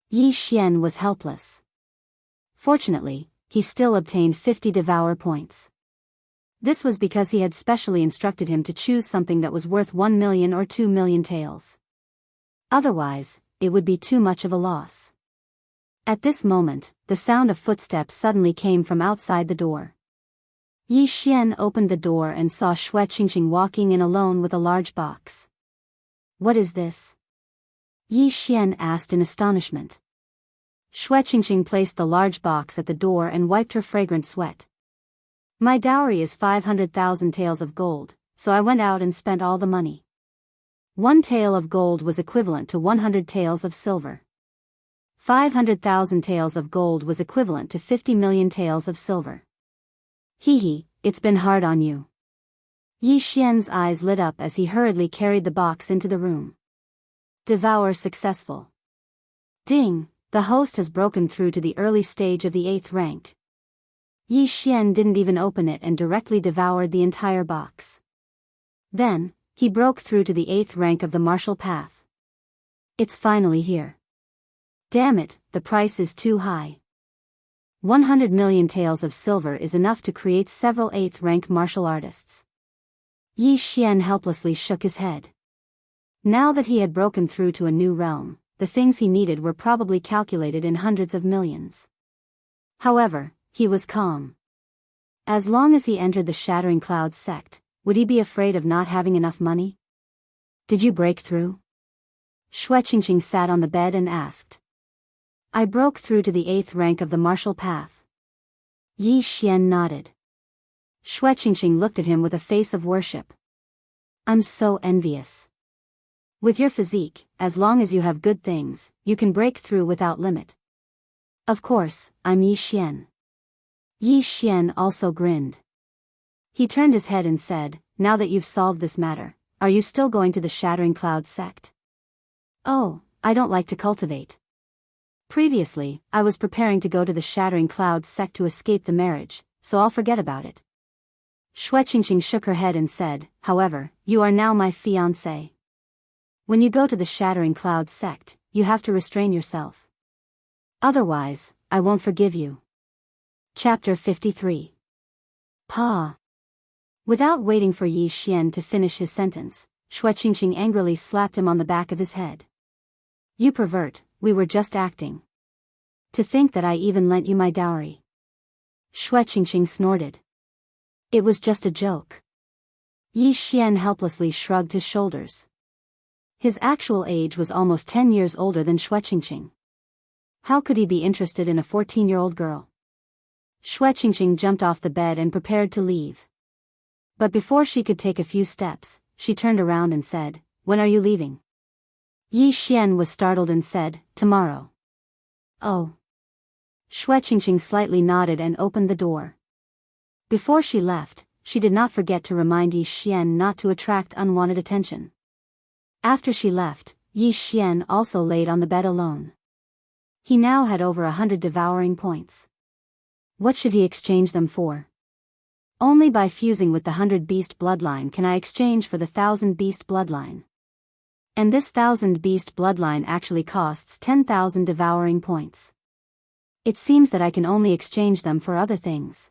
Yi Xian was helpless. Fortunately, he still obtained 50 devour points. This was because he had specially instructed him to choose something that was worth 1 million or 2 million taels. Otherwise, it would be too much of a loss. At this moment, the sound of footsteps suddenly came from outside the door. Yi Xian opened the door and saw Xue Qingqing walking in alone with a large box. What is this? Yi Xian asked in astonishment. Xue Qingqing placed the large box at the door and wiped her fragrant sweat. My dowry is 500,000 taels of gold, so I went out and spent all the money. 1 tael of gold was equivalent to 100 taels of silver. 500,000 taels of gold was equivalent to 50 million taels of silver. Hee, it's been hard on you. Yi Xian's eyes lit up as he hurriedly carried the box into the room. Devour successful. Ding, the host has broken through to the early stage of the 8th rank. Yi Xian didn't even open it and directly devoured the entire box. Then, he broke through to the 8th rank of the martial path. It's finally here. Damn it, the price is too high. 100 million taels of silver is enough to create several 8th rank martial artists. Yi Xian helplessly shook his head. Now that he had broken through to a new realm, the things he needed were probably calculated in hundreds of millions. However, he was calm. As long as he entered the Shattering Cloud sect, would he be afraid of not having enough money? Did you break through? Xue Qingqing sat on the bed and asked. I broke through to the 8th rank of the martial path. Yi Xian nodded. Xue Qingqing looked at him with a face of worship. I'm so envious. With your physique, as long as you have good things, you can break through without limit. Of course, I'm Yi Xian. Yi Xian also grinned. He turned his head and said, now that you've solved this matter, are you still going to the Shattering Cloud sect? Oh, I don't like to cultivate. Previously, I was preparing to go to the Shattering Cloud sect to escape the marriage, so I'll forget about it. Xue Qingqing shook her head and said, however, you are now my fiancé. When you go to the Shattering Cloud sect, you have to restrain yourself. Otherwise, I won't forgive you. Chapter 53. Pa. Without waiting for Yi Xian to finish his sentence, Xue Qingqing angrily slapped him on the back of his head. You pervert, we were just acting. To think that I even lent you my dowry. Xue Qingqing snorted. It was just a joke. Yi Xian helplessly shrugged his shoulders. His actual age was almost 10 years older than Xue Qingqing. How could he be interested in a 14-year-old girl? Xue Qingqing jumped off the bed and prepared to leave. But before she could take a few steps, she turned around and said, when are you leaving? Yi Xian was startled and said, tomorrow. Oh. Xue Qingqing slightly nodded and opened the door. Before she left, she did not forget to remind Yi Xian not to attract unwanted attention. After she left, Yi Xian also laid on the bed alone. He now had over 100 devouring points. What should he exchange them for? Only by fusing with the 100 beast bloodline can I exchange for the 1000 beast bloodline. And this 1000 beast bloodline actually costs 10,000 devouring points. It seems that I can only exchange them for other things.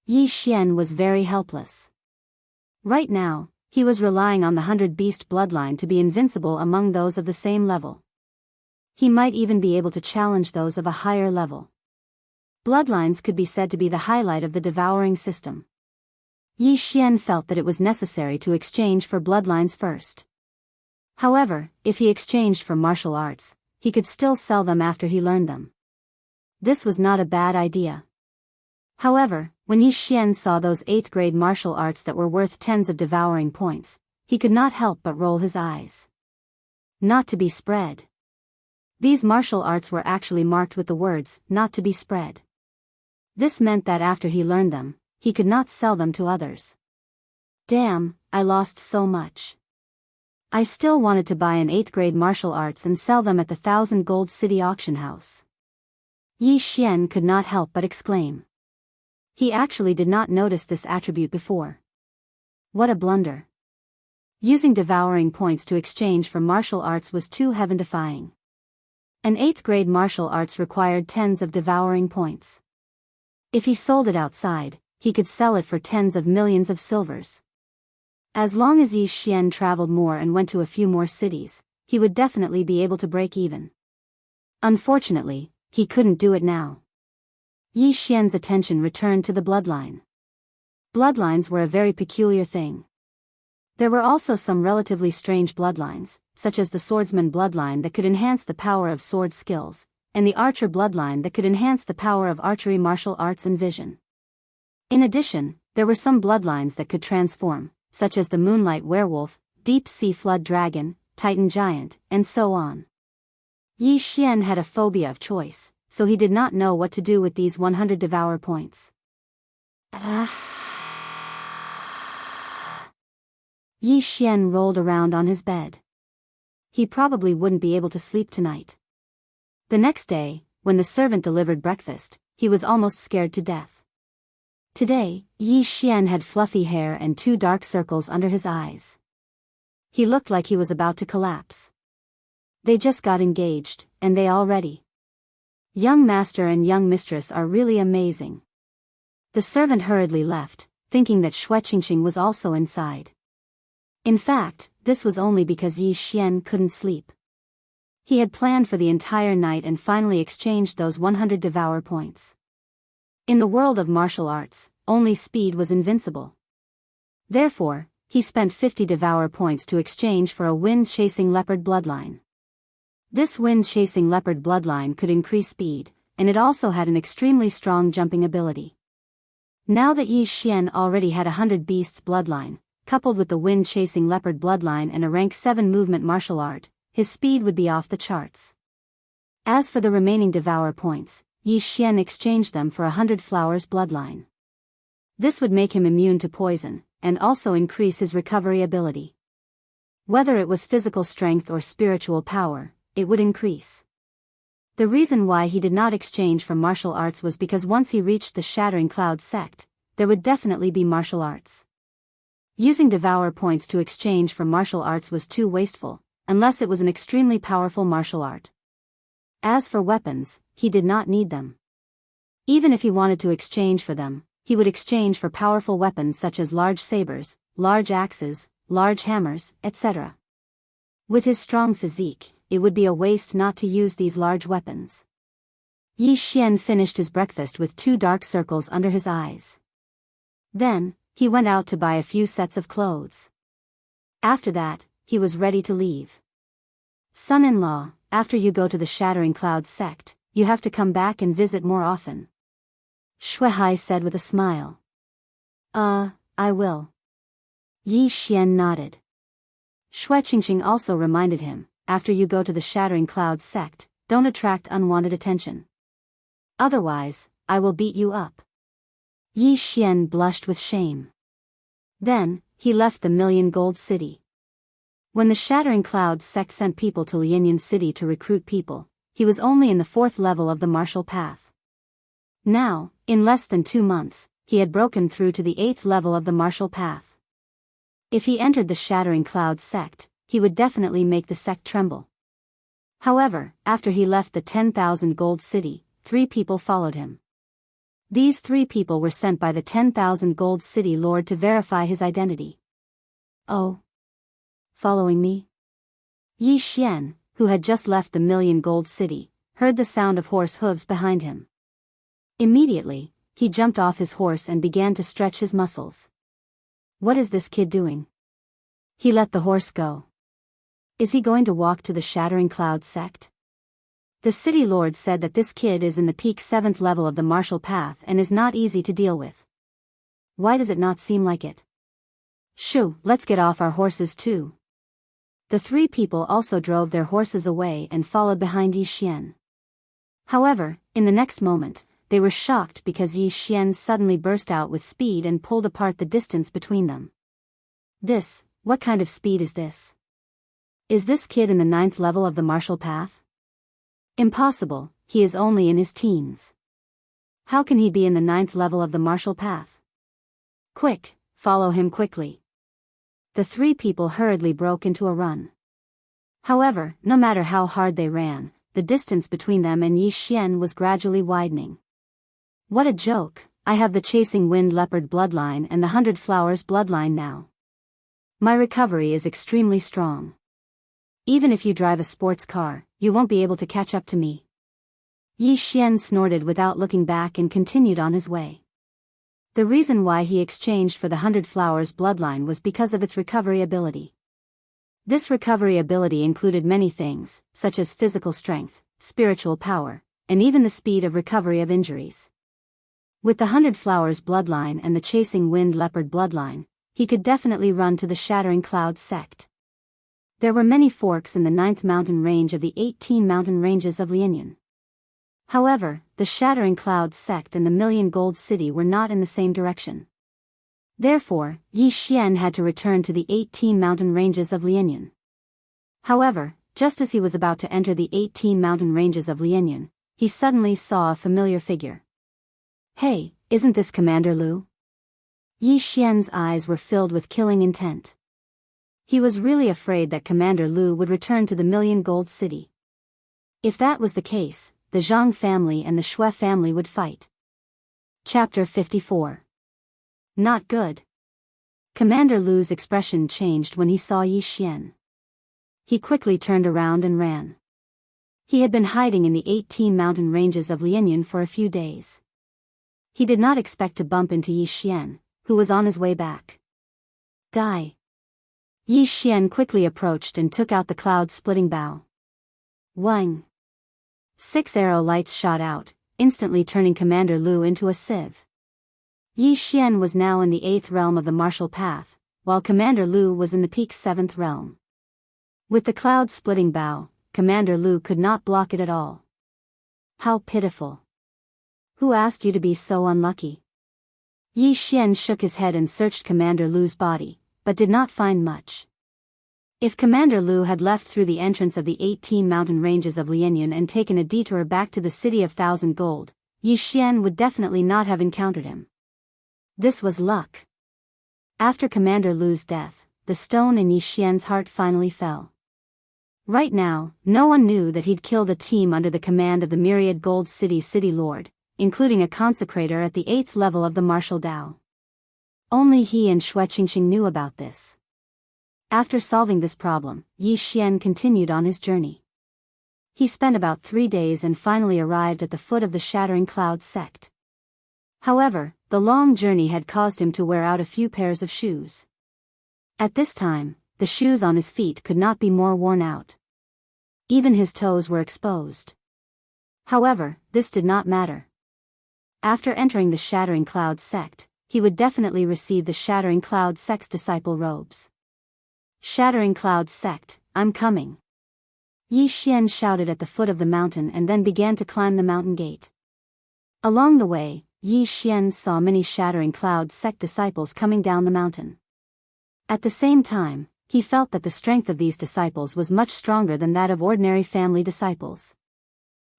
Yi Xian was very helpless. Right now, he was relying on the 100 beast bloodline to be invincible among those of the same level. He might even be able to challenge those of a higher level. Bloodlines could be said to be the highlight of the devouring system. Yi Xian felt that it was necessary to exchange for bloodlines first. However, if he exchanged for martial arts, he could still sell them after he learned them. This was not a bad idea. However, when Yi Xian saw those 8th grade martial arts that were worth tens of devouring points, he could not help but roll his eyes. Not to be spread. These martial arts were actually marked with the words, not to be spread. This meant that after he learned them, he could not sell them to others. Damn, I lost so much. I still wanted to buy an 8th grade martial arts and sell them at the 1,000 Gold City auction house. Yi Xian could not help but exclaim. He actually did not notice this attribute before. What a blunder. Using devouring points to exchange for martial arts was too heaven-defying. An 8th grade martial arts required tens of devouring points. If he sold it outside, he could sell it for tens of millions of silvers. As long as Yi Xian traveled more and went to a few more cities, he would definitely be able to break even. Unfortunately, he couldn't do it now. Yi Xian's attention returned to the bloodline. Bloodlines were a very peculiar thing. There were also some relatively strange bloodlines, such as the swordsman bloodline that could enhance the power of sword skills, and the archer bloodline that could enhance the power of archery martial arts and vision. In addition, there were some bloodlines that could transform, such as the moonlight werewolf, deep sea flood dragon, titan giant, and so on. Yi Xian had a phobia of choice, so he did not know what to do with these 100 devour points. Yi Xian rolled around on his bed. He probably wouldn't be able to sleep tonight. The next day, when the servant delivered breakfast, he was almost scared to death. Today, Yi Xian had fluffy hair and 2 dark circles under his eyes. He looked like he was about to collapse. They just got engaged, and they already. Young master and young mistress are really amazing. The servant hurriedly left, thinking that Wuxia Xianxia was also inside. In fact, this was only because Yi Xian couldn't sleep. He had planned for the entire night and finally exchanged those 100 devour points. In the world of martial arts, only speed was invincible. Therefore, he spent 50 devour points to exchange for a wind-chasing leopard bloodline. This wind-chasing leopard bloodline could increase speed, and it also had an extremely strong jumping ability. Now that Yi Xian already had 100 beasts bloodline, coupled with the wind-chasing leopard bloodline and a rank 7 movement martial art, his speed would be off the charts. As for the remaining devour points, Yi Xian exchanged them for 100 flowers bloodline. This would make him immune to poison, and also increase his recovery ability. Whether it was physical strength or spiritual power, it would increase. The reason why he did not exchange for martial arts was because once he reached the Shattering Cloud sect, there would definitely be martial arts. Using devour points to exchange for martial arts was too wasteful, unless it was an extremely powerful martial art. As for weapons, he did not need them. Even if he wanted to exchange for them, he would exchange for powerful weapons such as large sabers, large axes, large hammers, etc. With his strong physique, it would be a waste not to use these large weapons. Yi Xian finished his breakfast with 2 dark circles under his eyes. Then, he went out to buy a few sets of clothes. After that, he was ready to leave. Son-in-law, after you go to the Shattering Cloud sect, you have to come back and visit more often. Shuai said with a smile. I will. Yi Xian nodded. Wuxia Xianxia also reminded him, after you go to the Shattering Cloud sect, don't attract unwanted attention. Otherwise, I will beat you up. Yi Xian blushed with shame. Then, he left the Million Gold City. When the Shattering Cloud sect sent people to Lianyan City to recruit people, he was only in the 4th level of the martial path. Now, in less than 2 months, he had broken through to the 8th level of the martial path. If he entered the Shattering Cloud sect, he would definitely make the sect tremble. However, after he left the 10,000 Gold City, 3 people followed him. These 3 people were sent by the 10,000 Gold City Lord to verify his identity. Oh. Following me? Yi Xian, who had just left the Million Gold City, heard the sound of horse hooves behind him. Immediately, he jumped off his horse and began to stretch his muscles. What is this kid doing? He let the horse go. Is he going to walk to the Shattering Cloud sect? The city lord said that this kid is in the peak 7th level of the martial path and is not easy to deal with. Why does it not seem like it? Shoo, let's get off our horses too. The three people also drove their horses away and followed behind Yi Xian. However, in the next moment, they were shocked because Yi Xian suddenly burst out with speed and pulled apart the distance between them. What kind of speed is this? Is this kid in the 9th level of the martial path? Impossible, he is only in his teens. How can he be in the 9th level of the martial path? Quick, follow him quickly. The three people hurriedly broke into a run. However, no matter how hard they ran, the distance between them and Yi Xian was gradually widening. What a joke, I have the chasing wind leopard bloodline and the 100 flowers bloodline now. My recovery is extremely strong. Even if you drive a sports car, you won't be able to catch up to me. Yi Xian snorted without looking back and continued on his way. The reason why he exchanged for the 100 flowers bloodline was because of its recovery ability. This recovery ability included many things, such as physical strength, spiritual power, and even the speed of recovery of injuries. With the 100 flowers bloodline and the chasing wind leopard bloodline, he could definitely run to the Shattering Cloud sect. There were many forks in the 9th mountain range of the 18 mountain ranges of Lianyan. However, the Shattering Cloud sect and the Million Gold City were not in the same direction. Therefore, Yi Xian had to return to the 18 mountain ranges of Lianyan. However, just as he was about to enter the 18 mountain ranges of Lianyan, he suddenly saw a familiar figure. Hey, isn't this Commander Lu? Yi Xian's eyes were filled with killing intent. He was really afraid that Commander Lu would return to the Million Gold City. If that was the case, the Zhang family and the Shui family would fight. Chapter 54. Not good. Commander Lu's expression changed when he saw Yi Xian. He quickly turned around and ran. He had been hiding in the 18 mountain ranges of Lianyan for a few days. He did not expect to bump into Yi Xian, who was on his way back. Die. Yi Xian quickly approached and took out the cloud-splitting bow. Wang. 6 arrow lights shot out, instantly turning Commander Lu into a sieve. Yi Xian was now in the 8th realm of the martial path, while Commander Lu was in the peak 7th realm. With the cloud-splitting bow, Commander Lu could not block it at all. How pitiful. Who asked you to be so unlucky? Yi Xian shook his head and searched Commander Lu's body, but did not find much. If Commander Lu had left through the entrance of the 18 mountain ranges of Lianyan and taken a detour back to the City of 1,000 Gold, Yi Xian would definitely not have encountered him. This was luck. After Commander Lu's death, the stone in Yi Xian's heart finally fell. Right now, no one knew that he'd killed a team under the command of the Myriad Gold City City Lord, including a consecrator at the 8th level of the martial Dao. Only he and Shui Qingxing knew about this. After solving this problem, Yi Xian continued on his journey. He spent about 3 days and finally arrived at the foot of the Shattering Cloud sect. However, the long journey had caused him to wear out a few pairs of shoes. At this time, the shoes on his feet could not be more worn out. Even his toes were exposed. However, this did not matter. After entering the Shattering Cloud sect, he would definitely receive the Shattering Cloud sect's disciple robes. Shattering Cloud sect, I'm coming. Yi Xian shouted at the foot of the mountain and then began to climb the mountain gate. Along the way, Yi Xian saw many Shattering Cloud sect disciples coming down the mountain. At the same time, he felt that the strength of these disciples was much stronger than that of ordinary family disciples.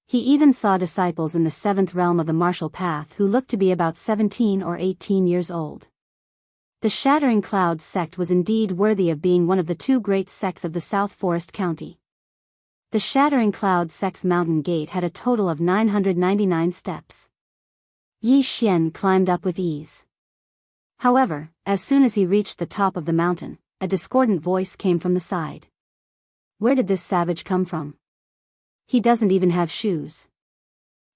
He even saw disciples in the 7th realm of the martial path who looked to be about 17 or 18 years old. The Shattering Cloud sect was indeed worthy of being one of the 2 great sects of the South Forest County. The Shattering Cloud sect's mountain gate had a total of 999 steps. Yi Xian climbed up with ease. However, as soon as he reached the top of the mountain, a discordant voice came from the side. Where did this savage come from? He doesn't even have shoes.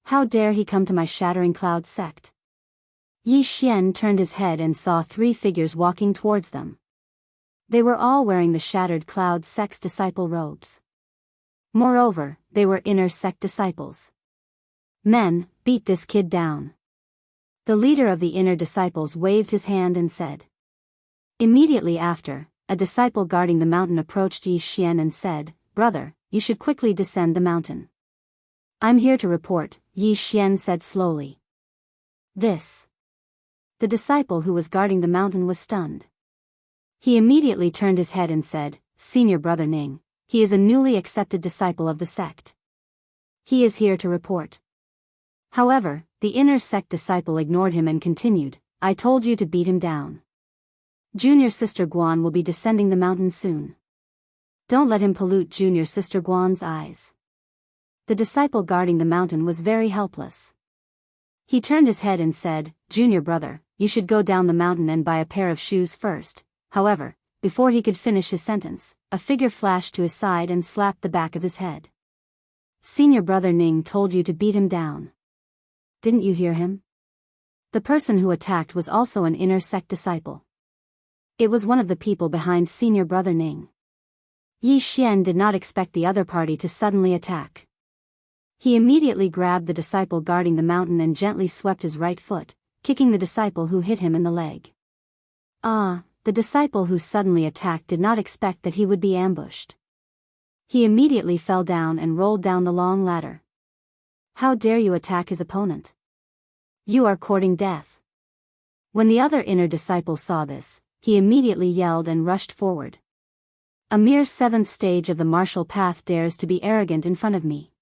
How dare he come to my Shattering Cloud sect? Yi Xian turned his head and saw 3 figures walking towards them. They were all wearing the Shattered Cloud sect's disciple robes. Moreover, they were inner sect disciples. Men, beat this kid down. The leader of the inner disciples waved his hand and said. Immediately after, a disciple guarding the mountain approached Yi Xian and said, "Brother, you should quickly descend the mountain." "I'm here to report," Yi Xian said slowly. "This." The disciple who was guarding the mountain was stunned. He immediately turned his head and said, "Senior Brother Ning, he is a newly accepted disciple of the sect. He is here to report." However, the inner sect disciple ignored him and continued, "I told you to beat him down. Junior Sister Guan will be descending the mountain soon. Don't let him pollute Junior Sister Guan's eyes." The disciple guarding the mountain was very helpless. He turned his head and said, "Junior brother, you should go down the mountain and buy a pair of shoes first." However, before he could finish his sentence, a figure flashed to his side and slapped the back of his head. "Senior Brother Ning told you to beat him down. Didn't you hear him?" The person who attacked was also an inner sect disciple. It was one of the people behind Senior Brother Ning. Yi Xian did not expect the other party to suddenly attack. He immediately grabbed the disciple guarding the mountain and gently swept his right foot, kicking the disciple who hit him in the leg. The disciple who suddenly attacked did not expect that he would be ambushed. He immediately fell down and rolled down the long ladder. "How dare you attack his opponent? You are courting death." When the other inner disciple saw this, he immediately yelled and rushed forward. "A mere 7th stage of the martial path dares to be arrogant in front of me.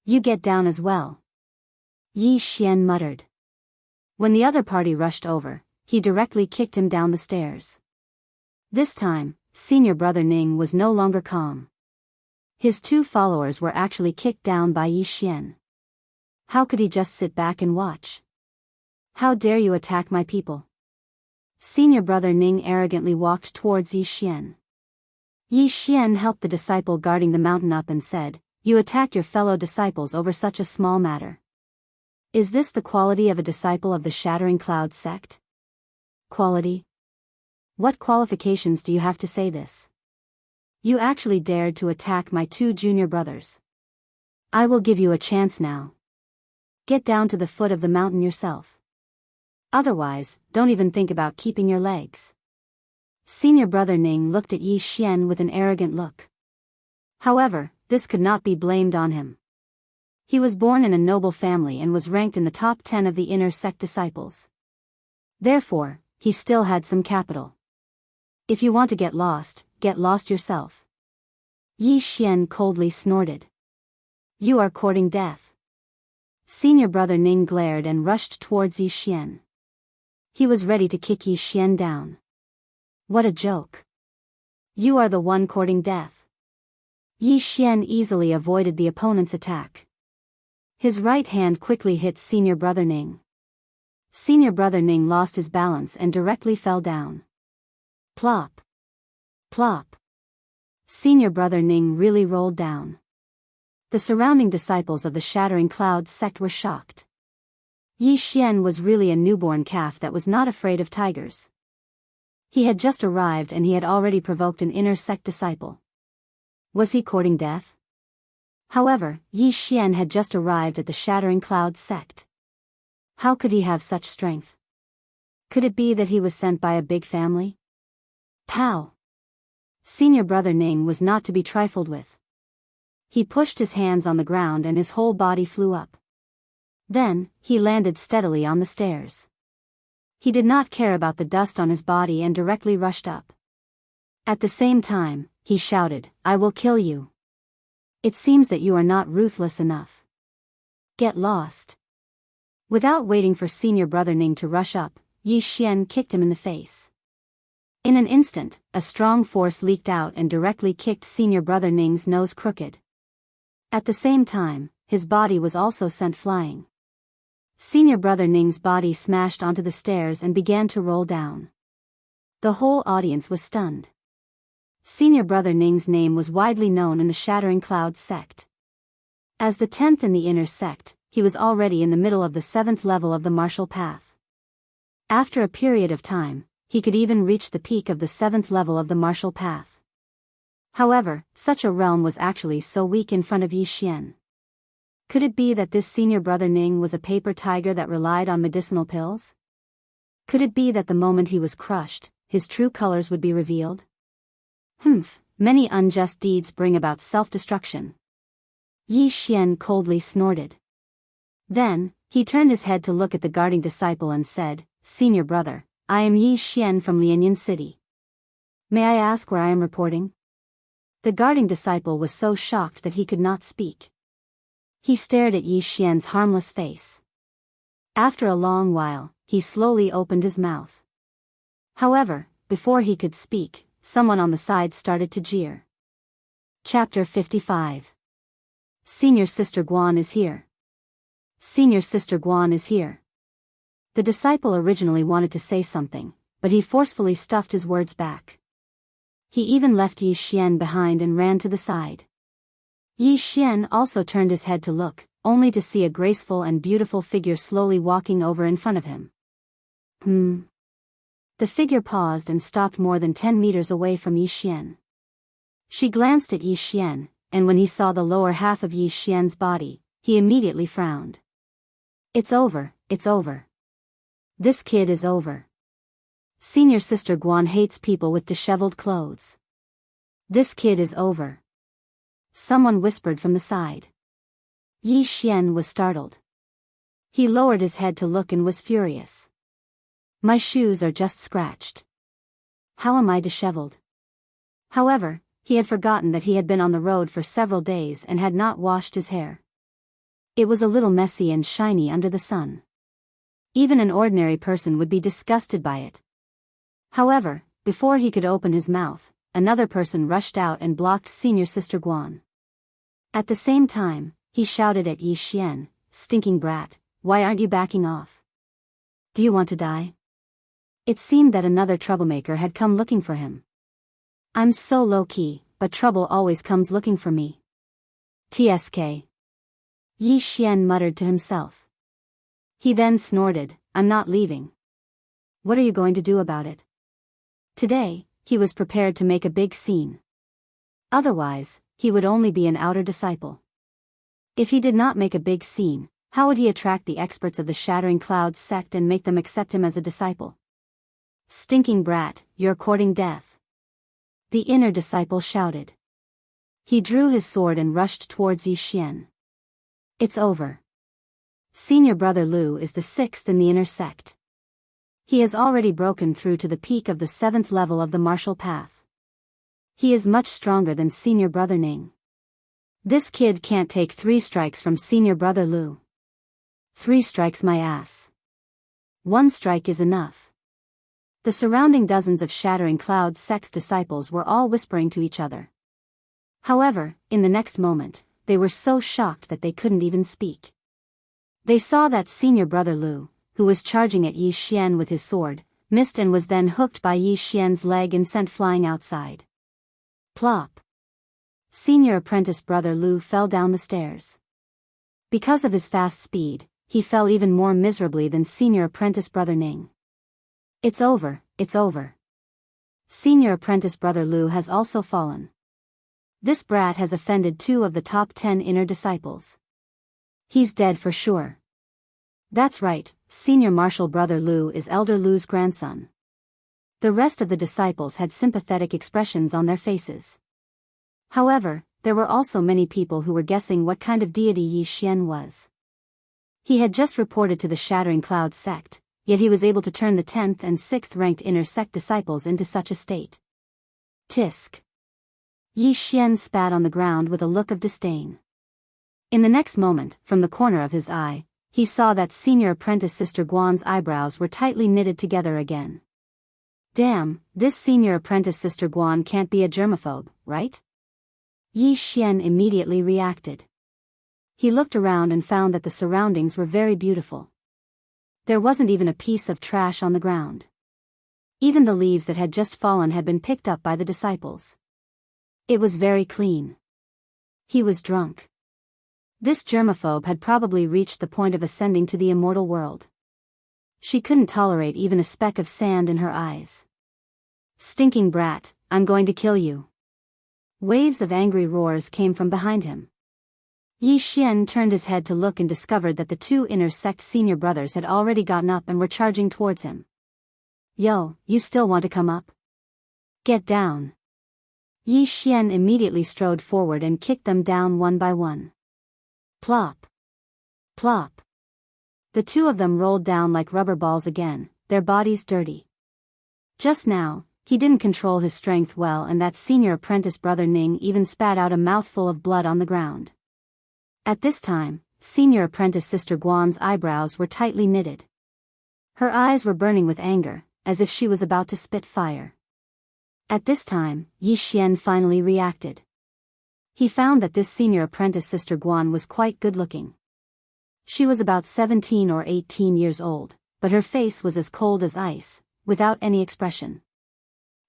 You get down as well," Yi Xian muttered. When the other party rushed over, he directly kicked him down the stairs. This time, Senior Brother Ning was no longer calm. His 2 followers were actually kicked down by Yi Xian. How could he just sit back and watch? "How dare you attack my people?" Senior Brother Ning arrogantly walked towards Yi Xian. Yi Xian helped the disciple guarding the mountain up and said, "You attacked your fellow disciples over such a small matter. Is this the quality of a disciple of the Shattering Cloud sect?" "Quality? What qualifications do you have to say this? You actually dared to attack my 2 junior brothers. I will give you a chance now. Get down to the foot of the mountain yourself. Otherwise, don't even think about keeping your legs." Senior Brother Ning looked at Yi Xian with an arrogant look. However, this could not be blamed on him. He was born in a noble family and was ranked in the top 10 of the inner sect disciples. Therefore, he still had some capital. "If you want to get lost yourself." Yi Xian coldly snorted. "You are courting death." Senior Brother Ning glared and rushed towards Yi Xian. He was ready to kick Yi Xian down. What a joke. You are the one courting death. Yi Xian easily avoided the opponent's attack. His right hand quickly hit Senior Brother Ning. Senior Brother Ning lost his balance and directly fell down. Plop. Plop. Senior Brother Ning really rolled down. The surrounding disciples of the Shattering Cloud sect were shocked. Yi Xian was really a newborn calf that was not afraid of tigers. He had just arrived and he had already provoked an inner sect disciple. Was he courting death? However, Yi Xian had just arrived at the Shattering Cloud sect. How could he have such strength? Could it be that he was sent by a big family? Pow! Senior Brother Ning was not to be trifled with. He pushed his hands on the ground and his whole body flew up. Then, he landed steadily on the stairs. He did not care about the dust on his body and directly rushed up. At the same time, he shouted, "I will kill you. It seems that you are not ruthless enough. Get lost." Without waiting for Senior Brother Ning to rush up, Yi Xian kicked him in the face. In an instant, a strong force leaked out and directly kicked Senior Brother Ning's nose crooked. At the same time, his body was also sent flying. Senior Brother Ning's body smashed onto the stairs and began to roll down. The whole audience was stunned. Senior Brother Ning's name was widely known in the Shattering Cloud sect. As the 10th in the inner sect, he was already in the middle of the 7th level of the martial path. After a period of time, he could even reach the peak of the 7th level of the martial path. However, such a realm was actually so weak in front of Yi Xian. Could it be that this Senior Brother Ning was a paper tiger that relied on medicinal pills? Could it be that the moment he was crushed, his true colors would be revealed? Many unjust deeds bring about self-destruction. Yi Xian coldly snorted. Then, he turned his head to look at the guarding disciple and said, "Senior brother, I am Yi Xian from Lianyan City. May I ask where I am reporting?" The guarding disciple was so shocked that he could not speak. He stared at Yi Xian's harmless face. After a long while, he slowly opened his mouth. However, before he could speak, someone on the side started to jeer. Chapter 55. Senior Sister Guan is here. Senior Sister Guan is here. The disciple originally wanted to say something, but he forcefully stuffed his words back. He even left Yi Xian behind and ran to the side. Yi Xian also turned his head to look, only to see a graceful and beautiful figure slowly walking over in front of him. The figure paused and stopped more than 10 meters away from Yi Xian. She glanced at Yi Xian, and when he saw the lower half of Yi Xian's body, he immediately frowned. It's over, it's over. This kid is over. Senior Sister Guan hates people with disheveled clothes. This kid is over. Someone whispered from the side. Yi Xian was startled. He lowered his head to look and was furious. My shoes are just scratched. How am I disheveled? However, he had forgotten that he had been on the road for several days and had not washed his hair. It was a little messy and shiny under the sun. Even an ordinary person would be disgusted by it. However, before he could open his mouth, another person rushed out and blocked Senior Sister Guan. At the same time, he shouted at Yi Xian, "Stinking brat, why aren't you backing off? Do you want to die?" It seemed that another troublemaker had come looking for him. I'm so low-key, but trouble always comes looking for me. TSK. Yi Xian muttered to himself. He then snorted, I'm not leaving. What are you going to do about it? Today, he was prepared to make a big scene. Otherwise, he would only be an outer disciple. If he did not make a big scene, how would he attract the experts of the Shattering Clouds sect and make them accept him as a disciple? Stinking brat, you're courting death. The inner disciple shouted. He drew his sword and rushed towards Yi Xian. It's over. Senior brother Lu is the 6th in the inner sect. He has already broken through to the peak of the 7th level of the martial path. He is much stronger than senior brother Ning. This kid can't take 3 strikes from senior brother Lu. 3 strikes my ass. 1 strike is enough. The surrounding dozens of Shattering Cloud sect's disciples were all whispering to each other. However, in the next moment, they were so shocked that they couldn't even speak. They saw that senior brother Lu, who was charging at Yi Xian with his sword, missed and was then hooked by Yi Xian's leg and sent flying outside. Plop. Senior apprentice brother Lu fell down the stairs. Because of his fast speed, he fell even more miserably than senior apprentice brother Ning. It's over, it's over. Senior apprentice brother Lu has also fallen. This brat has offended 2 of the top 10 inner disciples. He's dead for sure. That's right, senior martial brother Lu is elder Lu's grandson. The rest of the disciples had sympathetic expressions on their faces. However, there were also many people who were guessing what kind of deity Yi Xian was. He had just reported to the Shattering Cloud sect, yet he was able to turn the 10th and 6th ranked inner sect disciples into such a state. Tisk. Yi Xian spat on the ground with a look of disdain. In the next moment, from the corner of his eye, he saw that senior apprentice Sister Guan's eyebrows were tightly knitted together again. Damn, this senior apprentice Sister Guan can't be a germaphobe, right? Yi Xian immediately reacted. He looked around and found that the surroundings were very beautiful. There wasn't even a piece of trash on the ground. Even the leaves that had just fallen had been picked up by the disciples. It was very clean. He was drunk. This germaphobe had probably reached the point of ascending to the immortal world. She couldn't tolerate even a speck of sand in her eyes. Stinking brat, I'm going to kill you. Waves of angry roars came from behind him. Yi Xian turned his head to look and discovered that the 2 inner sect senior brothers had already gotten up and were charging towards him. Yo, you still want to come up? Get down. Yi Xian immediately strode forward and kicked them down one by one. Plop. Plop. The two of them rolled down like rubber balls again, their bodies dirty. Just now, he didn't control his strength well, and that senior apprentice brother Ning even spat out a mouthful of blood on the ground. At this time, senior apprentice sister Guan's eyebrows were tightly knitted. Her eyes were burning with anger, as if she was about to spit fire. At this time, Yi Xian finally reacted. He found that this senior apprentice sister Guan was quite good-looking. She was about 17 or 18 years old, but her face was as cold as ice, without any expression.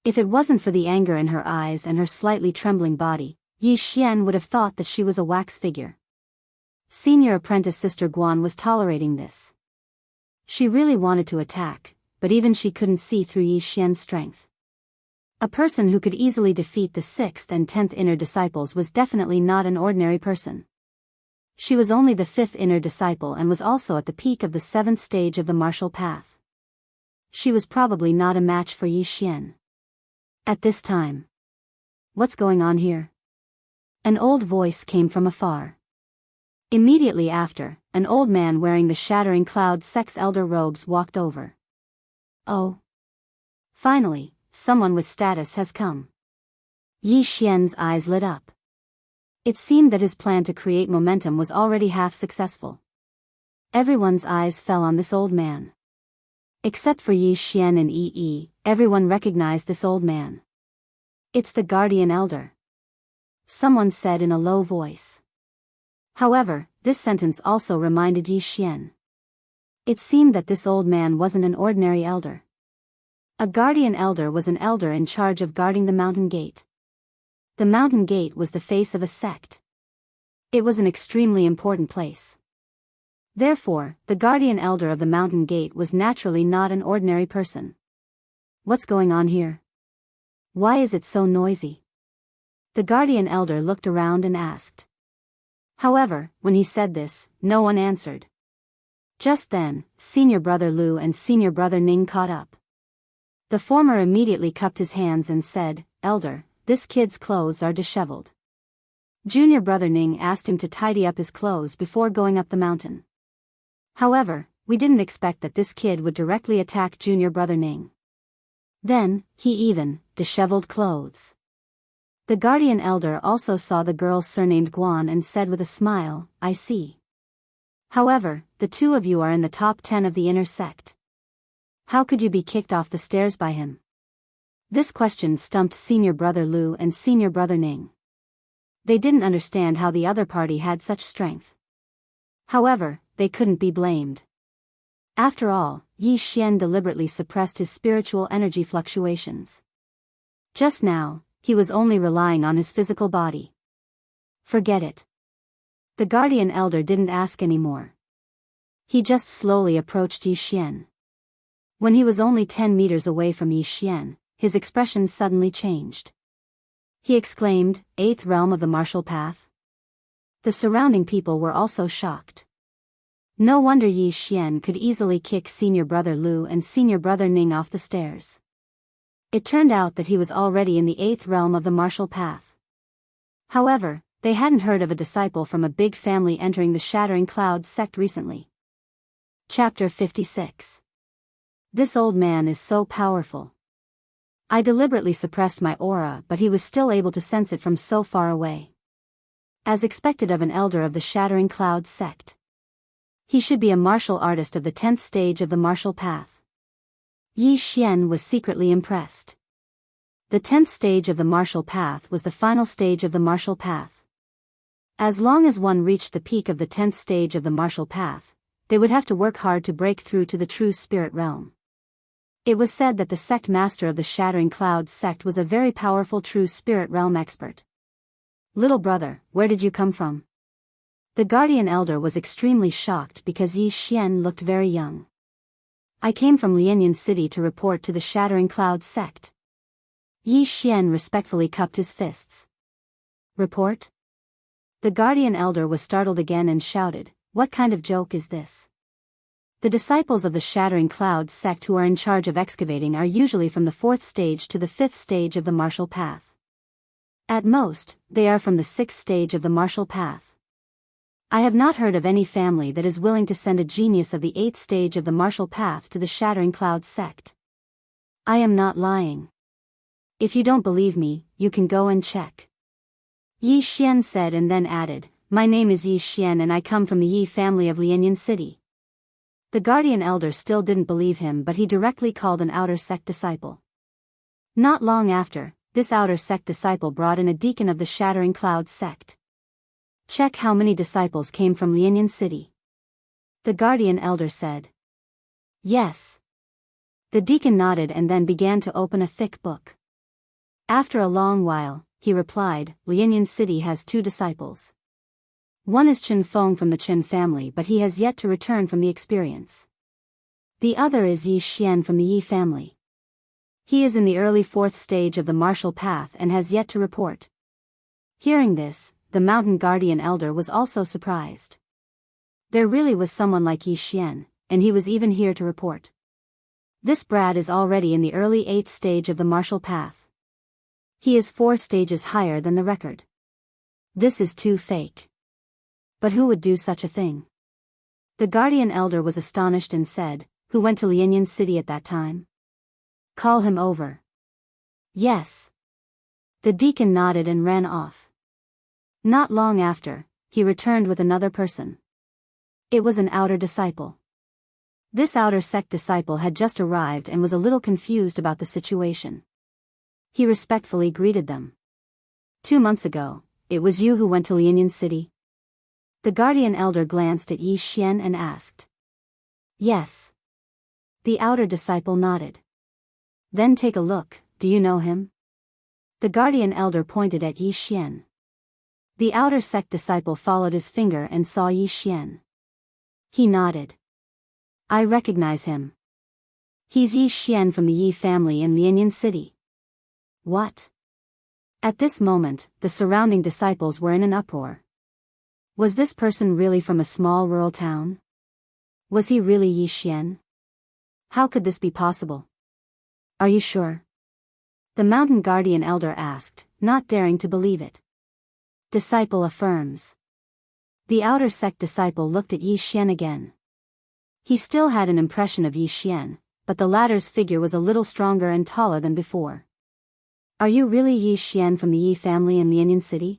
If it wasn't for the anger in her eyes and her slightly trembling body, Yi Xian would have thought that she was a wax figure. Senior apprentice sister Guan was tolerating this. She really wanted to attack, but even she couldn't see through Yi Xian's strength. A person who could easily defeat the 6th and 10th inner disciples was definitely not an ordinary person. She was only the 5th inner disciple and was also at the peak of the 7th stage of the martial path. She was probably not a match for Yi Xian. At this time. What's going on here? An old voice came from afar. Immediately after, an old man wearing the Shattering Cloud sect's elder robes walked over. Oh. Finally, someone with status has come. Yi Xian's eyes lit up. It seemed that his plan to create momentum was already half successful. Everyone's eyes fell on this old man. Except for Yi Xian and Yi, everyone recognized this old man. It's the Guardian Elder. Someone said in a low voice. However, this sentence also reminded Yi Xian. It seemed that this old man wasn't an ordinary elder. A Guardian Elder was an elder in charge of guarding the mountain gate. The mountain gate was the face of a sect. It was an extremely important place. Therefore, the Guardian Elder of the mountain gate was naturally not an ordinary person. What's going on here? Why is it so noisy? The Guardian Elder looked around and asked. However, when he said this, no one answered. Just then, Senior Brother Lu and Senior Brother Ning caught up. The former immediately cupped his hands and said, "Elder, this kid's clothes are disheveled." Junior Brother Ning asked him to tidy up his clothes before going up the mountain. However, we didn't expect that this kid would directly attack Junior Brother Ning. Then, he even, disheveled clothes. The Guardian Elder also saw the girl surnamed Guan and said with a smile, "I see. However, the two of you are in the top 10 of the inner sect. How could you be kicked off the stairs by him?" This question stumped Senior Brother Lu and Senior Brother Ning. They didn't understand how the other party had such strength. However, they couldn't be blamed. After all, Yi Xian deliberately suppressed his spiritual energy fluctuations. Just now, he was only relying on his physical body. Forget it. The Guardian Elder didn't ask anymore. He just slowly approached Yi Xian. When he was only 10 meters away from Yi Xian, his expression suddenly changed. He exclaimed, "Eighth realm of the martial path?" The surrounding people were also shocked. No wonder Yi Xian could easily kick Senior Brother Lu and Senior Brother Ning off the stairs. It turned out that he was already in the 8th realm of the martial path. However, they hadn't heard of a disciple from a big family entering the Shattering Cloud sect recently. Chapter 56. This old man is so powerful. I deliberately suppressed my aura, but he was still able to sense it from so far away. As expected of an elder of the Shattering Cloud sect. He should be a martial artist of the 10th stage of the martial path. Yi Xian was secretly impressed. The 10th stage of the martial path was the final stage of the martial path. As long as one reached the peak of the 10th stage of the martial path, they would have to work hard to break through to the true spirit realm. It was said that the sect master of the Shattering Cloud sect was a very powerful true spirit realm expert. "Little brother, where did you come from?" The Guardian Elder was extremely shocked because Yi Xian looked very young. "I came from Lianyan City to report to the Shattering Cloud sect." Yi Xian respectfully cupped his fists. "Report?" The Guardian Elder was startled again and shouted, "What kind of joke is this? The disciples of the Shattering Clouds sect who are in charge of excavating are usually from the 4th stage to the 5th stage of the martial path. At most, they are from the 6th stage of the martial path. I have not heard of any family that is willing to send a genius of the 8th stage of the martial path to the Shattering Clouds sect. I am not lying. If you don't believe me, you can go and check. Yi Xian said and then added, "My name is Yi Xian and I come from the Yi family of Lianyan City." The guardian elder still didn't believe him, but he directly called an outer sect disciple. Not long after, this outer sect disciple brought in a deacon of the Shattering Clouds sect. "Check how many disciples came from Lianyan City." The guardian elder said. "Yes." The deacon nodded and then began to open a thick book. After a long while, he replied, "Lianyan City has 2 disciples. One is Chen Feng from the Chen family, but he has yet to return from the experience. The other is Yi Xian from the Yi family. He is in the early 4th stage of the martial path and has yet to report." Hearing this, the mountain guardian elder was also surprised. There really was someone like Yi Xian, and he was even here to report. This brat is already in the early 8th stage of the martial path. He is 4 stages higher than the record. This is too fake. But who would do such a thing? The guardian elder was astonished and said, "Who went to Lianyan City at that time? Call him over." "Yes." The deacon nodded and ran off. Not long after, he returned with another person. It was an outer disciple. This outer sect disciple had just arrived and was a little confused about the situation. He respectfully greeted them. "2 months ago, it was you who went to Lianyan City?" The guardian elder glanced at Yi Xian and asked. "Yes." The outer disciple nodded. "Then take a look, do you know him?" The guardian elder pointed at Yi Xian. The outer sect disciple followed his finger and saw Yi Xian. He nodded. "I recognize him. He's Yi Xian from the Yi family in Lianyan City." "What?" At this moment, the surrounding disciples were in an uproar. Was this person really from a small rural town? Was he really Yi Xian? How could this be possible? "Are you sure?" The mountain guardian elder asked, not daring to believe it. Disciple affirms. The outer sect disciple looked at Yi Xian again. He still had an impression of Yi Xian, but the latter's figure was a little stronger and taller than before. "Are you really Yi Xian from the Yi family in Lianyan City?"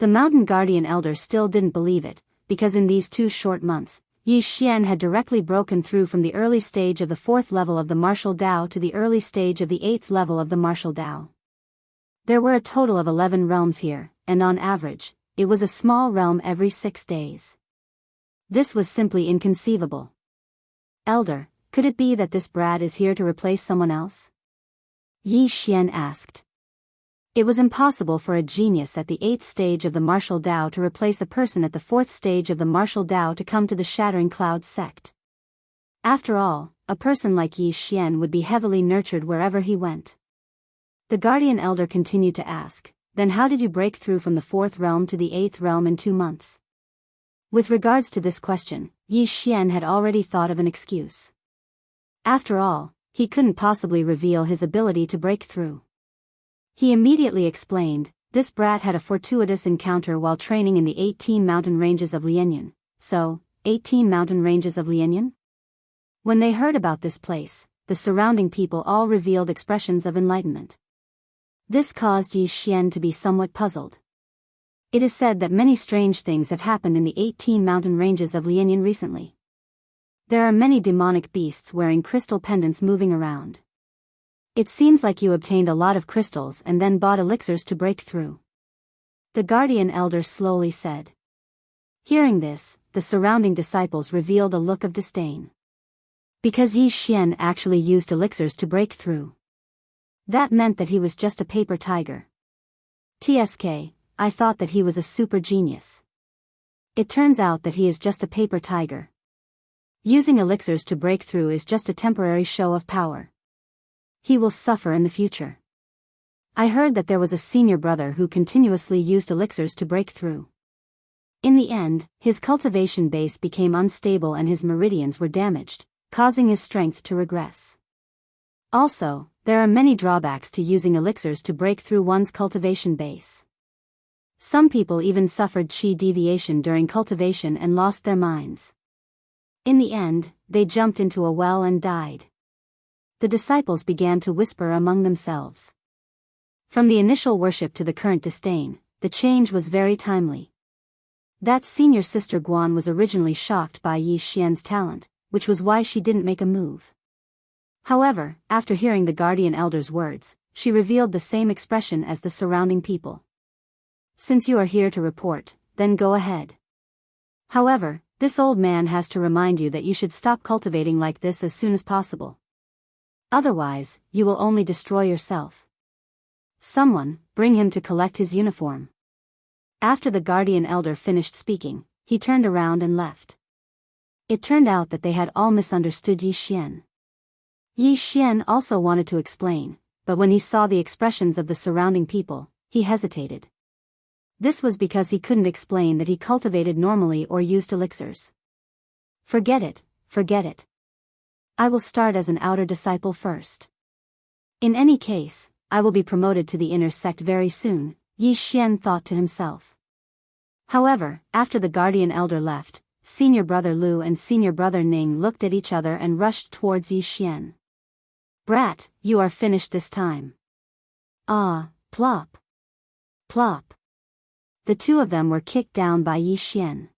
The mountain guardian elder still didn't believe it, because in these 2 short months, Yi Xian had directly broken through from the early stage of the 4th level of the martial Dao to the early stage of the 8th level of the martial Dao. There were a total of 11 realms here, and on average, it was a small realm every 6 days. This was simply inconceivable. "Elder, could it be that this brat is here to replace someone else?" Yi Xian asked. It was impossible for a genius at the 8th stage of the martial Dao to replace a person at the 4th stage of the martial Dao to come to the Shattering Clouds sect. After all, a person like Yi Xian would be heavily nurtured wherever he went. The guardian elder continued to ask, "Then how did you break through from the 4th realm to the 8th realm in 2 months?" With regards to this question, Yi Xian had already thought of an excuse. After all, he couldn't possibly reveal his ability to break through. He immediately explained, "This brat had a fortuitous encounter while training in the 18 mountain ranges of Lianyan." "So, 18 mountain ranges of Lianyan?" When they heard about this place, the surrounding people all revealed expressions of enlightenment. This caused Yi Xian to be somewhat puzzled. It is said that many strange things have happened in the 18 mountain ranges of Lianyan recently. There are many demonic beasts wearing crystal pendants moving around. It seems like you obtained a lot of crystals and then bought elixirs to break through. The guardian elder slowly said. Hearing this, the surrounding disciples revealed a look of disdain. Because Yi Xian actually used elixirs to break through. That meant that he was just a paper tiger. TSK, I thought that he was a super genius. It turns out that he is just a paper tiger. Using elixirs to break through is just a temporary show of power. He will suffer in the future. I heard that there was a senior brother who continuously used elixirs to break through. In the end, his cultivation base became unstable and his meridians were damaged, causing his strength to regress. Also, there are many drawbacks to using elixirs to break through one's cultivation base. Some people even suffered chi deviation during cultivation and lost their minds. In the end, they jumped into a well and died. The disciples began to whisper among themselves. From the initial worship to the current disdain, the change was very timely. That senior sister Guan was originally shocked by Yi Xian's talent, which was why she didn't make a move. However, after hearing the guardian elder's words, she revealed the same expression as the surrounding people. Since you are here to report, then go ahead. However, this old man has to remind you that you should stop cultivating like this as soon as possible. Otherwise, you will only destroy yourself. Someone, bring him to collect his uniform. After the guardian elder finished speaking, he turned around and left. It turned out that they had all misunderstood Yi Xian. Yi Xian also wanted to explain, but when he saw the expressions of the surrounding people, he hesitated. This was because he couldn't explain that he cultivated normally or used elixirs. Forget it, forget it. I will start as an outer disciple first. In any case, I will be promoted to the inner sect very soon, Yi Xian thought to himself. However, after the guardian elder left, senior brother Lu and senior brother Ning looked at each other and rushed towards Yi Xian. Brat, you are finished this time. Ah, plop. Plop. The two of them were kicked down by Yi Xian.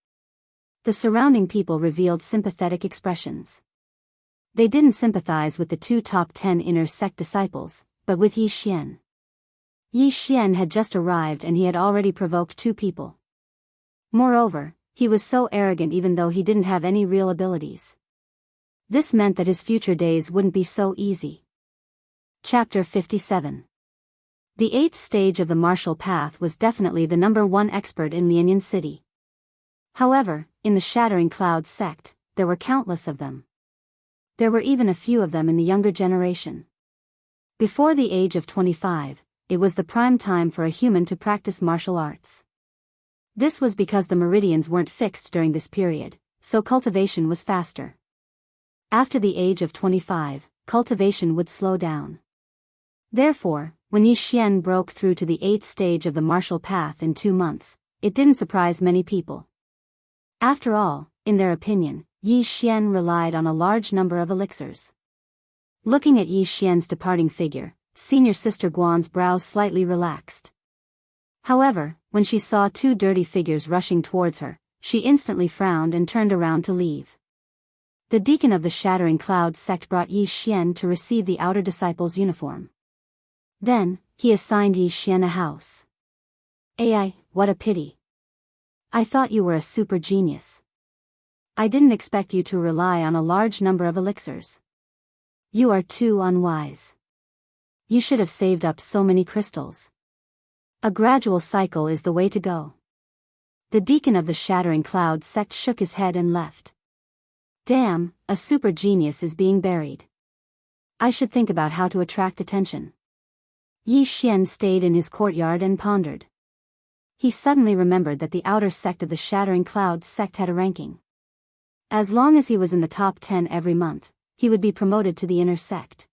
The surrounding people revealed sympathetic expressions. They didn't sympathize with the two top 10 inner sect disciples, but with Yi Xian. Yi Xian had just arrived and he had already provoked two people. Moreover, he was so arrogant even though he didn't have any real abilities. This meant that his future days wouldn't be so easy. Chapter 57. The 8th stage of the martial path was definitely the #1 expert in Lianyan City. However, in the Shattering Cloud sect, there were countless of them. There were even a few of them in the younger generation. Before the age of 25, it was the prime time for a human to practice martial arts. This was because the meridians weren't fixed during this period, so cultivation was faster. After the age of 25, cultivation would slow down. Therefore, when Yi Xian broke through to the 8th stage of the martial path in 2 months, it didn't surprise many people. After all, in their opinion, Yi Xian relied on a large number of elixirs. Looking at Yi Xian's departing figure, senior sister Guan's brows slightly relaxed. However, when she saw two dirty figures rushing towards her, she instantly frowned and turned around to leave. The deacon of the Shattering Cloud sect brought Yi Xian to receive the outer disciple's uniform. Then, he assigned Yi Xian a house. Ai, what a pity. I thought you were a super genius. I didn't expect you to rely on a large number of elixirs. You are too unwise. You should have saved up so many crystals. A gradual cycle is the way to go. The deacon of the Shattering Cloud sect shook his head and left. Damn, a super genius is being buried. I should think about how to attract attention. Yi Xian stayed in his courtyard and pondered. He suddenly remembered that the outer sect of the Shattering Cloud sect had a ranking. As long as he was in the top 10 every month, he would be promoted to the inner sect.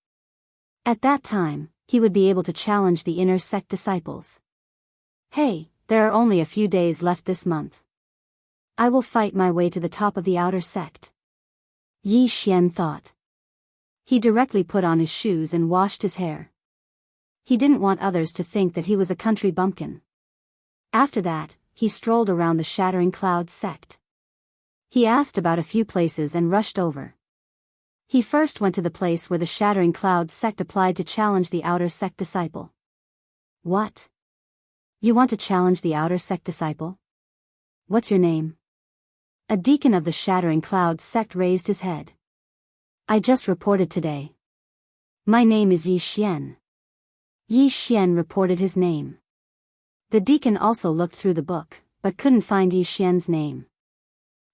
At that time, he would be able to challenge the inner sect disciples. Hey, there are only a few days left this month. I will fight my way to the top of the outer sect. Yi Xian thought. He directly put on his shoes and washed his hair. He didn't want others to think that he was a country bumpkin. After that, he strolled around the Shattering Cloud sect. He asked about a few places and rushed over. He first went to the place where the Shattering Cloud sect applied to challenge the outer sect disciple. What? You want to challenge the outer sect disciple? What's your name? A deacon of the Shattering Cloud sect raised his head. I just reported today. My name is Yi Xian. Yi Xian reported his name. The deacon also looked through the book, but couldn't find Yi Xian's name.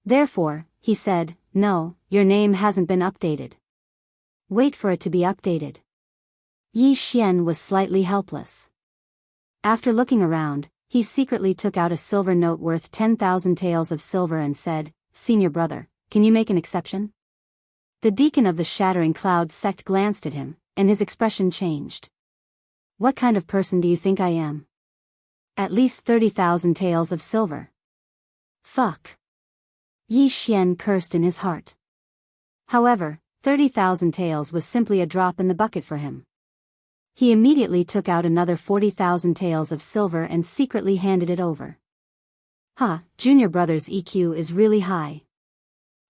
Therefore, he said, No, your name hasn't been updated. Wait for it to be updated. Yi Xian was slightly helpless. After looking around, he secretly took out a silver note worth 10,000 taels of silver and said, "Senior brother, can you make an exception?" The deacon of the Shattering Clouds sect glanced at him, and his expression changed. "What kind of person do you think I am? At least 30,000 taels of silver." Fuck. Yi Xian cursed in his heart. However, 30,000 taels was simply a drop in the bucket for him. He immediately took out another 40,000 taels of silver and secretly handed it over. Junior brother's EQ is really high.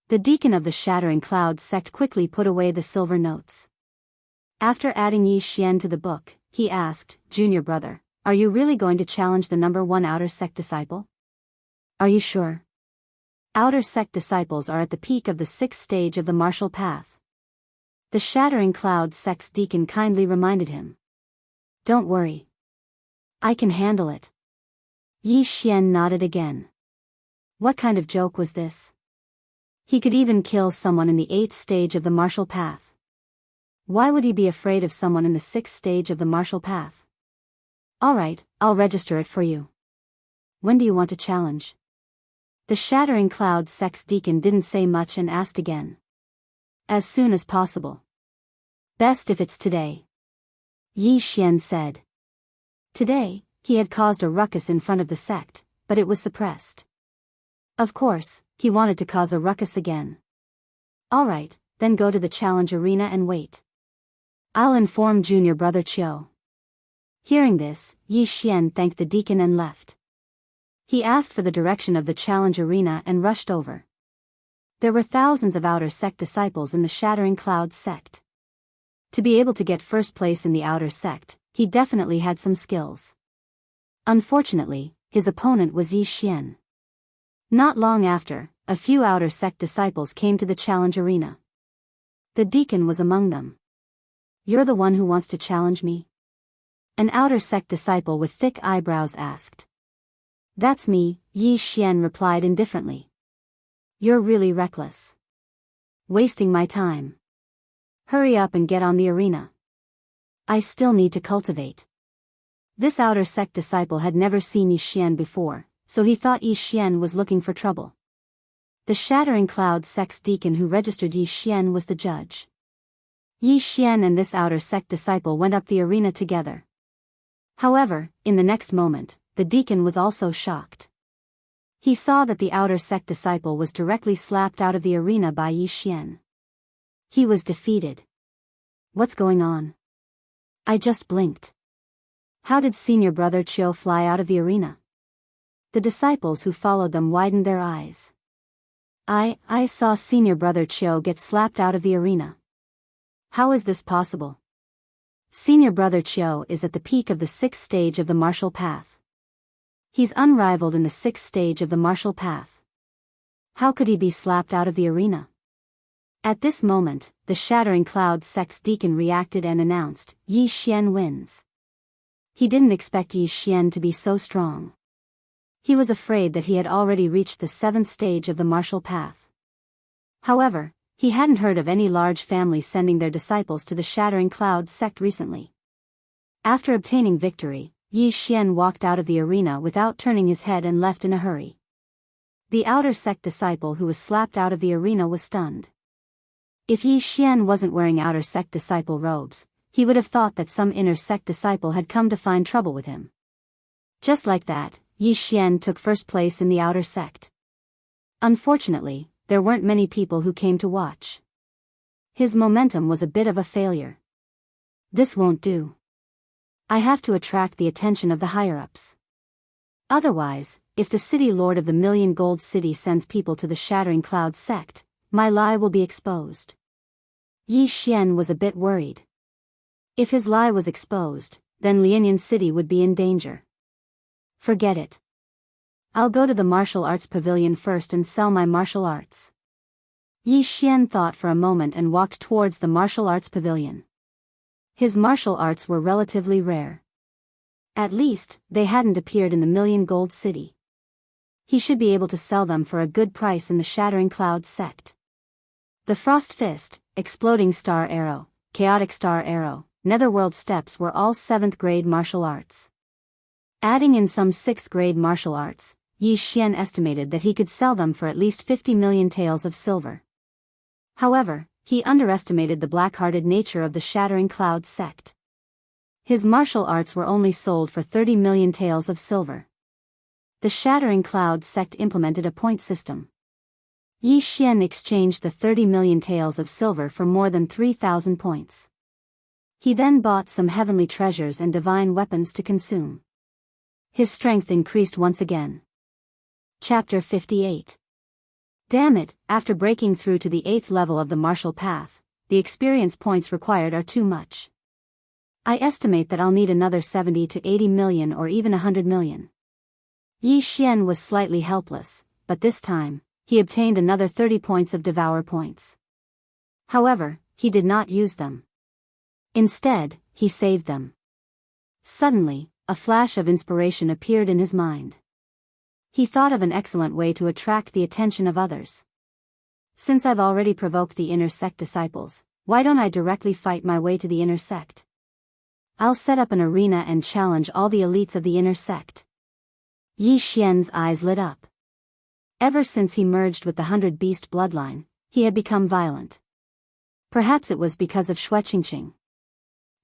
The deacon of the Shattering Clouds sect quickly put away the silver notes. After adding Yi Xian to the book, he asked, "Junior brother, are you really going to challenge the number 1 outer sect disciple? Are you sure? Outer sect disciples are at the peak of the 6th stage of the martial path." The Shattering Clouds sect's deacon kindly reminded him. "Don't worry. I can handle it." Yi Xian nodded again. What kind of joke was this? He could even kill someone in the 8th stage of the martial path. Why would he be afraid of someone in the 6th stage of the martial path? "Alright, I'll register it for you. When do you want to challenge?" The Shattering Clouds sect's deacon didn't say much and asked again. "As soon as possible. Best if it's today," Yi Xian said. Today, he had caused a ruckus in front of the sect, but it was suppressed. Of course, he wanted to cause a ruckus again. "Alright, then go to the challenge arena and wait. I'll inform junior brother Chiu." Hearing this, Yi Xian thanked the deacon and left. He asked for the direction of the challenge arena and rushed over. There were thousands of outer sect disciples in the Shattering Clouds sect. To be able to get first place in the outer sect, he definitely had some skills. Unfortunately, his opponent was Yi Xian. Not long after, a few outer sect disciples came to the challenge arena. The deacon was among them. "You're the one who wants to challenge me?" An outer sect disciple with thick eyebrows asked. "That's me," Yi Xian replied indifferently. "You're really reckless. Wasting my time. Hurry up and get on the arena. I still need to cultivate." This outer sect disciple had never seen Yi Xian before, so he thought Yi Xian was looking for trouble. The Shattering Clouds sect's deacon who registered Yi Xian was the judge. Yi Xian and this outer sect disciple went up the arena together. However, in the next moment, the deacon was also shocked. He saw that the outer sect disciple was directly slapped out of the arena by Yi Xian. He was defeated. What's going on? I just blinked. How did senior brother Chiu fly out of the arena? The disciples who followed them widened their eyes. I saw senior brother Chiu get slapped out of the arena. How is this possible? Senior brother Chiu is at the peak of the 6th stage of the martial path. He's unrivaled in the 6th stage of the martial path. How could he be slapped out of the arena? At this moment, the Shattering Clouds sect's deacon reacted and announced, "Yi Xian wins." He didn't expect Yi Xian to be so strong. He was afraid that he had already reached the 7th stage of the martial path. However, he hadn't heard of any large family sending their disciples to the Shattering Clouds sect recently. After obtaining victory, Yi Xian walked out of the arena without turning his head and left in a hurry. The outer sect disciple who was slapped out of the arena was stunned. If Yi Xian wasn't wearing outer sect disciple robes, he would have thought that some inner sect disciple had come to find trouble with him. Just like that, Yi Xian took first place in the outer sect. Unfortunately, there weren't many people who came to watch. His momentum was a bit of a failure. This won't do. I have to attract the attention of the higher-ups. Otherwise, if the city lord of the Million Gold City sends people to the Shattering Clouds sect, my lie will be exposed. Yi Xian was a bit worried. If his lie was exposed, then Lianyan City would be in danger. Forget it. I'll go to the martial arts pavilion first and sell my martial arts. Yi Xian thought for a moment and walked towards the martial arts pavilion. His martial arts were relatively rare. At least, they hadn't appeared in the Million Gold City. He should be able to sell them for a good price in the Shattering Clouds sect. The Frost Fist, Exploding Star Arrow, Chaotic Star Arrow, Netherworld Steps were all 7th grade martial arts. Adding in some 6th grade martial arts, Yi Xian estimated that he could sell them for at least 50 million taels of silver. However, he underestimated the black-hearted nature of the Shattering Cloud sect. His martial arts were only sold for 30 million taels of silver. The Shattering Cloud sect implemented a point system. Yi Xian exchanged the 30 million taels of silver for more than 3,000 points. He then bought some heavenly treasures and divine weapons to consume. His strength increased once again. Chapter 58. Damn it, after breaking through to the 8th level of the martial path, the experience points required are too much. I estimate that I'll need another 70 to 80 million or even 100 million. Yi Xian was slightly helpless, but this time, he obtained another 30 points of Devour points. However, he did not use them. Instead, he saved them. Suddenly, a flash of inspiration appeared in his mind. He thought of an excellent way to attract the attention of others. Since I've already provoked the inner sect disciples, why don't I directly fight my way to the inner sect? I'll set up an arena and challenge all the elites of the inner sect. Yi Xian's eyes lit up. Ever since he merged with the 100 Beast bloodline, he had become violent. Perhaps it was because of Shueqingqing.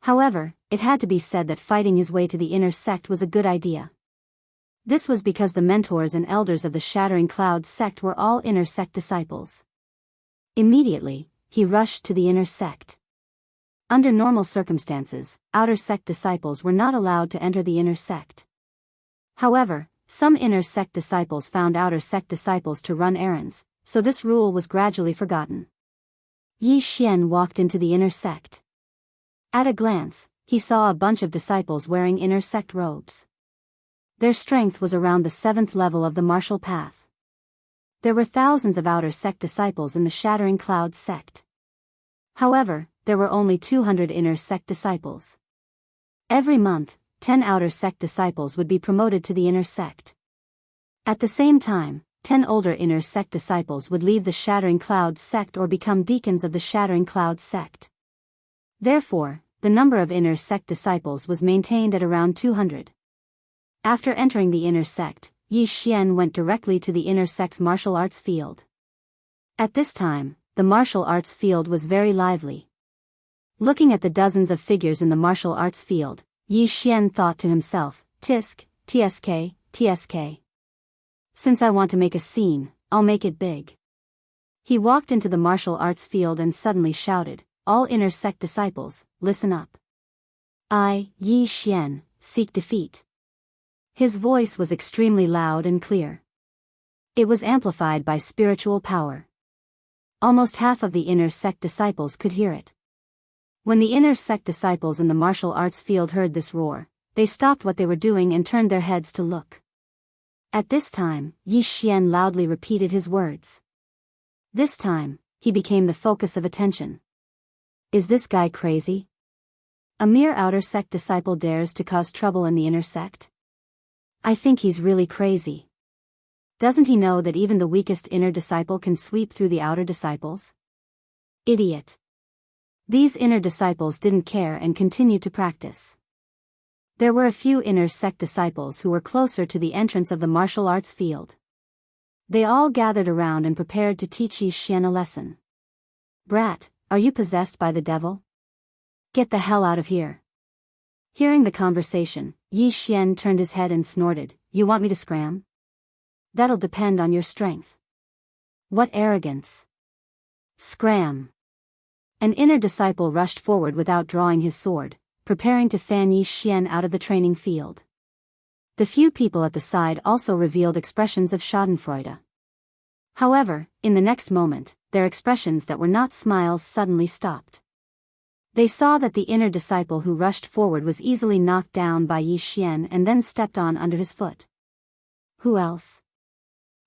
However, it had to be said that fighting his way to the inner sect was a good idea. This was because the mentors and elders of the Shattering Cloud sect were all inner sect disciples. Immediately, he rushed to the inner sect. Under normal circumstances, outer sect disciples were not allowed to enter the inner sect. However, some inner sect disciples found outer sect disciples to run errands, so this rule was gradually forgotten. Yi Xian walked into the inner sect. At a glance, he saw a bunch of disciples wearing inner sect robes. Their strength was around the 7th level of the martial path. There were thousands of outer sect disciples in the Shattering Cloud sect. However, there were only 200 inner sect disciples. Every month, 10 outer sect disciples would be promoted to the inner sect. At the same time, 10 older inner sect disciples would leave the Shattering Cloud sect or become deacons of the Shattering Cloud sect. Therefore, the number of inner sect disciples was maintained at around 200. After entering the inner sect, Yi Xian went directly to the inner sect's martial arts field. At this time, the martial arts field was very lively. Looking at the dozens of figures in the martial arts field, Yi Xian thought to himself, "Tisk, TSK, TSK. Since I want to make a scene, I'll make it big." He walked into the martial arts field and suddenly shouted, "All inner sect disciples, listen up. I, Yi Xian, seek defeat." His voice was extremely loud and clear. It was amplified by spiritual power. Almost half of the inner sect disciples could hear it. When the inner sect disciples in the martial arts field heard this roar, they stopped what they were doing and turned their heads to look. At this time, Yi Xian loudly repeated his words. This time, he became the focus of attention. Is this guy crazy? A mere outer sect disciple dares to cause trouble in the inner sect? I think he's really crazy. Doesn't he know that even the weakest inner disciple can sweep through the outer disciples? Idiot. These inner disciples didn't care and continued to practice. There were a few inner sect disciples who were closer to the entrance of the martial arts field. They all gathered around and prepared to teach Yi Xian a lesson. Brat, are you possessed by the devil? Get the hell out of here. Hearing the conversation, Yi Xian turned his head and snorted, You want me to scram? That'll depend on your strength. What arrogance. Scram. An inner disciple rushed forward without drawing his sword, preparing to fan Yi Xian out of the training field. The few people at the side also revealed expressions of schadenfreude. However, in the next moment, their expressions that were not smiles suddenly stopped. They saw that the inner disciple who rushed forward was easily knocked down by Yi Xian and then stepped on under his foot. Who else?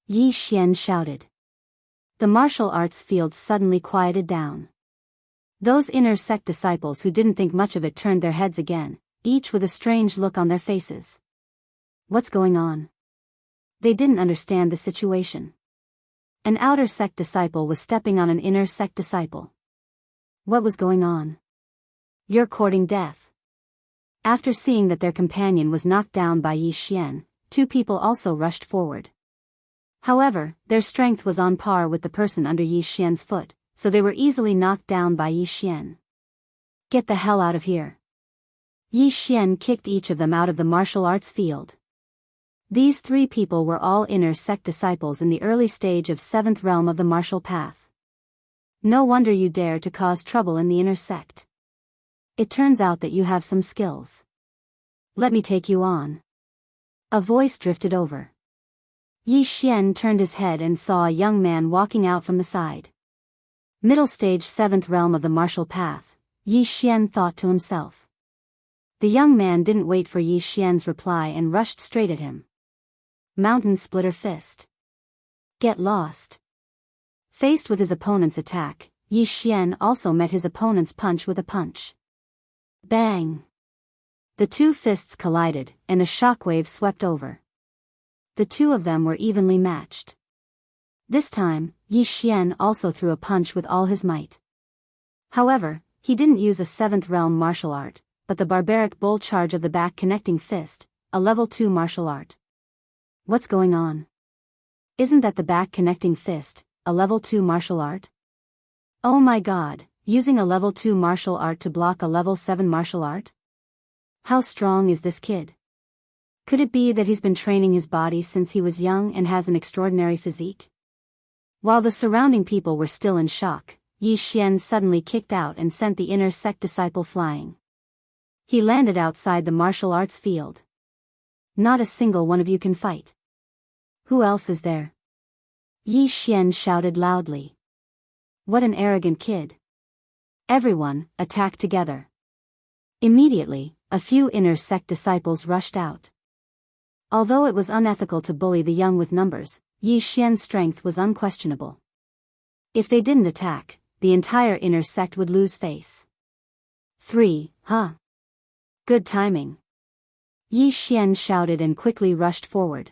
Yi Xian shouted. The martial arts field suddenly quieted down. Those inner sect disciples who didn't think much of it turned their heads again, each with a strange look on their faces. What's going on? They didn't understand the situation. An outer sect disciple was stepping on an inner sect disciple. What was going on? You're courting death. After seeing that their companion was knocked down by Yi Xian, two people also rushed forward. However, their strength was on par with the person under Yi Xian's foot, so they were easily knocked down by Yi Xian. Get the hell out of here. Yi Xian kicked each of them out of the martial arts field. These three people were all inner sect disciples in the early stage of 7th realm of the martial path. No wonder you dare to cause trouble in the inner sect. It turns out that you have some skills. Let me take you on. A voice drifted over. Yi Xian turned his head and saw a young man walking out from the side. Middle stage 7th realm of the martial path, Yi Xian thought to himself. The young man didn't wait for Yi Xian's reply and rushed straight at him. Mountain Splitter Fist. Get lost. Faced with his opponent's attack, Yi Xian also met his opponent's punch with a punch. Bang! The two fists collided, and a shockwave swept over. The two of them were evenly matched. This time, Yi Xian also threw a punch with all his might. However, he didn't use a 7th realm martial art, but the barbaric bull charge of the back connecting fist, a level 2 martial art. What's going on? Isn't that the back connecting fist, a level 2 martial art? Oh my god, using a level 2 martial art to block a level 7 martial art? How strong is this kid? Could it be that he's been training his body since he was young and has an extraordinary physique? While the surrounding people were still in shock, Yi Xian suddenly kicked out and sent the inner sect disciple flying. He landed outside the martial arts field. Not a single one of you can fight. Who else is there? Yi Xian shouted loudly. What an arrogant kid. Everyone, attack together. Immediately, a few inner sect disciples rushed out. Although it was unethical to bully the young with numbers, Yi Xian's strength was unquestionable. If they didn't attack, the entire inner sect would lose face. 3, huh? Good timing. Yi Xian shouted and quickly rushed forward.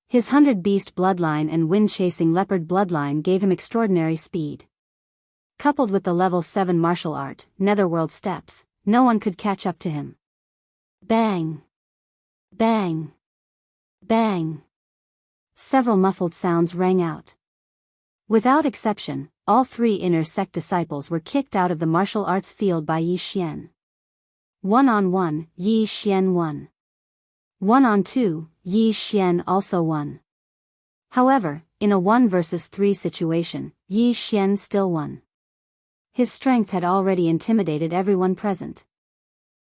His 100-beast bloodline and wind-chasing leopard bloodline gave him extraordinary speed. Coupled with the level 7 martial art, netherworld steps, no one could catch up to him. Bang! Bang! Bang! Several muffled sounds rang out. Without exception, all three inner sect disciples were kicked out of the martial arts field by Yi Xian. 1-on-1, Yi Xian won. 1-on-2, Yi Xian also won. However, in a 1 versus 3 situation, Yi Xian still won. His strength had already intimidated everyone present.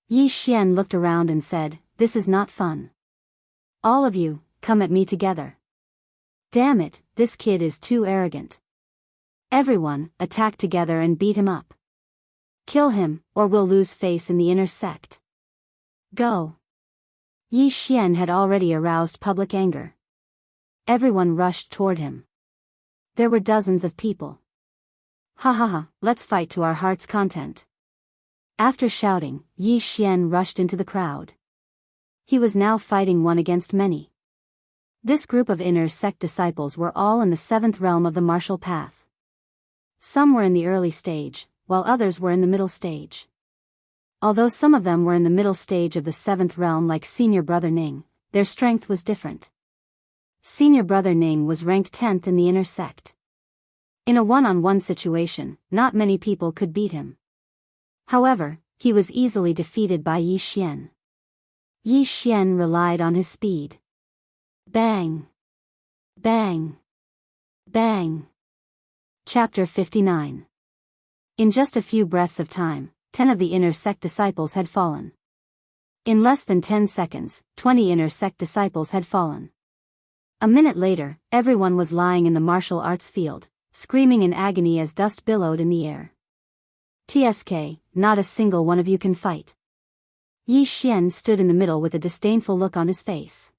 Yi Xian looked around and said, "This is not fun. All of you, come at me together. Damn it, this kid is too arrogant. Everyone, attack together and beat him up. Kill him, or we'll lose face in the inner sect. Go." Yi Xian had already aroused public anger. Everyone rushed toward him. There were dozens of people. Ha ha ha, let's fight to our heart's content. After shouting, Yi Xian rushed into the crowd. He was now fighting one against many. This group of inner sect disciples were all in the 7th realm of the martial path. Some were in the early stage, while others were in the middle stage. Although some of them were in the middle stage of the 7th realm like Senior Brother Ning, their strength was different. Senior Brother Ning was ranked 10th in the inner sect. In a 1-on-1 situation, not many people could beat him. However, he was easily defeated by Yi Xian. Yi Xian relied on his speed. Bang! Bang! Bang! Chapter 59. In just a few breaths of time, 10 of the inner sect disciples had fallen. In less than 10 seconds, 20 inner sect disciples had fallen. A minute later, everyone was lying in the martial arts field, screaming in agony as dust billowed in the air. TSK, not a single one of you can fight. Yi Xian stood in the middle with a disdainful look on his face.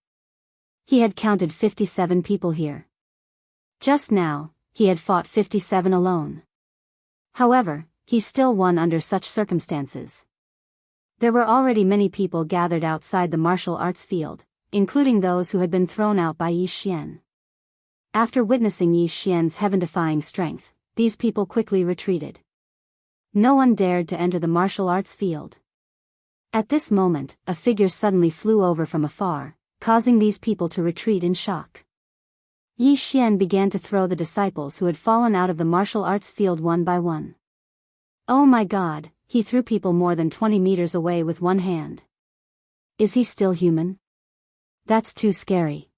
He had counted 57 people here. Just now, he had fought 57 alone. However, he still won under such circumstances. There were already many people gathered outside the martial arts field, including those who had been thrown out by Yi Xian. After witnessing Yi Xian's heaven-defying strength, these people quickly retreated. No one dared to enter the martial arts field. At this moment, a figure suddenly flew over from afar, causing these people to retreat in shock. Yi Xian began to throw the disciples who had fallen out of the martial arts field one by one. Oh my god, he threw people more than 20 meters away with one hand. Is he still human? That's too scary.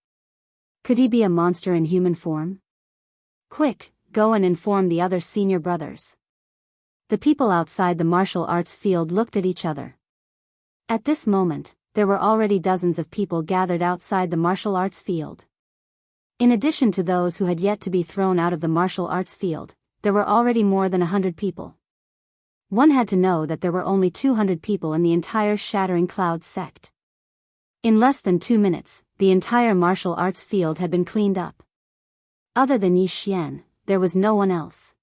Could he be a monster in human form? Quick, go and inform the other senior brothers. The people outside the martial arts field looked at each other. At this moment, there were already dozens of people gathered outside the martial arts field. In addition to those who had yet to be thrown out of the martial arts field, there were already more than 100 people. One had to know that there were only 200 people in the entire Shattering Cloud sect. In less than 2 minutes, the entire martial arts field had been cleaned up. Other than Yi Xian, there was no one else.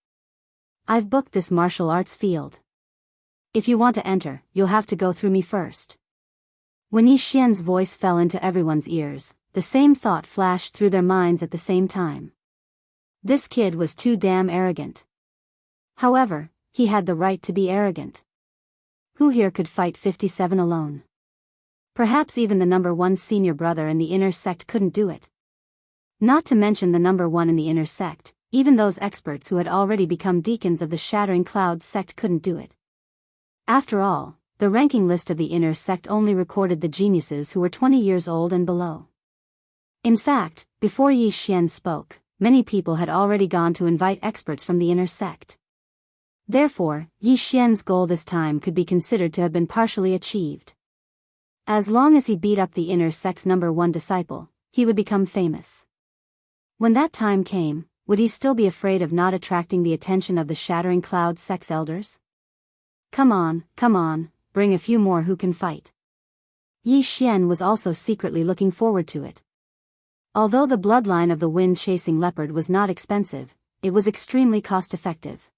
I've booked this martial arts field. If you want to enter, you'll have to go through me first. When Yi Xian's voice fell into everyone's ears, the same thought flashed through their minds at the same time. This kid was too damn arrogant. However, he had the right to be arrogant. Who here could fight 57 alone? Perhaps even the number 1 senior brother in the inner sect couldn't do it. Not to mention the number 1 in the inner sect, even those experts who had already become deacons of the Shattering Cloud sect couldn't do it. After all, the ranking list of the inner sect only recorded the geniuses who were 20 years old and below. In fact, before Yi Xian spoke, many people had already gone to invite experts from the inner sect. Therefore, Yi Xian's goal this time could be considered to have been partially achieved. As long as he beat up the inner sect's number 1 disciple, he would become famous. When that time came, would he still be afraid of not attracting the attention of the Shattering Cloud sect's elders? Come on, bring a few more who can fight. Yi Xian was also secretly looking forward to it. Although the bloodline of the wind-chasing leopard was not expensive, it was extremely cost-effective.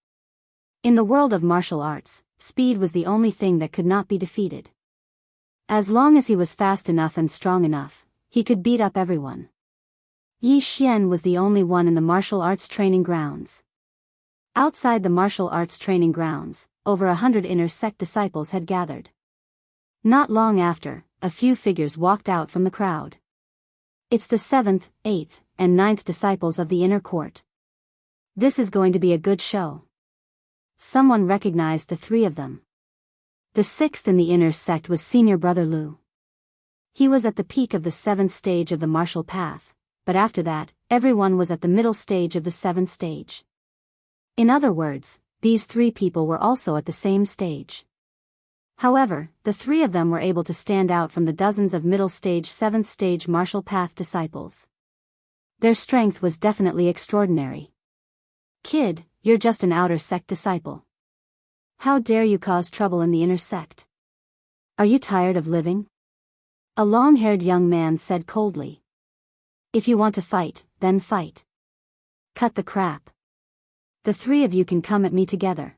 In the world of martial arts, speed was the only thing that could not be defeated. As long as he was fast enough and strong enough, he could beat up everyone. Yi Xian was the only one in the martial arts training grounds. Outside the martial arts training grounds, over 100 inner sect disciples had gathered. Not long after, a few figures walked out from the crowd. It's the 7th, 8th, and 9th disciples of the inner court. This is going to be a good show. Someone recognized the 3 of them. The 6th in the inner sect was Senior Brother Lu. He was at the peak of the 7th stage of the martial path, but after that, everyone was at the middle stage of the 7th stage. In other words, these 3 people were also at the same stage. However, the 3 of them were able to stand out from the dozens of middle stage 7th stage martial path disciples. Their strength was definitely extraordinary. Kid, you're just an outer sect disciple. How dare you cause trouble in the inner sect? Are you tired of living? A long-haired young man said coldly. If you want to fight, then fight. Cut the crap. The 3 of you can come at me together.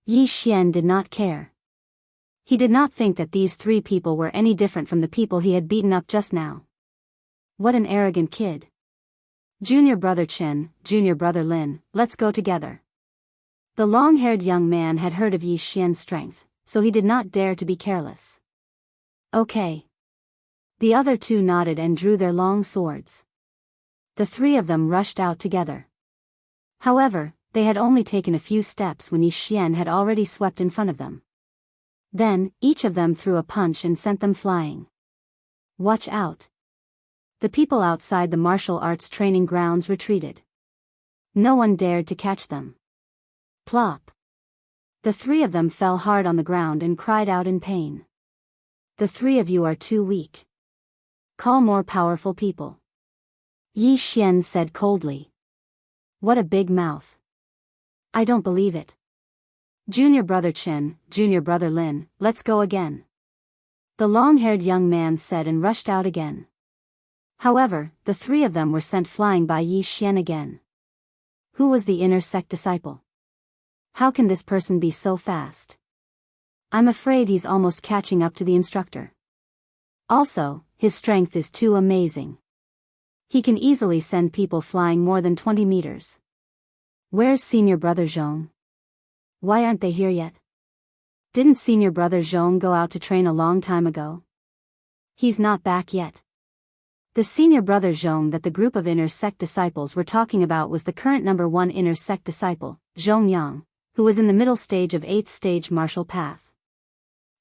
Yi Xian did not care. He did not think that these 3 people were any different from the people he had beaten up just now. What an arrogant kid. Junior Brother Chen, Junior Brother Lin, let's go together. The long-haired young man had heard of Yi Xian's strength, so he did not dare to be careless. Okay. The other 2 nodded and drew their long swords. The 3 of them rushed out together. However, they had only taken a few steps when Yi Xian had already swept in front of them. Then, each of them threw a punch and sent them flying. Watch out. The people outside the martial arts training grounds retreated. No one dared to catch them. Plop. The 3 of them fell hard on the ground and cried out in pain. The 3 of you are too weak. Call more powerful people. Yi Xian said coldly. What a big mouth. I don't believe it. Junior Brother Chen, Junior Brother Lin, let's go again. The long-haired young man said and rushed out again. However, the 3 of them were sent flying by Yi Xian again. Who was the inner sect disciple? How can this person be so fast? I'm afraid he's almost catching up to the instructor. Also, his strength is too amazing. He can easily send people flying more than 20 meters. Where's Senior Brother Zhong? Why aren't they here yet? Didn't senior brother Zhong go out to train a long time ago? He's not back yet. The senior brother Zhong that the group of inner sect disciples were talking about was the current number 1 inner sect disciple, Zhong Yang, who was in the middle stage of 8th stage martial path.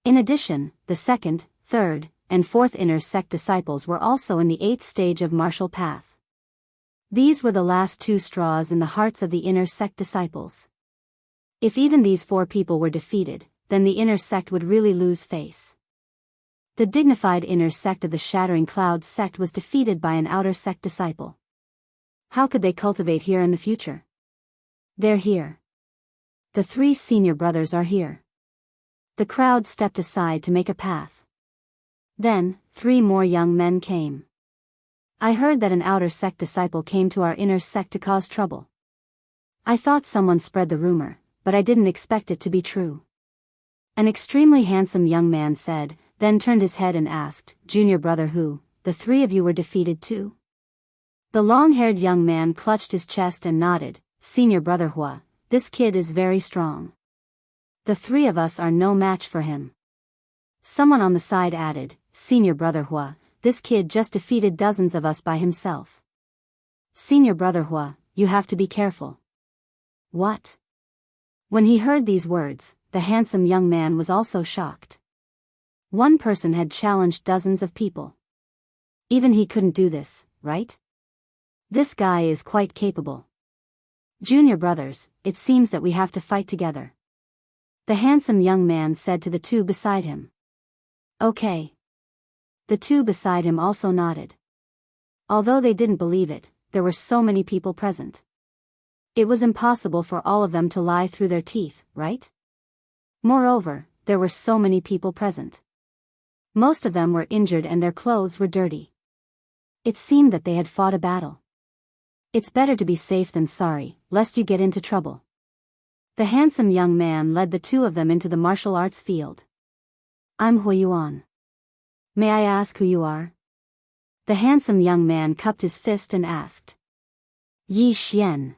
In addition, the 2nd, 3rd, and 4th inner sect disciples were also in the 8th stage of martial path. These were the last 2 straws in the hearts of the inner sect disciples. If even these 4 people were defeated, then the inner sect would really lose face. The dignified inner sect of the Shattering Clouds sect was defeated by an outer sect disciple. How could they cultivate here in the future? They're here. The 3 senior brothers are here. The crowd stepped aside to make a path. Then, 3 more young men came. I heard that an outer sect disciple came to our inner sect to cause trouble. I thought someone spread the rumor, but I didn't expect it to be true. An extremely handsome young man said, then turned his head and asked, Junior brother who, the 3 of you were defeated too? The long-haired young man clutched his chest and nodded, Senior brother Hua, this kid is very strong. The 3 of us are no match for him. Someone on the side added, Senior brother Hua, this kid just defeated dozens of us by himself. Senior brother Hua, you have to be careful. What? When he heard these words, the handsome young man was also shocked. One person had challenged dozens of people. Even he couldn't do this, right? This guy is quite capable. Junior brothers, it seems that we have to fight together. The handsome young man said to the 2 beside him. Okay. The 2 beside him also nodded. Although they didn't believe it, there were so many people present. It was impossible for all of them to lie through their teeth, right? Moreover, there were so many people present. Most of them were injured and their clothes were dirty. It seemed that they had fought a battle. It's better to be safe than sorry, lest you get into trouble. The handsome young man led the 2 of them into the martial arts field. I'm Hui Yuan. May I ask who you are? The handsome young man cupped his fist and asked. Yi Xian.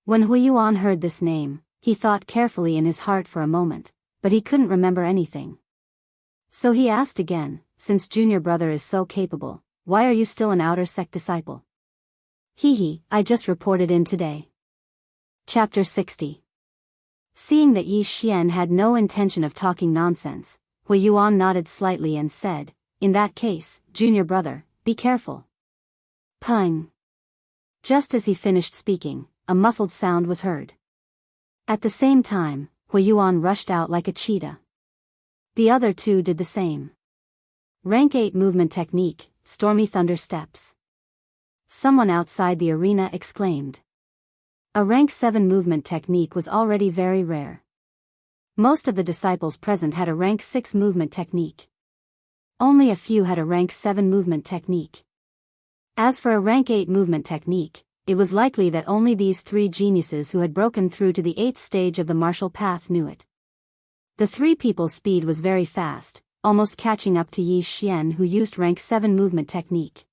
When Hui Yuan heard this name, he thought carefully in his heart for a moment, but he couldn't remember anything. So he asked again, since junior brother is so capable, why are you still an outer sect disciple? I just reported in today. Chapter 60. Seeing that Yi Xian had no intention of talking nonsense, Hui Yuan nodded slightly and said, in that case, junior brother, be careful. Pung. Just as he finished speaking, a muffled sound was heard. At the same time, Hui Yuan rushed out like a cheetah. The other 2 did the same. Rank 8 movement technique, Stormy Thunder Steps. Someone outside the arena exclaimed. A rank 7 movement technique was already very rare. Most of the disciples present had a rank 6 movement technique. Only a few had a rank 7 movement technique. As for a rank 8 movement technique, it was likely that only these 3 geniuses who had broken through to the 8th stage of the martial path knew it. The 3 people's speed was very fast, almost catching up to Yi Xian who used rank 7 movement technique.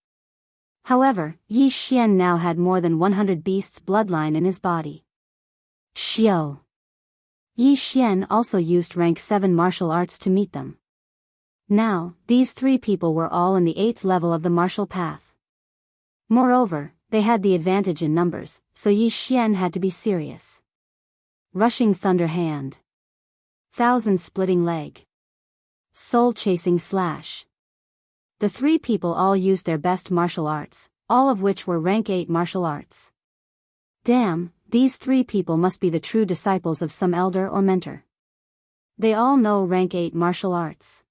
However, Yi Xian now had more than 100 beasts' bloodline in his body. Xiao. Yi Xian also used rank 7 martial arts to meet them. Now, these 3 people were all in the 8th level of the martial path. Moreover, they had the advantage in numbers, so Yi Xian had to be serious. Rushing Thunder Hand. Thousand Splitting Leg. Soul-Chasing Slash. The 3 people all used their best martial arts, all of which were rank 8 martial arts. Damn, these 3 people must be the true disciples of some elder or mentor. They all know rank 8 martial arts.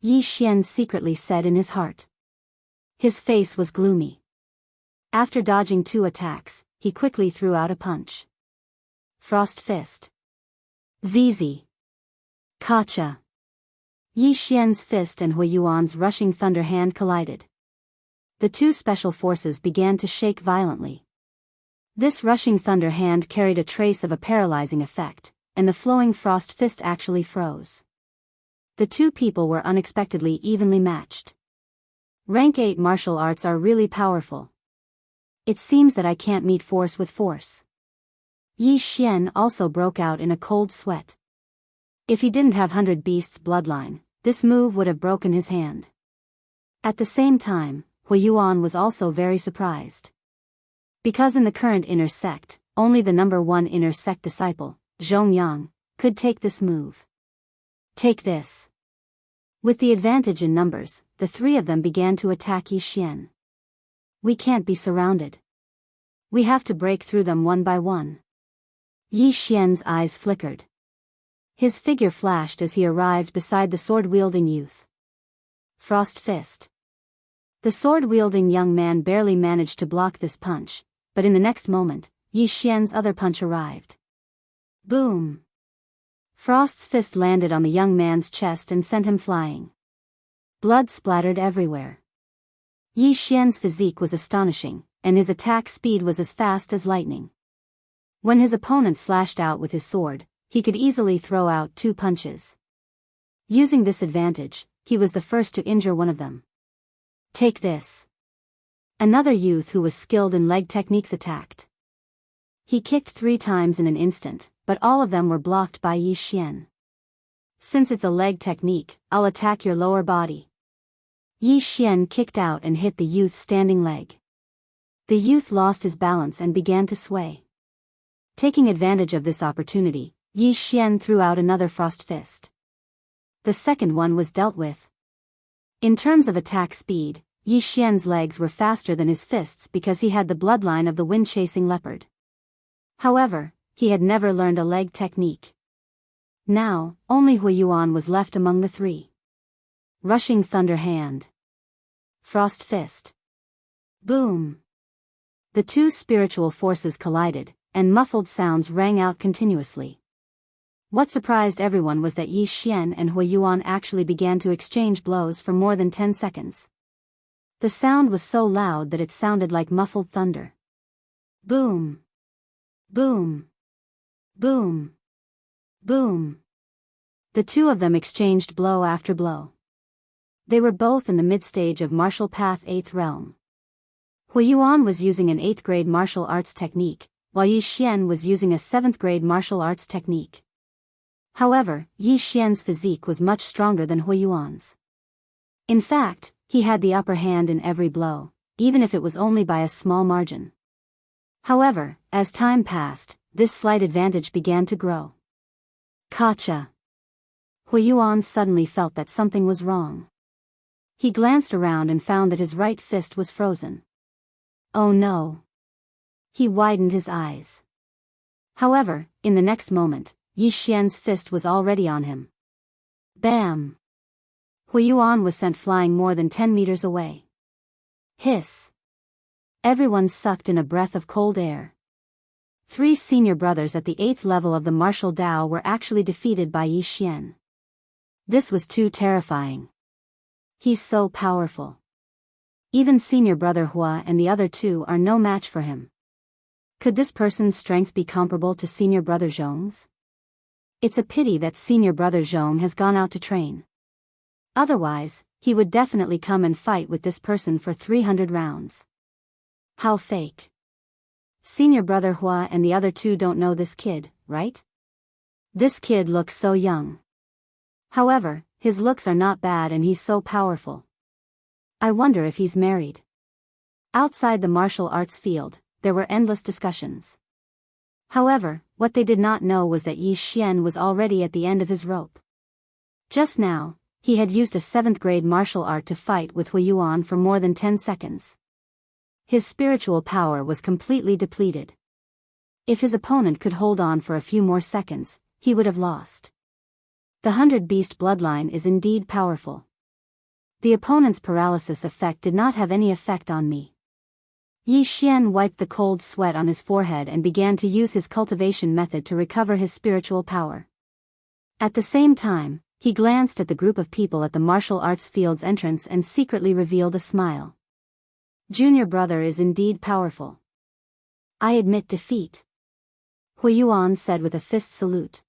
Yi Xian secretly said in his heart. His face was gloomy. After dodging 2 attacks, he quickly threw out a punch. Frost Fist. Zizi. Kacha. Yi Xian's fist and Hui Yuan's rushing thunder hand collided. The 2 special forces began to shake violently. This rushing thunder hand carried a trace of a paralyzing effect, and the flowing frost fist actually froze. The 2 people were unexpectedly evenly matched. Rank 8 martial arts are really powerful. It seems that I can't meet force with force. Yi Xian also broke out in a cold sweat. If he didn't have 100 Beasts bloodline, this move would have broken his hand. At the same time, Hui Yuan was also very surprised. Because in the current inner sect, only the number 1 inner sect disciple, Zhongyang, could take this move. Take this. With the advantage in numbers, the 3 of them began to attack Yi Xian. We can't be surrounded. We have to break through them one by one. Yi Xian's eyes flickered. His figure flashed as he arrived beside the sword-wielding youth. Frost Fist. The sword-wielding young man barely managed to block this punch, but in the next moment, Yi Xian's other punch arrived. Boom! Frost's fist landed on the young man's chest and sent him flying. Blood splattered everywhere. Yi Xian's physique was astonishing, and his attack speed was as fast as lightning. When his opponent slashed out with his sword, he could easily throw out 2 punches. Using this advantage, he was the first to injure one of them. Take this. Another youth who was skilled in leg techniques attacked. He kicked 3 times in an instant, but all of them were blocked by Yi Xian. Since it's a leg technique, I'll attack your lower body. Yi Xian kicked out and hit the youth's standing leg. The youth lost his balance and began to sway. Taking advantage of this opportunity, Yi Xian threw out another frost fist. The second one was dealt with. In terms of attack speed, Yi Xian's legs were faster than his fists because he had the bloodline of the wind-chasing leopard. However, he had never learned a leg technique. Now, only Hui Yuan was left among the 3. Rushing Thunder Hand. Frost Fist. Boom! The 2 spiritual forces collided, and muffled sounds rang out continuously. What surprised everyone was that Yi Xian and Hui Yuan actually began to exchange blows for more than 10 seconds. The sound was so loud that it sounded like muffled thunder. Boom! Boom! Boom! Boom! The 2 of them exchanged blow after blow. They were both in the mid-stage of martial path 8th realm. Hui Yuan was using an 8th grade martial arts technique, while Yi Xian was using a 7th grade martial arts technique. However, Yi Xian's physique was much stronger than Hui Yuan's. In fact, he had the upper hand in every blow, even if it was only by a small margin. However, as time passed, this slight advantage began to grow. Gotcha! Hui Yuan suddenly felt that something was wrong. He glanced around and found that his right fist was frozen. Oh no! He widened his eyes. However, in the next moment, Yi Xian's fist was already on him. Bam! Hui Yuan was sent flying more than 10 meters away. Hiss! Everyone sucked in a breath of cold air. 3 senior brothers at the 8th level of the martial Dao were actually defeated by Yi Xian. This was too terrifying. He's so powerful. Even senior brother Hua and the other 2 are no match for him. Could this person's strength be comparable to senior brother Zhong's? It's a pity that senior brother Zhong has gone out to train. Otherwise, he would definitely come and fight with this person for 300 rounds. How fake. Senior brother Hua and the other 2 don't know this kid, right? This kid looks so young. However, his looks are not bad and he's so powerful. I wonder if he's married. Outside the martial arts field, there were endless discussions. However, what they did not know was that Yi Xian was already at the end of his rope. Just now, he had used a 7th grade martial art to fight with Hui Yuan for more than 10 seconds. His spiritual power was completely depleted. If his opponent could hold on for a few more seconds, he would have lost. The 100 Beast bloodline is indeed powerful. The opponent's paralysis effect did not have any effect on me. Yi Xian wiped the cold sweat on his forehead and began to use his cultivation method to recover his spiritual power. At the same time, he glanced at the group of people at the martial arts field's entrance and secretly revealed a smile. Junior brother is indeed powerful. I admit defeat, Hui Yuan said with a fist salute.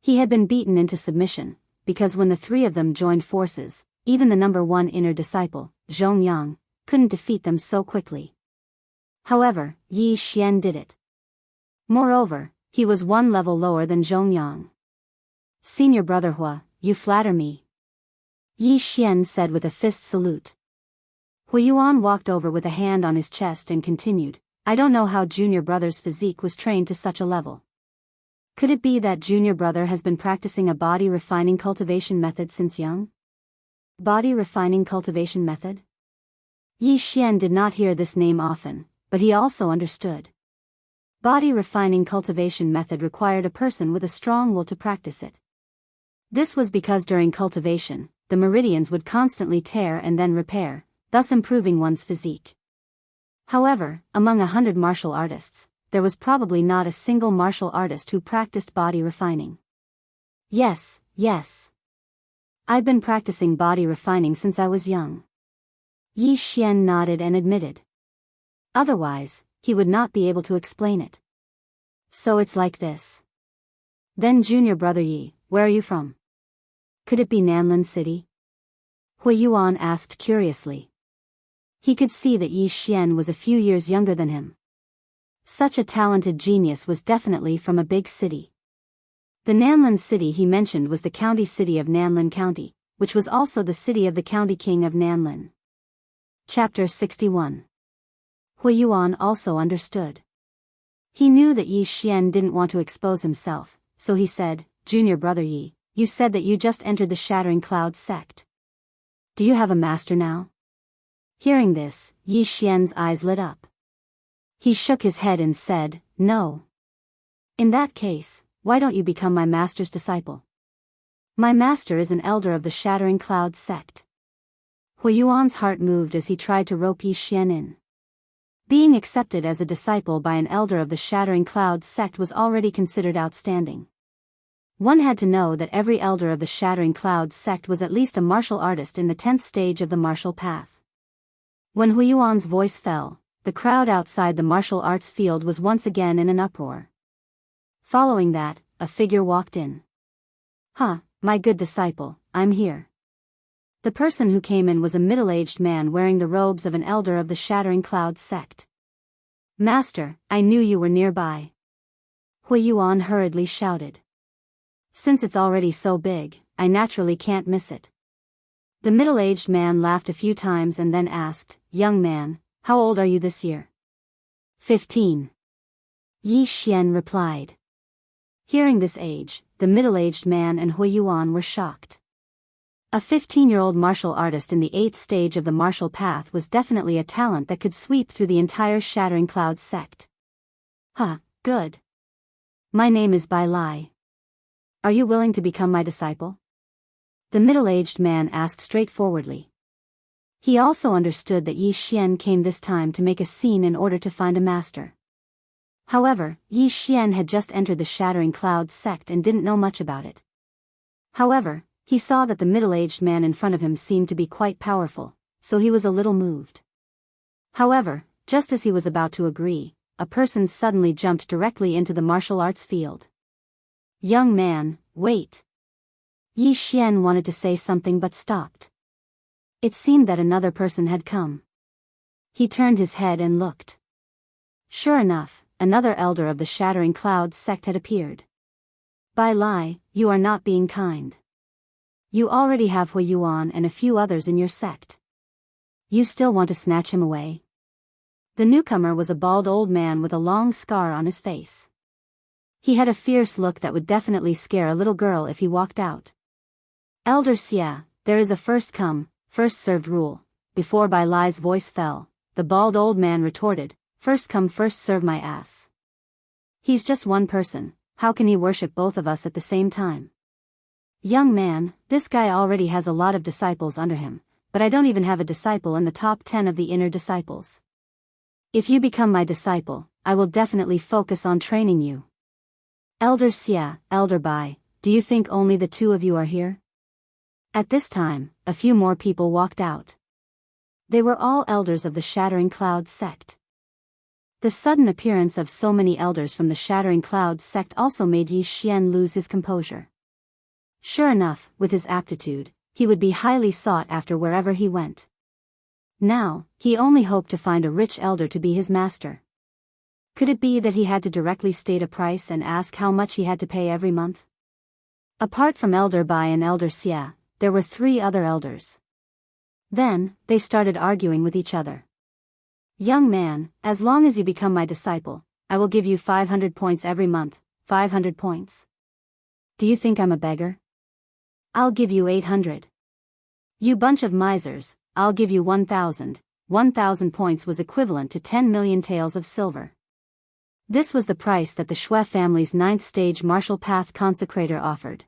He had been beaten into submission, because when the 3 of them joined forces, even the number 1 inner disciple, Zhongyang, couldn't defeat them so quickly. However, Yi Xian did it. Moreover, he was 1 level lower than Zhongyang. Senior brother Hua, you flatter me. Yi Xian said with a fist salute. Huiyuan walked over with a hand on his chest and continued, I don't know how junior brother's physique was trained to such a level. Could it be that junior brother has been practicing a body refining cultivation method since young? Body refining cultivation method? Yi Xian did not hear this name often, but he also understood. Body refining cultivation method required a person with a strong will to practice it. This was because during cultivation, the meridians would constantly tear and then repair, thus improving one's physique. However, among 100 martial artists, there was probably not a single martial artist who practiced body refining. Yes. I've been practicing body refining since I was young. Yi Xian nodded and admitted. Otherwise, he would not be able to explain it. So it's like this. Then junior brother Yi, where are you from? Could it be Nanlin City? Huiyuan asked curiously. He could see that Yi Xian was a few years younger than him. Such a talented genius was definitely from a big city. The Nanlin city he mentioned was the county city of Nanlin County, which was also the city of the county king of Nanlin. Chapter 61. Huiyuan also understood. He knew that Yi Xian didn't want to expose himself, so he said, Junior brother Yi, you said that you just entered the Shattering Cloud sect. Do you have a master now? Hearing this, Yi Xian's eyes lit up. He shook his head and said, No. In that case, why don't you become my master's disciple? My master is an elder of the Shattering Cloud sect. Huiyuan's heart moved as he tried to rope Yi Xian in. Being accepted as a disciple by an elder of the Shattering Cloud sect was already considered outstanding. One had to know that every elder of the Shattering Cloud sect was at least a martial artist in the 10th stage of the martial path. When Huiyuan's voice fell, the crowd outside the martial arts field was once again in an uproar. Following that, a figure walked in. My good disciple, I'm here. The person who came in was a middle-aged man wearing the robes of an elder of the Shattering Cloud sect. Master, I knew you were nearby. Huiyuan hurriedly shouted. Since it's already so big, I naturally can't miss it. The middle-aged man laughed a few times and then asked, Young man, how old are you this year? 15. Yi Xian replied. Hearing this age, the middle-aged man and Huiyuan were shocked. A 15-year-old martial artist in the 8th stage of the martial path was definitely a talent that could sweep through the entire Shattering Cloud sect. Good. My name is Bai Lai. Are you willing to become my disciple? The middle-aged man asked straightforwardly. He also understood that Yi Xian came this time to make a scene in order to find a master. However, Yi Xian had just entered the Shattering Cloud sect and didn't know much about it. However, he saw that the middle-aged man in front of him seemed to be quite powerful, so he was a little moved. However, just as he was about to agree, a person suddenly jumped directly into the martial arts field. Young man, wait. Yi Xian wanted to say something but stopped. It seemed that another person had come. He turned his head and looked. Sure enough, another elder of the Shattering Cloud sect had appeared. Bai Lai, you are not being kind. You already have Huiyuan and a few others in your sect. You still want to snatch him away? The newcomer was a bald old man with a long scar on his face. He had a fierce look that would definitely scare a little girl if he walked out. Elder Xia, there is a first come, first served rule. Before Bai Lai's voice fell, the bald old man retorted, First come first serve my ass. He's just one person, how can he worship both of us at the same time? Young man, this guy already has a lot of disciples under him, but I don't even have a disciple in the top 10 of the inner disciples. If you become my disciple, I will definitely focus on training you. Elder Xia, Elder Bai, do you think only the two of you are here? At this time, a few more people walked out. They were all elders of the Shattering Cloud sect. The sudden appearance of so many elders from the Shattering Cloud sect also made Yi Xian lose his composure. Sure enough, with his aptitude, he would be highly sought after wherever he went. Now, he only hoped to find a rich elder to be his master. Could it be that he had to directly state a price and ask how much he had to pay every month? Apart from Elder Bai and Elder Xia, there were 3 other elders. Then, they started arguing with each other. Young man, as long as you become my disciple, I will give you 500 points every month, 500 points. Do you think I'm a beggar? I'll give you 800. You bunch of misers, I'll give you 1,000. 1,000 points was equivalent to 10 million taels of silver. This was the price that the Shui family's 9th stage martial path consecrator offered.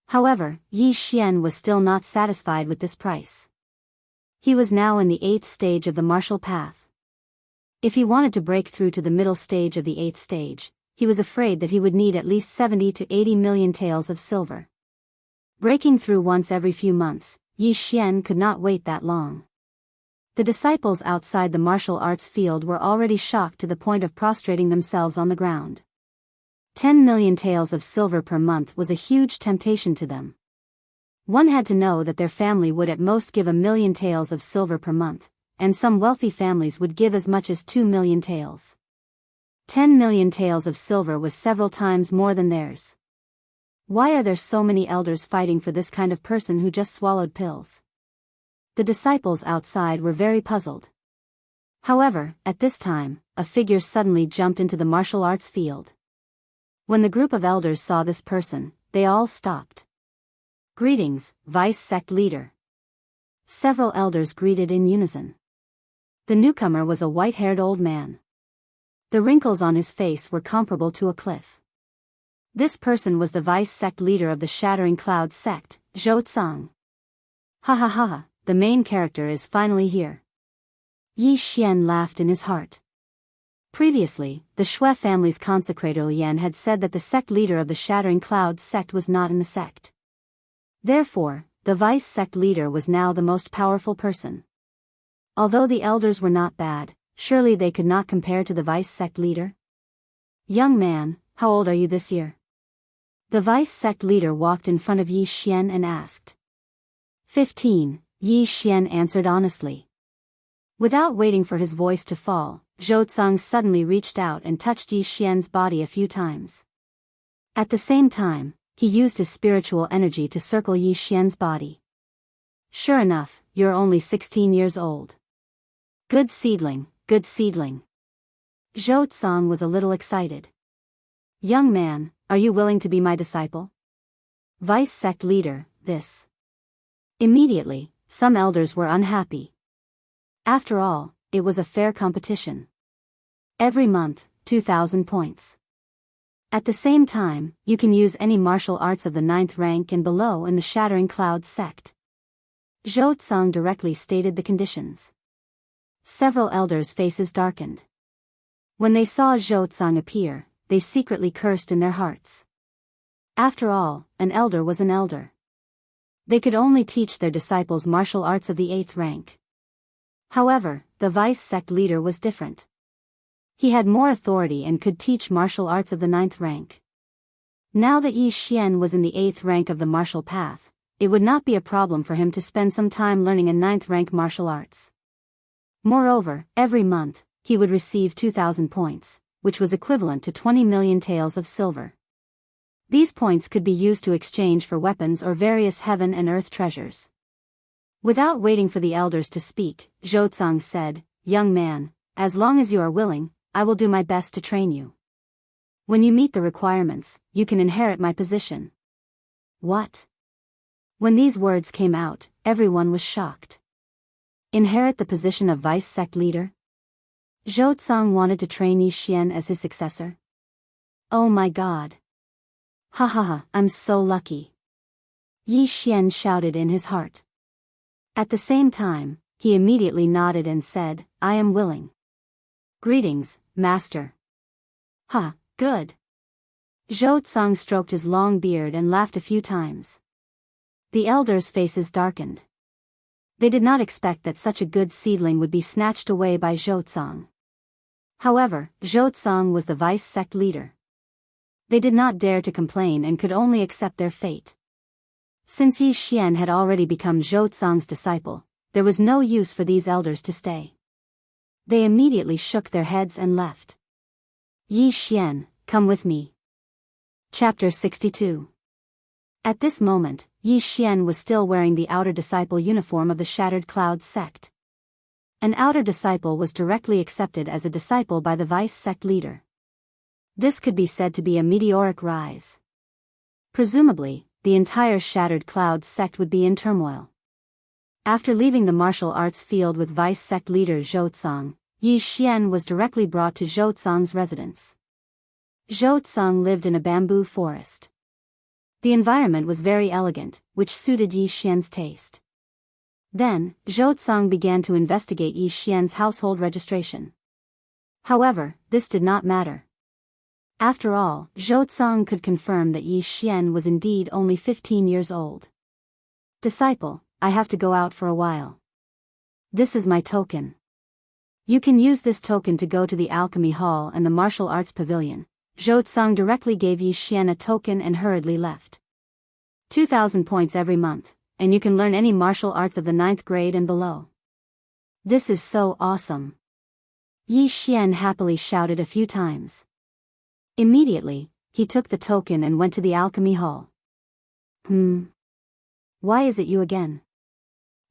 However, Yi Xian was still not satisfied with this price. He was now in the 8th stage of the martial path. If he wanted to break through to the middle stage of the 8th stage, he was afraid that he would need at least 70 to 80 million taels of silver. Breaking through once every few months, Yi Xian could not wait that long. The disciples outside the martial arts field were already shocked to the point of prostrating themselves on the ground. 10 million taels of silver per month was a huge temptation to them. One had to know that their family would at most give 1 million taels of silver per month, and some wealthy families would give as much as 2 million taels. 10 million taels of silver was several times more than theirs. Why are there so many elders fighting for this kind of person who just swallowed pills? The disciples outside were very puzzled. However, at this time, a figure suddenly jumped into the martial arts field. When the group of elders saw this person, they all stopped. Greetings, Vice Sect Leader. Several elders greeted in unison. The newcomer was a white-haired old man. The wrinkles on his face were comparable to a cliff. This person was the Vice Sect Leader of the Shattering Cloud Sect, Zhou Tsang. Ha ha ha ha, the main character is finally here. Yi Xian laughed in his heart. Previously, the Shui family's consecrator Yan had said that the sect leader of the Shattering Cloud sect was not in the sect. Therefore, the vice sect leader was now the most powerful person. Although the elders were not bad, surely they could not compare to the vice sect leader. Young man, how old are you this year? The vice sect leader walked in front of Yi Xian and asked. 15, Yi Xian answered honestly. Without waiting for his voice to fall, Zhou Tsang suddenly reached out and touched Yi Xian's body a few times. At the same time, he used his spiritual energy to circle Yi Xian's body. Sure enough, you're only 16 years old. Good seedling, good seedling. Zhou Tsang was a little excited. Young man, are you willing to be my disciple? Vice sect leader, this. Immediately, some elders were unhappy. After all, it was a fair competition. Every month, 2,000 points. At the same time, you can use any martial arts of the 9th rank and below in the Shattering Cloud sect. Zhou Tsang directly stated the conditions. Several elders' faces darkened. When they saw Zhou Tsang appear, they secretly cursed in their hearts. After all, an elder was an elder. They could only teach their disciples martial arts of the 8th rank. However, the vice sect leader was different. He had more authority and could teach martial arts of the 9th rank. Now that Yi Xian was in the 8th rank of the martial path, it would not be a problem for him to spend some time learning a 9th rank martial arts. Moreover, every month, he would receive 2,000 points, which was equivalent to 20 million taels of silver. These points could be used to exchange for weapons or various heaven and earth treasures. Without waiting for the elders to speak, Zhou Tsang said, Young man, as long as you are willing, I will do my best to train you. When you meet the requirements, you can inherit my position. What? When these words came out, everyone was shocked. Inherit the position of vice sect leader? Zhou Tsang wanted to train Yi Xian as his successor. Oh my god. Ha ha ha, I'm so lucky. Yi Xian shouted in his heart. At the same time, he immediately nodded and said, I am willing. Greetings, master. Ha, good. Zhou Tsang stroked his long beard and laughed a few times. The elders' faces darkened. They did not expect that such a good seedling would be snatched away by Zhou Tsang. However, Zhou Tsang was the vice sect leader. They did not dare to complain and could only accept their fate. Since Yi Xian had already become Zhou Tsang's disciple, there was no use for these elders to stay. They immediately shook their heads and left. Yi Xian, come with me. Chapter 62. At this moment, Yi Xian was still wearing the outer disciple uniform of the Shattered Clouds sect. An outer disciple was directly accepted as a disciple by the vice sect leader. This could be said to be a meteoric rise. Presumably, the entire Shattered Clouds sect would be in turmoil. After leaving the martial arts field with vice sect leader Zhou Tsang, Yi Xian was directly brought to Zhou Tsang's residence. Zhou Tsang lived in a bamboo forest. The environment was very elegant, which suited Yi Xian's taste. Then, Zhou Tsang began to investigate Yi Xian's household registration. However, this did not matter. After all, Zhou Tsang could confirm that Yi Xian was indeed only 15 years old. Disciple, I have to go out for a while. This is my token. You can use this token to go to the Alchemy Hall and the Martial Arts Pavilion. Zhou Tsang directly gave Yi Xian a token and hurriedly left. 2,000 points every month, and you can learn any martial arts of the 9th grade and below. This is so awesome. Yi Xian happily shouted a few times. Immediately, he took the token and went to the Alchemy Hall. Why is it you again?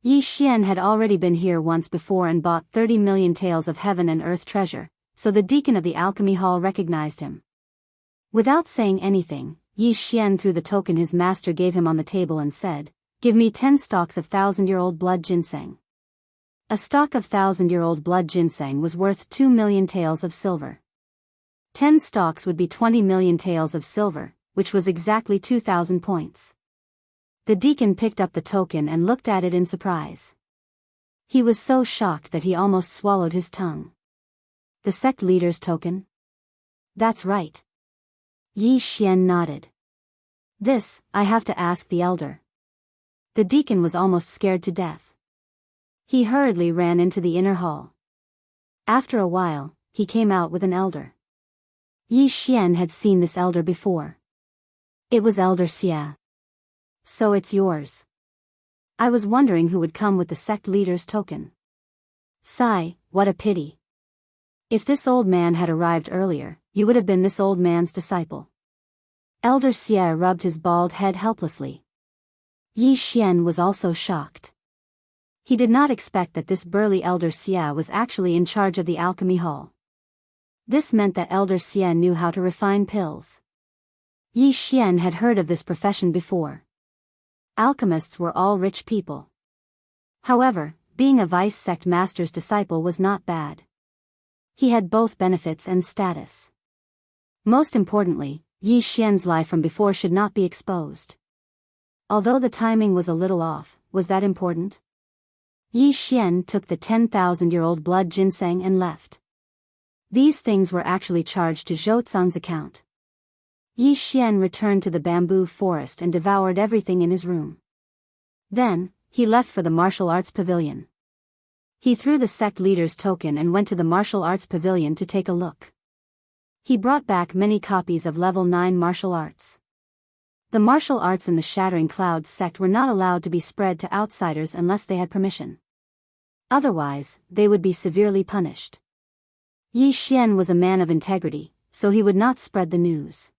Yi Xian had already been here once before and bought 30 million taels of heaven and earth treasure, so the deacon of the Alchemy Hall recognized him. Without saying anything, Yi Xian threw the token his master gave him on the table and said, "Give me 10 stalks of 1,000-year-old blood ginseng." A stalk of 1,000-year-old blood ginseng was worth 2 million taels of silver. 10 stalks would be 20 million taels of silver, which was exactly 2,000 points. The deacon picked up the token and looked at it in surprise. He was so shocked that he almost swallowed his tongue. The sect leader's token? That's right. Yi Xian nodded. This, I have to ask the elder. The deacon was almost scared to death. He hurriedly ran into the inner hall. After a while, he came out with an elder. Yi Xian had seen this elder before. It was Elder Xia. So it's yours. I was wondering who would come with the sect leader's token. Sigh, what a pity. If this old man had arrived earlier, you would have been this old man's disciple. Elder Xia rubbed his bald head helplessly. Yi Xian was also shocked. He did not expect that this burly Elder Xia was actually in charge of the Alchemy Hall. This meant that Elder Xia knew how to refine pills. Yi Xian had heard of this profession before. Alchemists were all rich people. However, being a vice sect master's disciple was not bad. He had both benefits and status. Most importantly, Yi Xian's life from before should not be exposed. Although the timing was a little off, was that important? Yi Xian took the 10,000-year-old blood ginseng and left. These things were actually charged to Zhou Tsang's account. Yi Xian returned to the bamboo forest and devoured everything in his room. Then, he left for the martial arts pavilion. He threw the sect leader's token and went to the martial arts pavilion to take a look. He brought back many copies of level 9 martial arts. The martial arts in the Shattering Clouds sect were not allowed to be spread to outsiders unless they had permission. Otherwise, they would be severely punished. Yi Xian was a man of integrity, so he would not spread the news.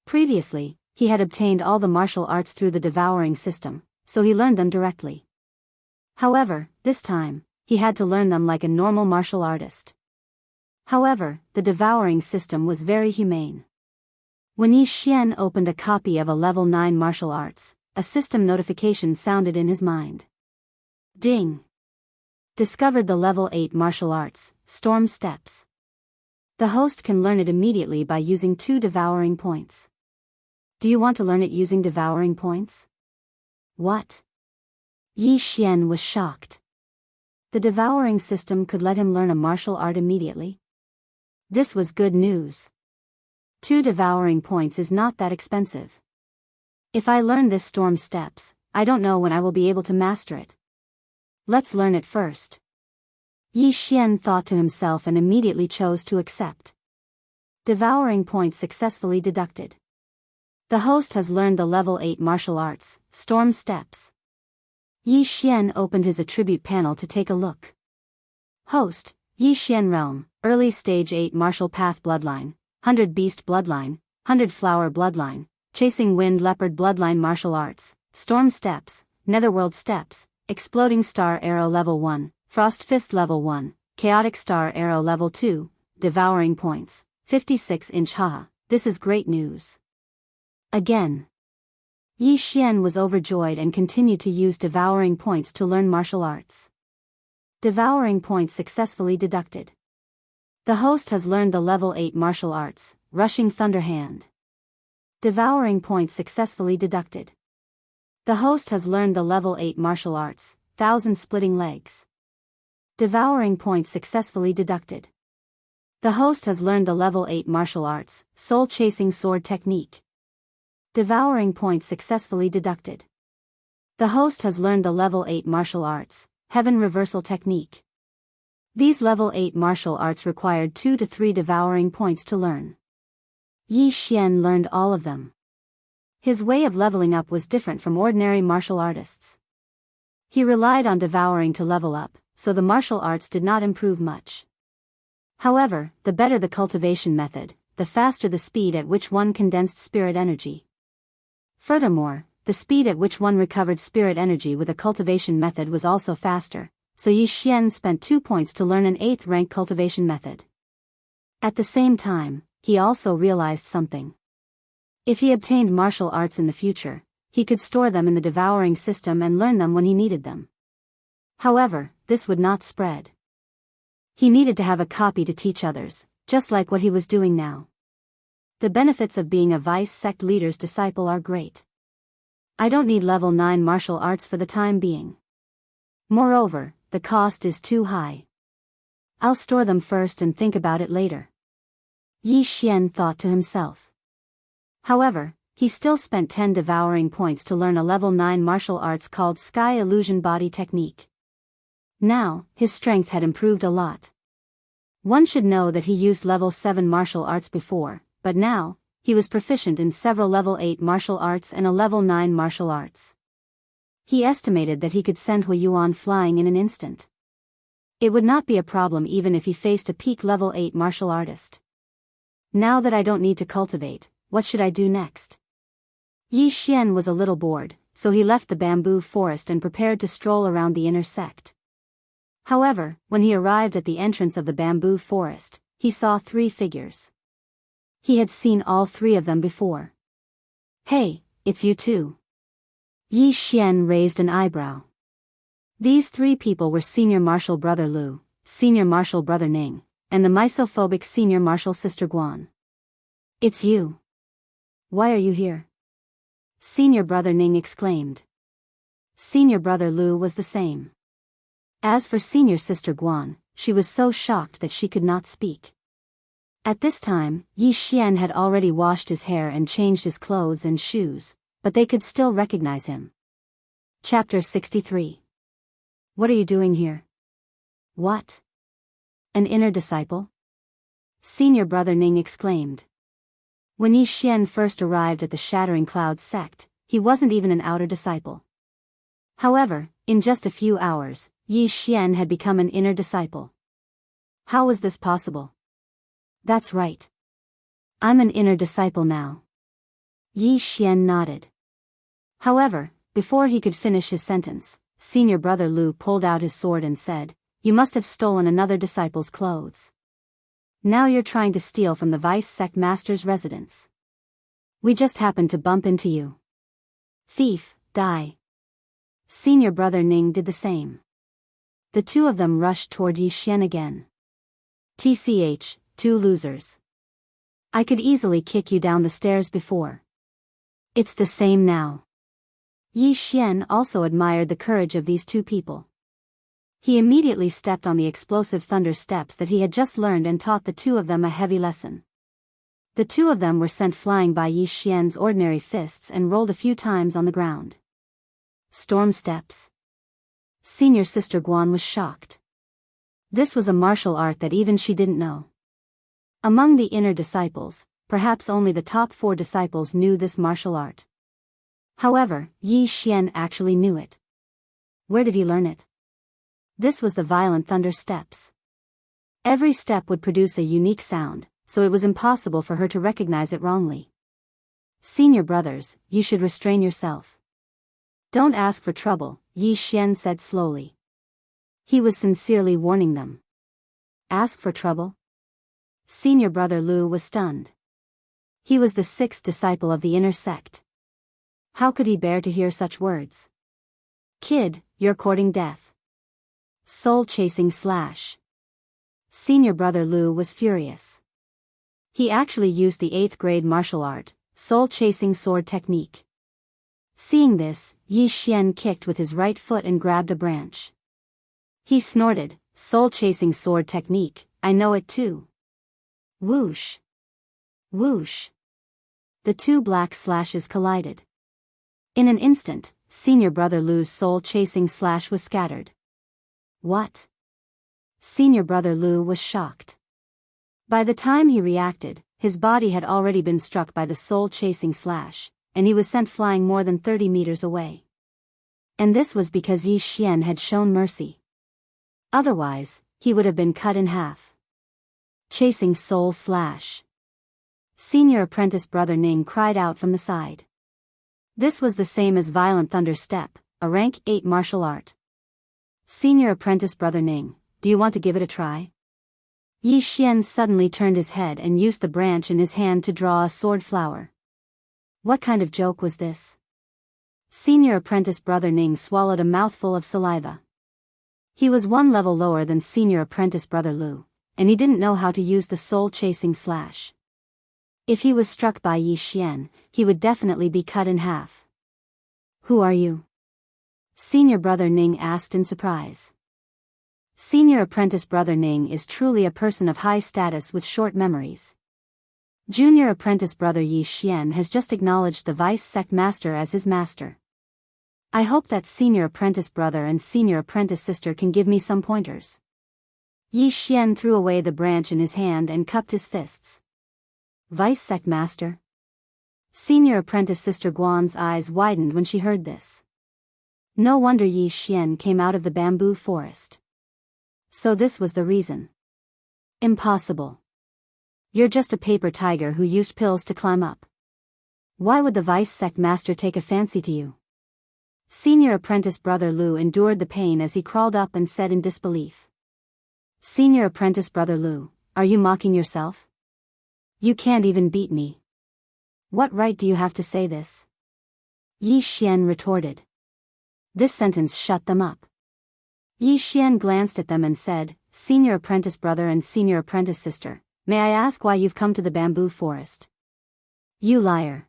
Previously, he had obtained all the martial arts through the devouring system, so he learned them directly. However, this time, he had to learn them like a normal martial artist. However, the devouring system was very humane. When Yi Xian opened a copy of a level 9 martial arts, a system notification sounded in his mind. Ding! Discovered the level 8 martial arts, Storm Steps. The host can learn it immediately by using 2 devouring points. Do you want to learn it using devouring points? What? Yi Xian was shocked. The devouring system could let him learn a martial art immediately. This was good news. 2 devouring points is not that expensive. If I learn this Storm Steps, I don't know when I will be able to master it. Let's learn it first. Yi Xian thought to himself and immediately chose to accept. Devouring points successfully deducted. The host has learned the level 8 martial arts, Storm Steps. Yi Xian opened his attribute panel to take a look. Host, Yi Xian Realm, Early Stage 8 Martial Path Bloodline, 100 Beast Bloodline, 100 Flower Bloodline, Chasing Wind Leopard Bloodline Martial Arts, Storm Steps, Netherworld Steps, Exploding Star Arrow Level 1, Frost Fist Level 1, Chaotic Star Arrow Level 2, Devouring Points, 56-inch haha, this is great news. Again. Yi Xian was overjoyed and continued to use Devouring Points to learn martial arts. Devouring Points successfully deducted. The host has learned the Level 8 martial arts, Rushing Thunder Hand. Devouring Points successfully deducted. The host has learned the Level 8 martial arts, Thousand Splitting Legs. Devouring Points successfully deducted. The host has learned the Level 8 martial arts, Soul Chasing Sword Technique. Devouring Points successfully deducted. The host has learned the Level 8 martial arts, Heaven Reversal Technique. These Level 8 martial arts required 2 to 3 Devouring Points to learn. Yi Xian learned all of them. His way of leveling up was different from ordinary martial artists. He relied on devouring to level up, so the martial arts did not improve much. However, the better the cultivation method, the faster the speed at which one condensed spirit energy. Furthermore, the speed at which one recovered spirit energy with a cultivation method was also faster, so Yi Xian spent 2 points to learn an 8th rank cultivation method. At the same time, he also realized something. If he obtained martial arts in the future, he could store them in the devouring system and learn them when he needed them. However, this would not spread. He needed to have a copy to teach others, just like what he was doing now. The benefits of being a vice sect leader's disciple are great. I don't need level 9 martial arts for the time being. Moreover, the cost is too high. I'll store them first and think about it later. Yi Xian thought to himself. However, he still spent 10 devouring points to learn a level 9 martial arts called Sky Illusion Body Technique. Now, his strength had improved a lot. One should know that he used level 7 martial arts before, but now, he was proficient in several level 8 martial arts and a level 9 martial arts. He estimated that he could send Hui Yuan flying in an instant. It would not be a problem even if he faced a peak level 8 martial artist. Now that I don't need to cultivate, what should I do next? Yi Xian was a little bored, so he left the bamboo forest and prepared to stroll around the inner sect. However, when he arrived at the entrance of the bamboo forest, he saw 3 figures. He had seen all 3 of them before. Hey, it's you too. Yi Xian raised an eyebrow. These 3 people were Senior Martial Brother Lu, Senior Martial Brother Ning, and the misophobic Senior Martial Sister Guan. It's you. Why are you here? Senior Brother Ning exclaimed. Senior Brother Lu was the same. As for Senior Sister Guan, she was so shocked that she could not speak. At this time, Yi Xian had already washed his hair and changed his clothes and shoes, but they could still recognize him. Chapter 63. What are you doing here? What? An inner disciple? Senior Brother Ning exclaimed. When Yi Xian first arrived at the Shattering Cloud sect, he wasn't even an outer disciple. However, in just a few hours, Yi Xian had become an inner disciple. How was this possible? That's right. I'm an inner disciple now. Yi Xian nodded. However, before he could finish his sentence, Senior Brother Lu pulled out his sword and said, You must have stolen another disciple's clothes. Now you're trying to steal from the Vice Sect Master's residence. We just happened to bump into you. Thief, die. Senior Brother Ning did the same. The 2 of them rushed toward Yi Xian again. TCH, 2 losers. I could easily kick you down the stairs before. It's the same now. Yi Xian also admired the courage of these 2 people. He immediately stepped on the explosive thunder steps that he had just learned and taught the 2 of them a heavy lesson. The 2 of them were sent flying by Yi Xian's ordinary fists and rolled a few times on the ground. Storm steps. Senior Sister Guan was shocked. This was a martial art that even she didn't know. Among the inner disciples, perhaps only the top 4 disciples knew this martial art. However, Yi Xian actually knew it. Where did he learn it? This was the violent thunder steps. Every step would produce a unique sound, so it was impossible for her to recognize it wrongly. Senior brothers, you should restrain yourself. Don't ask for trouble, Yi Xian said slowly. He was sincerely warning them. Ask for trouble? Senior brother Lu was stunned. He was the sixth disciple of the inner sect. How could he bear to hear such words? Kid, you're courting death. Soul-chasing slash. Senior brother Lu was furious. He actually used the 8th grade martial art, soul-chasing sword technique. Seeing this, Yi Xian kicked with his right foot and grabbed a branch. He snorted, soul-chasing sword technique, I know it too. Whoosh. Whoosh. The two black slashes collided. In an instant, Senior brother Lu's soul-chasing slash was scattered. What? Senior brother Lu was shocked. By the time he reacted, his body had already been struck by the soul-chasing slash, and he was sent flying more than 30 meters away. And this was because Yi Xian had shown mercy. Otherwise, he would have been cut in half. Chasing soul slash. Senior apprentice brother Ning cried out from the side. This was the same as violent thunder step, a rank 8 martial art. Senior apprentice brother Ning, do you want to give it a try? Yi Xian suddenly turned his head and used the branch in his hand to draw a sword flower. What kind of joke was this? Senior apprentice brother Ning swallowed a mouthful of saliva. He was one level lower than senior apprentice brother Lu, and he didn't know how to use the soul-chasing slash. If he was struck by Yi Xian, he would definitely be cut in half. Who are you? Senior brother Ning asked in surprise. Senior apprentice brother Ning is truly a person of high status with short memories. Junior apprentice brother Yi Xian has just acknowledged the vice sect master as his master. I hope that senior apprentice brother and senior apprentice sister can give me some pointers. Yi Xian threw away the branch in his hand and cupped his fists. Vice sect master? Senior apprentice sister Guan's eyes widened when she heard this. No wonder Yi Xian came out of the bamboo forest. So this was the reason. Impossible. You're just a paper tiger who used pills to climb up. Why would the vice sect master take a fancy to you? Senior apprentice brother Lu endured the pain as he crawled up and said in disbelief. Senior apprentice brother Lu, are you mocking yourself? You can't even beat me. What right do you have to say this? Yi Xian retorted. This sentence shut them up. Yi Xian glanced at them and said, Senior apprentice brother and senior apprentice sister, may I ask why you've come to the bamboo forest? You liar.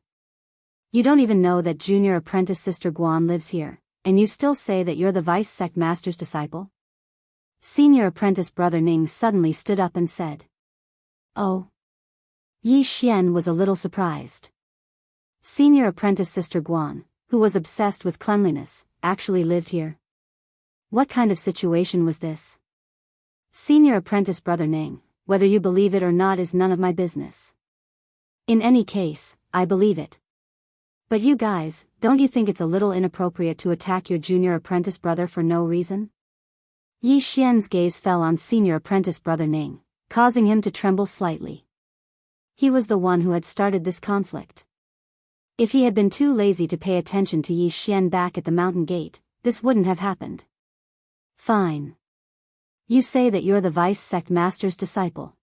You don't even know that junior apprentice sister Guan lives here, and you still say that you're the vice sect master's disciple? Senior apprentice brother Ning suddenly stood up and said. Oh. Yi Xian was a little surprised. Senior apprentice sister Guan, who was obsessed with cleanliness, actually lived here. What kind of situation was this? Senior apprentice brother Ning, whether you believe it or not is none of my business. In any case, I believe it. But you guys, don't you think it's a little inappropriate to attack your junior apprentice brother for no reason? Yi Xian's gaze fell on senior apprentice brother Ning, causing him to tremble slightly. He was the one who had started this conflict. If he had been too lazy to pay attention to Yi Xian back at the mountain gate, this wouldn't have happened. Fine. You say that you're the vice sect master's disciple.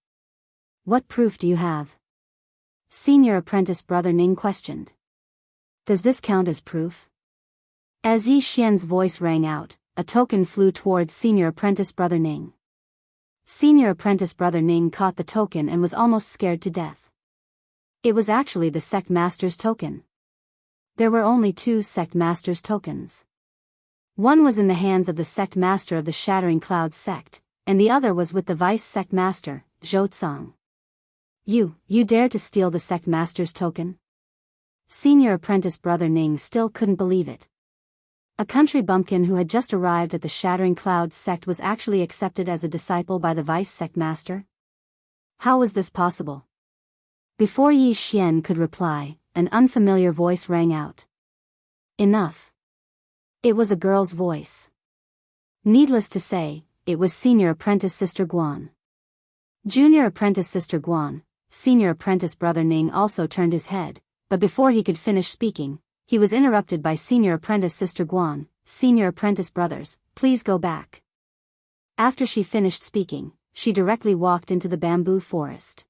What proof do you have? Senior apprentice brother Ning questioned. Does this count as proof? As Yi Xian's voice rang out, a token flew towards senior apprentice brother Ning. Senior apprentice brother Ning caught the token and was almost scared to death. It was actually the sect master's token. There were only 2 sect master's tokens. One was in the hands of the sect master of the Shattering Cloud sect, and the other was with the vice sect master, Zhou Tsang. You dare to steal the sect master's token? Senior apprentice brother Ning still couldn't believe it. A country bumpkin who had just arrived at the Shattering Cloud sect was actually accepted as a disciple by the vice sect master? How was this possible? Before Yi Xian could reply, an unfamiliar voice rang out. Enough. It was a girl's voice. Needless to say, it was senior apprentice sister Guan. Junior apprentice sister Guan, senior apprentice brother Ning also turned his head, but before he could finish speaking, he was interrupted by Senior Apprentice Sister Guan. Senior Apprentice brothers, please go back. After she finished speaking, she directly walked into the bamboo forest.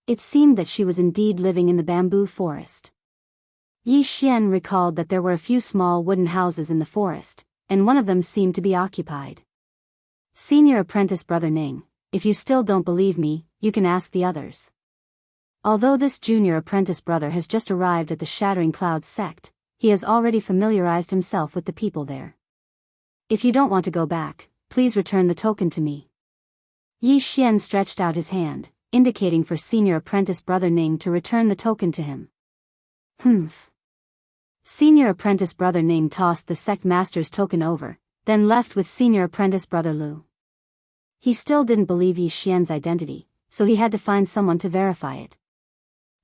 It seemed that she was indeed living in the bamboo forest. Yi Xian recalled that there were a few small wooden houses in the forest, and one of them seemed to be occupied. Senior Apprentice Brother Ning, if you still don't believe me, you can ask the others. Although this junior apprentice brother has just arrived at the Shattering Clouds sect, he has already familiarized himself with the people there. If you don't want to go back, please return the token to me. Yi Xian stretched out his hand, indicating for Senior Apprentice Brother Ning to return the token to him. Humph. Senior Apprentice Brother Ning tossed the sect master's token over, then left with Senior Apprentice Brother Lu. He still didn't believe Yi Xian's identity, so he had to find someone to verify it.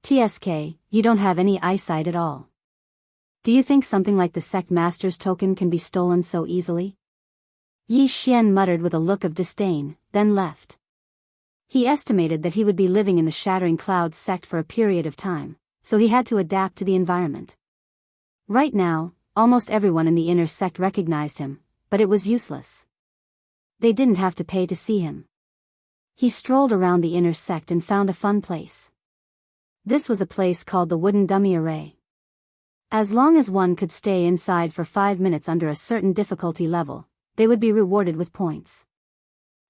TSK, you don't have any eyesight at all. Do you think something like the sect master's token can be stolen so easily? Yi Xian muttered with a look of disdain, then left. He estimated that he would be living in the Shattering Clouds sect for a period of time, so he had to adapt to the environment. Right now, almost everyone in the inner sect recognized him, but it was useless. They didn't have to pay to see him. He strolled around the inner sect and found a fun place. This was a place called the Wooden Dummy Array. As long as one could stay inside for 5 minutes under a certain difficulty level, they would be rewarded with points.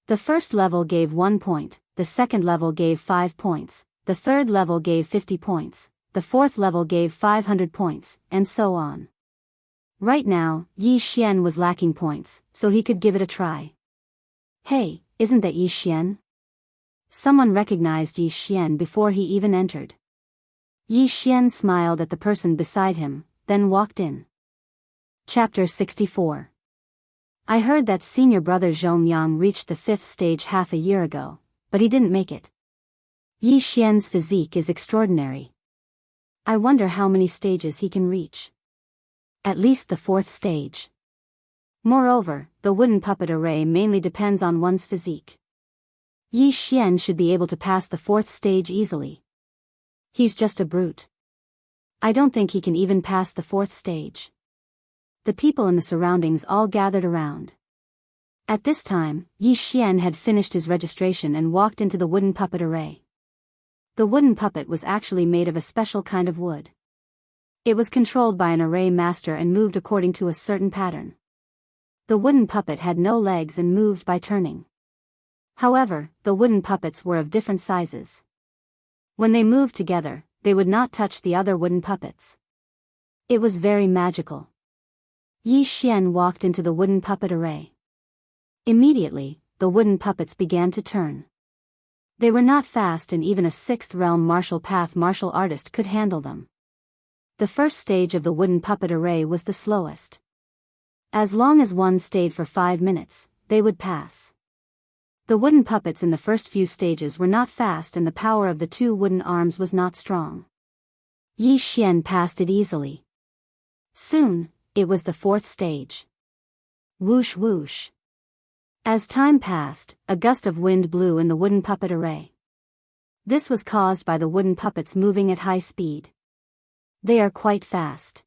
The first level gave 1 point, the second level gave 5 points, the third level gave 50 points, the fourth level gave 500 points, and so on. Right now, Yi Xian was lacking points, so he could give it a try. Hey, isn't that Yi Xian? Someone recognized Yi Xian before he even entered. Yi Xian smiled at the person beside him, then walked in. Chapter 64. I heard that senior brother Zhongyang reached the 5th stage half a year ago, but he didn't make it. Yi Xian's physique is extraordinary. I wonder how many stages he can reach. At least the 4th stage. Moreover, the wooden puppet array mainly depends on one's physique. Yi Xian should be able to pass the 4th stage easily. He's just a brute. I don't think he can even pass the 4th stage. The people in the surroundings all gathered around. At this time, Yi Xian had finished his registration and walked into the wooden puppet array. The wooden puppet was actually made of a special kind of wood. It was controlled by an array master and moved according to a certain pattern. The wooden puppet had no legs and moved by turning. However, the wooden puppets were of different sizes. When they moved together, they would not touch the other wooden puppets. It was very magical. Yi Xian walked into the wooden puppet array. Immediately, the wooden puppets began to turn. They were not fast and even a 6th realm martial path martial artist could handle them. The first stage of the wooden puppet array was the slowest. As long as one stayed for 5 minutes, they would pass. The wooden puppets in the first few stages were not fast and the power of the 2 wooden arms was not strong. Yi Xian passed it easily. Soon, it was the 4th stage. Whoosh whoosh. As time passed, a gust of wind blew in the wooden puppet array. This was caused by the wooden puppets moving at high speed. They are quite fast.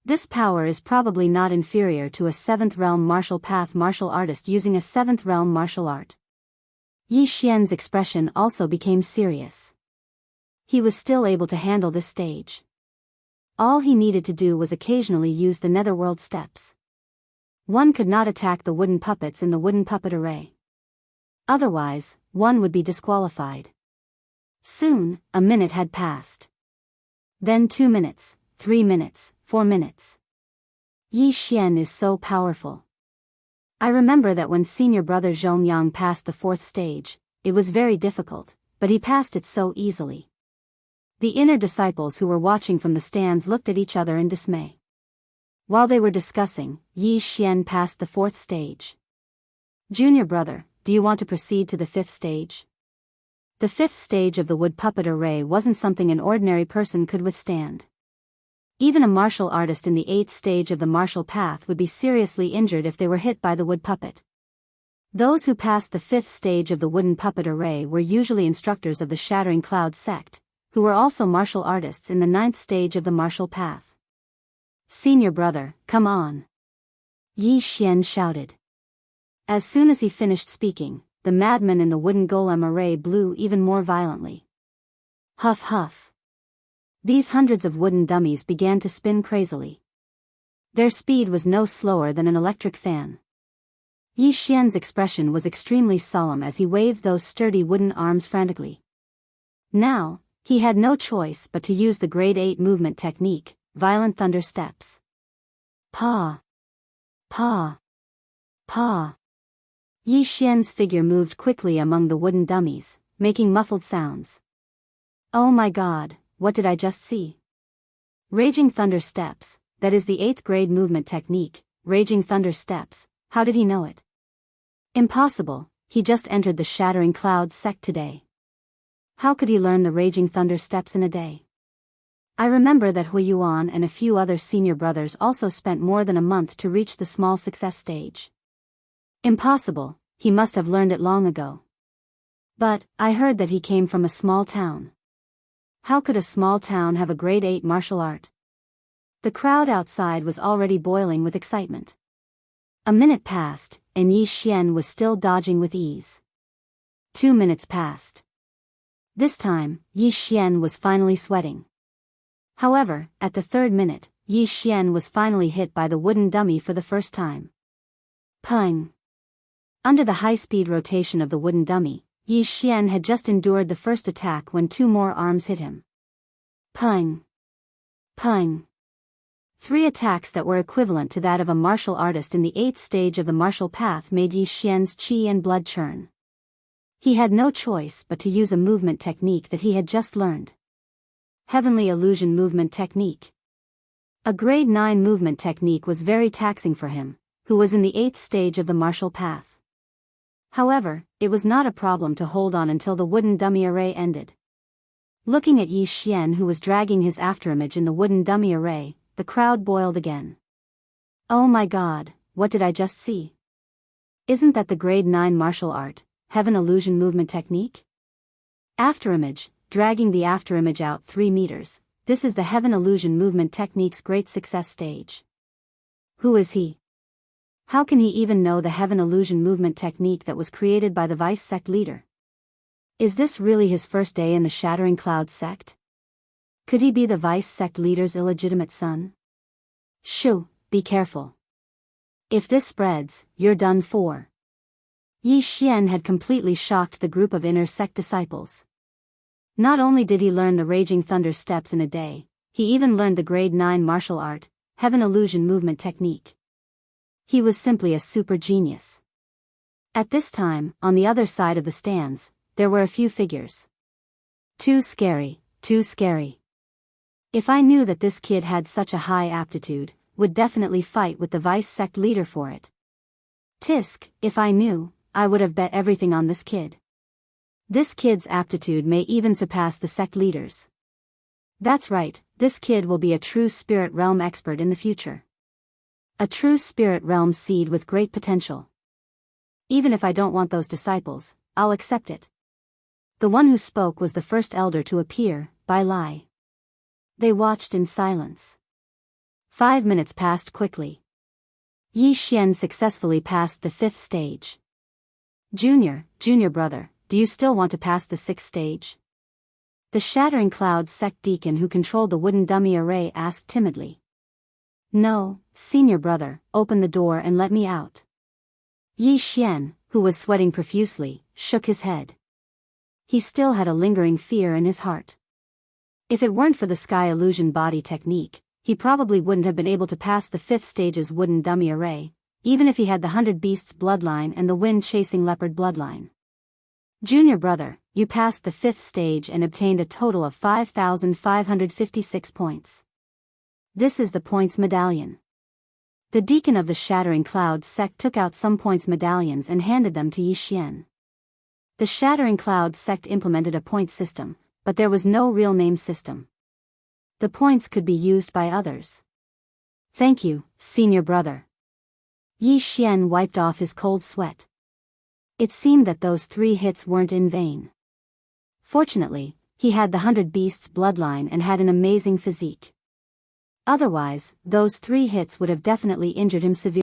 This power is probably not inferior to a 7th realm martial path martial artist using a 7th realm martial art. Yi Xian's expression also became serious. He was still able to handle this stage. All he needed to do was occasionally use the netherworld steps. One could not attack the wooden puppets in the wooden puppet array. Otherwise, one would be disqualified. Soon, a minute had passed. Then 2 minutes, 3 minutes, 4 minutes. Yi Xian is so powerful. I remember that when senior brother Zhongyang passed the 4th stage, it was very difficult, but he passed it so easily. The inner disciples who were watching from the stands looked at each other in dismay. While they were discussing, Yi Xian passed the 4th stage. Junior brother, do you want to proceed to the 5th stage? The 5th stage of the wood puppet array wasn't something an ordinary person could withstand. Even a martial artist in the 8th stage of the martial path would be seriously injured if they were hit by the wood puppet. Those who passed the 5th stage of the wooden puppet array were usually instructors of the Shattering Clouds sect, who were also martial artists in the 9th stage of the martial path. "Senior brother, come on!" Yi Xian shouted. As soon as he finished speaking, the madman in the wooden golem array blew even more violently. Huff huff. These hundreds of wooden dummies began to spin crazily. Their speed was no slower than an electric fan. Yi Xian's expression was extremely solemn as he waved those sturdy wooden arms frantically. Now, he had no choice but to use the grade 8 movement technique, violent thunder steps. Pa! Pa! Pa! Yi Xian's figure moved quickly among the wooden dummies, making muffled sounds. Oh my god, what did I just see? Raging thunder steps, that is the 8th grade movement technique, raging thunder steps, how did he know it? Impossible, he just entered the Shattering Cloud sect today. How could he learn the raging thunder steps in a day? I remember that Hui Yuan and a few other senior brothers also spent more than a month to reach the small success stage. Impossible, he must have learned it long ago. But, I heard that he came from a small town. How could a small town have a grade 8 martial art? The crowd outside was already boiling with excitement. A minute passed, and Yi Xian was still dodging with ease. 2 minutes passed. This time, Yi Xian was finally sweating. However, at the 3rd minute, Yi Xian was finally hit by the wooden dummy for the first time. Pung! Under the high-speed rotation of the wooden dummy, Yi Xian had just endured the first attack when 2 more arms hit him. Pung! Pung! 3 attacks that were equivalent to that of a martial artist in the 8th stage of the martial path made Yi Xian's qi and blood churn. He had no choice but to use a movement technique that he had just learned. Heavenly Illusion Movement Technique. A grade 9 movement technique was very taxing for him, who was in the 8th stage of the martial path. However, it was not a problem to hold on until the wooden dummy array ended. Looking at Yi Xian, who was dragging his afterimage in the wooden dummy array, the crowd boiled again. Oh my god, what did I just see? Isn't that the grade 9 martial art, Heaven Illusion Movement Technique? Afterimage, dragging the afterimage out 3 meters, this is the Heaven Illusion Movement Technique's great success stage. Who is he? How can he even know the Heaven Illusion Movement Technique that was created by the Vice Sect leader? Is this really his first day in the Shattering Cloud sect? Could he be the Vice Sect leader's illegitimate son? Shoo, be careful. If this spreads, you're done for. Yi Xian had completely shocked the group of inner sect disciples. Not only did he learn the Raging Thunder steps in a day, he even learned the grade 9 martial art, Heaven Illusion Movement Technique. He was simply a super genius. At this time, on the other side of the stands, there were a few figures. Too scary, too scary. If I knew that this kid had such a high aptitude, would definitely fight with the Vice Sect leader for it. Tisk, if I knew, I would have bet everything on this kid. This kid's aptitude may even surpass the sect leaders. That's right, this kid will be a true spirit realm expert in the future. A true spirit realm seed with great potential. Even if I don't want those disciples, I'll accept it. The one who spoke was the first elder to appear, Bai Lai. They watched in silence. 5 minutes passed quickly. Yi Xian successfully passed the 5th stage. Junior brother, do you still want to pass the 6th stage? The Shattering Cloud sect deacon who controlled the wooden dummy array asked timidly. No, senior brother, open the door and let me out. Yi Xian, who was sweating profusely, shook his head. He still had a lingering fear in his heart. If it weren't for the Sky Illusion Body technique, he probably wouldn't have been able to pass the 5th stage's wooden dummy array, even if he had the 100 Beasts bloodline and the Wind-Chasing Leopard bloodline. Junior brother, you passed the 5th stage and obtained a total of 5,556 points. This is the points medallion. The deacon of the Shattering Cloud sect took out some points medallions and handed them to Yi Xian. The Shattering Cloud sect implemented a point system, but there was no real name system. The points could be used by others. Thank you, senior brother. Yi Xian wiped off his cold sweat. It seemed that those 3 hits weren't in vain. Fortunately, He had the 100 Beasts bloodline and had an amazing physique. Otherwise, those 3 hits would have definitely injured him severely.